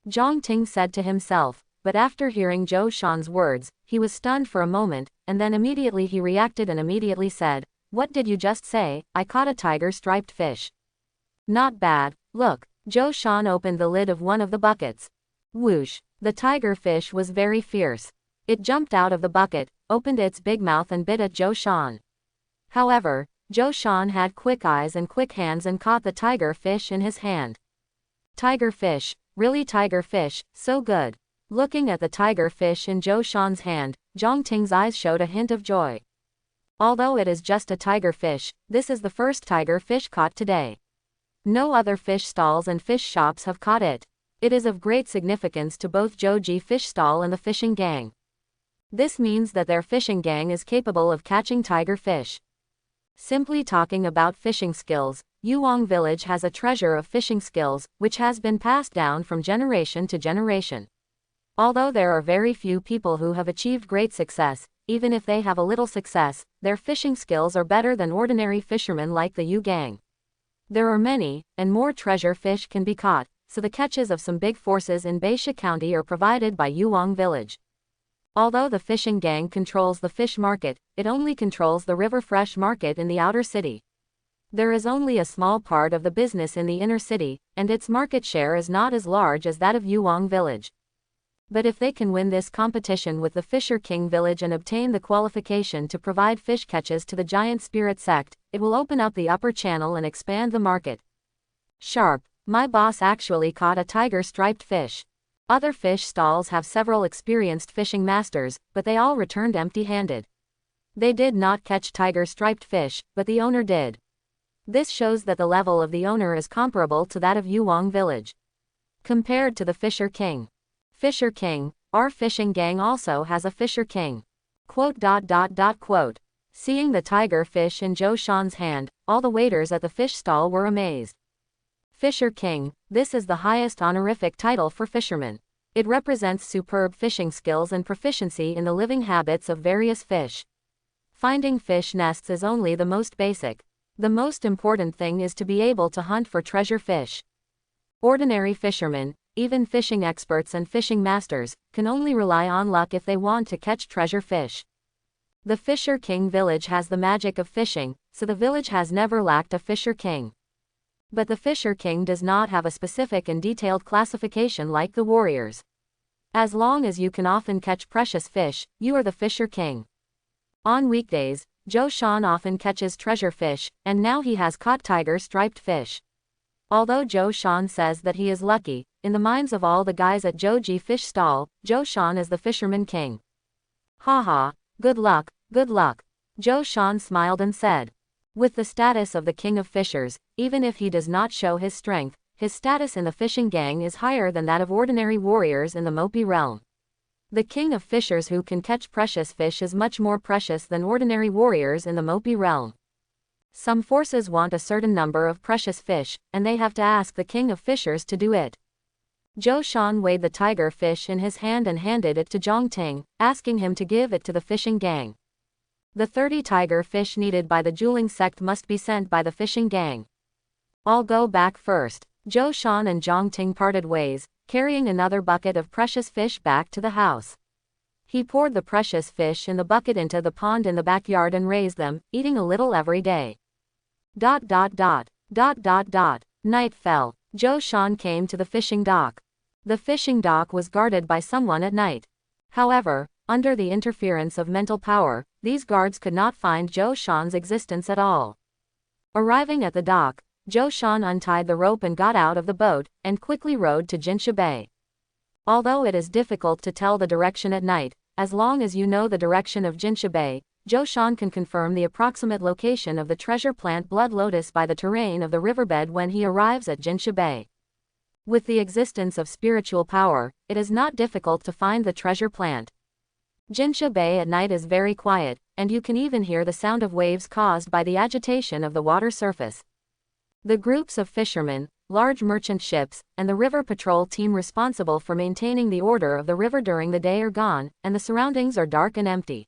Zhang Ting said to himself, but after hearing Zhou Shan's words, he was stunned for a moment, and then immediately he reacted and immediately said, what did you just say? I caught a tiger-striped fish. Not bad. Look. Zhou Shan opened the lid of one of the buckets. Whoosh. The tiger fish was very fierce. It jumped out of the bucket, opened its big mouth and bit at Zhou Shan. However, Zhou Shan had quick eyes and quick hands and caught the tiger fish in his hand. Tiger fish, really tiger fish, so good. Looking at the tiger fish in Zhou Shan's hand, Zhang Ting's eyes showed a hint of joy. Although it is just a tiger fish, this is the first tiger fish caught today. No other fish stalls and fish shops have caught it. It is of great significance to both Zhouji fish stall and the fishing gang. This means that their fishing gang is capable of catching tiger fish. Simply talking about fishing skills, Yuang village has a treasure of fishing skills, which has been passed down from generation to generation. Although there are very few people who have achieved great success, even if they have a little success, their fishing skills are better than ordinary fishermen like the Yu gang. There are many, and more treasure fish can be caught, so the catches of some big forces in Baisha County are provided by Yuang village. Although the fishing gang controls the fish market, it only controls the river fresh market in the outer city. There is only a small part of the business in the inner city, and its market share is not as large as that of Yuang village. But if they can win this competition with the Fisher King village and obtain the qualification to provide fish catches to the giant spirit sect, it will open up the upper channel and expand the market. Sharp. My boss actually caught a tiger-striped fish. Other fish stalls have several experienced fishing masters, but they all returned empty-handed. They did not catch tiger-striped fish, but the owner did. This shows that the level of the owner is comparable to that of Yuwang village. Compared to the Fisher King. Fisher King, our fishing gang also has a Fisher King. Quote. Seeing the tiger fish in Zhou Shan's hand, all the waiters at the fish stall were amazed. Fisher King, this is the highest honorific title for fishermen. It represents superb fishing skills and proficiency in the living habits of various fish. Finding fish nests is only the most basic. The most important thing is to be able to hunt for treasure fish. Ordinary fishermen, even fishing experts and fishing masters, can only rely on luck if they want to catch treasure fish. The Fisher King village has the magic of fishing, so the village has never lacked a Fisher King. But the Fisher King does not have a specific and detailed classification like the warriors. As long as you can often catch precious fish, you are the Fisher King. On weekdays, Zhou Shan often catches treasure fish, and now he has caught tiger-striped fish. Although Zhou Shan says that he is lucky, in the minds of all the guys at Zhouji fish stall, Zhou Shan is the fisherman king. Haha, good luck, good luck. Zhou Shan smiled and said. With the status of the king of fishers, even if he does not show his strength, his status in the fishing gang is higher than that of ordinary warriors in the Mopi realm. The king of fishers who can catch precious fish is much more precious than ordinary warriors in the Mopi realm. Some forces want a certain number of precious fish, and they have to ask the king of fishers to do it. Zhou Shan weighed the tiger fish in his hand and handed it to Zhang Ting, asking him to give it to the fishing gang. The 30 tiger fish needed by the Juling sect must be sent by the fishing gang. I'll go back first. Zhou Shan and Zhang Ting parted ways, carrying another bucket of precious fish back to the house. He poured the precious fish in the bucket into the pond in the backyard and raised them, eating a little every day. Night fell. Zhou Shan came to the fishing dock. The fishing dock was guarded by someone at night. However, under the interference of mental power, these guards could not find Zhou Shan's existence at all. Arriving at the dock, Zhou Shan untied the rope and got out of the boat, and quickly rowed to Jinsha Bay. Although it is difficult to tell the direction at night, as long as you know the direction of Jinsha Bay, Zhou Shan can confirm the approximate location of the treasure plant Blood Lotus by the terrain of the riverbed when he arrives at Jinsha Bay. With the existence of spiritual power, it is not difficult to find the treasure plant. Jinsha Bay at night is very quiet, and you can even hear the sound of waves caused by the agitation of the water surface. The groups of fishermen, large merchant ships, and the river patrol team responsible for maintaining the order of the river during the day are gone, and the surroundings are dark and empty.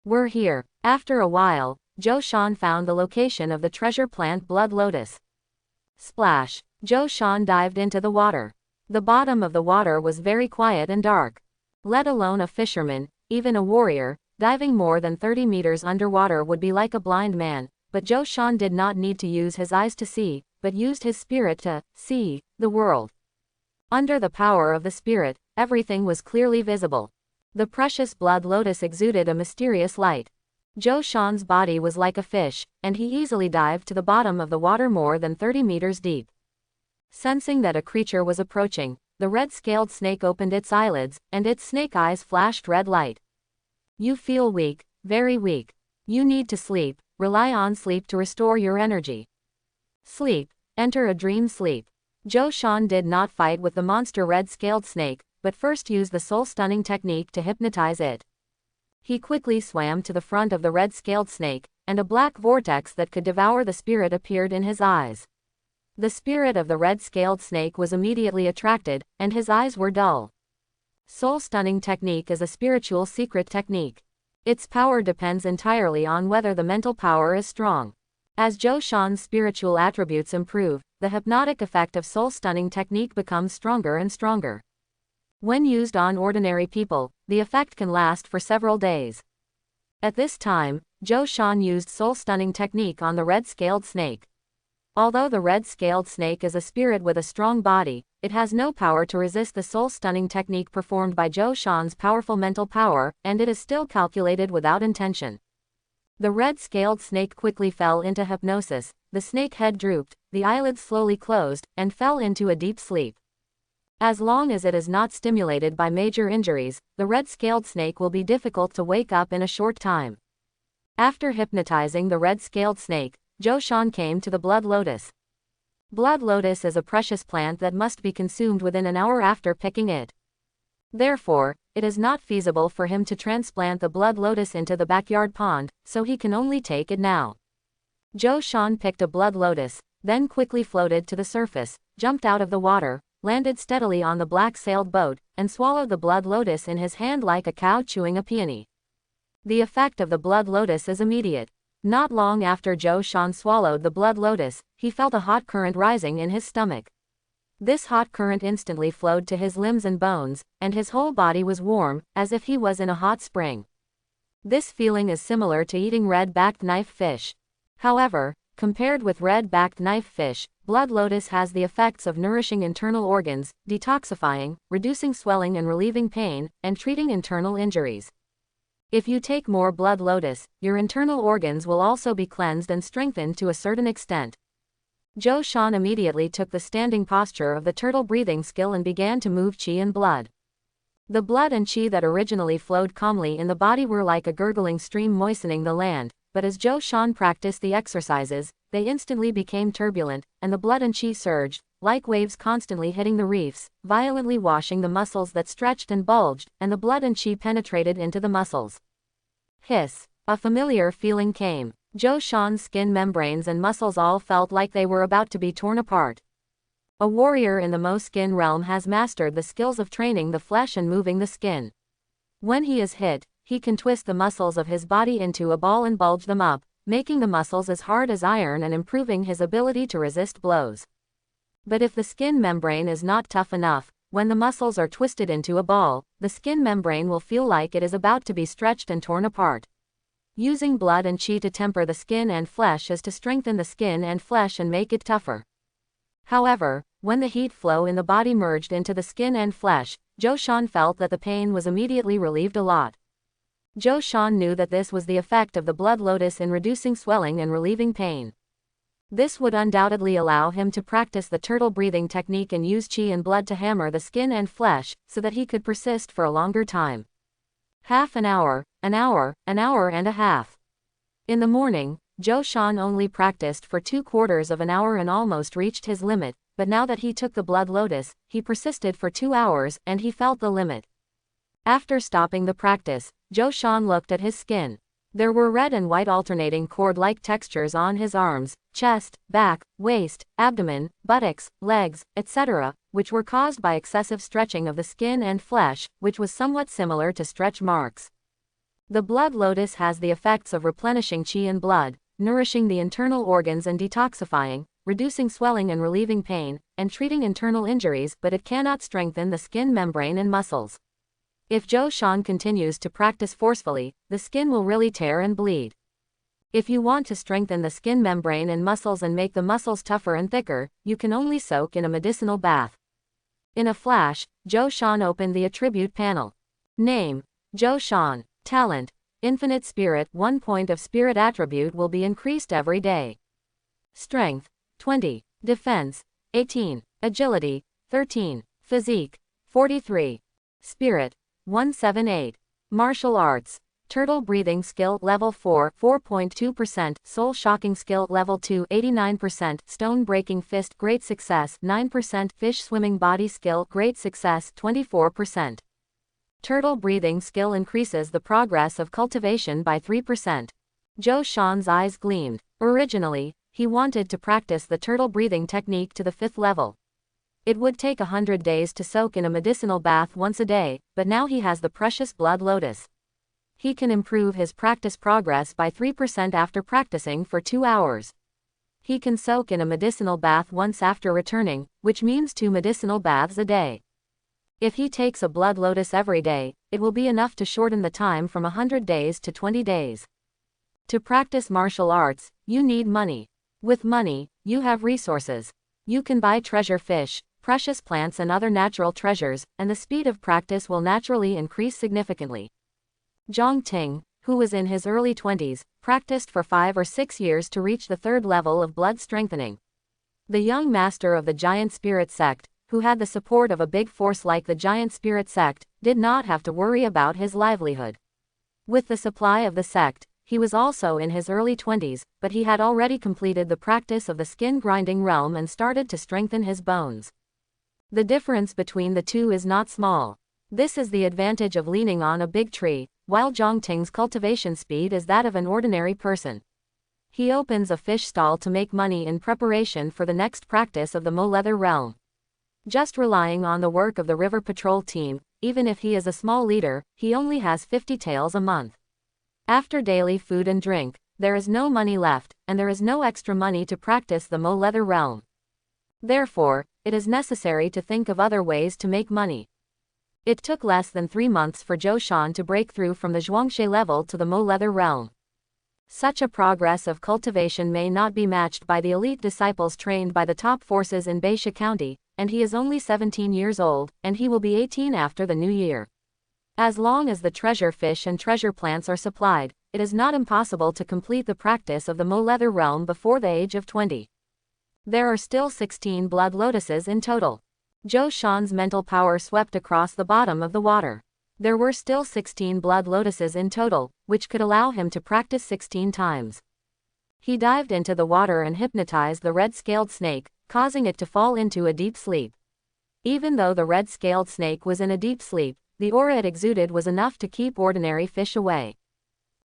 We're here. After a while, Zhou Shan found the location of the treasure plant Blood Lotus. Splash. Zhou Shan dived into the water. The bottom of the water was very quiet and dark. Let alone a fisherman, even a warrior, diving more than 30 meters underwater would be like a blind man, but Zhou Shan did not need to use his eyes to see, but used his spirit to see the world. Under the power of the spirit, everything was clearly visible. The precious Blood Lotus exuded a mysterious light. Zhou Shan's body was like a fish, and he easily dived to the bottom of the water more than 30 meters deep. Sensing that a creature was approaching, the red-scaled snake opened its eyelids, and its snake eyes flashed red light. You feel weak, very weak. You need to sleep. Rely on sleep to restore your energy. Sleep. Enter a dream sleep. Zhou Shan did not fight with the monster red-scaled snake, but first used the soul-stunning technique to hypnotize it. He quickly swam to the front of the red-scaled snake, and a black vortex that could devour the spirit appeared in his eyes. The spirit of the red-scaled snake was immediately attracted, and his eyes were dull. Soul-stunning technique is a spiritual secret technique. Its power depends entirely on whether the mental power is strong. As Zhou Shan's spiritual attributes improve, the hypnotic effect of soul-stunning technique becomes stronger and stronger. When used on ordinary people, the effect can last for several days. At this time, Zhou Shan used soul-stunning technique on the red-scaled snake. Although the red-scaled snake is a spirit with a strong body, it has no power to resist the soul-stunning technique performed by Zhou Shan's powerful mental power, and it is still calculated without intention. The red-scaled snake quickly fell into hypnosis, the snake head drooped, the eyelids slowly closed, and fell into a deep sleep. As long as it is not stimulated by major injuries, the red-scaled snake will be difficult to wake up in a short time. After hypnotizing the red-scaled snake, Zhou Shan came to the blood lotus. Blood lotus is a precious plant that must be consumed within an hour after picking it. Therefore, it is not feasible for him to transplant the blood lotus into the backyard pond, so he can only take it now. Zhou Shan picked a blood lotus, then quickly floated to the surface, jumped out of the water, landed steadily on the black-sailed boat, and swallowed the blood lotus in his hand like a cow chewing a peony. The effect of the blood lotus is immediate. Not long after Zhou Shan swallowed the blood lotus, he felt a hot current rising in his stomach. This hot current instantly flowed to his limbs and bones, and his whole body was warm, as if he was in a hot spring. This feeling is similar to eating red-backed knife fish. However, compared with red-backed knife fish, blood lotus has the effects of nourishing internal organs, detoxifying, reducing swelling and relieving pain, and treating internal injuries. If you take more blood lotus, your internal organs will also be cleansed and strengthened to a certain extent. Zhou Shan immediately took the standing posture of the turtle breathing skill and began to move qi and blood. The blood and qi that originally flowed calmly in the body were like a gurgling stream moistening the land, but as Zhou Shan practiced the exercises, they instantly became turbulent, and the blood and qi surged, like waves constantly hitting the reefs, violently washing the muscles that stretched and bulged, and the blood and qi penetrated into the muscles. Hiss! A familiar feeling came. Zhou Shan's skin membranes and muscles all felt like they were about to be torn apart. A warrior in the Mo skin realm has mastered the skills of training the flesh and moving the skin. When he is hit, he can twist the muscles of his body into a ball and bulge them up, making the muscles as hard as iron and improving his ability to resist blows. But if the skin membrane is not tough enough, when the muscles are twisted into a ball, the skin membrane will feel like it is about to be stretched and torn apart. Using blood and qi to temper the skin and flesh is to strengthen the skin and flesh and make it tougher. However, when the heat flow in the body merged into the skin and flesh, Zhou Shan felt that the pain was immediately relieved a lot. Zhou Shan knew that this was the effect of the blood lotus in reducing swelling and relieving pain. This would undoubtedly allow him to practice the turtle breathing technique and use qi and blood to hammer the skin and flesh, so that he could persist for a longer time. Half an hour, an hour and a half. In the morning, Zhou Shan only practiced for 2/4 of an hour and almost reached his limit, but now that he took the blood lotus, he persisted for 2 hours and he felt the limit. After stopping the practice, Zhou Shan looked at his skin. There were red and white alternating cord-like textures on his arms, chest, back, waist, abdomen, buttocks, legs, etc., which were caused by excessive stretching of the skin and flesh, which was somewhat similar to stretch marks. The blood lotus has the effects of replenishing qi and blood, nourishing the internal organs and detoxifying, reducing swelling and relieving pain, and treating internal injuries, but it cannot strengthen the skin membrane and muscles. If Zhou Shan continues to practice forcefully, the skin will really tear and bleed. If you want to strengthen the skin membrane and muscles and make the muscles tougher and thicker, you can only soak in a medicinal bath. In a flash, Zhou Shan opened the attribute panel. Name: Zhou Shan. Talent: Infinite Spirit. 1 point of spirit attribute will be increased every day. Strength: 20. Defense: 18. Agility: 13. Physique: 43. Spirit: 178. Martial Arts. Turtle Breathing Skill Level 4 4.2%, Soul Shocking Skill Level 2 89%, Stone Breaking Fist Great Success 9%, Fish Swimming Body Skill Great Success 24%. Turtle Breathing Skill increases the progress of cultivation by 3%. Zhou Shan's eyes gleamed. Originally, he wanted to practice the turtle breathing technique to the 5th level. It would take 100 days to soak in a medicinal bath once a day, but now he has the precious blood lotus. He can improve his practice progress by 3% after practicing for 2 hours. He can soak in a medicinal bath once after returning, which means 2 medicinal baths a day. If he takes a blood lotus every day, it will be enough to shorten the time from 100 days to 20 days. To practice martial arts, you need money. With money, You have resources. You can buy treasure fish, precious plants and other natural treasures, and the speed of practice will naturally increase significantly. Zhang Ting, who was in his early 20s, practiced for 5 or 6 years to reach the 3rd level of blood strengthening. The young master of the Giant Spirit sect, who had the support of a big force like the Giant Spirit sect, did not have to worry about his livelihood. With the supply of the sect, he was also in his early 20s, but he had already completed the practice of the skin-grinding realm and started to strengthen his bones. The difference between the two is not small. This is the advantage of leaning on a big tree, while Zhang Ting's cultivation speed is that of an ordinary person. He opens a fish stall to make money in preparation for the next practice of the Mo-leather realm. Just relying on the work of the river patrol team, even if he is a small leader, he only has 50 taels a month. After daily food and drink, there is no money left, and there is no extra money to practice the Mo-leather realm. Therefore, it is necessary to think of other ways to make money. It took less than 3 months for Zhou Shan to break through from the Zhuangshi level to the Mo-leather realm. Such a progress of cultivation may not be matched by the elite disciples trained by the top forces in Baisha County, and he is only 17 years old, and he will be 18 after the new year. As long as the treasure fish and treasure plants are supplied, it is not impossible to complete the practice of the Mo-leather realm before the age of 20. There are still 16 blood lotuses in total. Zhou Shan's mental power swept across the bottom of the water. There were still 16 blood lotuses in total, which could allow him to practice 16 times. He dived into the water and hypnotized the red-scaled snake, causing it to fall into a deep sleep. Even though the red-scaled snake was in a deep sleep, the aura it exuded was enough to keep ordinary fish away.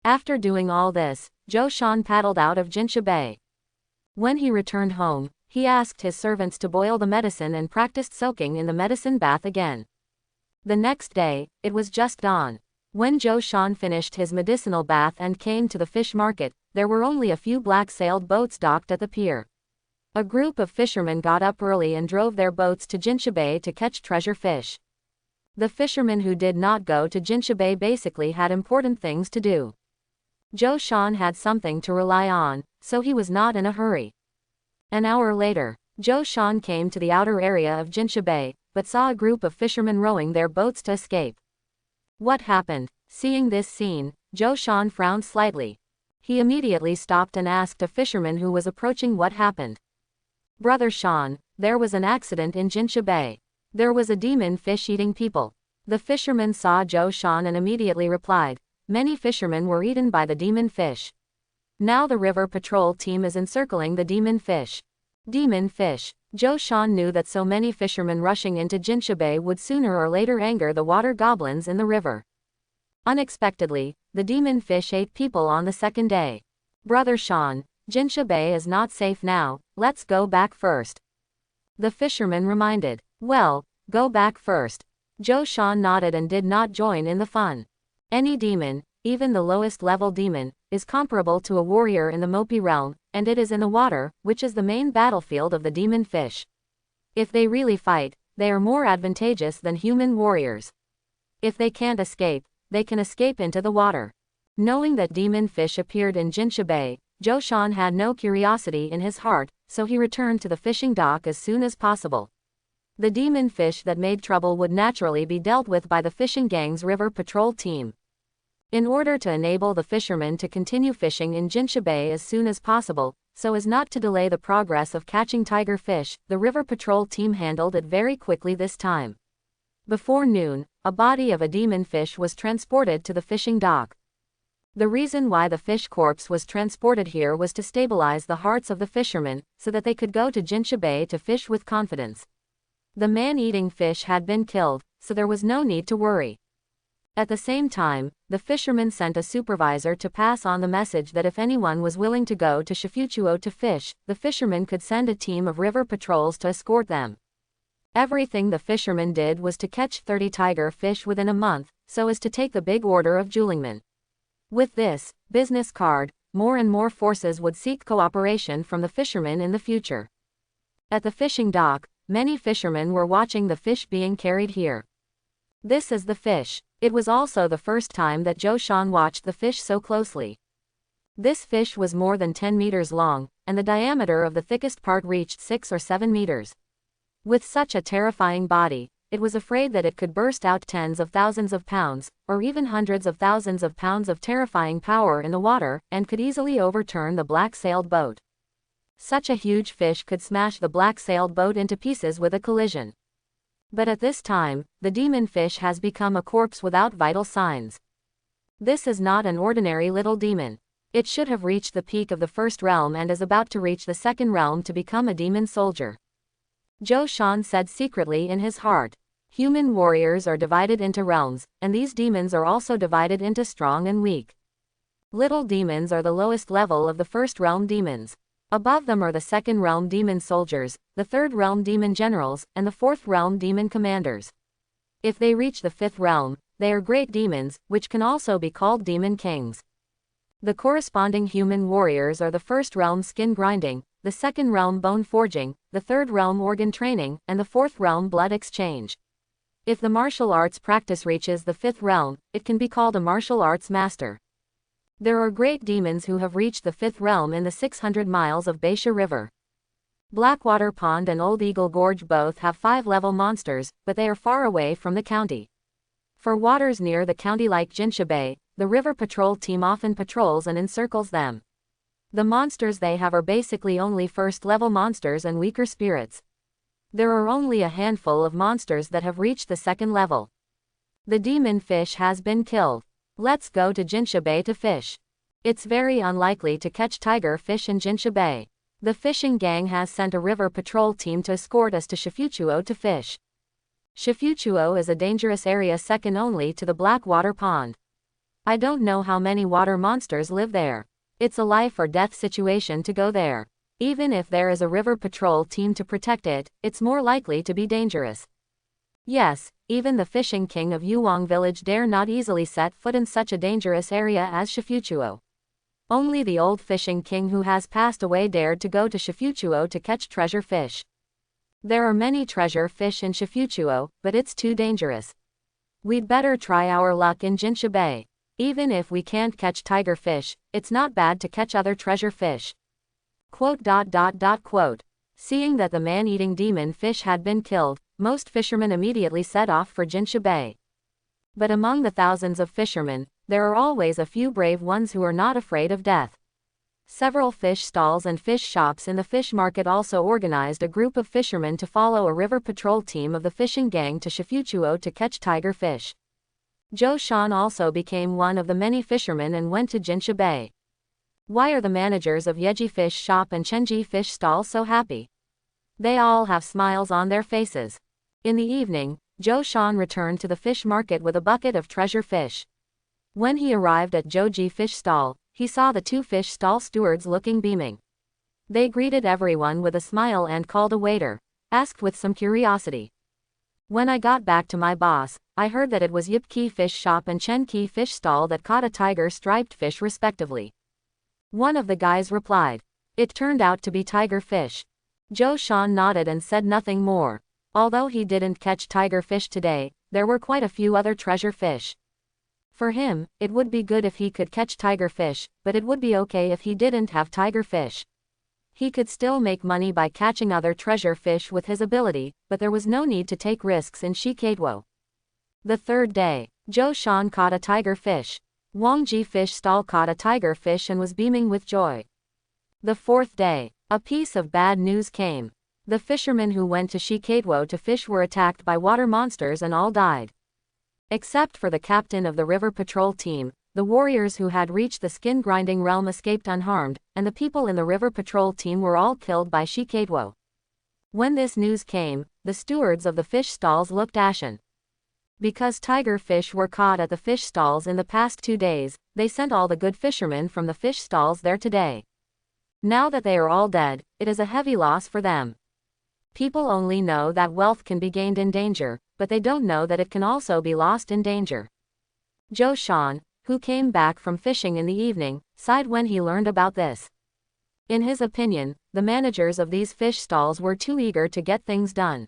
After doing all this, Zhou Shan paddled out of Jinsha Bay. When he returned home, he asked his servants to boil the medicine and practiced soaking in the medicine bath again. The next day, it was just dawn. When Zhou Shan finished his medicinal bath and came to the fish market, there were only a few black-sailed boats docked at the pier. A group of fishermen got up early and drove their boats to Jinsha Bay to catch treasure fish. The fishermen who did not go to Jinsha Bay basically had important things to do. Zhou Shan had something to rely on, so he was not in a hurry. An hour later, Zhou Shan came to the outer area of Jinsha Bay, but saw a group of fishermen rowing their boats to escape. What happened? Seeing this scene, Zhou Shan frowned slightly. He immediately stopped and asked a fisherman who was approaching what happened. Brother Shan, there was an accident in Jinsha Bay. There was a demon fish eating people. The fisherman saw Zhou Shan and immediately replied, many fishermen were eaten by the demon fish. Now the river patrol team is encircling the demon fish. Demon fish. Zhou Shan knew that so many fishermen rushing into Jinsha Bay would sooner or later anger the water goblins in the river. Unexpectedly, the demon fish ate people on the second day. Brother Shan, Jinsha Bay is not safe now, let's go back first. The fisherman reminded. Well, go back first. Zhou Shan nodded and did not join in the fun. Any demon, even the lowest level demon, is comparable to a warrior in the Mopi realm, and it is in the water, which is the main battlefield of the demon fish. If they really fight, they are more advantageous than human warriors. If they can't escape, they can escape into the water. Knowing that demon fish appeared in Jinsha Bay, Zhou Shan had no curiosity in his heart, so he returned to the fishing dock as soon as possible. The demon fish that made trouble would naturally be dealt with by the fishing gang's river patrol team. In order to enable the fishermen to continue fishing in Jinsha Bay as soon as possible, so as not to delay the progress of catching tiger fish, the river patrol team handled it very quickly this time. Before noon, a body of a demon fish was transported to the fishing dock. The reason why the fish corpse was transported here was to stabilize the hearts of the fishermen, so that they could go to Jinsha Bay to fish with confidence. The man-eating fish had been killed, so there was no need to worry. At the same time, the fishermen sent a supervisor to pass on the message that if anyone was willing to go to Shifuchuo to fish, the fishermen could send a team of river patrols to escort them. Everything the fishermen did was to catch 30 tiger fish within a month, so as to take the big order of Julingman. With this business card, more and more forces would seek cooperation from the fishermen in the future. At the fishing dock, many fishermen were watching the fish being carried here. This is the fish. It was also the first time that Zhou Shan watched the fish so closely. This fish was more than 10 meters long, and the diameter of the thickest part reached 6 or 7 meters. With such a terrifying body, it was afraid that it could burst out tens of thousands of pounds, or even hundreds of thousands of pounds of terrifying power in the water, and could easily overturn the black-sailed boat. Such a huge fish could smash the black-sailed boat into pieces with a collision. But at this time, the demon fish has become a corpse without vital signs. This is not an ordinary little demon. It should have reached the peak of the first realm and is about to reach the second realm to become a demon soldier. Zhou Shan said secretly in his heart. Human warriors are divided into realms, and these demons are also divided into strong and weak. Little demons are the lowest level of the first realm demons. Above them are the second realm demon soldiers, the third realm demon generals, and the fourth realm demon commanders. If they reach the fifth realm, they are great demons, which can also be called demon kings. The corresponding human warriors are the first realm skin grinding, the second realm bone forging, the third realm organ training, and the fourth realm blood exchange. If the martial arts practice reaches the fifth realm, it can be called a martial arts master. There are great demons who have reached the fifth realm in the 600 miles of Baisha River. Blackwater Pond and Old Eagle Gorge both have 5-level monsters, but they are far away from the county. For waters near the county like Jinsha Bay, the river patrol team often patrols and encircles them. The monsters they have are basically only first-level monsters and weaker spirits. There are only a handful of monsters that have reached the second level. The demon fish has been killed. Let's go to Jinsha Bay to fish. It's very unlikely to catch tiger fish in Jinsha Bay. The fishing gang has sent a river patrol team to escort us to Shifuchuo to fish. Shifuchuo is a dangerous area second only to the Blackwater Pond. I don't know how many water monsters live there. It's a life or death situation to go there. Even if there is a river patrol team to protect it, it's more likely to be dangerous. Yes, even the fishing king of Yuwang village dare not easily set foot in such a dangerous area as Shifuchuo. Only the old fishing king who has passed away dared to go to Shifuchuo to catch treasure fish. There are many treasure fish in Shifuchuo, but it's too dangerous. We'd better try our luck in Jinsha Bay. Even if we can't catch tiger fish, it's not bad to catch other treasure fish. Quote. Seeing that the man-eating demon fish had been killed, most fishermen immediately set off for Jinsha Bay. But among the thousands of fishermen, there are always a few brave ones who are not afraid of death. Several fish stalls and fish shops in the fish market also organized a group of fishermen to follow a river patrol team of the fishing gang to Shifuchuo to catch tiger fish. Zhou Shan also became one of the many fishermen and went to Jinsha Bay. Why are the managers of Yeji Fish Shop and Chenji Fish Stall so happy? They all have smiles on their faces. In the evening, Zhou Shan returned to the fish market with a bucket of treasure fish. When he arrived at Zhouji Fish Stall, he saw the 2 fish stall stewards looking beaming. They greeted everyone with a smile and called a waiter, asked with some curiosity. When I got back to my boss, I heard that it was Yip Ki Fish Shop and Chen Ki Fish Stall that caught a tiger striped fish respectively. One of the guys replied. It turned out to be tiger fish. Zhou Shan nodded and said nothing more. Although he didn't catch tiger fish today, there were quite a few other treasure fish. For him, it would be good if he could catch tiger fish, but it would be okay if he didn't have tiger fish. He could still make money by catching other treasure fish with his ability, but there was no need to take risks in Shikaidwo. The third day, Zhou Shan caught a tiger fish. Wang Ji Fish Stall caught a tiger fish and was beaming with joy. The fourth day, a piece of bad news came. The fishermen who went to Shikaidwo to fish were attacked by water monsters and all died. Except for the captain of the river patrol team, the warriors who had reached the skin-grinding realm escaped unharmed, and the people in the river patrol team were all killed by Shikaidwo. When this news came, the stewards of the fish stalls looked ashen. Because tiger fish were caught at the fish stalls in the past 2 days, they sent all the good fishermen from the fish stalls there today. Now that they are all dead, it is a heavy loss for them. People only know that wealth can be gained in danger, but they don't know that it can also be lost in danger. Zhou Shan, who came back from fishing in the evening, sighed when he learned about this. In his opinion, the managers of these fish stalls were too eager to get things done.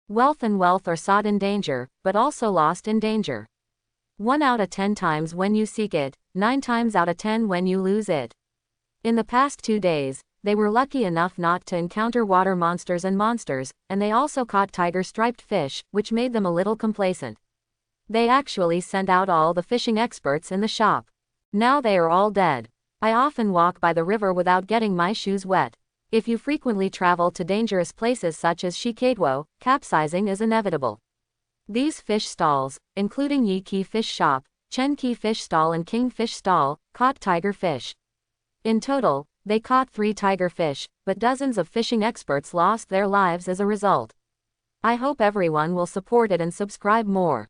Wealth are sought in danger, but also lost in danger. 1 out of 10 times when you seek it, 9 times out of 10 when you lose it. In the past 2 days, they were lucky enough not to encounter water monsters, and they also caught tiger-striped fish, which made them a little complacent. They actually sent out all the fishing experts in the shop. Now they are all dead. I often walk by the river without getting my shoes wet. If you frequently travel to dangerous places such as Shikadwo, capsizing is inevitable. These fish stalls, including Yi Ki Fish Shop, Chen Ki Fish Stall and King Fish Stall, caught tiger fish. In total, they caught 3 tiger fish, but dozens of fishing experts lost their lives as a result. I hope everyone will support it and subscribe more.